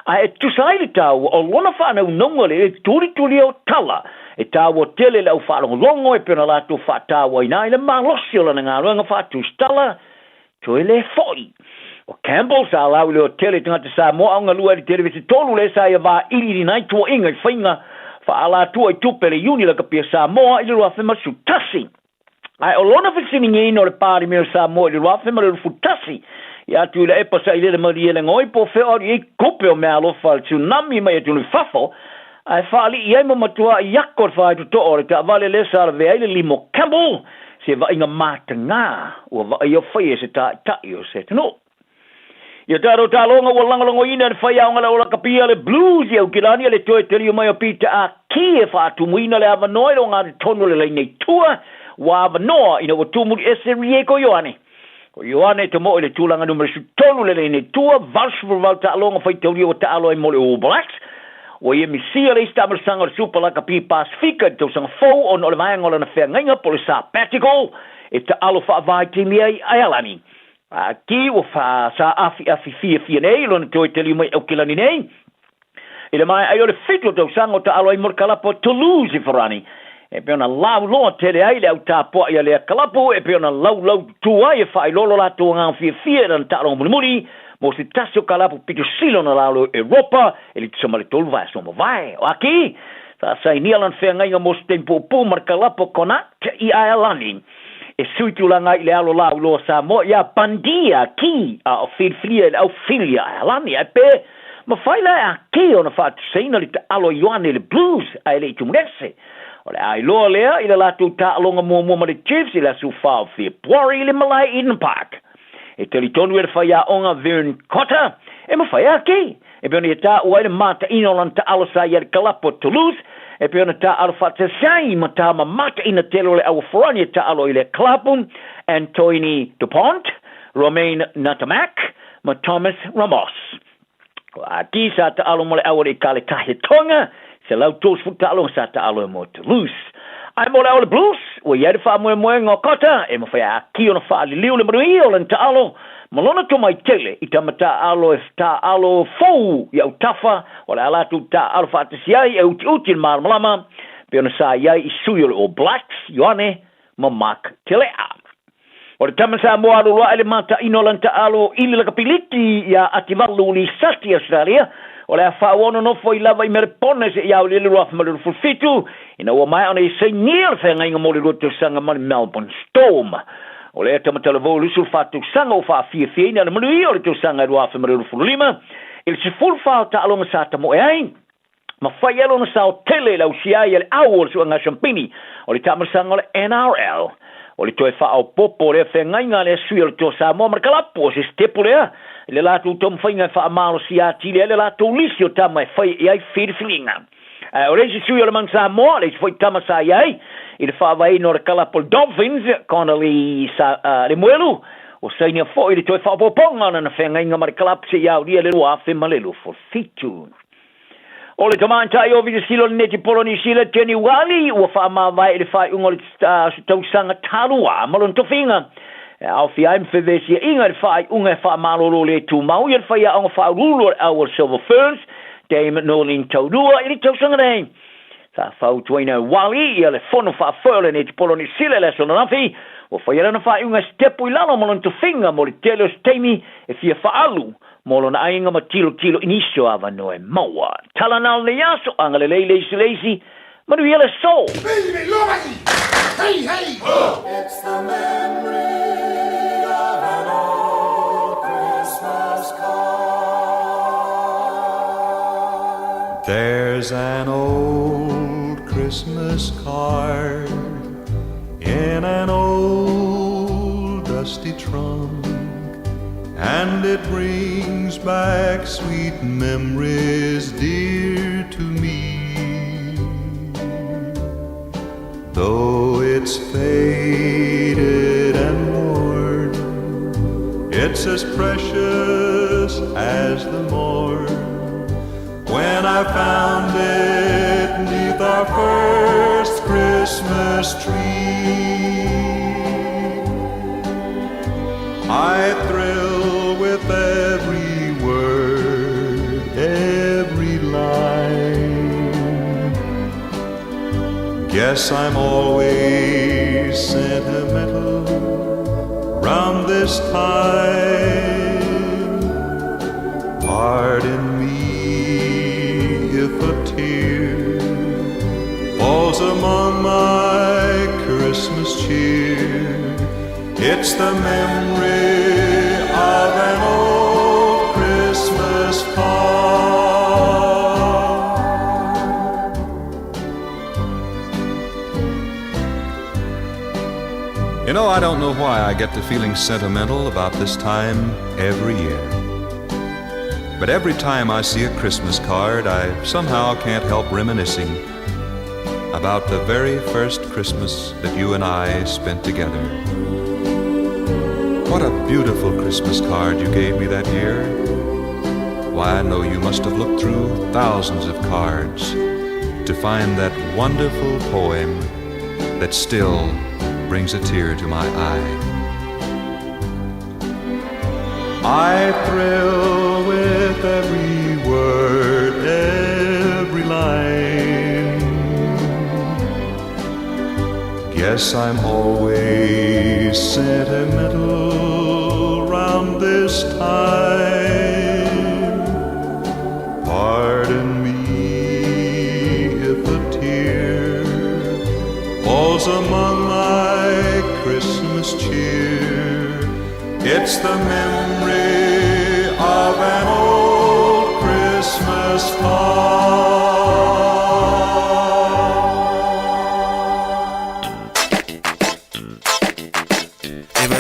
A e tu saile tau o lona whanau nonga le turi o tala. E tau o tele le au whanau longo e pena lato whatau ai nai le malosi o lana ngā runga whatu stala to ele foi. O Campbell sa lau le o tele tangata sa mo au ngalua le tele visi tolu le sa ia wā iri nai tua inga i whainga wha ala tua i tupe le uni la kapia sa moa i le rua whima sutasi. Ai o lona fisini ngi no le pari me sa mo le rua whima le futasi. Ia tu le epa sa i le mari ele ngoi po whea ori e kope o mea alofa le tsunami mai e tunu whafo. Ai whaali i aima matua i akor whai tu to ore ka vale le sa le vea ile limo Campbell se va inga mata ngā ua va i o whai e se ta o se tano. Ia taro talonga ua langalongo ina le whai aonga la ola kapia le blues iau kilani le toe teri o mai o pita a ki e whaatumu ina le avanoi lo ngā tono le leinei tua wa avanoa ina o tumuri e se rieko Ioane. Ko Ioane te mo le tūlanga numero su tonu le leinei tua valsfur val talonga whai teori o ta alo e mole All Blacks. O ia misia le istamarasanga le Superlaka Pi Pasifika tau sanga fau o no le vaenga na whea ngainga po le sabbatical e ta alo whaavai timi ai Alani. Ki o wha sa afi fia nei lona toi te li mai au kilani nei. I le mai ai o le fitu tau sanga o ta alo ai morkalapo Toulouse i wharani. E pe ona lau loa tele ai le au tā poa ia le kalapo e pe ona lau tu ai e whai lolo la tu ngā fia na ta alo muri mo si tasio kalapo pitu silo na lau Europa e li tsama le tolu vai soma vai. O aki, sa sai ni alan whea ngai mo si tempo po markalapo kona te i ai alani. E suitu la ngai le alo lau loa sa mo ia pandia ki a o whirwhiria le au whiria ai alani e pe ma whaila e a ki o na whaatu seina li te alo Ioane le blues ai le i tumurese. O le ai loa lea i le latu ta alonga mua ma le Chiefs i le su whao whia puari i le Malai Eden Park. E te li tonu e le whaia onga Vern Cotter e ma whaia ki. E pe ona i ta uai le mata ino lan ta alo sa i le kalapo Toulouse e pe ona ta alo whata sai ma ta ma mata ina telo le awa wharani ta alo i le kalapum Anthony DuPont, Romain Natamak ma Thomas Ramos. Ko a ki sa ta alo mo le awa le kale tahe tonga se lau tos futa alo sa ta alo mo Toulouse. Ai mo le awa le blues, ua iere wha moe ngā kota, e ma whai a ki ona wha li liu le marui o len ta alo, malona to mai tele, i tamata alo e ta alo fou, i au tafa, o le alatu ta alo wha atasiai, e uti malama, pe ona sa iai i sui o le All Blacks, Ioane, ma Mark Telea. O le tamasa mo alo loa ele mata ino len ta alo ili la kapiliti, ia ativalu li sati Australia, o le whaono no foi lava i mere pone se iau le rua whamaru fulfitu, ina ua mai ana i sei nir whenga inga mori roto sanga mani Melbourne Storm. O le tamatala vau lusul whatu sanga o wha fia ina na manui o le to sanga rua whamaru fulima, il se full whao ta alonga sa ta mo e ai, ma whai alo na sao tele lau si ai ele au o le suanga champini, o le tamasanga o le NRL. O le toe whao popo le whenga inga le sui o le to sa mo markalapo se stepu lea, le latu tom whainga wha amalo si ati le latu lisi o tama e whai i ai whirwhiringa. O reisi sui o le mangsa mo, le whai tama sa iai, i le whaawai no le Kalapol Dolphins, kona le muelu, o saini a fo i le toi whaopoponga na whenga inga mara kalap se iau ria le rua whi malelu for fitu. O le tamantai o vidi silo le neti poloni sila teni wali, ua wha amawai le whai unga le tausanga talua, malon tofinga. Au fi aim fevesi inga le whai unga wha malolo le tu mau, i le whai a unga wha rulo au Silver Ferns, Dame Nolin Taurua, i le tausanga nei. Sa whau tuaina wali, i le fono wha whole neti poloni sila le sonanafi, o whai ana whai unga stepu i lalo malon tofinga mo le telos teimi e fia wha alu. Molo na ainga ma tilo iniso ava noe maua. Tala nal le yaso, anga le leisi, manu yele so. Baby, hey, hey. Oh. It's the memory of an old Christmas card. There's an old Christmas card in an old dusty trunk. and it brings back sweet memories dear to me. Though it's faded and worn, it's as precious as the morn when I found it 'neath our first Christmas tree. I thrill with every word, every line. Guess I'm always sentimental round this time. Pardon me if a tear falls among my Christmas cheer. It's the memory of an old Christmas card. You know, I don't know why I get to feeling sentimental about this time every year. But every time I see a Christmas card, I somehow can't help reminiscing about the very first Christmas that you and I spent together. What a beautiful Christmas card you gave me that year. Why, I know you must have looked through thousands of cards to find that wonderful poem that still brings a tear to my eye. I thrill with every word, every line. Guess I'm always sentimental round this time. Pardon me if a tear falls among my Christmas cheer. It's the memory of an old Christmas card.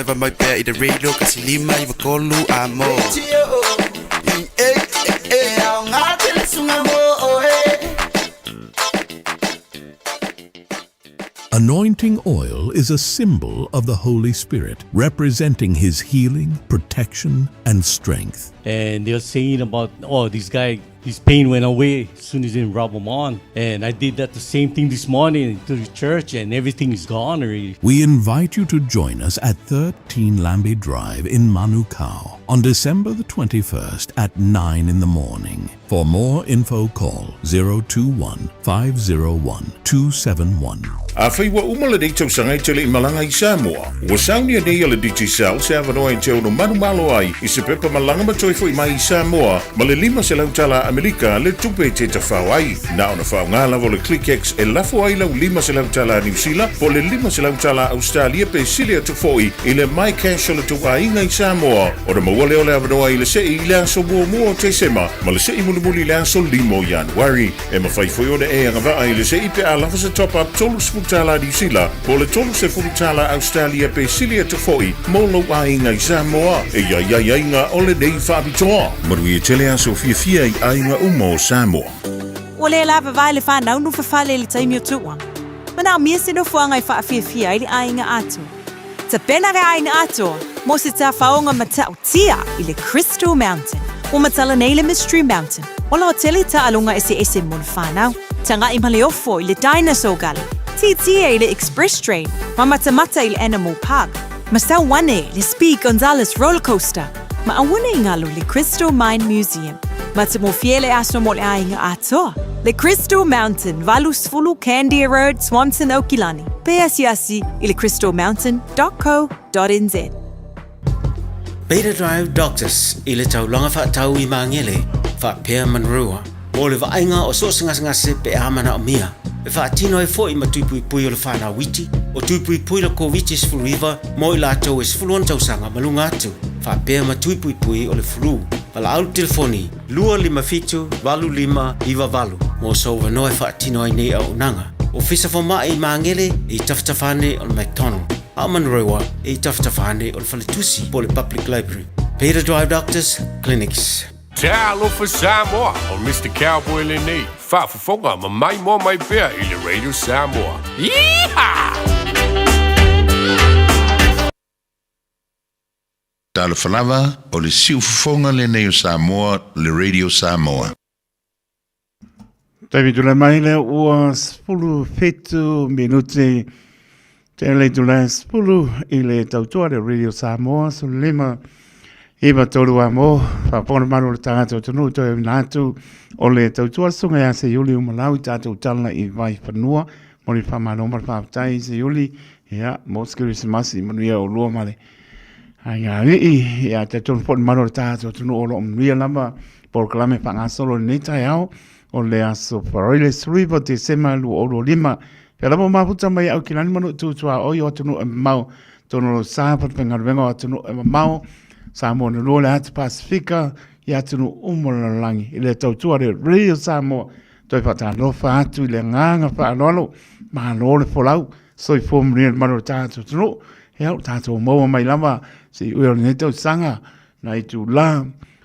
Eva mai pea I the radio kasi lima I vakolu amo. Anointing oil is a symbol of the Holy Spirit, representing His healing, protection, and strength. And they're saying about, oh, this guy, his pain went away as soon as they rub him on. And I did that the same thing this morning to the church, and everything is gone already. We invite you to join us at 13 Lambie Drive in Manukau on December the 21st at 9 in the morning. For more info, call 021-501-271. Awhai wa umala dei tau sanga I tele I malanga I Samoa. Wa saunia nei ala DJ Sal se avanoa I te ono manu malo ai I se pepa malanga matoi fo I mai I Samoa ma le lima se lautala Amerika le tupe te tawhau ai. Na ona whao ngā lavo le ClickX e lafo ai lau lima se lautala New Zealand po le lima se lautala Australia pe silia tu foi I le mai cash o le tuka inga I Samoa. O le mawale o le avanoa I le se I le anso mua te sema ma le se I muli le anso limo Januari. E ma whai foi o le e angava ai le se I pe a lafo se top up tolus Tala New Zealand, po le tolu se tala Australia pe silia te foi, molo a inga I Samoa, e ia inga ole nei whabitoa. Marui e tele aso fia I inga umo Samoa. O le lava vai le whanau no whawhale le taimi o tuwa. Mana mia se no fuanga I whaafia I le a inga ato. Ta pena re a inga ato, mo se ta whaonga matau tia I le Crystal Mountain, o matala nei le Mystery Mountain. O la hoteli ta alunga ese mo le whanau, tanga I maleofo I le Dinosaur Gully. TTA le Express Train, ma matamata il Animal Park, ma sawane le Speed Gonzales Roller Coaster, ma awane ingalo le Crystal Mine Museum, ma tamo fiele aso mo le ainga atoa, le Crystal Mountain, Valusfulu, Candia Road, Swanson, Okilani, PSIasi ile crystalmountain.co.nz. Beta Drive Doctors ile taulanga fa tau I mangele fa pea manrua, mo le vainga o so ngase pe amana o mia. E whaatino e fo I matuipui o le whana witi, o tuipui le COVID sfuluiva, mo I lātou e sfuluan tausanga malunga atu. Whapea matuipui o le flu, pala au telefoni, 255-25 mo so wanoa e whaatino ai nei au nanga. O fisa fo maa I maangele I taftafane o le McDonald. A manrewa I taftafane o le Whaletusi po le Public Library. Peter Drive Doctors Clinics. Talo for Samoa on Mr. Cowboy Lene. Whaafafonga ma mai mo mai pea i le Radio Samoa. Yeehaw! Talo falava o le siufonga le neo Samoa, le Radio Samoa. Taimi tula mai le ua spulu fetu minuti. Te le tula spulu i le tautua le Radio Samoa. So lima iwa tolu a mo. Whapona maro le tātou tunu to e nātu. O le tautua sunga ya se yuli umalau i tātou tala i vai whanua. Mori whamano mara whaptai se yuli. Ia, moskiri se masi manuia o lua male. Ai ngā rii, ia te tonu poti maro le tātou tunu o lo manuia lama. Por kalame whangasolo le netai au. O le aso paroile sruiva te sema lu o lo lima. Pea lama maputa mai au ki nani manu tūtua o i o tunu e mau. Tono lo sāpat pengaruenga o tunu e mau. Samoa na lua le ati Pasifika. I atunu umora langi. I le tautua le Radio Samoa. Toi pata lofa atu i le nganga wha anolo. Maha lore folau. Soi fōmria manu tātou tunu. He au tātou maua mai lama. Si ui o netau sanga. Na i tu la.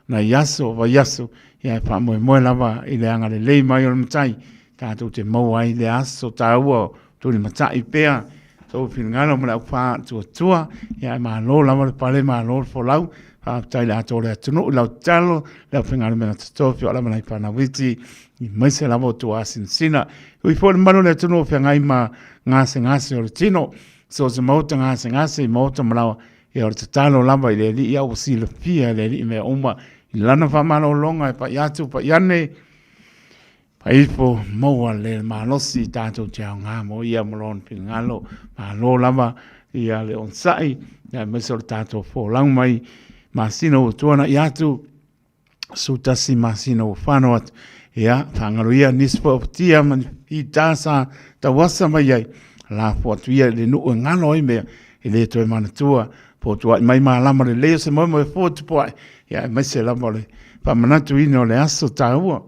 Na yaso wa yaso. Ia pa moe moe lava i le anga le lei mai o le matai. Tātou te maua i le aso tāua. Tūni matai pēa. Tau whingano mara au wha tua. Ia maa lo lava le pale maa lo folau. Tai le ato le atunu. Lau talo. Lau whingano mena tatofio. Ala mana i whana witi. I maise lava o tua asinsina. Ui fōle mano le atunu. Whiangai ma ngase o le tino. So se mauta ngase i mauta malawa. Ia o te talo lava i le li. Ia o si le pia le li i mea uma. I lana whamano longa e pa iatu pa iane. Pa ifo maua le malosi tātou te au ngā mo ia molon pil ngalo. Ma lo lava ia le on sai. Ia meso le tātou fō lang mai. Ma sino o tuana iatu. Sutasi ma sino o whano atu. Ia whangaro ia nispa o tia man i tāsa ta wasa mai ai. La fo atu ia le nu o ngalo i mea. I le toi mana tua. Po tua mai maa lama le leo se moe moe fō tupoai. Ia mai se lama le whamanatu ino le aso tāua.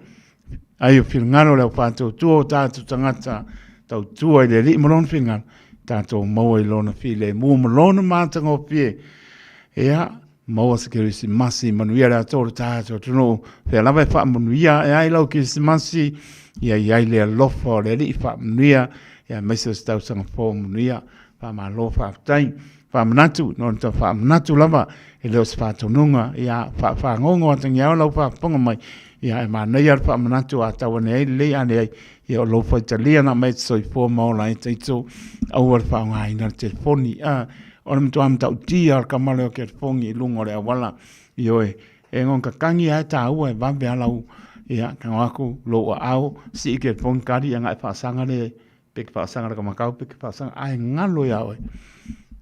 Ai o whingaro le o pātou tua o tātou tangata tau tua i le li moron whingaro. Tātou maua i lona whi le mua molona mātanga o pie. Ia maua se kere si masi manuia le atoro tātou tuno. Pea lawa e wha manuia e ai lau ki si masi. Ia iai le alofa o le li wha manuia. Ia mai se tau sanga fō manuia. Wha maa lofa aftain. Whamanatu, non ta whamanatu lava, e leo se whatonunga, ia whangongo atangi au lau whaponga mai, ia e mānei ar whamanatu a tawane ei, lei ane ei, ia o lau whaitalia na mai soi fō maola e teito, au ar whaonga ina telefoni, ora mtu amta utia ar kamale o telefoni i lungo le awala, ioe, e ngon kakangi ai ta ua e vambe alau, ia kangaku lo au, si i telefoni kari, ia ngai whaasanga le, peke whaasanga le kamakau, peke whaasanga, ai ngalo ia oe,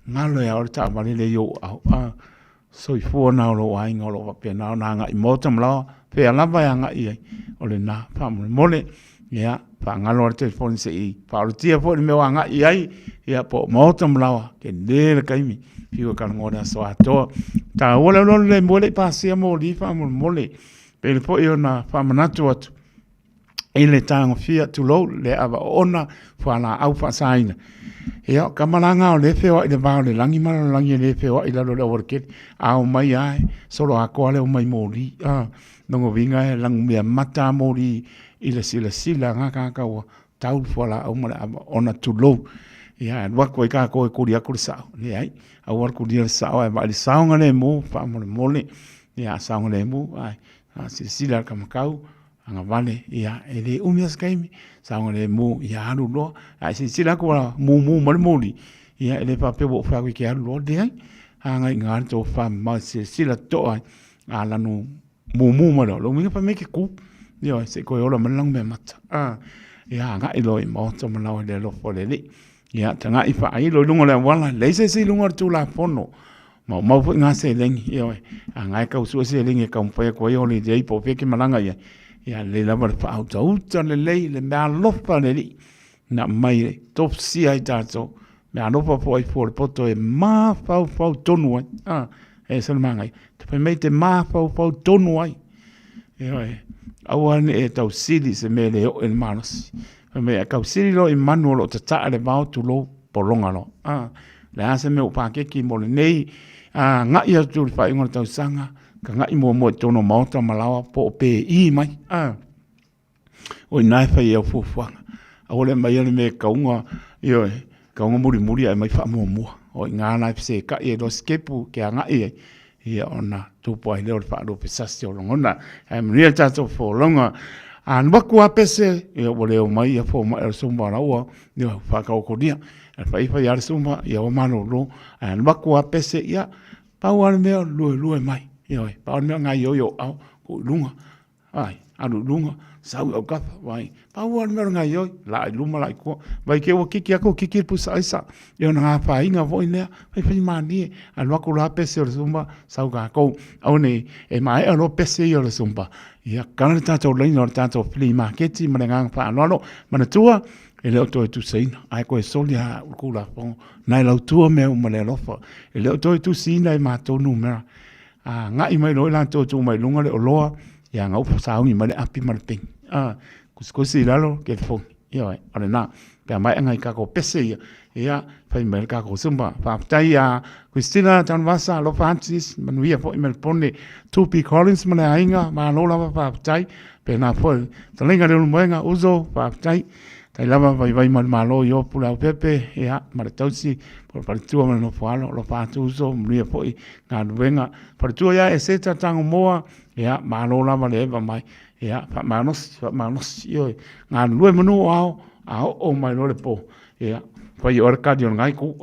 ngalo ya ora ta mali le yo so i fo na lo ai ngolo va pe na nga i mota mla pe ala va nga i ole na pa mole ya pa ngalo te telefoni se i pa o tia fo me wa nga i ai ya po mota mla ke le ka mi pio ka ngora so ato ta ola lo le mole pa sia mo li fa mole pe le po io na fa manatu atu ele tango fia tu lo le ava ona fa la au fa saina. Ia kamalanga o le feo i le vao le langi mara langi le feo i lalo le orket au mai ai solo a koale o mai mori nongo vinga e langu mea mata mori i le sila ngaka kaua tau fuala au mara ona tu lo ia wako i ka koe kuri akuri sao ne ai au war kuri le sao ai vai sao ngale mo pa mole ia sao ngale mo ai sila kamakau anga vale ia ele umias kaimi saunga le mo ia alu lo ai sila ko mo mori ia ele pa pe wo fa ki alu lo de ai anga ngar to fa ma sila to ai ala no mo lo mi pa me ke ku ia se ko ola malang me mata ia nga i lo i mo to malau le lo fo le ia tanga i fa ai lo lungo le wala le se lungo tu la fono mau fu nga se lengi ia anga ka usu se lengi ka mpa ko i oli dei po pe ki malanga ia le lava le whaauta le lei le mea lofa le li. Na mai topsi ai tātou. Mea lofa po ai fōre poto e mā whau tonu ai. E sana mangai. Te pai mei te mā whau tonu ai. Awane e tau siri se me le o e manos. Mea kau siri lo i manu lo te taa le mau tu lo polonga lo. Le ase me o pākeki mo le nei. Ngai atu le whaingon tau sanga. ka ngai mo tono mauta malawa po pe I mai o nai fa ia fufuanga a ole mai ale me kaunga io kaunga muri ai mai fa mo o ngā nai se ka e do skepu ke anga ia ona tupo ai leo fa do pesasi o ngona am real tato fo longa an waku apese ia ole o mai ia fo mai sumba na o ia fa ka ko dia fa ia sumba ia o mano lo an waku apese ia pa o me lo mai ia pa me ngai yo au ko lunga ai anu lunga sau au ka vai pa o me ngai yo la luma la ko vai ke o kiki ako kiki pusa isa ia na fa inga vo ina vai fa mani an waku la apese o sumba sau ka ko au nei e mai alo pese o sumba ia kana tato leino tato flea market mananga fa no manatua e leo toi tu seina ai ko e solia kula pon nai lau tua me o male lofa e leo toi tu sina e mato numera ngai mai lo la to tu mai lunga le loa ia ngau fa ni male api mal ping kuskosi lalo ke fo ia ole na ka mai ngai ka ko pese ia fa mai ka ko sumba fa tai Christina Tanvasa lo Francis manuia fo email pone Tupi Collins mana ainga ma lo la fa tai pe na fo talenga le moenga uzo fa tai tai lava vai malo yo pula pepe ia maratausi por partua no falo lo fa uzo manuia fo nga venga partua ya eseta tango moa ia malo la vale va mai ia fa manos yo nga lue manu ao o mai lo le po ia fa yo arcadio ngai ku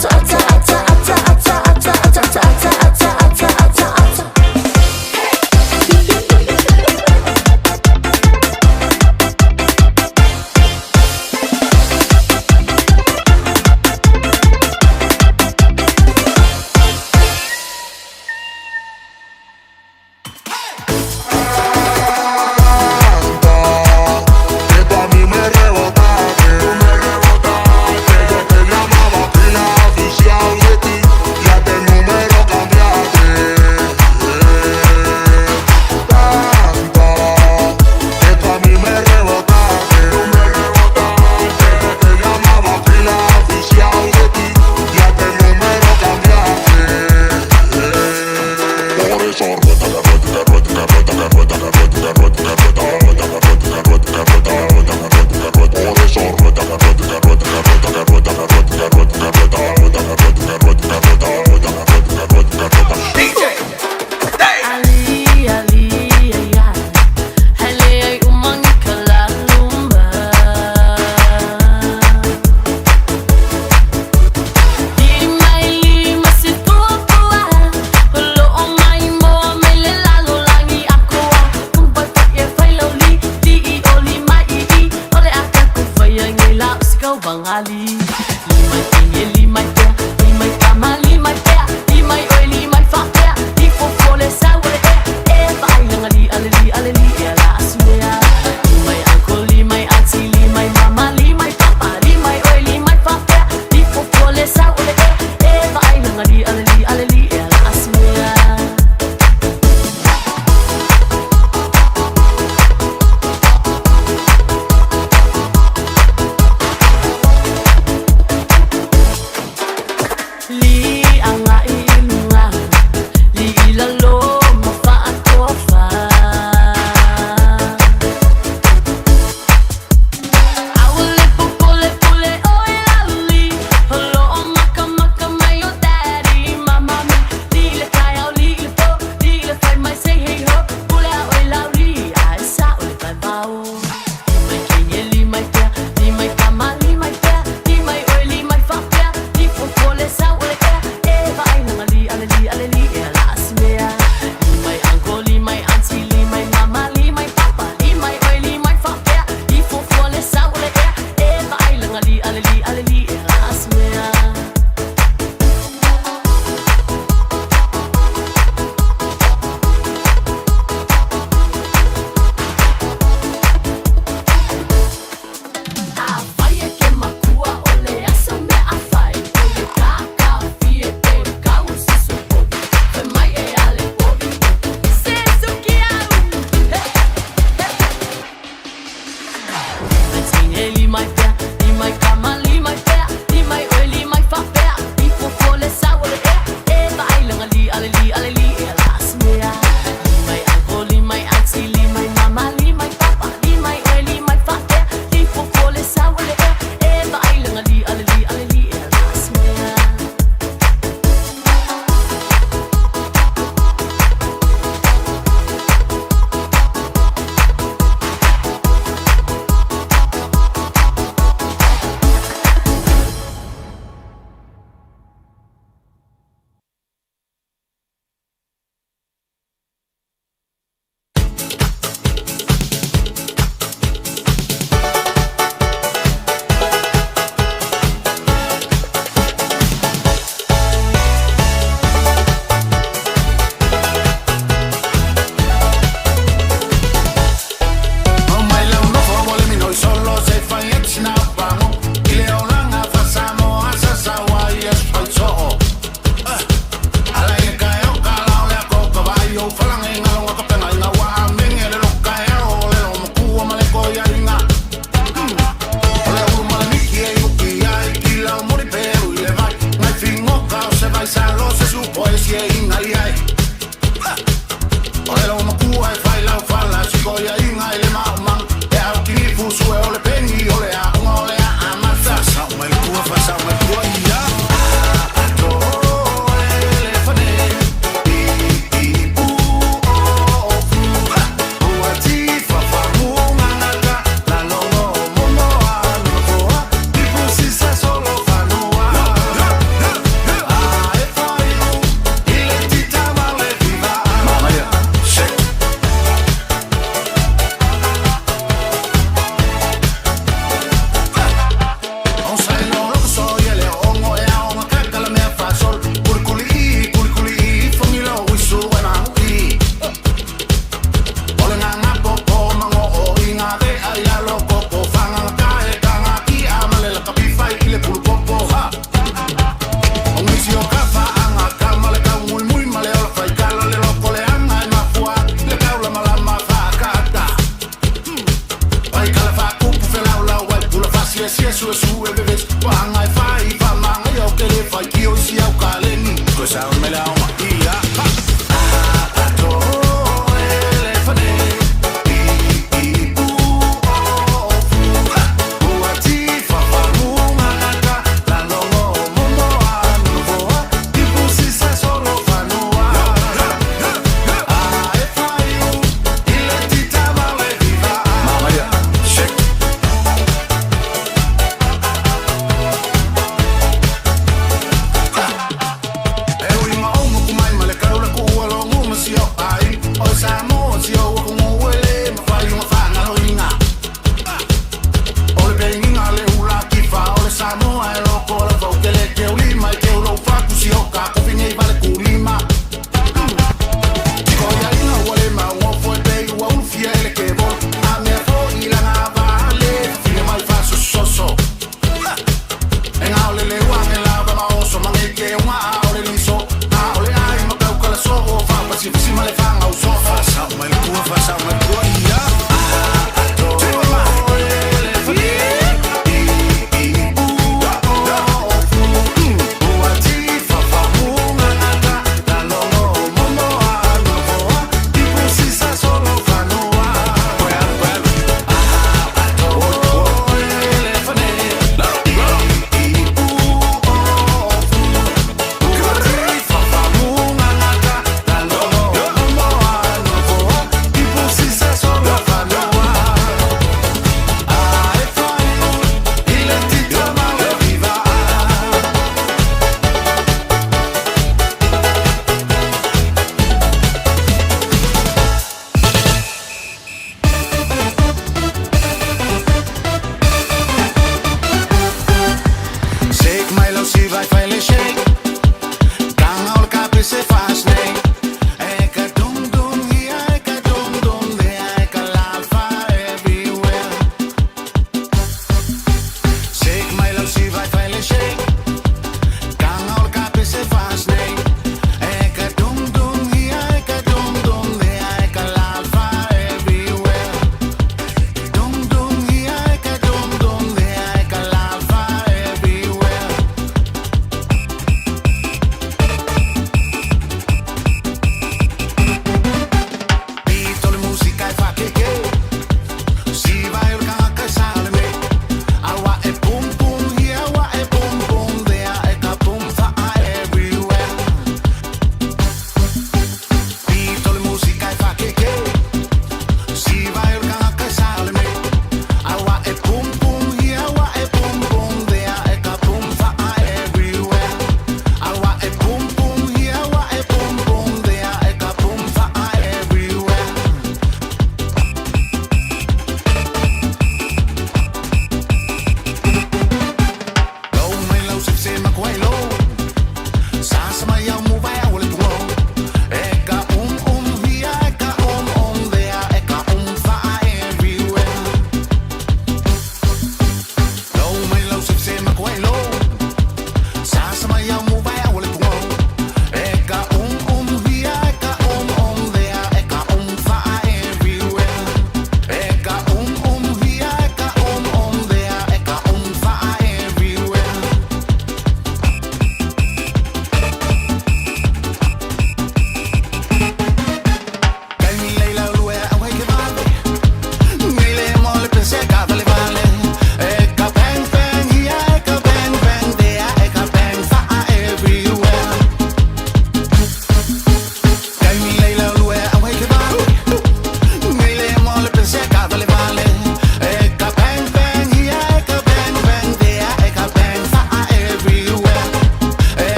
So fangali. Limai pinye, limai pea, limai kama, limai pea, limai oi, limai fakea, tifo fole sawe vai ngali aleli aleli ela asmea. Limai uncle, limai auntie, limai mama, limai papa, limai oi, limai fakea, tifo fole sawe vai ngali aleli aleli ela asmea.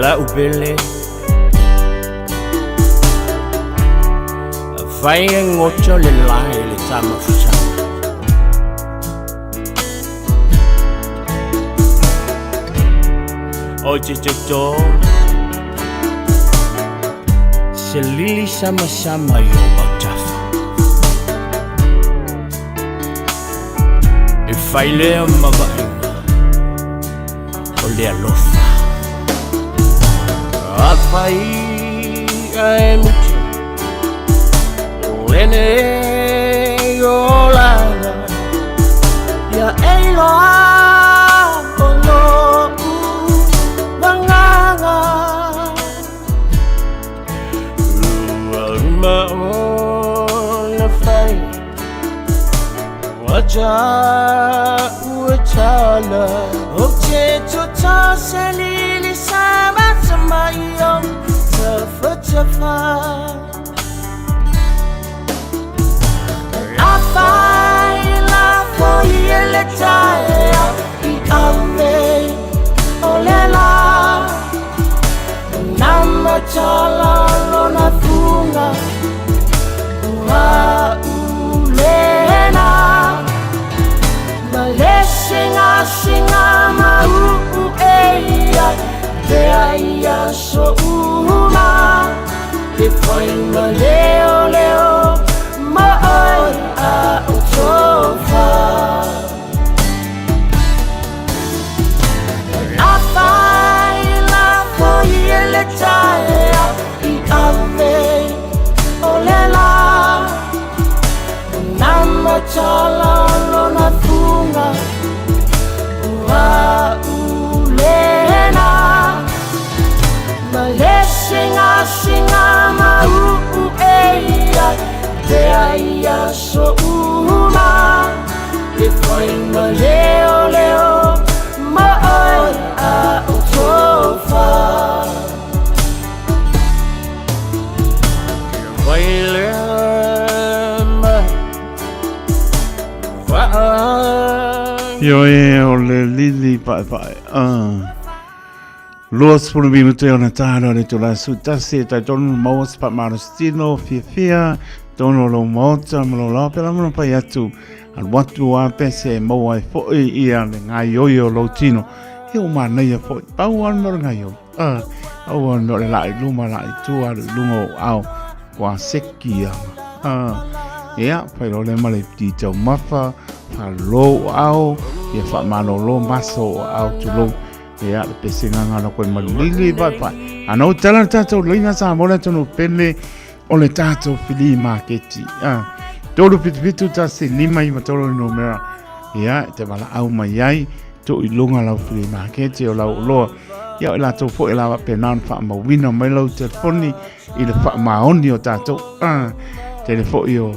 la ubele Fai ngocho le lai le tama fusa Oje jojo Se lili sama-sama yo bautafa E fai lea mabainga O lea lofa A fai ae mucho Lene yo lana Ya eiloa Waja uchala Oche chota selili sama sama iyong Tafa La foye le taya I ame olela Nama chala lona funga Wa ulena Singa mau eia Te aia so uma Te foi ma leo Ma oi a utofa A fai la foi ele taia I ame olela Nama chala lona funga Wa ulena Singa mau eia Te aia so uma Te foi ma leo Ma oi a utofa Vai lema Yo o le lili pai. Los punu minuto ona tano le tola sutasi ta tonu maus pa marostino fia tono lo mota mo lo pela mo pa yatu al watu a pese mo ai fo ia le ngai yo lo tino e o mana ia fo pa wan mo ngai yo o no le lai luma lai tu al lungo au wa sekia ia pa lo le male ti tau mafa pa lo au ia fa mano lo maso au tu lo ia le pesinga ngana koe malili pai ano tala tato loina sa mona tonu pele o le tato fili marketi tolu pitu ta se lima I matolo no mera ia te bala au mai ai to I lunga lau fili marketi o lau loa ia la to fo ela penan fa ma wina mai lau telefoni I le fa maoni o tato telefo io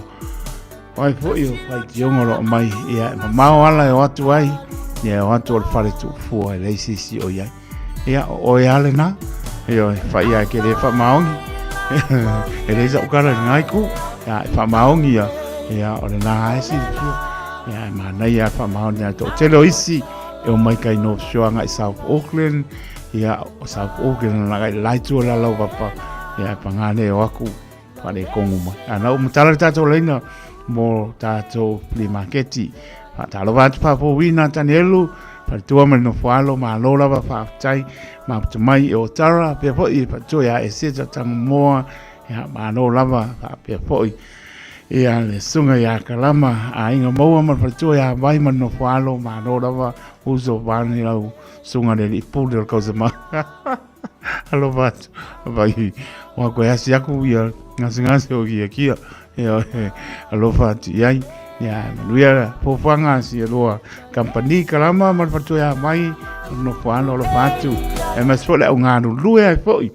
Wai fo io fai tiongolo mai ia mau ala o atu ai ia o atu o le fale tu fua e leisisi o iai ia o e ale na ia fai ia ke le fa maongi e leisa o kara ngai ku ia fa maongi ia o le na haisi ia mana ia fa maongi ia to telo isi e o mai kai no shoanga I South Auckland ia o South Auckland na kai laitu la lau papa ia pangane o aku pale kongu mai ana o mutala tato leina mo tato li marketi talo watu pa po wina tanielu pa tua me no fualo ma lola va fa tai ma mai o tara pe po I pa toya e se tang mo ya ma no lava pa pe po ia le sunga ya kalama a inga mo ma pa toya vai ma no fualo ma no lava uso vani lau sunga le pu del cosa ma alo vat vai wa ko ya sia ku ia ngasi o kia ia alo vat ia ya luia po fanga si loa company kalama ma fatu ya mai no fuano lo fatu e mas fo le nganu luia foi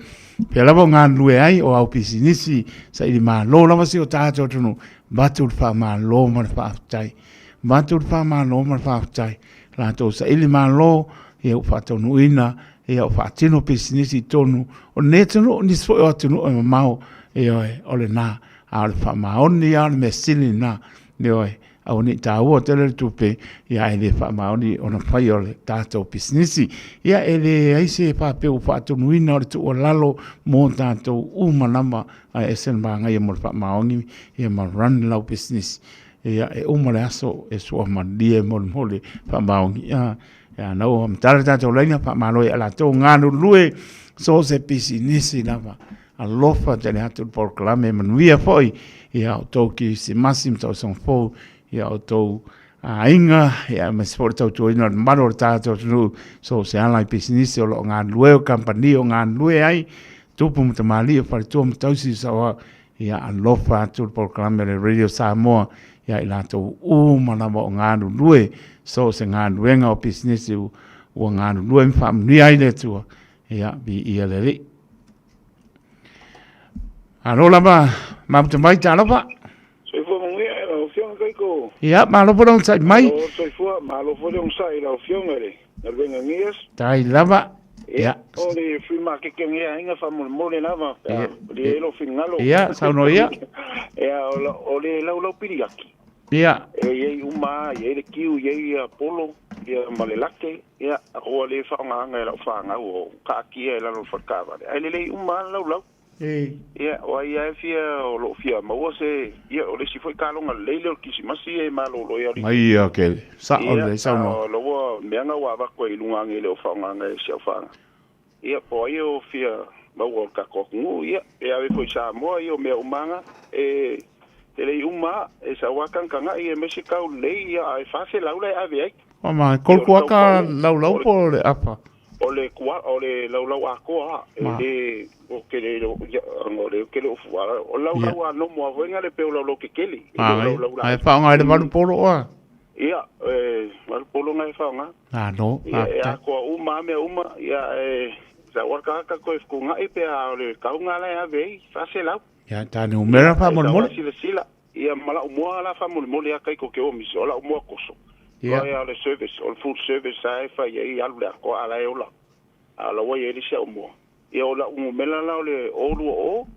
pe la nganu luia ai o au pisinisi sa I ma lo la si o tato tunu batu fa ma lo ma fa tai batu fa ma lo ma fa tai la to sa I ma lo e o fatu nuina e o fatino pisinisi tonu o neto ni so o tunu mau e o le na al fa ma oni al mesili na Noi, au ni tāua te le tupe ia e le whaamaoni o na whai o le tātou pisnisi. Ia e le aise whapeu whaatunuina o le tu o lalo mō tātou umanama a esen māngai mo le whaamaoni ia ma run lau pisnisi. Ia e umare aso e sua mandia mo le mole whaamaoni. Ia nau am tara tātou leina whaamaaloi ala tō ngānu lue so se pisnisi lava. Alofa te le hatu proklame manuia foi ia o tau ki se masim tau son fo ia o tau inga ia me se fo tau tuina maro tātou tunu so se alai business o lo ngā lue o company o ngā lue ai tupu mta mali o pare tua mtau si sawa ia alofa hatu proklame le radio Samoa ia ila tau manama o ngā lue so se ngā luenga o business o ngā lue mfa mni ai le tua ia bi ia le li. Alo lama, mamta mai tala pa. Soifua mungia e lau fionga kaiko. Ia, malopo dong sai mai. Soifua, malopo dong sai lau fionga re. Nalwenga ngias. Tai lama. Ia. O le free market ke ngia hinga whamole mole lama. Le elo fingalo. Ia, sauno ia. Ia, o le lau piriaki. Ia. Iei uma, iei le kiu, iei polo. Ia malelake. Ia, o le whaonganga e lau whaanga o kaakia e lalo whakava. Ai le uma lau. Ia, o ia e fia o lo fia maua se, ia o le si foi kalonga leile o kisimasi e malo lo ia li. Mai ia ke, sa o le sa no. Ia, loa meanga wa wako i lunga ngele o whaonganga e siau whaanga. Ia, po ia o fia maua o kakokungu, ia, e awe foi Samoa i o mea umanga, e te lei uma, e sa wakankanga i e mesi kau lei ia a e whase laula e awe ai. O ma, kolku aka lau po le apa. O le lau akoa, e o ke le ngore ke le fuara o lau no mo venga le pe lau ke keli ai fa nga le malu polo o ia malu polo nga fa nga no ia ko uma ia sa worka ka ko ko nga e pe a le ka nga la ve fa se lau ia ta no mera fa mo sila ia mala mo la fa mo le ka ko ke o mi so la mo koso ia le service o food service ai fa ia alu ko ala e ola ala wa ye li se o mo ia o la umela la le olu o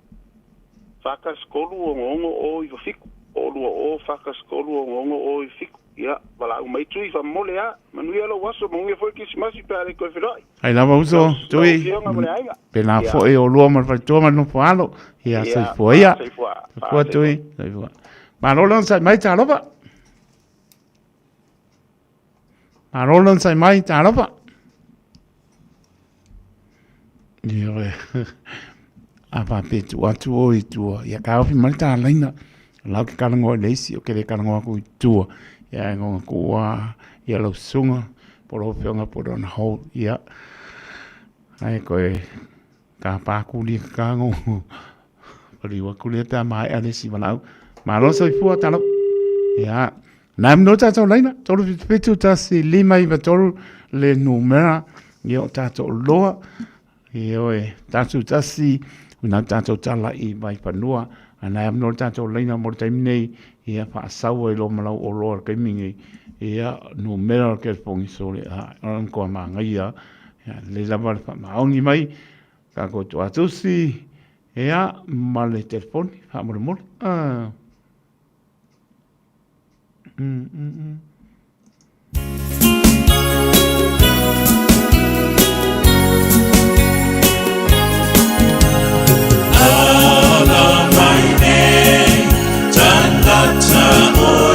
fakas kolu o ngongo o i fiku olu o fakas kolu o ngongo o i fiku ia bala u mai tui fa mole a manu ia lo waso mo nge foi kisimasi pe ale ko filoi ai la uso tui pe na fo e olu ma fa to ma no falo ia se foi ia fo tui ma no lon sai mai ta lo ba ma no lon sai mai ta lo ba Ia apa petu atu o i tua. Ia ka ofi malita alaina. Lau ke karango leisi o ke le karango aku i tua. Ia ngonga kua. Ia lau sunga. Poro whionga poro na hou. Ia. Ai koe. Ka pākuli ka kango. Pari wakuli ta mai alesi walau. Ma losa i fua talo. Ia. Nam no tato laina. Tolu petu tasi lima i tolu le numera. Ia o tato loa. Ioe, tātou tasi, una tātou tala i mai panua, ana am no tātou leina mo taimi nei, ia wha asaua i lo malau o loa kai mingi, ia no mera o ke pongi sole, an koa maa ngaia, le lama wha maongi mai, ka ko tu atusi, ia ma le telefoni, ha mole mole.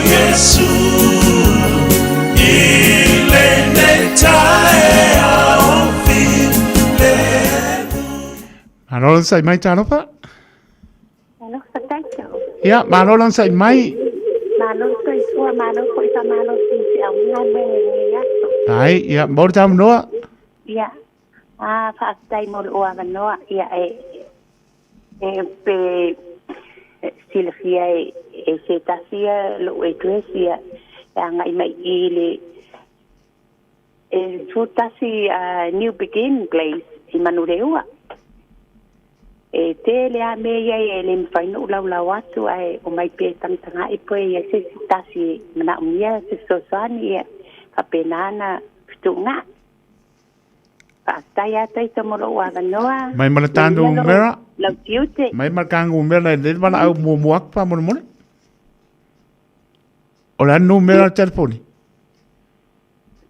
Yesu ilende tae aofi Manolan sai mai tano pa? Malon sa tayo. Ya, manolan sai mai. Malon sa isua, malon ko isa malon si ang mga yato. Ai, ya, bor tam noa. Ya. Faktay mo luwa manoa. Ya, pe sila siya se tasia lo iglesia yang ai mai ile so tasi new begin place i manureua te le a me ia le faino la watu ai o mai pe tanga i po ia se tasi mana mia se sosani a penana stunga Taya tai tomoro wa noa. Mai malatando mera. La tiute. Mai markango mera le bana au muak pa mo mo. O la numero telefoni.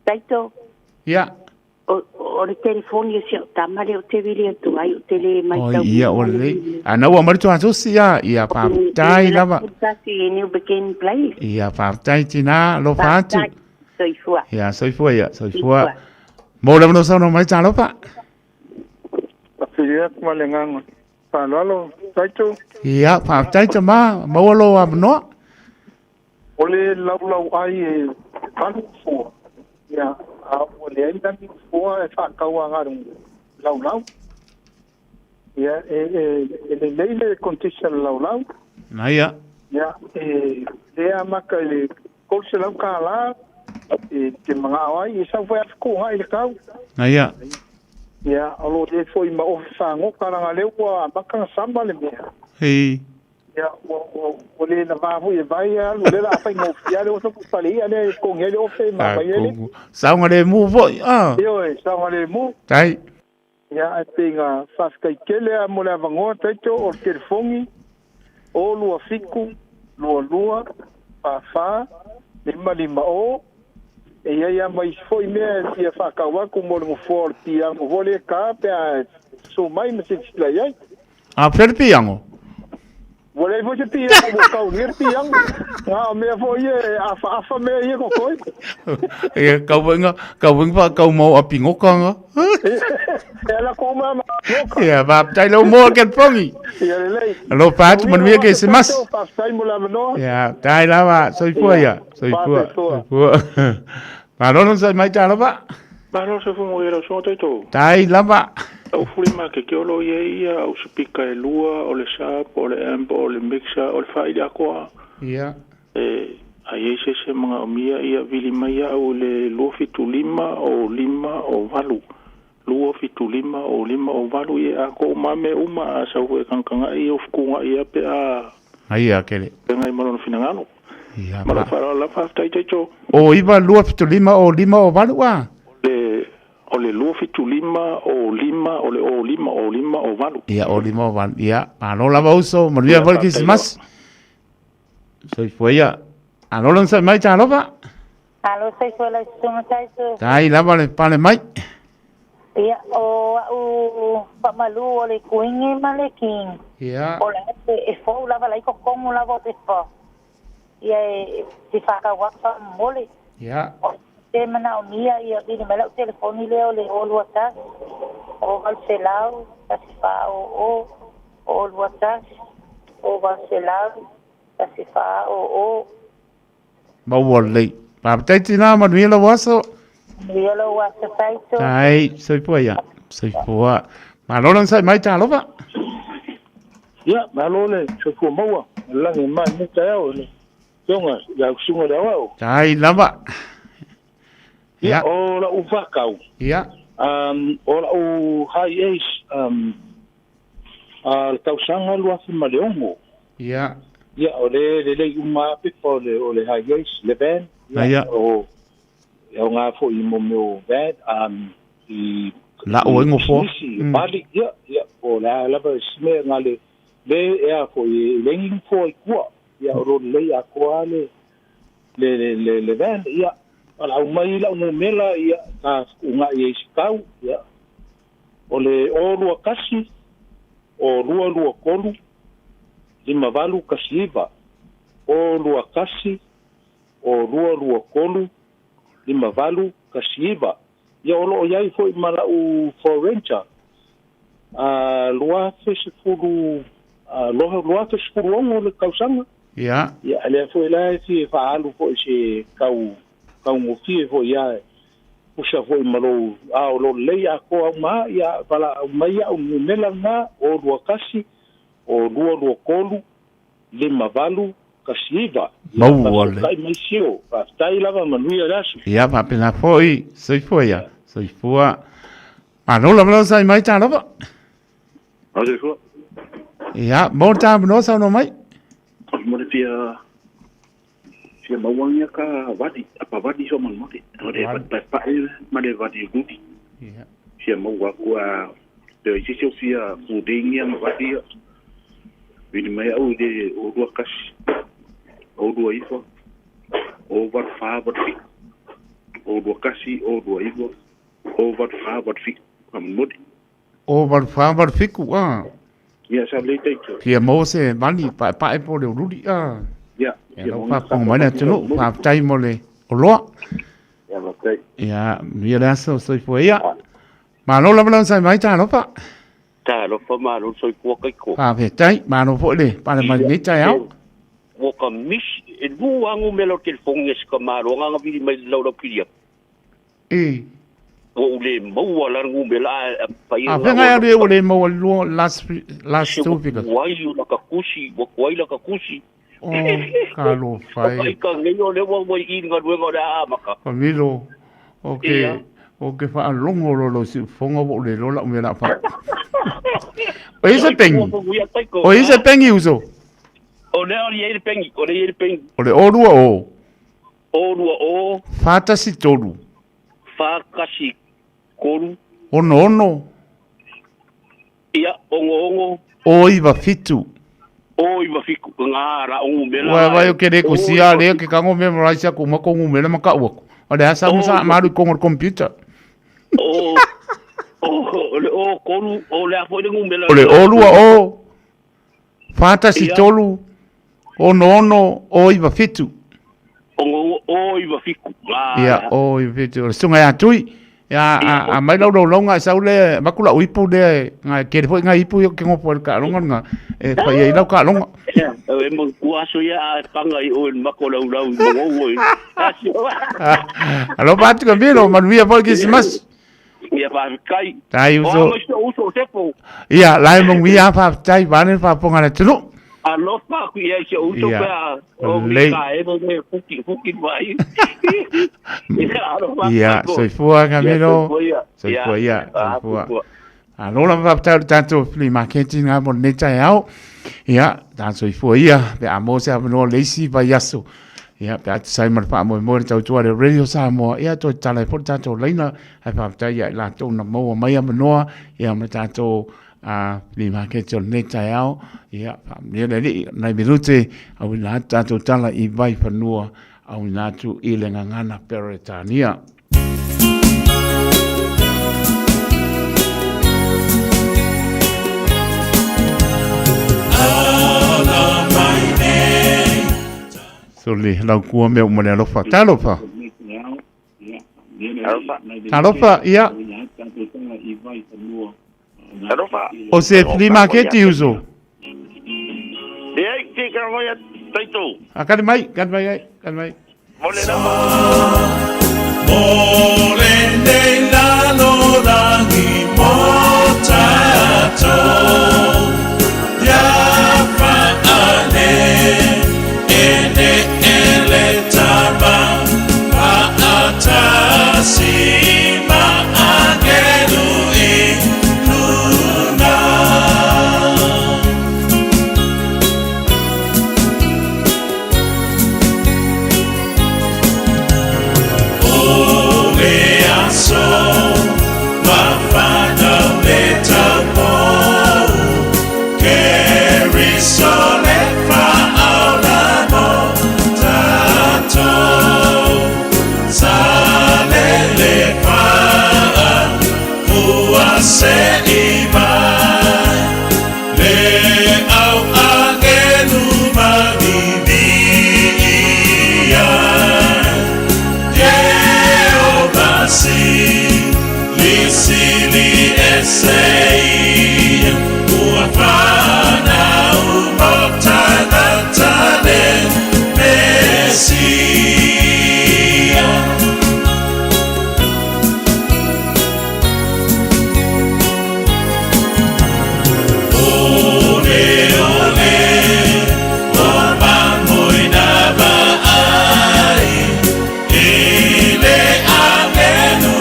Taito. Ia. O le telefoni o sia tamale o te vili atu ai o tele mai O tau. ia o le. Ana ua maritu atusi ia papai lava. Tasi New Begin Place. Ia papai tina lo fatu. Soifua. Ia soifua ia soifua. Mo le no sono mai talo pa. Ia malengang. Palalo taito. Ia papai tama mo lo amno. Ole lau ai e panu fo. Ia ole ai dan fo e fa kaua ngarung lau. Ia le leile condition lau. Naia. Ia le amaka le kolse lau kala e te mga ai e sa foi afko ai le kau. Naia. Ia alo le foi ma ofisa ngo karanga le wa maka samba le mea. Hei. Ya, ole na vahu e vai a le la fa ngo ya le so pali ale ko ngele o fe ma vai ele. Sa ngale mu voi ah. Yo e sa ngale mu. Tai. Ya a pinga fas kai kele a mo la vango taito o telefongi. O lua fiku, lua fa lima o. E ia mai foi me ia fa ka wa ko mo forti a mo vole ka pe so mai me se tla ia. A perpiango. Wala mo te pia mo ka unir piang. Nga me foi afa me ia ko koi. E ka winga ka mo a pingoka nga. Ela ko mama. Ya va tai lo mo ke pongi. Ya le. Lo pat man vi ke se mas. Ya, tai la va soy fuera, soy fuera. Pero no sai mai tala ba. Pero se fu mo era so taito. Tai la va. Au fuli ma ke kiolo ia au spika e lua o le sharp o le amp o le mixer o le faida koa. Ia. Ai se mga omia ia vili mai au le luafitu lima o valu. Luafitu lima o valu ia ko mame uma sa hu kankanga ia fukunga ia pe a. Ai akele. Ngai malo finangano. Ia. Mala fara la fa taito. O iba luafitu lima o valu wa. O le luafitu lima o valu. Ia o lima o valu. Ia. Ano la bauso. Maria volki mas. Soy fuera. Ano lan sa mai talo ba. Alo sai sola sunga taito. Tai la vale pale mai. Ia o pa malu o le kuinge maleking. Ia. O la e fo la vala ko komu la vote fo. Ia se faka waka mole. Ia. Te mana o mia ia vini mala o telefoni leo le o luata. O valselau, kasi fa o luata. O valselau, kasi fa o. Bawole. Paptai tina manuela waso. Manuela waso taito. Tai, soy fuera. Soy fuera. Malolan sai mai talo ba. Ya, malole, so fu maua. La nge mai ni tao le. Tonga, ya sunga dawa. Tai lava. Ya, o la ufakau. Ya. O la u high ace al tausanga luafi maleongo. Ya. Ya, o le uma pipo o le high ace le van. Ya. O nga fo i mo meu van I la o ngo fo. Bali ya o la ba sme ngale le e fo I lenging fo I kwa. Ya o le a kwa le van ya. Ala mai la no mela ia ka unga ia skau ia ole o lua kasi o lua kolu lima valu kasiva o lua kasi o lua kolu lima valu kasiva ia olo ia foi mala u forencha lua fesfulu lua fesfulu o le kausanga ia ia ale foi la si fa alu foi se kau kaungo fie ho ia pusa foi malo a lo le a ko ma ia pala mai au mela na o lua kasi o lua kolu lima valu kasiva mau wale kai mai sio pa tai lava manuia rasu ia pa pena foi soy fuera manola malo sai mai talo ba ade ko ia mo ta no sa no mai mo le pia Sia mawangnya ka wadi apa wadi so man mati ode pa male wadi gudi sia mawa kwa de isi sia puding yang wadi vini mai au de o dua kas o dua ifo over father fi over kasi over ivo over father fi amud over father fiku ya sa late kia mose mani pa e po le rudi ya no pa pong mana tunu pa tai mo le olo ya okay ya mira so foi ya ma lo la sai mai ta lo pa ta lo fa ma lo soi ko kai ko pa ve tai ma no fo le pa le mai tai au wo ka mis e bu angu melo telefon es ka ma ro nga vi mai lo lo piria wo le mo wala ngu mela pa ia a venga ia wo le mo lo last two figures wai you la ka kusi wo wai la ka kusi ka lo fai ai ka ngeyo le wo wai in nga wenga da maka milo okay o ke fa longo lo si fonga wo le lo la me la fa o ise pengi o ise pengi uso o le o pengi o le pengi o le orua o fata si toru fa kasi koru ono ia ongo o iva fitu ngara o mela wa yo kere ko sia le ke kango memorize ko mako ngumela maka wa o le asa musa maru ko computer o koru o le afo de ngumela o le orua fata si toru ono o iva fitu o iva fiku ia o iva fitu sunga ya tui ya a mai lo longa sa le makula uipu de nga ke foi nga ipu yo ke ngo por ka longa nga e fa ye lo ka longa e mo kuaso ya panga i o makula ulau ngo oi alo bat ko miro man via por que simas ia pa kai tai uso uso tepo ia lai mong via pa tai bane pa ponga le tru alo pa ku ia se uso pa o mi ka e mo fuki vai ia so fua camino so fua ia fua alo la va tanto fli marketing a mon neta yao ia dan so fua ia be amo se no lazy va yaso ia pe sai mar pa mo tau tua de radio Samoa ia to tala por tanto leina ai pa ta ia la to na mo mai amanoa ia me tanto lima ke tol neta yao ia ni le na minute au na tanto tala I vai fanua au na tu ile ngana peretania soli la kuo me mo le lofa talofa talofa ia o se flea market uso ei ti ka mo ya taito kan mai mole na Molende la lo rangi motato ya fa ale ene ele taba pa atasi ma agelu luna so ma fana leta mo carry sole fa aula mo tato sale le fa fua se ima le au agenu ma vivia Lisili essay Uafana umotana tane Messia Ole ole Oba moinaba ai Ile agenu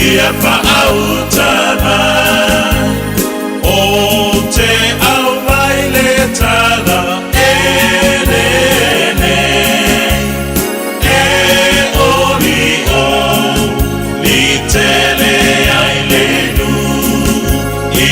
ia whaautana o te au mai le tala ele e ori o li tele ai le nu I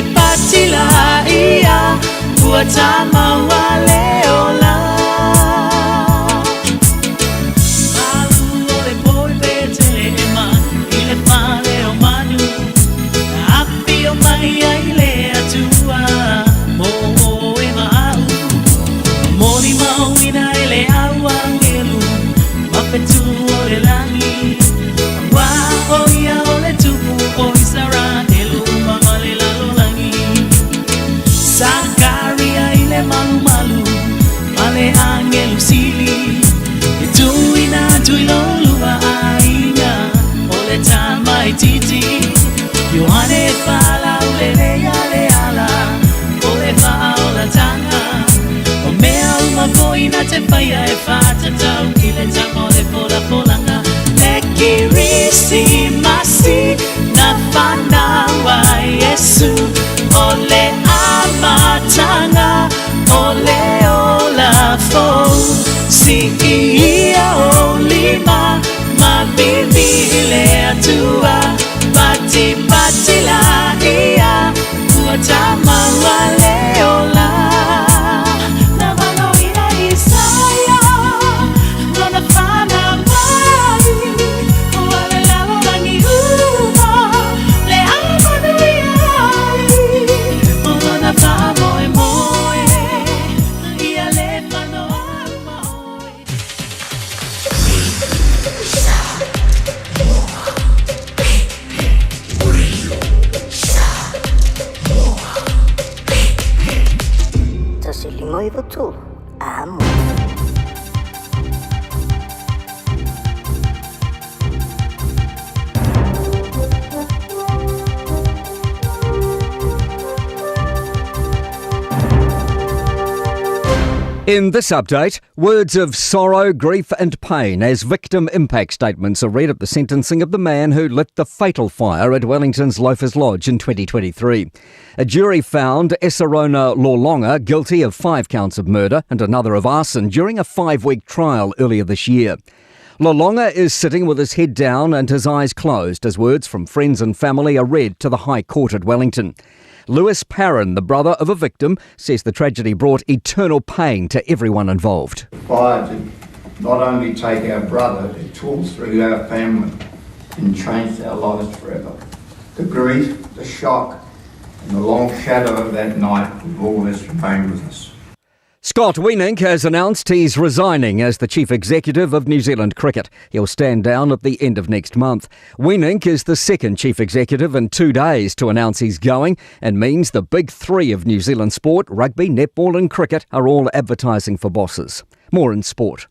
patila ia Uatama wale ola Malu ole poi petele ema Ile pale o manu Api o mai aile atua Mo e mau Mori mauina ele au angelu Mapetu ole langi Wa oia ole tupu o isara Elu mamale lalo langi Sakaria ile malu malu Male angelu sili Etuina tuilolua aina Ole tamai titi Yohane fala ulele yale ala Ole faola tanga Omea umakoina te faya e fata tau Kile tamole pola polanga Lekirisi masi na fana wa Yesu Ole amatanga Ole olafo Si ia olima Mabibile atua Pati pati la ia Uatama wale ola Navano ina Isaya Nona fana mai Wale lalo langi uma Le amanu iai Nona fa moe moe Ia le mano Tasi limoi betul. Amo. In this update, words of sorrow, grief and pain as victim impact statements are read at the sentencing of the man who lit the fatal fire at Wellington's Loafers Lodge in 2023. A jury found Esarona Lolonga guilty of 5 counts of murder and another of arson during a 5-week trial earlier this year. Lolonga is sitting with his head down and his eyes closed as words from friends and family are read to the High Court at Wellington. Lewis Parran, the brother of a victim, says the tragedy brought eternal pain to everyone involved. Fire to not only take our brother, it tore through our family and changed our lives forever. The grief, the shock and the long shadow of that night will always remain with us. Scott Weenink has announced he's resigning as the Chief Executive of New Zealand Cricket. He'll stand down at the end of next month. Weenink is the second Chief Executive in 2 days to announce he's going and means the big 3 of New Zealand sport, rugby, netball and cricket, are all advertising for bosses. More in sport.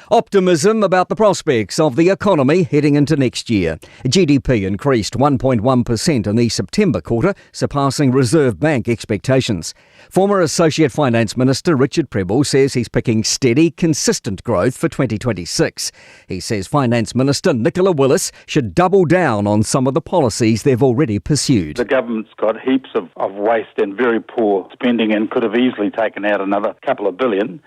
Optimism about the prospects of the economy heading into next year. GDP increased 1.1% in the September quarter, surpassing Reserve Bank expectations. Former Associate Finance Minister Richard Prebble says he's picking steady, consistent growth for 2026. He says Finance Minister Nicola Willis should double down on some of the policies they've already pursued. The government's got heaps of waste and very poor spending and could have easily taken out another couple of billion.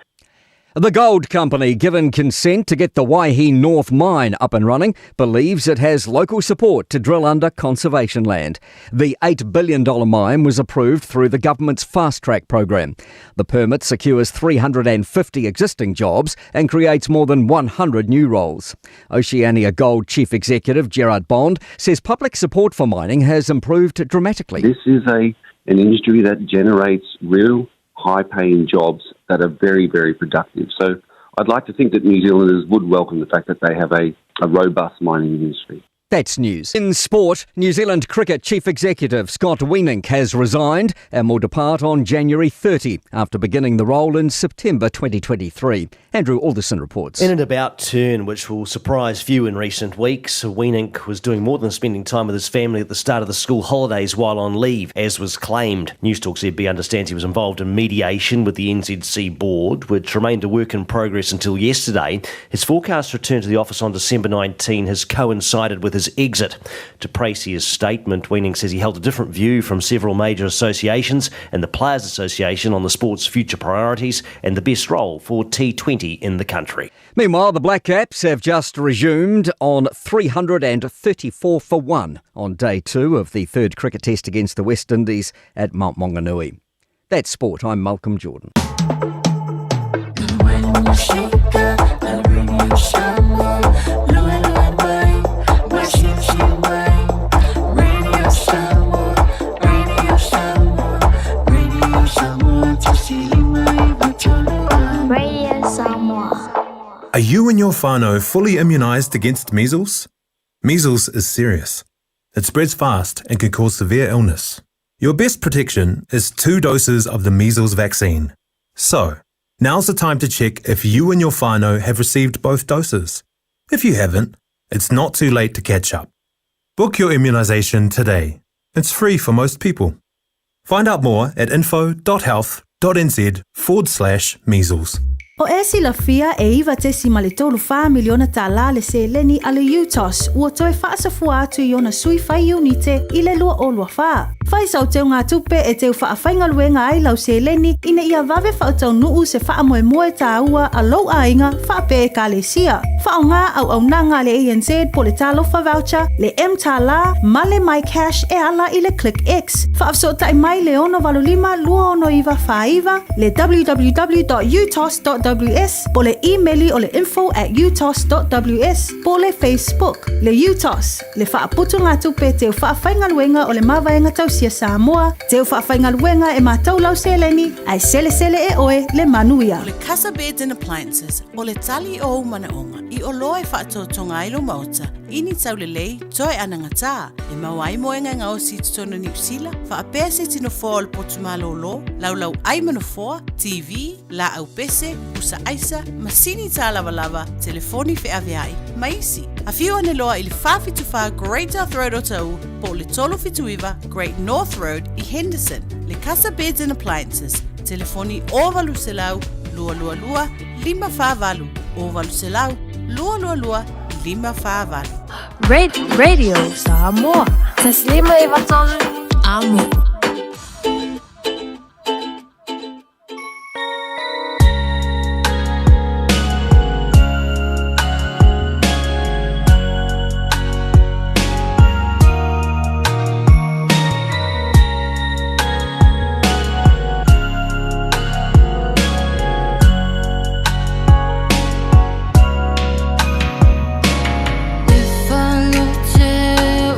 The gold company, given consent to get the Waihi North mine up and running, believes it has local support to drill under conservation land. The $8 billion mine was approved through the government's fast-track program. The permit secures 350 existing jobs and creates more than 100 new roles. Oceania Gold Chief Executive Gerard Bond says public support for mining has improved dramatically. This is an industry that generates real high-paying jobs that are very, very productive. So I'd like to think that New Zealanders would welcome the fact that they have a robust mining industry. That's news. In sport, New Zealand Cricket Chief Executive Scott Weenink has resigned and will depart on January 30 after beginning the role in September 2023. Andrew Alderson reports. In an about turn which will surprise few in recent weeks, Weenink was doing more than spending time with his family at the start of the school holidays while on leave, as was claimed. Newstalk ZB understands he was involved in mediation with the NZC board, which remained a work in progress until yesterday. His forecast return to the office on December 19 has coincided with his his exit. To Pracey's statement, Weening says he held a different view from several major associations and the Players Association on the sport's future priorities and the best role for T20 in the country. Meanwhile, the Black Caps have just resumed on 334 for 1 on day 2 of the third cricket test against the West Indies at Mount Maunganui. That's sport. I'm Malcolm Jordan. Are you and your whānau fully immunised against measles? Measles is serious. It spreads fast and can cause severe illness. Your best protection is 2 doses of the measles vaccine. So, now's the time to check if you and your whānau have received both doses. If you haven't, it's not too late to catch up. Book your immunisation today. It's free for most people. Find out more at info.health.nz/measles. O e sila fia e iwa te si malitolu wha miliona tā la le se leni ale UTOS ua toe whaasafua atu i ona sui whai unite i le lua o lua wha. Whai sau teo ngā tupe e teo wha whainga luenga ai lau se leni ina ia wawe wha tau nuu se wha moe moe tā ua a lau ainga wha pe e ka le sia. Wha o ngā au nanga le ANZ po le talofa voucher, le M tā la, ma le My Cash e ala i le Click X. Wha afso tai mai le ono valulima lua ono iwa wha iwa, le www.utos.ws, po le emaili o le info@utos.ws, po le Facebook, le UTOS, le whaaputu ngā tupe teo whaawhainga luenga o le mawaenga tausia Samoa, teo whaawhainga luenga e mātou lau seleni, ai sele e oe le manuia. O le Casa Beds and Appliances, o le tali o manaonga, i o loa e whaatotonga ilo mauta, ini tau le lei, toe anangata, e mawai moenga ngā o si tutona ni usila, whaapea se tino fōa le potumalo lo, lau ai manofoa, TV, la au pese, usa aisa, masini tā lava, telefoni fe aveai, maisi. A whiu ane loa i le whawhituwha Great North Road o tau, po le tolo fituiva Great North Road i Henderson, le Casa Beds and Appliances, telefoni o valu se lau, lua, 5 o valu se lau, lua, 5 Radio Samoa. Taslima iwatolu amo. If I looked at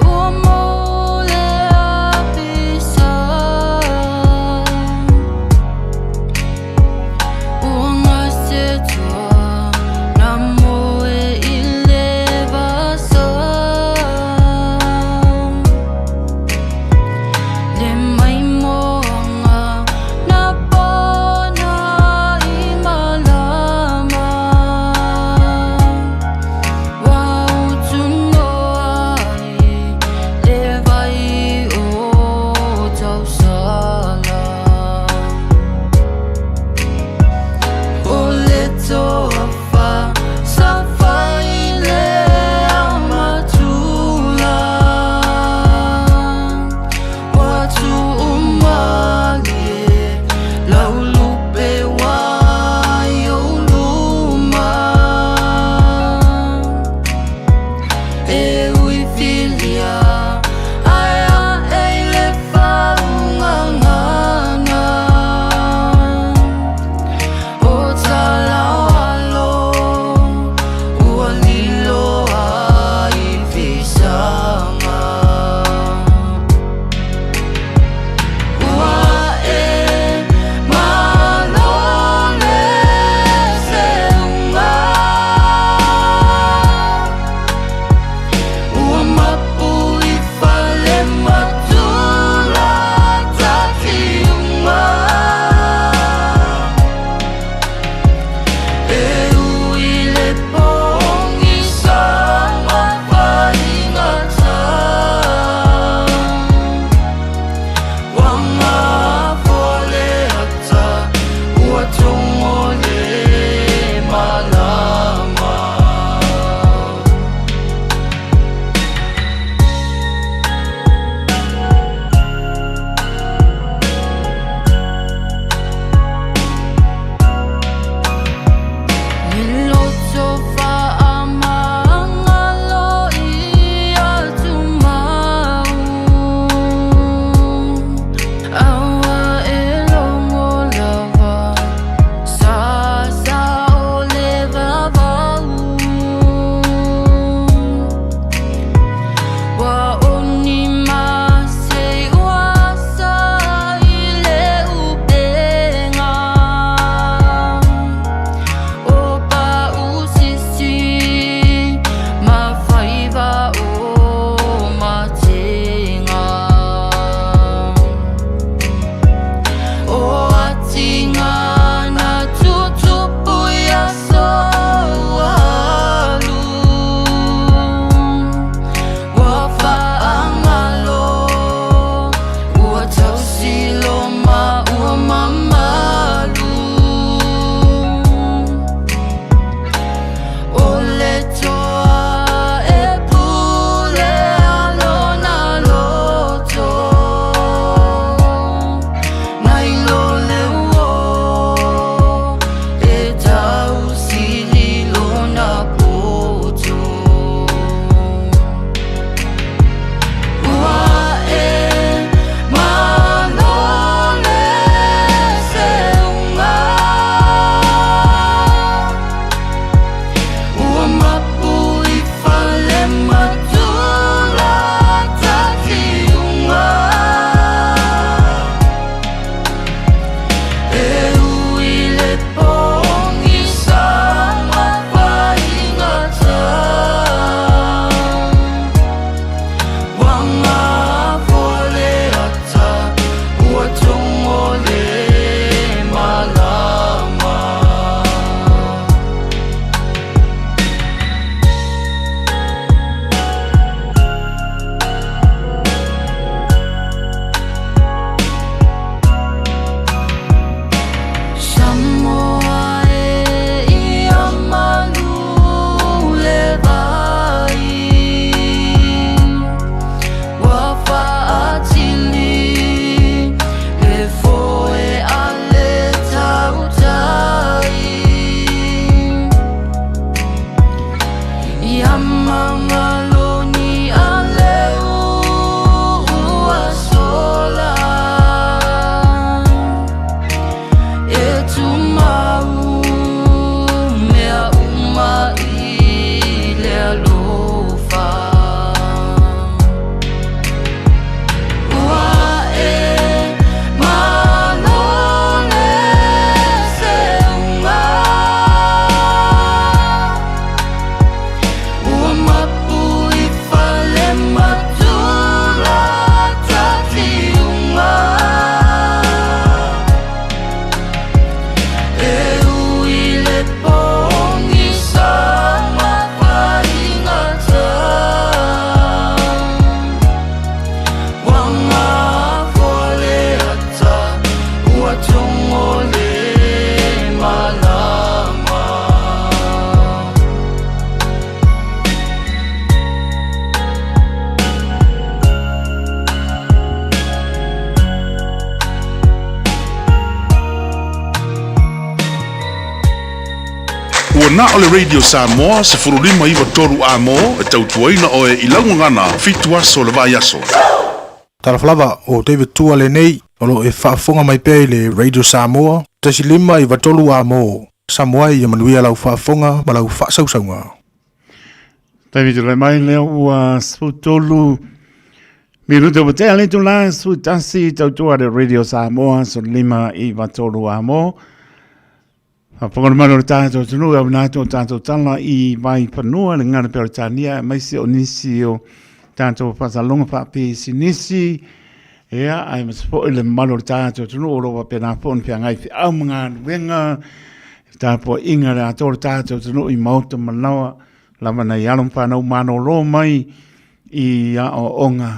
na o le Radio Samoa se furulima iwa toru a mo e tautuaina o e ilangu ngana fitu aso le vai aso. Taraflava o David Tua le nei o lo e whaafonga mai pei le Radio Samoa tasi lima iwa tolu a mo Samoa i manuia lau whaafonga ma lau whaasausaunga. David le mai leo ua sputolu Miruto o te alitu la sputasi tautua le Radio Samoa so lima iwa tolu a mo Pagod mano le tātou tunu au nātou tātou tala I mai panua le ngana Peritania mai se o nisi o tātou pasalonga whape si nisi ea ai maspo le mano le tātou tunu o roa pena pon pia ngai fi au mga wenga tāpo inga le ato le tātou tunu I mauta manawa lama na ialom whanau mano lo mai I a o onga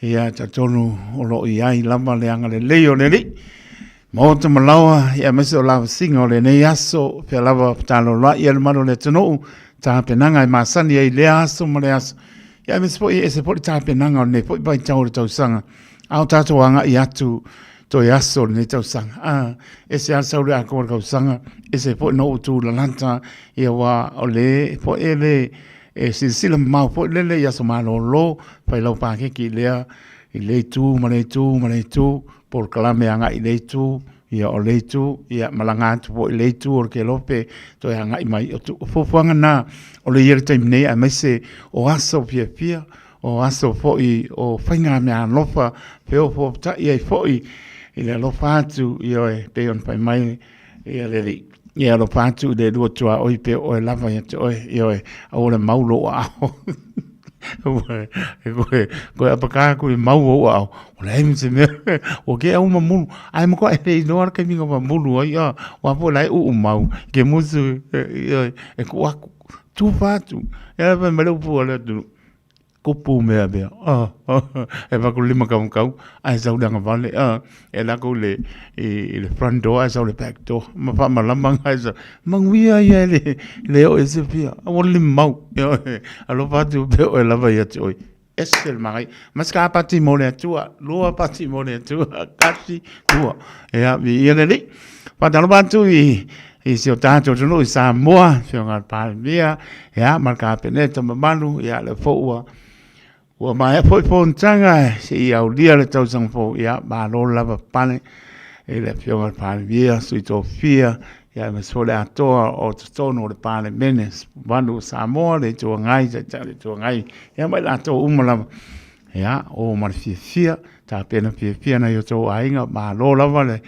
ea tātonu o lo I ai lama le anga le leo le li Mauta malawa ia mese o lava singa o le nei aso pia lava patalo la ia le mano le tonu ta penanga I masani ai le aso ma le aso ia mese po I se po ta penanga o ne po bai tau le tausanga au tato anga I atu to I aso le tausanga ese aso le ako le tausanga ese po no utu la lanta ia wa o le po ele sila mau po le ia so malo lo pai lau pa ke ki lea I le tu ma le tu por kalame anga I le tu ia o le tu ia malanga tu po I le tu o ke lope to anga I mai o tu fofuanga na o le yere time nei a mese o aso pia o aso foi o fainga me an lofa pe o fo ta ia foi I le lofa atu ia e pe on pai mai ia le li ia lo patu de do tu o pe o lava ia o ia o le maulo a ko apaka ko mau o le mse me o ke o mamu ai mo ko e no ar ke mi ko mamu ai wa po lai u mau ke musu e ko tu fatu e va me lo po le tu ko pu me be e va ko lima kam kau ai sa udang vale e la ko le le front door ai sa le back door ma fa ma lamang ai sa mangwia ia le o se pia o le mau alo fatu be o la va ia oi esel mai mas ka pati mo le tua lo pati mo le tua kasi tua e a vi ia le pa da lo bantu I se o tātou tunu I Samoa, se o ngā pāmia, ea, marka peneta mamalu, ea le fōua. Ua mai foi fontanga, se I au lia le tausang fō, ea, mālo lava pane, e le fionga pāmia, sui tō fia, ea, me sole atoa o tono le pāne menes, wanu Samoa, le tō ngai, le tō ngai, ea, mai la tō umalama, ea, o mara fia, tā pena fia na yo tō ainga, mālo lava le,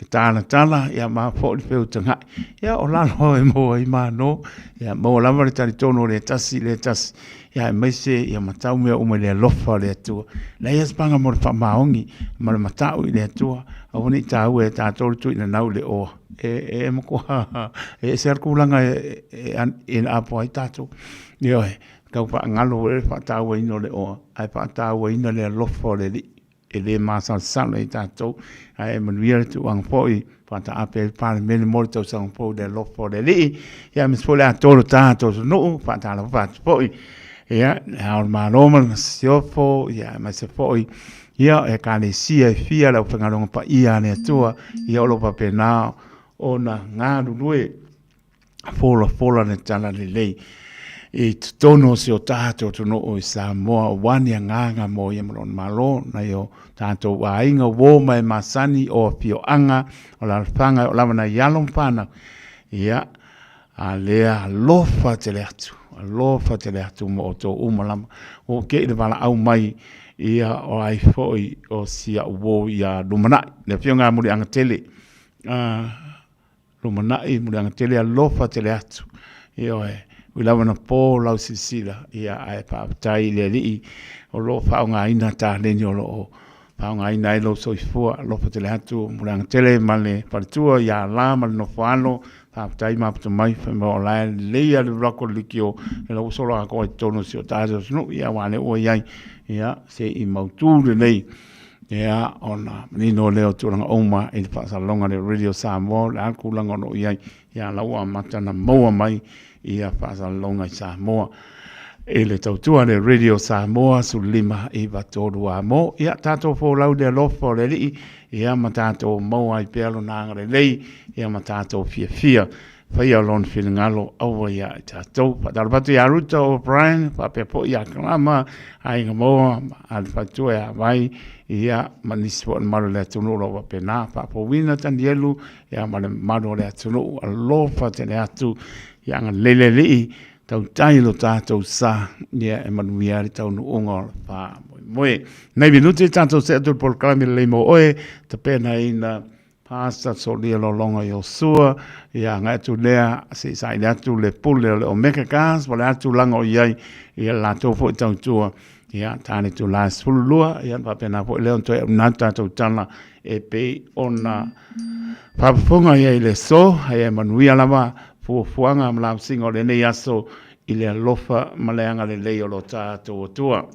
tala ia ma fo le peu tanga ia o la lo e mo I ma no ia mo la ma tali tono le tasi ia mai se ia matau me o me le lofa le tu la ia spanga mo fa maongi ma le matau le tu a oni tau e ta to tu na nau le o e mo ko e ser kulanga in apo ai tatu ia ka pa ngalo e fa tau e no le o ai pa tau e no le lofa le e le masa sala I tātou ai manuia tu ang poi pata apel pale mele morto sang po de lo po de li ia mis pole a tolo tātou no pata la pat poi ia al maloma siofo ia mas poi ia e kale sia fia la fangalonga pa ia ne tua ia lo pa pena ona ngadu lue fola ne tala le lei I tono se o tātou tono o I Samoa wani nganga mo ia malon malo na yo tātou wa inga wo mai masani o pio anga o la fanga o lava na yalom pana ia a lea lofa te le atu mo o tō umalama o ke le wala au mai ia o ai foi o sia wo ia lumana le pio ngā muri anga tele lumana I muri anga tele a lofa te le atu ia o we lava na po lau sisila ia ai pa tai le li o lo fa nga ina ta le ni o lo fa nga ina lo so fo lo fa tele atu mulang tele male partua ya la mal no fano pa tai ma pa mai fa mo la le ya le rako likio e lo so lo ko tono si o ta no ia wane o ia ia se I mautu le nei ia ona ni no leo turanga oma I fa salonga le Radio Samoa la kulanga no ia la wa matana mo mai ia whaasalonga I Samoa. E le tautua le Radio Samoa su lima I watoru a mo. Ia tātou fō lau de lofo le li. Ia ma tātou mau ai pealo nanga le lei. Ia ma tātou fia. Whai au lon whina ngalo aua ia i tātou. Patarapatu ia ruta o Brian, papepo ia kalama, ai ngā moa, alipatu e awai, ia manisi po maru lea tunu lo wa pena, papo wina tani elu, ia maru lea tunu alofa tene atu, ia ngā lele lii, tau tailo tātou sa, ia e manuiari tau nu unga pa moe. Nei minuti tātou se atu por kalami leimo oe, ta pena ina pasta so lia lo longa yo sua, ia ngā atu lea, se sa ina atu le pule le omeka kas, wale atu langa o iai, ia la tofo i tau tua, ia tāne tu la sulua, ia pa pena po leo toi unata tau tala, e pe ona papapunga ia i le so, ia manuia lama, fuanga mla singo le nei aso i le alofa maleanga le leo lo tātou tua.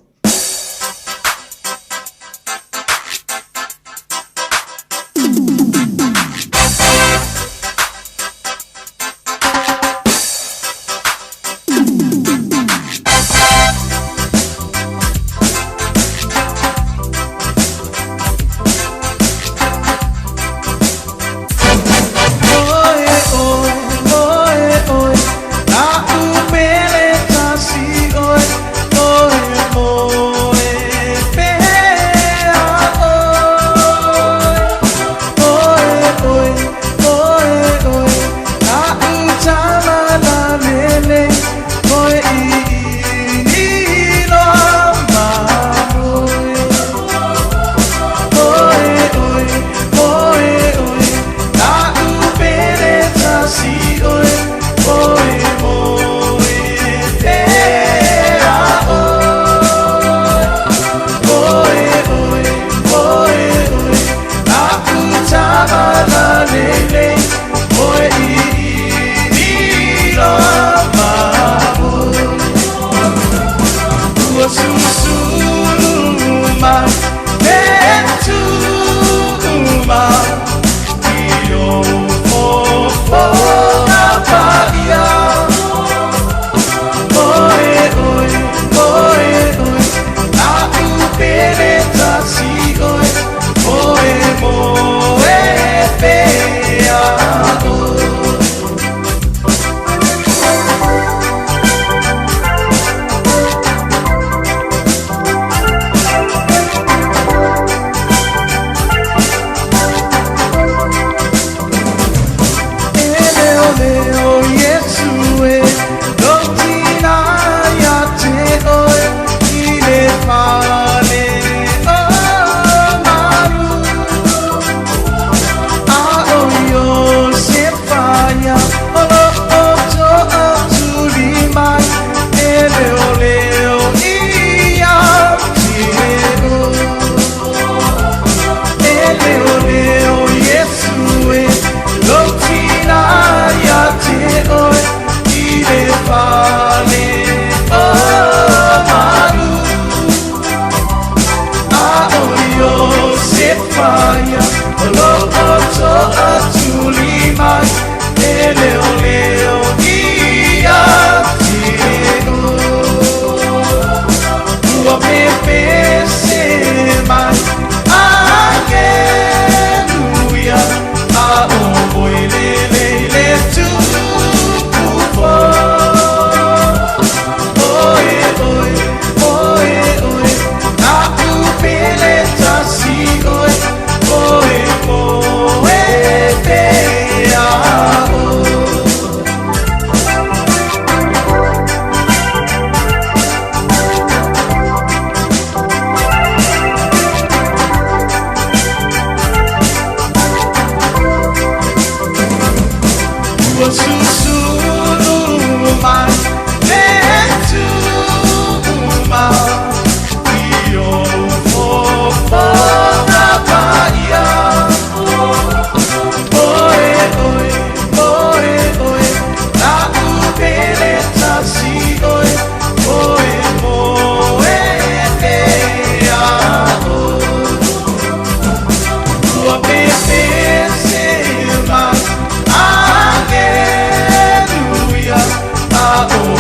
Oh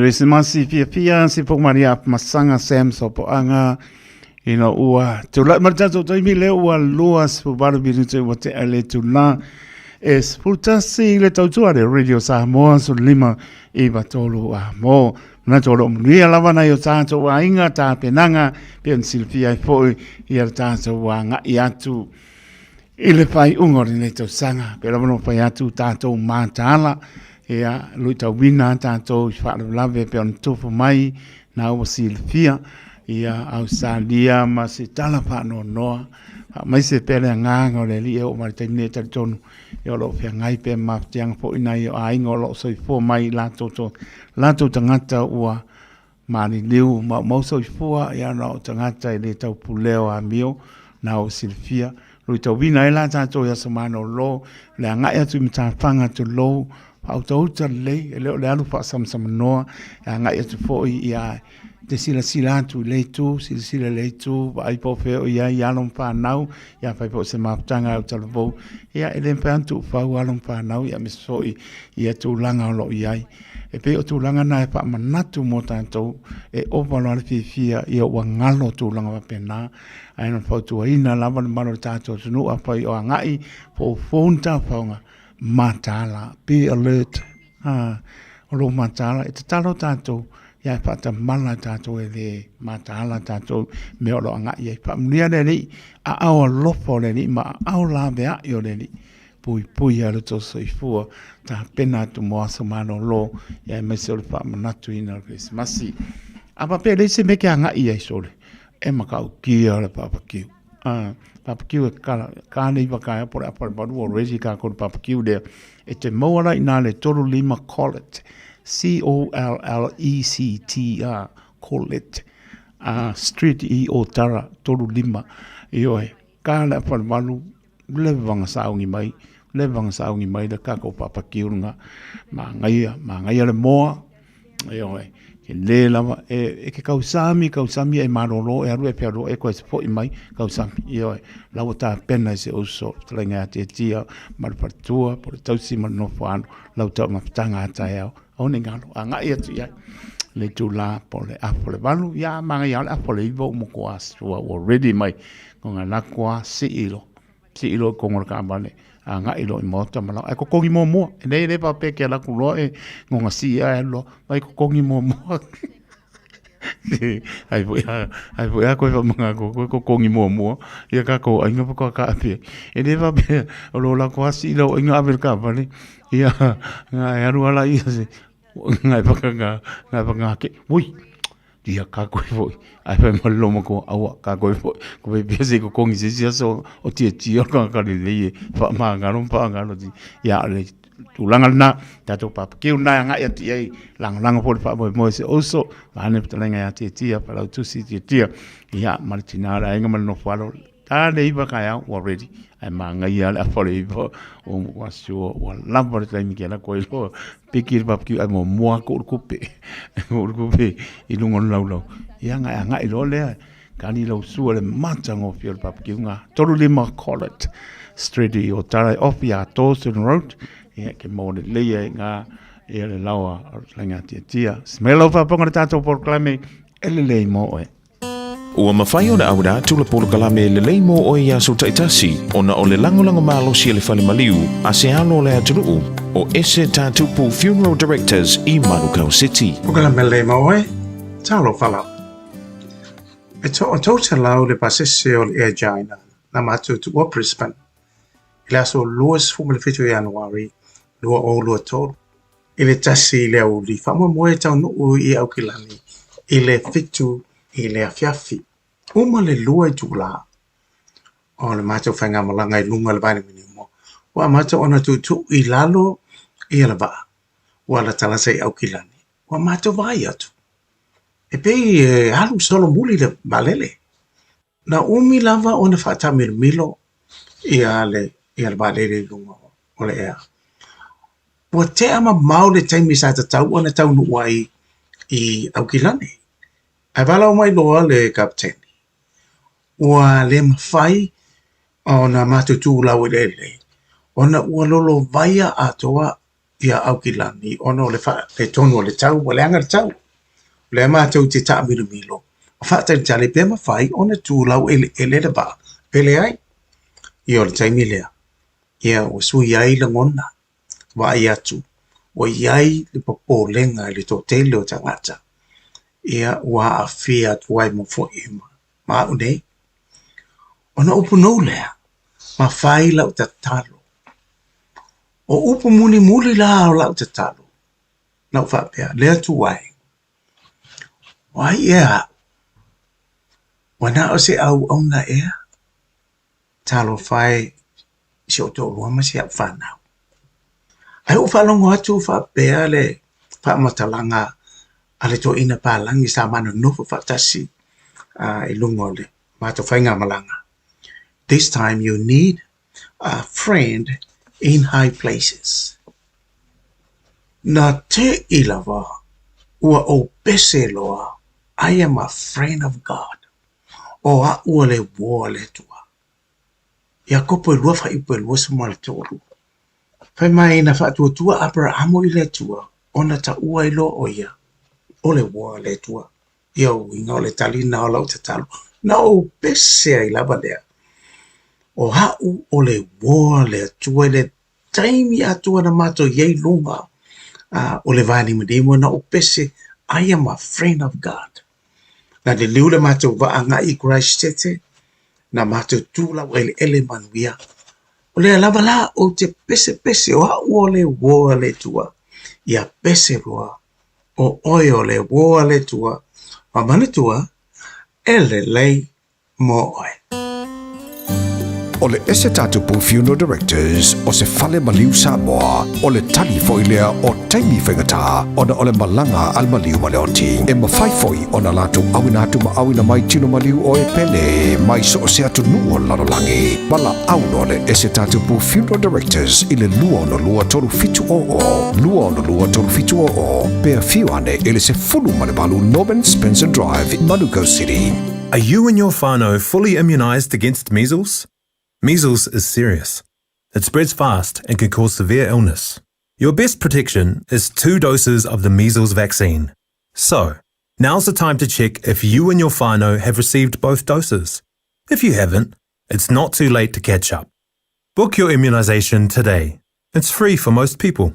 Krismasi pia si po Maria masanga Sam so po anga ua tula martato to mi le ua luas po baru biru te wate ale tula es pultasi le tautua de Radio Samoa so lima I batolo a mo na tolo mria lava na yo tato wa inga ta penanga pen Silvia foi ia tato wa nga iatu ile pai ungori ne to sanga pero no pai atu tato matala ia luita wina tato fa lave pe on tofu mai na o Silvia ia ausalia masitala pa no noa mai se pele nga ngole li o martine tonu yo lo fe ngai pe ma tiang po ina yo ai ngolo so fo mai la to tangata ua mani liu ma so fo ya no tangata le tau puleo a mio na o Silvia luita wina ila tato ya samano lo le nga ya tu mta fanga to lo auto le alu fa sam no nga ya tu fo ia te sila tu leitu sila leitu ai po fe ia lom pa nau ia fa po se maptanga o talvo ia ele pa tu fa lom pa nau ia misoi ia tu langa lo ia e pe o tu langa na pa manatu mo tanto e o valo al fia ia o ngalo tu langa pena ai no fa tu ina lava mano tato nu apa o ngai po fonta fa matala be alert o lo matala e talo tanto ia pata mala tato e le matala tato me o lo anga ia pa mnia le ni a o lofo le ni ma a la bea yo le ni pui ala to soifua ta pena tu mo asomano lo ia me se fa manatu ina Christmasi apa pe le se me ke anga ia sole e makau ki ala barbecue barbecue ka nei vaka por o resi ka ko barbecue de e te mo ala ina le tolu lima collet COLLECT Collet Street I o Tara tolu lima ioe kala pa malu le vanga saungi mai da ka ko papa kiunga ma ngai le moa ioe ke le lava e ke kausami e marolo e aru e pero e ko fo I mai kausami ioe la ta pena se uso tlenga te tia mar partua por tausi mar no fano la ta mafutanga ta yao one ngalo anga ia tu ia le tula pole apole valu ya manga ya apole ivo mo ko asua already mai konga la kwa siilo konga ka bale anga ilo imota mala ai ko kongi mo nei pa pe ke la kulo e ngonga si ai lo mai ko kongi mo ai voi ko fa manga ko kongi mo ia ka ko ai ngo ko ka pe e nei pa pe lo la kwa si lo inga aver ka bale ia nga ru ala ia se ngai paka ke ui dia ka ko foi ai fa malo mo ko awa ka ko foi ko be bese ko kongi se so o tie ka le fa ma ngalo pa ngalo di ya le tulanga na tato pa ke una nga ya tie lang po fa mo se oso ane ptalenga ya tie pa tu si tie ya martina ra nga no falo ta le iba ka ya already ai manga ia la fole ibo o wasio o lambo le mi kela ko ilo pikir barbecue ai mo ko kupe I lungo laulo ia nga ilo le kani lo su le matango fiel barbecue nga tolu lima collet street o tara off ya Dawson Road ia ke mo le ia nga ia le lawa langa tia smell of a ponga tato por clame ele mo Ua mawhai o na aura tula polo kalame le leimo o ia so taitasi o na o le lango malo si le whale maliu a se alo le aturuu o ese tātupu Funeral Directors I Manukau City. O kalame le leimo talo whala. E to o tauta lau le pasese o le Aegina na matu tu o Brisbane. I le aso luas fumu le fitu Januari lua o lua tolu. I le tasi le au li whamua moe tau nuu I au kilani I le fitu I le afiafi. Uma le lua I tula. O le mātou whainga malanga I lunga le vaina mini mo. Wa mātou ona tu I lalo I ala vaa. Wa la talasa I au kilani. Wa mātou vai atu. E pei halu solo muli le balele. Na umi lava ona whata milo I ale balele lunga o le ea. Wa te ama mau le taimi sa tau ona tau nuai I au kilani. Ai wala o mai loa le kapteni. Ua le mawhai o na matutu lau le. Ona ua lolo vaia atoa ia au ki lani ono le fa le tono le tau o le anga le tau le ma tau te ta milo milo fa ta jale pe ma fai ona tu lau ele le ba pele ai ia le taimi lea ia o su iai le ngona wa ia tu o iai le popo lenga le to tele o tangata ia wa a fia tuai mo fo ima ma une ona upu no lea ma fai lau ta talo o upu muni muli la o lau ta talo lau fa pea lea tuai wai ia wana o se au ona ea talo fai si o to lua ma si au whanau ai o whalongo atu fa pea le fa matalanga ale to ina palangi sa mana nofu fatasi ilungo le mato whainga malanga. This time you need a friend in high places. Na te ilawa ua o pese loa, I am a friend of God. O a ua le woa le tua. Ia kopo i lua wha ipo i lua sama le toru. Whai mai na wha tua tua Abrahamo i le tua, ona ta ua i lo o ia. O le woa le tua. Ia o inga o le tali na o lau te talo. Na o pese ai lava lea. O hau o le woa le tua le taimi atua na mato yei lunga. O le vani madimo na o pese, I am a friend of God. Na le liu le mato vaanga i Christ tete, na mato tula o ele manuia. O le lava la o te pese o hau o le woa le tua. Ia pese roa. O oio le woa le tua. Ma mani tua, ele lei mo oe. O le ese tatupu funeral directors o se fale maliu Samoa o le tali foilea o taimi whaingata o na o le malanga al maliu maleoti. E mawhai foi o na lato awina atu ma awina mai tino maliu o e pele mai so o se atu nuo lalolangi. Mala auno le ese tatupu funeral directors i le lua o na lua toru fitu o. Lua o na lua toru fitu o. Pea fiu ane ele se fulu malebalu Norman Spencer Drive in Manuka City. Are you and your whānau fully immunised against measles? Measles is serious. It spreads fast and can cause severe illness. Your best protection is 2 doses of the measles vaccine. So, now's the time to check if you and your whānau have received both doses. If you haven't, it's not too late to catch up. Book your immunisation today. It's free for most people.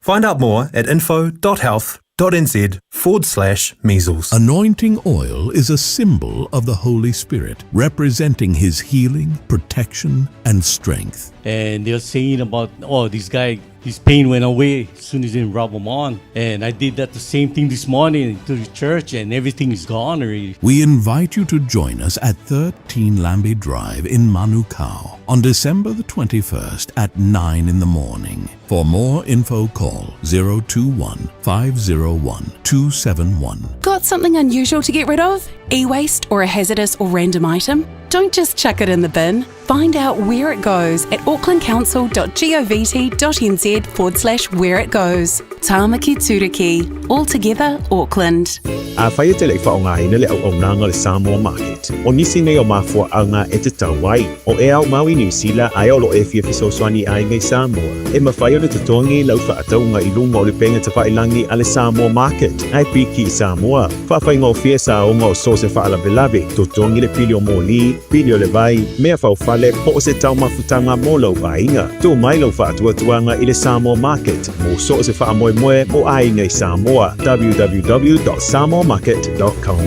Find out more at info.health.nz/measles. Anointing oil is a symbol of the Holy Spirit, representing His healing, protection, and strength. And they're saying about, oh, this guy, his pain went away as soon as they rub him on. And I did that the same thing this morning to the church, and everything is gone already. We invite you to join us at 13 Lambie Drive in Manukau on December the 21st at 9 in the morning. For more info, call 021 501 271. Got something unusual to get rid of? E-waste or a hazardous or random item? Don't just chuck it in the bin. Find out where it goes at aucklandcouncil.govt.nz/where it goes. Tāmaki Turiki. All together, Auckland. A whai te lei whaonga ina le au nanga le Samoa Market. O nisi nei o mafua anga e te tauai. O e au Maui New Zealand ai olo e fia fisoswani ai ngai Samoa. E mawhai o le tutongi lau whaataunga i lunga o le penga te whailangi a le Samoa Market. Ai piki i Samoa. Whawhai ngō fia sa o ngō so se whaalavelave. Tutongi le pili o mōli, pili o le vai, mea whauwhale po o se tau mafutanga mō lau vainga. Tō mai lau whaatuatuanga i le Samoa Market. Mō so se whaamoe moe o ai ngai Samoa. www.samoamarket.com.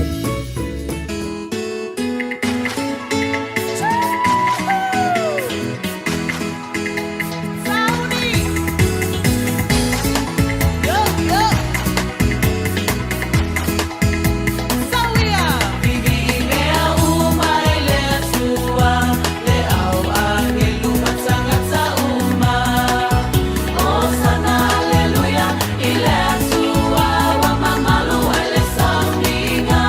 Aleluia, ile atua wa mamalu ele sauninga.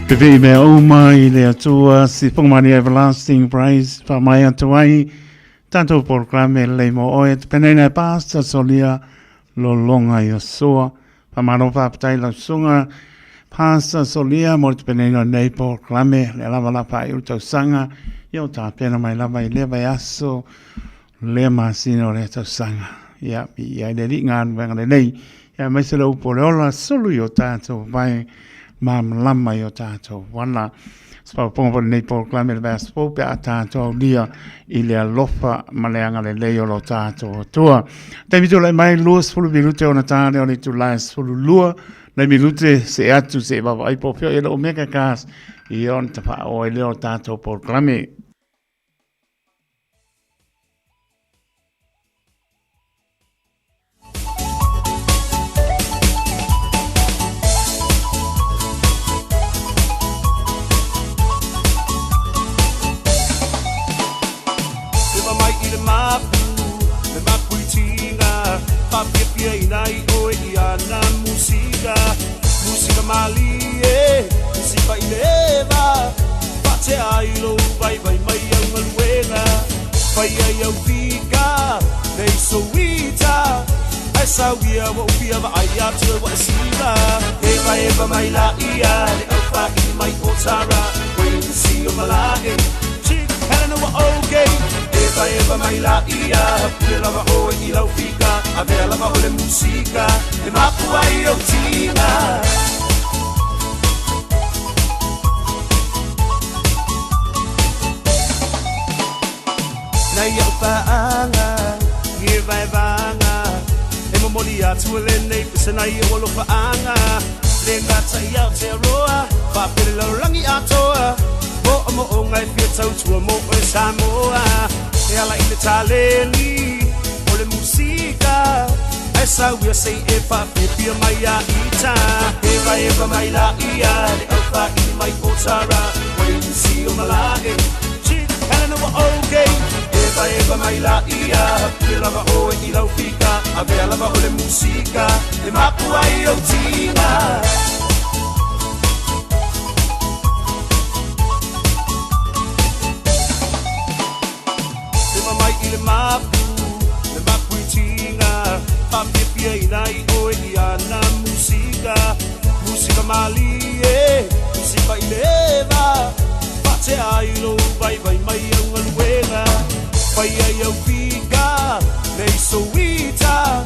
Pepe me o mai le atua si pongmani everlasting praise pa mai atuai tanto proclame le mo oe penena pasta solia lo longa yo soa pa mano pa tai la sunga pasta solia mo penena nei proclame le lava la pa eu tau sanga yo ta pena mai lava i leva aso le masino le tau sanga ya ia de ngan venga nei ya mai se lo polola solo yo tanto vai mam lama yo tato wana spa pongo nei proclame le vas po pe tato dia ile alofa maleanga le leo lo tato tua te mi le mai luas fulu minute ona tane oni tu las fulu lua le minute se atu se va ai po fio ele omega gas i on ta o ile o tato proclame Papia inai oe iana musika Musika mali e Musipa ileva Pate ailo vai vai mai au maluena Vai ai au fika Nei soita Ai sawia wa upia va ai atu wa sila Eva mai la ia Le au whaki mai otara Wait to see o malae Chick helena wa okay Eva mai la ia Le lava oe i lau fika a vela ma ole musica e ma puai o tina na ia faanga ye vai vanga e mo moli atu le nei pese na ia wolo faanga le ngata ia te roa fa pele lo rangi atoa mo o ngai fia tau tua mo e samoa e ala i le taleli le musica essa we say epa pepia mai a ita eva mai la ia le alfa i mai potara when you see o malae chick helena wa okay eva mai la ia le lava o i lau fika a vela va o le musica e mapu ai o tina eva mai i le mapu Papia inai oe iana musika Musika mali e Musipa ileva Pate ailo vai vai mai au ngaluenga Vai ai au fika Nei soita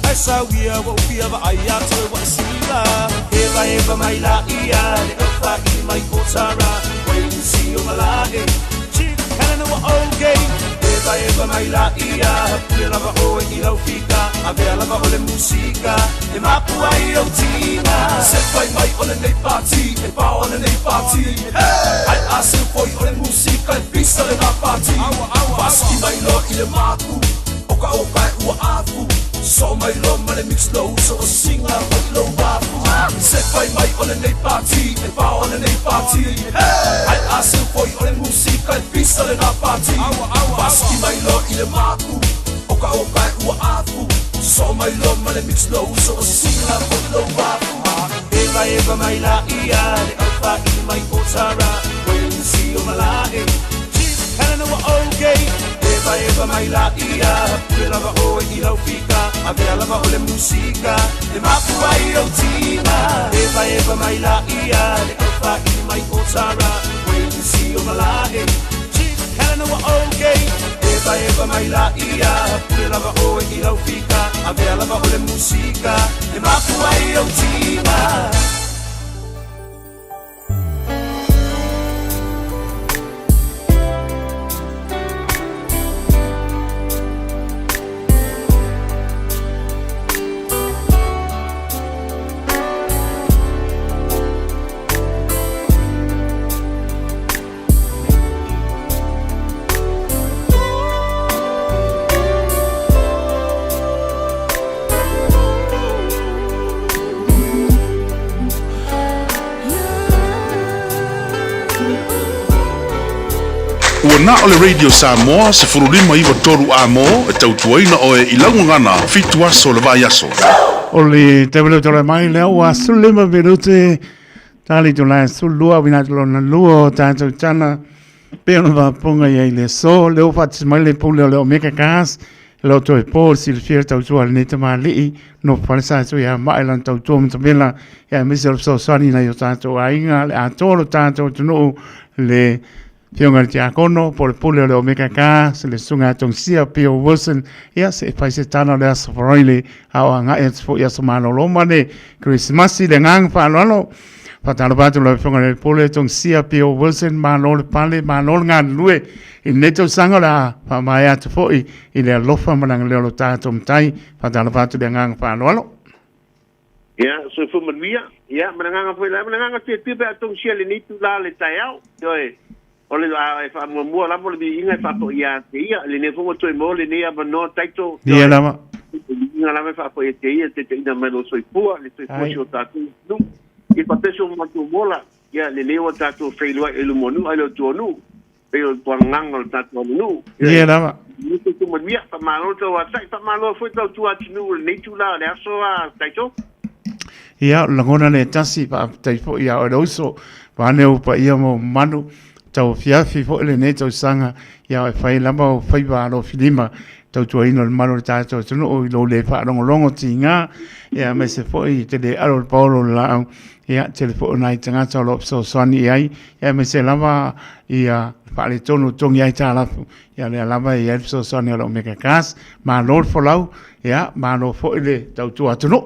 Ai sawia wa upia va ai atu wa sila Eva mai la ia Le au whaki mai potara Wait to see o malae Chick helena wa okay Eva mai la ia Le lava oe i lau fika A vea lava ole musica E mapu ai o tina Se fai mai ole nei party E pa ole nei party Ai ase foi ole musica E pisa le na party Paski mai lo i le mapu Oka e ua afu So mai lo ma le mix low So o singa mai lo wafu Se fai mai ole nei party E pa ole nei party Ai ase foi ole musica E pisa le na party Paski mai lo i le mapu Oka e ua afu So mai lo ma le mix low So o singa mai lo wafu Eva mai la ia Le alfa i mai potara When you see o malae Chick helena wa okay Eva mai la ia Le lava oe i lau fika A vea lava ole musica E mapu ai o tina Eva mai la ia Le alfa i mai potara When you see o malae Chick helena wa okay Eva mai la ia Le lava oe i lau fika A vea lava ole musica E mapu ai o tina Na ole Radio Samoa se furulima iwa toru amo e tautuaina oe i laungangana fitu aso le vai aso. Ole te wale tole mai leo wa sulima minute Tali tu la su lua vina tu na lua tātou tana. Peo na wapunga ia le so, leo whatis mai le pule leo meka kas, leo toi pō si le whia tau tua le neta maa lii, no whanesa tu ia mailan tau tua mtamela, ia misi al so sani na yo tātou a inga, le a tōro tātou tunu le Pionga le tiakono, po le pule leo meka kas, le sunga tong sia Pio Wilson, ia se pai se tana le aso wharoile, awa nga e tfo ia so malo lomane, Christmasi le ngang whanalo, Patalo batu la fonga le pole tong sia Pio Wilson manol pale manol ngan lue in neto sangola pa mai atu foi i le lofa manang le lo tato mtai patalo batu de ngang pa lolo. Ya, so fu manvia, ya mananga foi la mananga te te tong sia le nitu la le taiao. Yo ole a fa mo la mo le inga fa to ya te ia le ne fo to mo le ne ya no taito. Dia la ma. Inga la me fa po te ia te ina me lo soi pu le soi pu so tato. No. I papeso matu mola ya le lewa tato feilua elumonu alo tuonu pero tuangang tato nu Dia la ni tu mo mia pa malo to wa sai pa malo foi to tu atinu le tu la le aso a taito Ia langona le tasi pa tai fo ia o so pa ne o pa ia mo manu tau fiafi fo le ne tau sanga ia fai lama o fai ba lo filima tau tuaino le malo tato tunu o lo le pa longo tinga ia me se fo i te le aro paulo la ia telefona i tangata lo so sani ai ia me se lava ia pa le tonu tongi ai tala ia le lava ia so sani lo meka kas ma lord folau ia ma lo fo ile tau tu atunu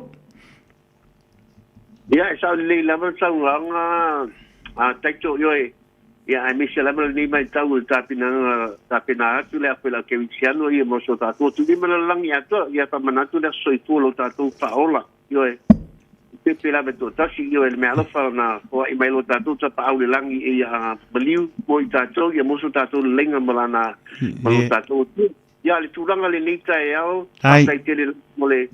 ya sa le lava sa nga a taito yo ya ai me se lava ni mai tau tapina tu le apela ke viziano ia mo so tato tu di mala lang ya to ya pa manatu le soitu lo tato paola yo te pela beto tasi yo el me alofa na o i mai lo tato ta paule langi e a beliu mo i tato ya mo so tato lenga malana mo tato ya le turanga le nita e ao sai tele mo le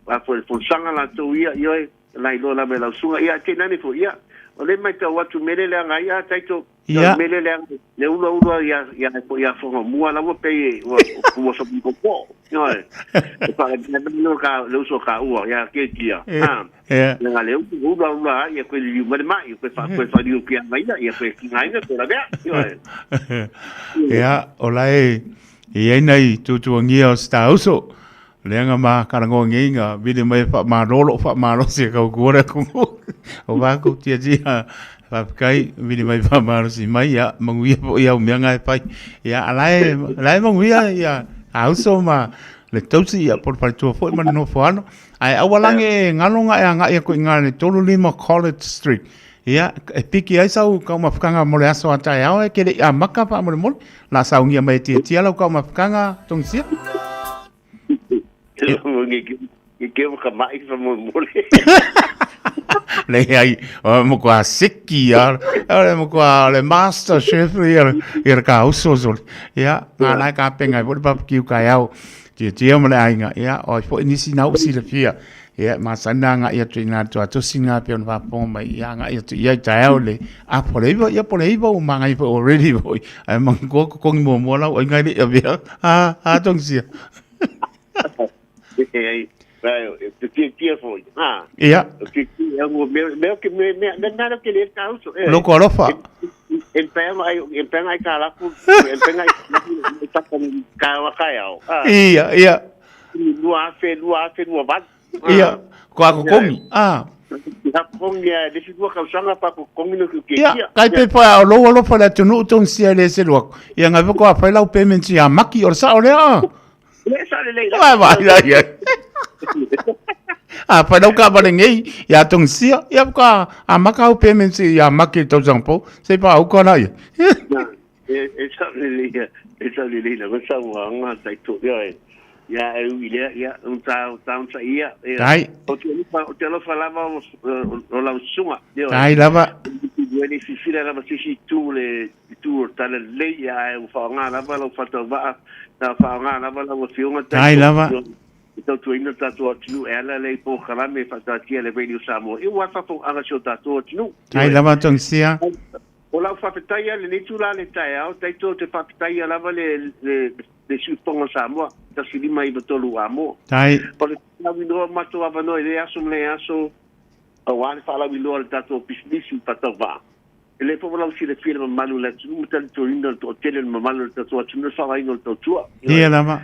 a fo sanga la to ia yo lai lo la me la sunga ia te nani fo ia o le mai ta watu mele le nga ia taito mele le ulo ia po ia fo mo la mo pe o so ko po no e pa le ka le so ka u ia ke kia nga le ulo ia ko li mo mai ko fa di kia mai ia ko ki ngai ko la bea ia olai ia nei tu ngia sta uso Lenga ma karango nginga vidi mai fa marolo se ka gora ku o va ku tia dia fa kai vidi mai fa maro si mai ya manguia po ya mianga pai ya lai manguia ya auso ma le tausi ya por tu fo man no foano ai awalange ngalonga ya nga ya ko ngane tolu lima College Street ya piki ai sau ka ma fkanga mo le aso ata ya o ke ya maka pa mo la sau ngia mai tia la ka ma fkanga tongsia que eu jamais vou morrer. Lei mo qua secchi mo qua le master chef ir ka uso ya ana ka penga por pa ki ka yao ti mo le ainga ya o fo inisi na usi le fia ya ma sana nga ya trina to singa pe on va pon mai ya nga ya ta le a por aí va ma nga fo already boy ai mang ko mo la o nga ni ya a tong sia te tia foi ia meu que me nada que ele causa lo colofa em pé ai cara em pé ai tá com cara caiao ia lua fe bat ia ko komi tá com dia desse lua causanga pa com no que ia kai pe pa lo fa la tunu ton sia le se lo ia nga ko fa la payment ya maki or sa ole vai. Pa đâu ka ba ngai ya tong sia ya ka amaka o payment ya maki to jampo se pa o ko na ya esa le la cosa nga tai to ya ya un ta ia ai o lo falava o la suma ai lava ni sifira la si tu le tu tal le ya o fa nga la lo fa to va ta fa nga la lo fiunga ai lava então tu ainda tá tu ela le po kala me fa ta tia le radio samo e wa fa fo ala so ta tu ai lava tong sia o la fa petaia le tu la le taia o tai to te fa petaia lava le su tonga samo ta si mai betolu amo ai por la vino mato ava no le aso Awan fala mi lo tato business patava. Ele fo la si le firma malu la tu tan to indo to tele malu tato tu no fa ingo to tua. Ia lava.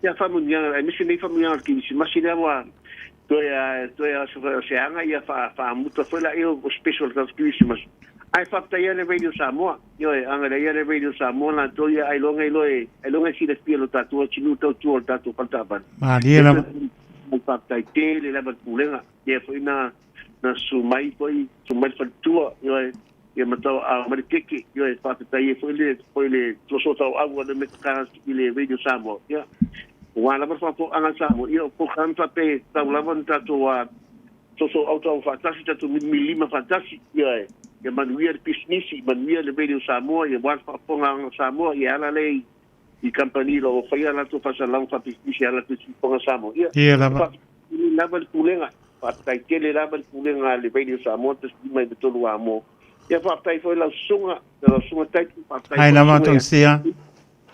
Ya familia, mi se nei familia ki si masina wa. To ya se anga ia fa muta foi la eu special transcription. Ai fa ta ia le radio Samoa. Yo anga le ia le radio Samoa na to ia ai longa si le pilo tato chinu to tato patava. Ma ia lava. Fa ta te le lava pulenga. Ia foi na sumai fatua ia matau a marikeke ia e whakatai foi le tosotau awa na mekakas i le radio Samoa ia wala mar whapo anga Samoa ia po kanta pe tau lava na tato a toso autau whatasi tato milima whatasi ia manuia le pisnisi manuia le radio Samoa ia wala whaponga anga Samoa ia ala lei i company lo whaia lato whasalang whapisnisi ala pisponga Samoa ia lava le pulenga Patai tele lava pulenga le radio Samoa te mai de tolu amo. Ia patai foi la sunga tai patai. Ai lava to sia.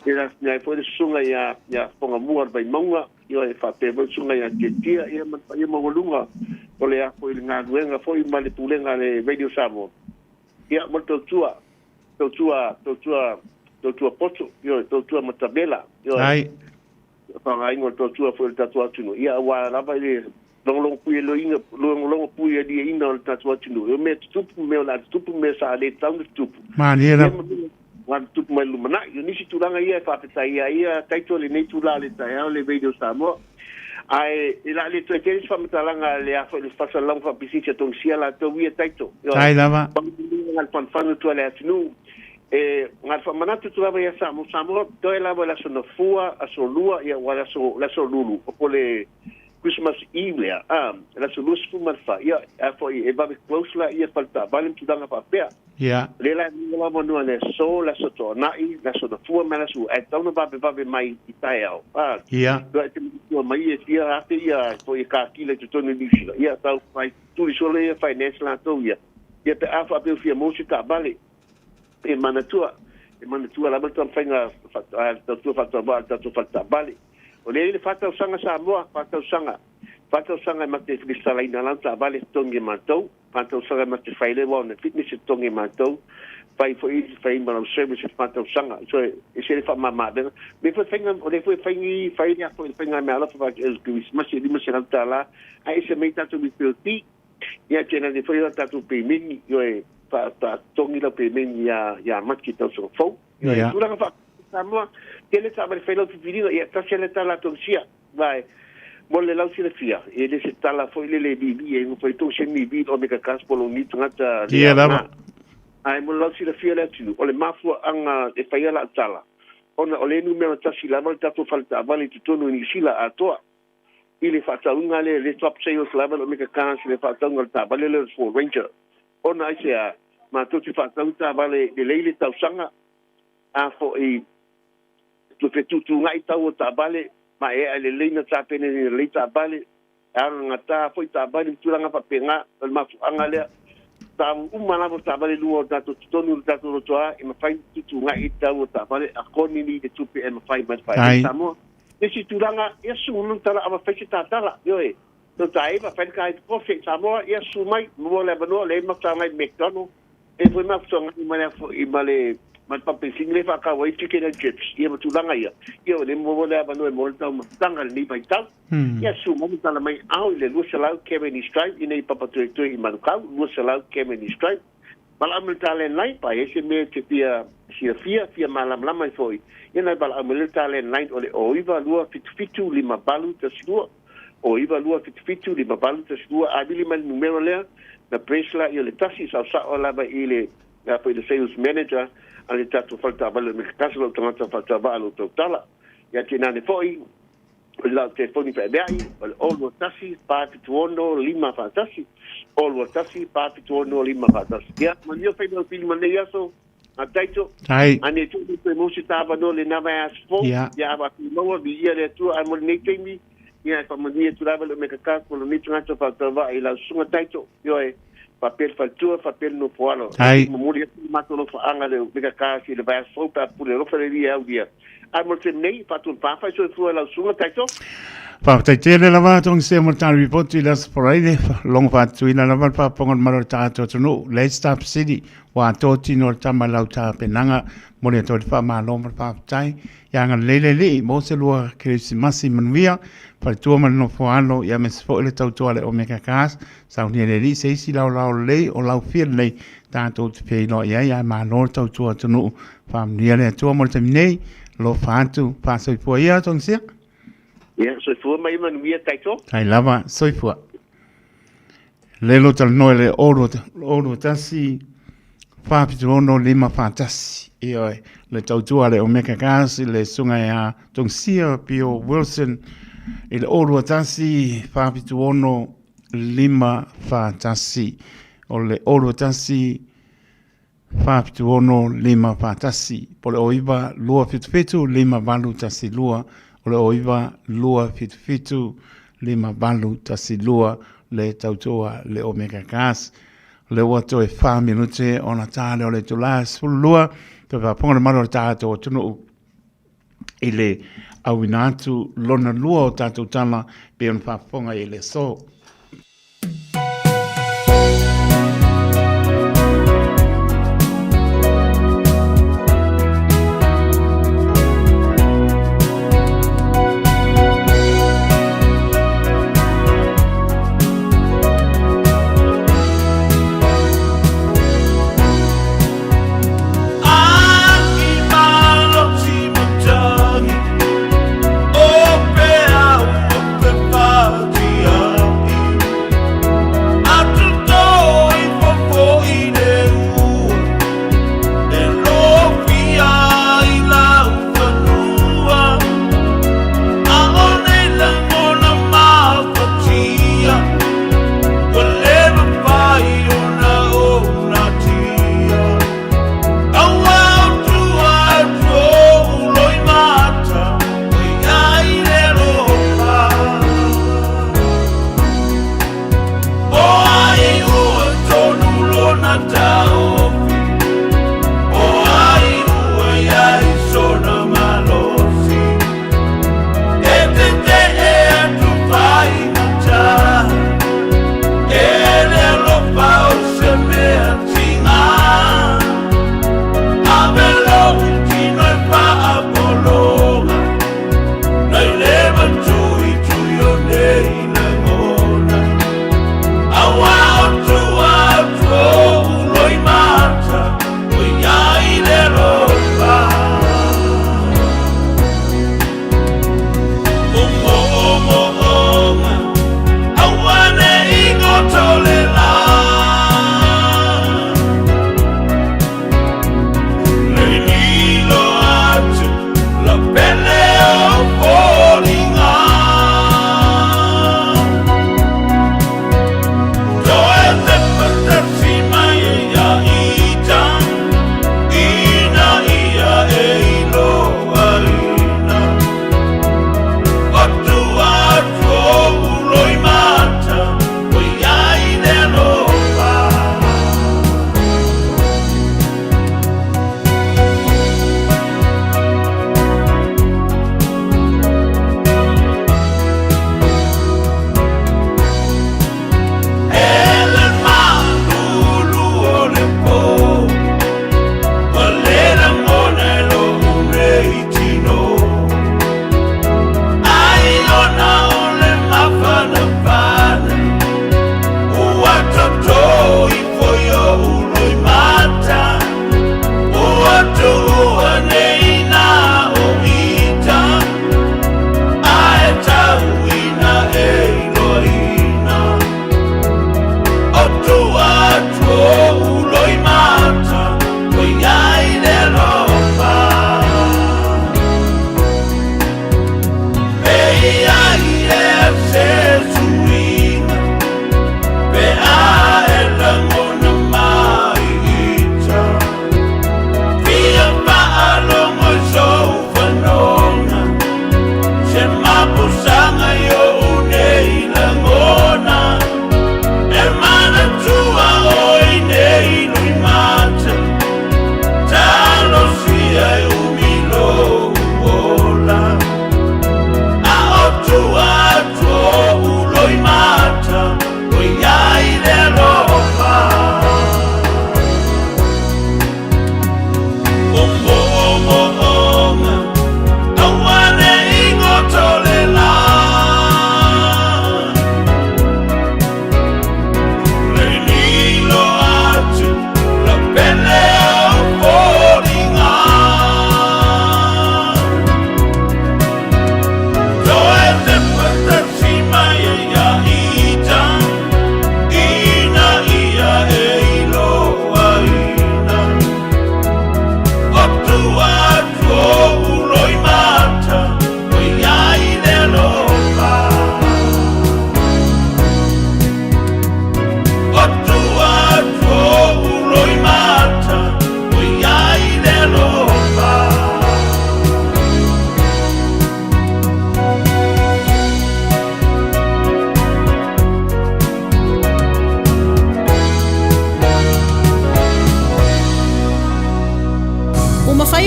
Ia foi de sunga ia ponga mua vai monga, ia fa pe sunga ia tia ia mangolunga. Ole a foi nga duenga foi male pulenga le radio Samoa. Ia mo tua poto, ia tua matabela. Ai. Pa aingo tua foi tatua tuno. Ia wa lava ile long pui long pui dia ina tatua tinu me tupu me la tupu me sa le tau tupu manera wan tupu me lumana yo nisi tulanga ia fa peta ia taito le nei tula le tai le video Samoa ai ila le tueteris fa metalanga le afa le fasa long fa pisitja tong sia la to ia taito ai lava ngal pan tu le tinu ngal fa manatu tu lava ia Samoa to lava la sono fua asolua ia wala so lulu opole Christmas Eve la solusi fumarfa ia foi e babe close la ia falta balim tudanga papea ia lela ngala monu le so la soto nai la soto fu mala su e tau babe mai itaiao ia do mai e ia ate ia foi ka kile tu no nisila ia tau fai tu sole ia finance la to ia pe afa pe fia música bale e manatua la bato fanga tu falta bale o le fata usanga Samoa fata usanga mate fisala ina lanta vale tongi matou fata usanga mate faile wa na fitness tongi matou fai mal service fata usanga so e se fa mama ben me foi fenga o le foi fengi faile foi fenga me ala fa el Christmas e di mase lanta la ai se me tatu mi pilti ia tena de foi tatu pe mini yo e pa tongi la pe mini ya makita so fo yo e tu la fa Samoa tele sa mer felo fifilino ia ta sele ta la tonsia vai molle la usile fia e le se ta la foi le bibi e foi to se mi bi o me ka kas polo ni tanga ia lava ai molle la usile fia la tu o le mafu anga e fai la tala ona o le numero ta sila mal ta to falta vale tu tono ni sila a toa ile fa ta unga le top sales level o me ka kas le fa ta unga ta vale le for ranger ona ai se ma to ti fa ta vale de leile ta usanga a fo e tu fe tu ngai tau ta bale ma e ale leina ta pene le ta bale anga ta foi ta bale tu langa pa penga el ma anga le ta umana ta bale lu ta tu tonu ta tu toa e ma fai tu ngai tau ta bale a koni ni de tu pe e ma fai ta mo e si tu langa e su non ta la fa ta la yo e to ta e ma fai kai ko fe ta mo e su mai mo le bano le ma ta mai McDonald e foi ma so ngai ma le i male mas papi single fa ka wai chicken and chips ia matulanga ia le mo le ba no mo tau tanga ni pai tau ia su mo tala mai au le lu salau Kevin Stripe ina papa tu i manukau lu salau Kevin Stripe bala amel talen lai pa ese me te pia fia malam lama foi ina bala amel talen lai ole o iva lua fitu lima balu te sua o iva lua fitu lima balu te sua abili man numero le na presla ia le tasi sa ola ba ile na foi the sales manager ale tatu falta vale me caso lo tanga falta vale to tala ya tina ne foi la telefoni pe dai all what tasi pa tuono lima fantasi all what tasi pa tuono lima fantasi ya man yo fai no film man ya so ataito ane tu pe musita va no le nava asfo ya va no vi ya le tu al mon ne temi ya pa man ni tu la me ka ko ni tu ngato falta va ila sunga taito yo papel faltua papel no poalo mo muri mato no anga le mega kasi le vai solta por le roferia au dia ai mo te nei fatu pa fa so fu la sunga taito Whaatai tēne lawa tong se mo tāri ripotu I las poraine, long whātui na lawa whaapongan maro tātou tunu, Late Stop City, wā tōti no tama lau tā penanga, mori atori whaamāloma whaatai, Yanga lele li, mo se lua Krismasi manuia, whaitua man no whaano, ia me se fo ele tautua le Omega Cars, sau ni le li, se isi lau lei, o lau whia lei, tātou te pei no ia, ia māno tautua tunu, whaamnia le atua mori taminei, lo whaatu, whaasoi pua ia tong sia. Ia, soifua mai manuia taito. Ai lava, soifua. Lelo tal noe le oro tasi, whaapitu ono lima whaatasi. Ioi, le tautua le Omega Gas, le sunga ia tong sia Pio Wilson, le oro tasi, whaapitu ono lima whaatasi. O le oro tasi, whaapitu ono lima whaatasi. Po le oiva lua fitu lima valu tasi lua, o le oiva lua fitu lima valu tasi lua le tautua le Omega Gas. Le wato e 5 minute ona tale o le tula lua te whaponga le maro tātou tunu I le awinatu lona lua o tātou tana pe on whaponga I le so. Oh,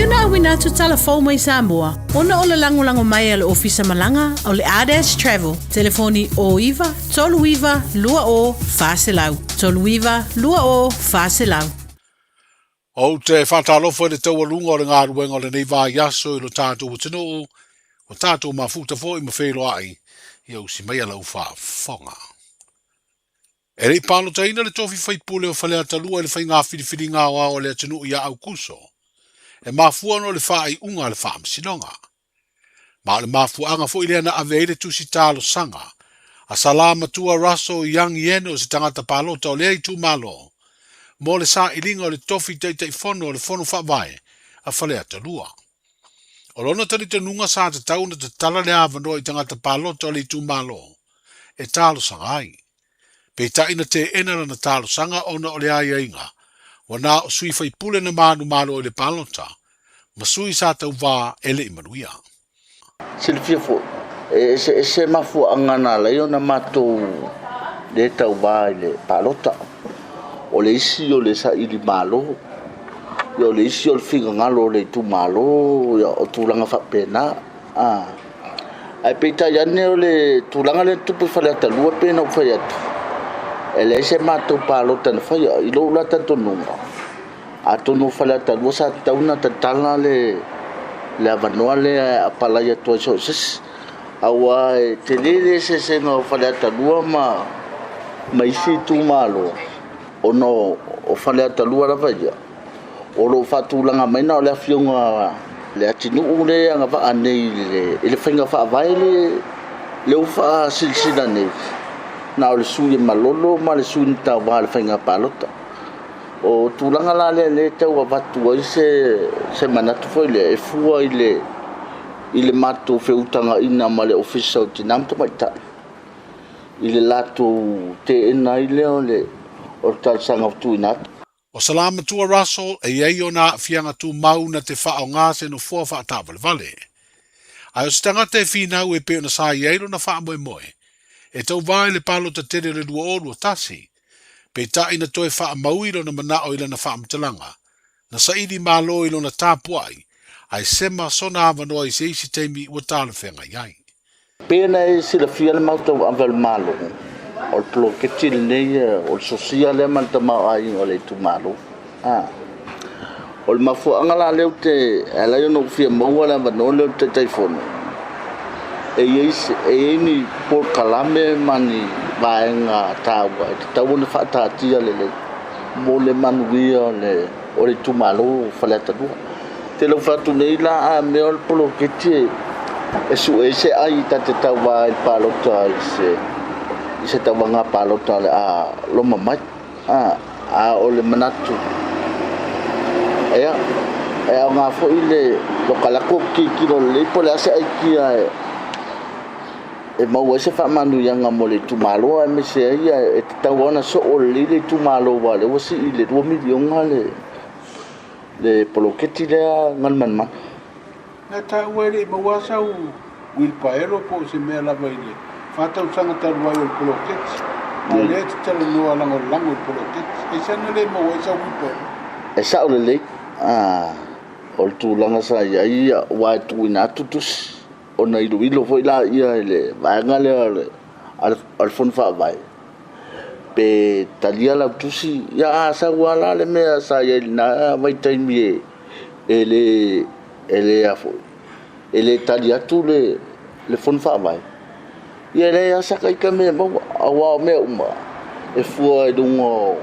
Fiona awina tu telefon mai Samoa. Ona o le lango mai le ofisa malanga o le Ades Travel. Telefoni o iwa, tolu iwa, lua o, faselau. Tolu iwa, lua o, faselau. O te whatalofo le tau alunga o le ngā ruenga o le nei vā yaso i lo tātou o tino o tātou mafuta fo i mawhelo ai i au si mai alau whaafonga. E rei pālo taina le tofi whaipule o whalea talua i le whai ngā whiriwhiri ngā wā o le atinu i a au kuso. E mafuano le whaai unga le whaamsinonga. Ma le mafuanga fo i lea na aveile tusi tālo sanga. A salama tua raso i yang iene o se tangata pālota o lea i tu malo. Mo le sa ilinga o le tofi tei fono o le fono whawae a whalea talua. O lona tani te nunga sa te tauna te tala le avano i tangata pālota o le i tu malo. E tālo sanga ai. Pe taina te enara na tālo sanga o na o le aia inga. Wana o sui fai pule na manu malo o le pālota. Ma sui sa tau wā ele i manuia. Silvia fo, se mafu angana la yo na mato le tau wā i le pālota. O le isi o le sa ili malo. Yo le isi o le finga ngalo le tu malo. O tūlanga whapena. Ai peita iane o le tūlanga le tupu whalea talua pena o whai atu. E le se mato pālota na whai i lo ula tanto nunga. A tonu whalea talua sa tauna tatala le avanoa le apalai atua so ses. Awa te lele se nga whalea talua ma isi tu malo. Ono o whalea talua rawa ia. O lo whatūlanga maina o le awhionga le atinu ure anga wha anei le whainga wha awai le uwha silsina nei. Na o le sui malolo ma le sui nita wā le whainga pālota. O tūlanga la le tau a watu ai se manatu fo le e fua i le matu whiutanga ina ma le ofisa o tinamta maita. I le latu te ena i leo le o talsanga tu inat. O salama tua raso e iei o na fianga tu mau na te wha o ngā se no fua wha atawale vale. Ai o stanga te whinau e peo na sa ieiro na wha moe moe. E tau vai le palo ta tere le lua oru o tasi. Pe ta ina toe wha mauiro na mana o ila na wha mtalanga. Na sa idi malo ilo na tāpuai. Ai sema sona avanoa i se isi teimi ua tāle whenga iai. Pena e sila fia le mautau avel malo. O le ploketi le nei, o le sosia le manta mau ai o le tu malo. O le mafuanga la leo te, ala yo no fia maua la vano leo te taifono. E ni por kalame mani vaenga tawa, te tawa ne whaatatia le mo le manuia o le tu malo whaleta dua. Te lau whatu nei la a mea o le ploketi e su e se ai ta te tawa i palota i se tawanga pālota le a loma mai a o le manatu ea o ngā fo i le lokalako ki kiro le po le ase ai kia e maua se whamanu ianga mo le tumaloa e me se ia e te tawana so o le tumaloa le wasi i le 2 milionga le poloketi lea ngalmanman Nā tā uere i maua sau wilpaero po se mea lava i le Fatau sanga taru ai o poloketi. Ma le te tala noa lango o poloketi. E sana le mo e sa wipo. E sa o le o le tūlanga sa ia wa tu ina tutus. O na ilo foi la ia le vaenga le al fon fa vai. Pe talia la tusi ia sa wala le mea sa ia na vai taimi ele afo. Ele talia tu le fon fa vai. Ia le asa kai ka me mo awa me uma e fua e dungo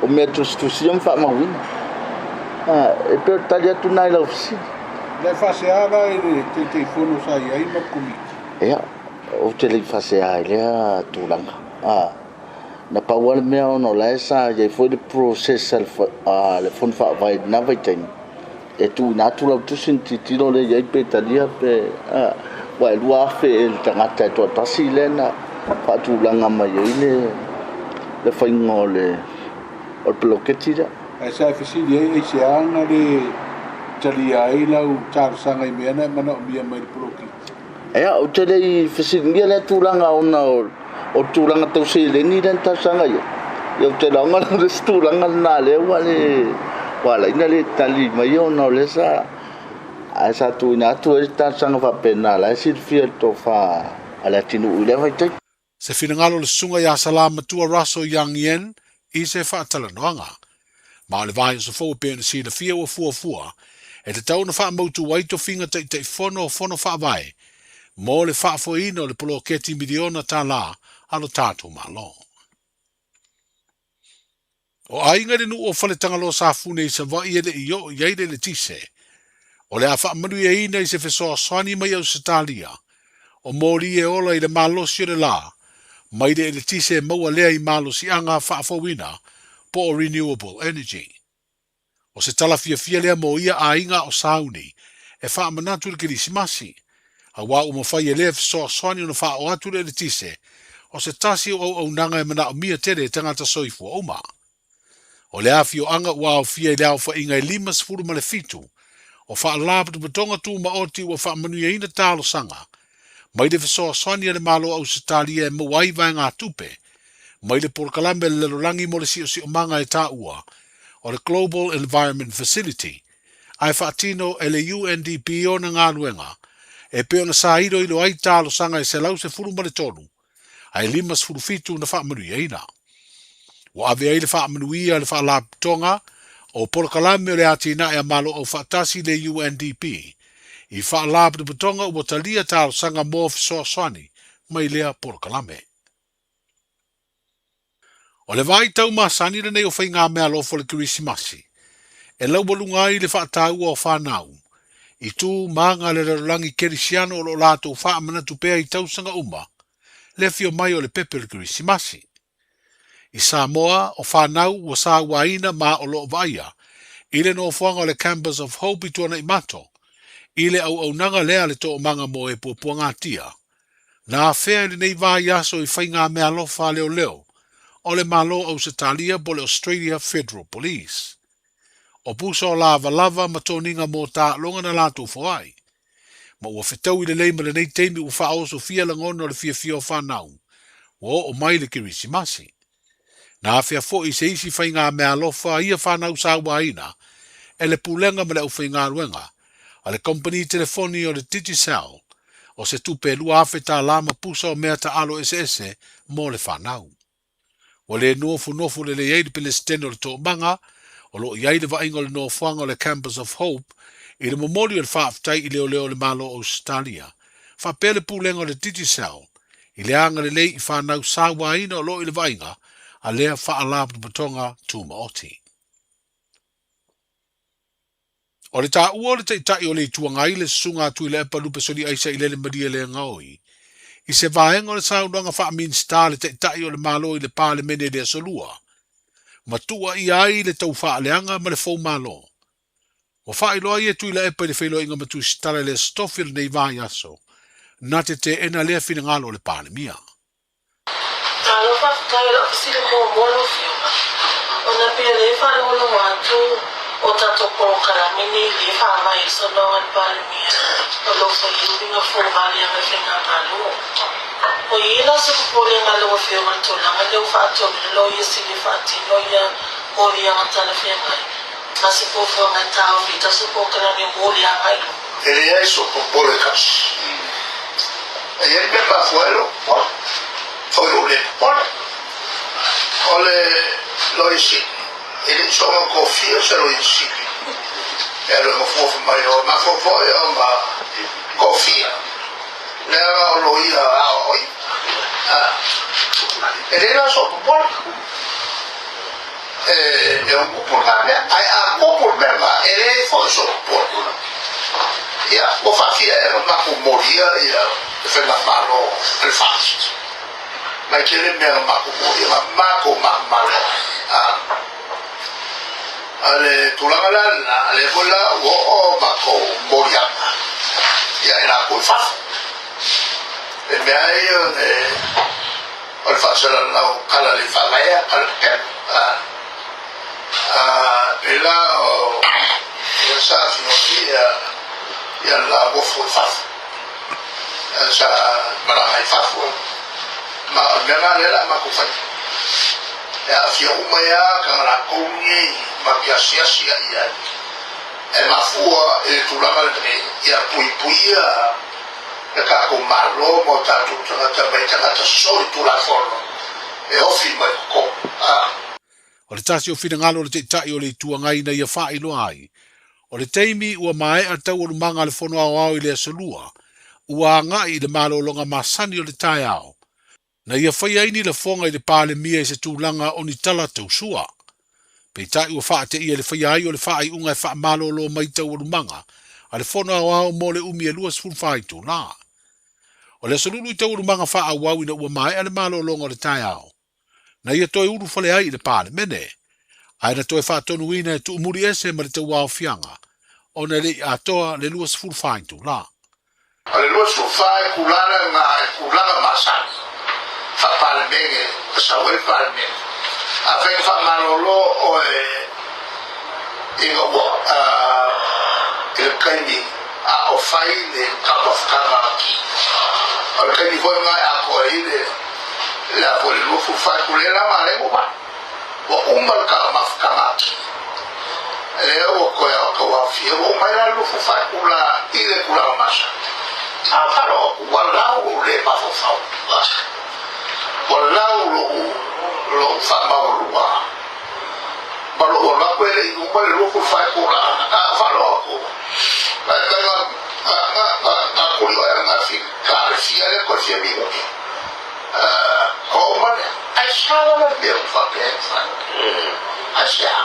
o me tusi am fa mawina e per talia tu nai la ofisi le fase ala e te fono sa ia i makumi ia o te le fase ai le tulanga na pawal me ono la esa ia foi de process le fon fa vai na vai tem e tu na tu la tu senti tiro le ia pe talia pe wa lua fe el tangata to tasilena pa tu langa mai le faingole o ploketi da ai sa fisi e se anga le tali ai la u tar sanga i mena mana mia mai ploketi o te le fisi ngia le tu langa ona o tu langa to se le ni den tar sanga yo te langa le tu langa na le wala ina le tali mai ona le sa ai sa tu ina tu ta sanga fa pena la Silvia to fa ala tinu ile vai te Se finangalo le sunga ya salama tua raso yang yen i se whaatala noanga. Ma le vai o se fo pe si le fia o fua e te tau na wha mautu waito finga te fono wha vai. Mo le wha fo ino le polo keti miliona ta la alo tātou malo. O ainga le nu o whale tangalo sa fune i sa vai ele i o yeide le tise. O le a wha manu e ina i se fesoa swani mai au se talia. O mori e ola i le malo si le la. Mai de le tise maua lea i malo si anga whaafawina po o renewable energy. O se tala fia lea mo ia a inga o sauni e wha manatu le kirisimasi. A wā umawhai e lea fisoa swani o na wha o atu le tise o se tasi o nanga e mana o mia tere tangata soifu o ma. O lea fio anga ua o fia i lea o wha inga i limas furu male fitu o wha alapatu patonga tu ma oti o wha manu ia ina talo sanga. Mai le fisoa swani le malo au se talia e mawai vai ngā tupe. Mai le porkalame le lorangi mo le si o manga e tā ua o le Global Environment Facility. Ai whaatino e le UNDP o na ngā luenga e peo na sa iro ilo ai tālo sanga e se lau se furu male tonu. Ai limas furu fitu na wha manu ina. Wa ave ai le wha manu ia le wha la tonga o porkalame o le atina e malo au whaatasi le UNDP. I wha lāpa te putonga ua talia tālo sanga mō fisoa swani mai lea porokalame. O le vai tau masani le nei o whai ngā mea lofo le kirisimasi. E lau walunga i le wha tāua o whanau. I tū maanga le rarangi kerisiano o lo lātou wha amana tupea i tau sanga uma. Le fio mai o le pepe le kirisimasi. I Samoa o whanau ua sā waina ma o lo vaia. I le no whanga o le Campus of Hope i tuana i mato. Ile au nanga lea le to manga mo e pupua ngā tia. Nā whea le nei vā yaso i whai ngā mea lofa leo. O le malo au se talia po le Australia Federal Police. O pusa o lava ma tōninga mō tā longa na lātou whai. Ma ua whetau i le leima le nei teimi u wha oso fia langono le fia o whanau. O mai le kirisimasi. Nā whea fo i se isi whai ngā mea lofa ia whanau sa waina. E le pulenga ma le au whai ngā ruenga. A le company telefoni o le Digicel, o se tupe lua afe tā lama pusa o mea ta alo ese mo le whanau. O le nofu le eide pele steno le tō manga, o lo iaide wa ingo le nofuanga o le Campus of Hope, i le momoli o le whaaftai i leo le malo o Australia. Wha pele pūlenga o le Digicel, i le anga le lei i whanau sāwa ina o lo i le wainga, a lea wha alapu patonga tūma oti. O le tā ua o le taitai o le tuangai le sunga tui le epa lupe soni aisa i le maria le ngaoi. I se vaenga o le saunanga wha amin sta le taitai o le malo i le pāle mene le asolua. Matua i ai le tau wha aleanga ma le fau malo. O wha iloa i e tui le epa i le whailo inga matu stale le stofi le nei vai aso. Na te ena lea fina ngalo le pāle mia. Talo wha kai la fisile mo molo fiuma. O na pia le wha lolo watu. O tato poro karamini li wha mai so no an palmia. O lo fo yubi nga fo vali ang whinga malu. O ila sa kupuri nga lo wafio nga tulanga le wha ato lo ya sili fati lo ya mori ang tala whinga. Nasi po fo nga tao vita sa po karami mori ang ay. Ele é isso por polecas. Ele me pa fuero, foi o le por. Ole lo isi. Ele só uma confia se lo isi. Era uma fofa maior, mas foi uma confia. Leva lo ia a oi. Ele era só por. É um por né? A por mesmo, ele foi só por. Ja, o fafia era uma comoria e foi na malo el fast. Mas que ele mesmo uma comoria, uma malo. Ale tulangala, ale bola o mako moria. Ya era por fast. E me aí o fast era lá cala de falaia, ela o essa filosofia ia lá vou fazer essa para fazer mas ganhar ela mas como é a fia uma ia cara com mas que assim ia e mafua e tulanga le ia puipuia e ka ko malo mo tatu tanga mai tanga soi tulafono e ofi mai ko O le tasi o whina ngalo le te tai o le tuangai na ia wha ilo ai. O le teimi ua mae a tau o manga le whono au au i le asalua, ua ngai le malo longa masani o le tai au. Na ia whai aini le whonga i le pāle mia i se tūlanga o ni tala tau sua. Pei tai ua wha te ia le whai ai o le wha ai unga e wha malo lo mai tau o manga, a le whono au au mo le umi e lua sfun whai tū la. O le asalulu i tau o manga wha au au ina ua mae a le malo longa o le tai au. Na ia toi uru fale ai le pāle mene. Ai na toi wha tonu ina e tu umuri ese ma le tau wao fianga. O na le atoa le lua sfuru whaintu la. O le lua sfuru whai kulana ngā kulana masani. Wha pāle menge, sa ue pāle menge. A whai wha malolo o inga ua il kaini a o whai le kapa whakanga ki. O le kaini hoi ngai a koe i la vole lo fu fa kulela male mo ba o umal ka ma ka ki e o ko ya ko wa fi o mai la lo fu fa kula i le kula masha a faro wala o le pa fo fa wala lo fa ma lo wa ba lo la ko le o mai lo fu fa kula a faro ko la na ko lo na fi ka fi ale ko fi mi man, I saw a bill for Benson. I saw.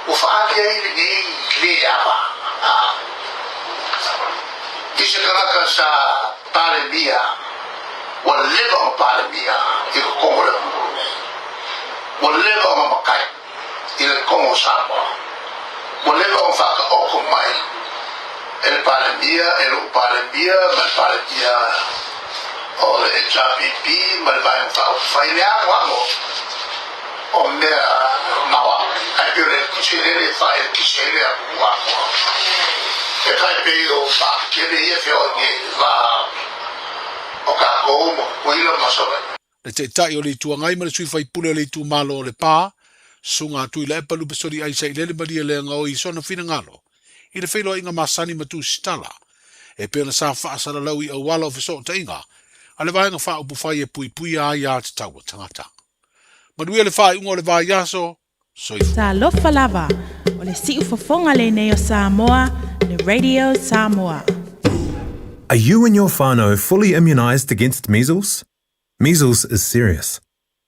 If I get in clear, this is going to Palimia, will live on Palimia, in Congo. Will live on Makai, in Congo Sabo. Will live on Faka Okomai, El Palimia, El Palimia, El Palimia. O le HRPP ma le vai fai le agua o me mawa ai più le cucine fai il cucine agua e fai peio pa che le ie fiori va o ka como quello ma so le te tai o le tuangai ma le sui fai pule le tu malo o le pā sunga tu le palu pesori ai sai le maria le ngau i sona fina ngalo i le felo inga masani ma tu stala e pe na sa fa sa la lau i o wala o fiso ta inga ale vai nga fa upu fai e pui pui a ia te tau tangata. Manuia le fai ungo le vai yaso, soifu. Sa lofa lava, o le si ufafonga le neo Samoa, le Radio Samoa. Are you and your whānau fully immunised against measles? Measles is serious.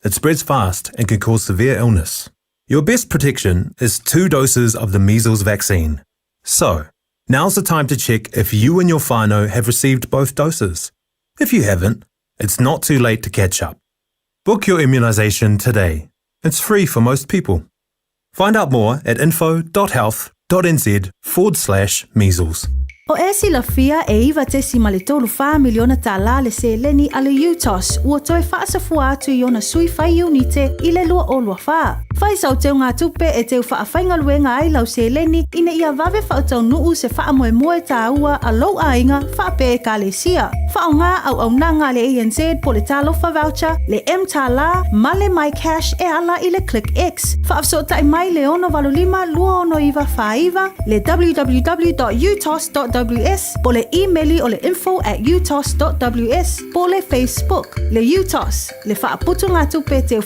It spreads fast and can cause severe illness. Your best protection is 2 doses of the measles vaccine. So, now's the time to check if you and your whānau have received both doses. If you haven't, it's not too late to catch up. Book your immunisation today. It's free for most people. Find out more at info.health.nz/measles. O e sila fia e iwa te si male tolu wha miliona ta la le se leni ale UTOS ua toe wha asafua atu i ona sui whai unite i le lua o lua wha. Whai sau teo ngā tupe e teo wha awhainga luenga ai lau se leni ina ia vave wha tau nuu se wha moe moe ta ua a lau a inga wha pe e ka le sia. Wha o ngā au nanga le ANZ po le talo wha voucher, le M ta la, male my cash e ala i le Click X. Wha afso tai mai le ono valulima lua ono iwa wha iwa, le www.utos.ws po le emaili o le info@utos.ws po le Facebook le UTOS le whaaputu ngā tupe te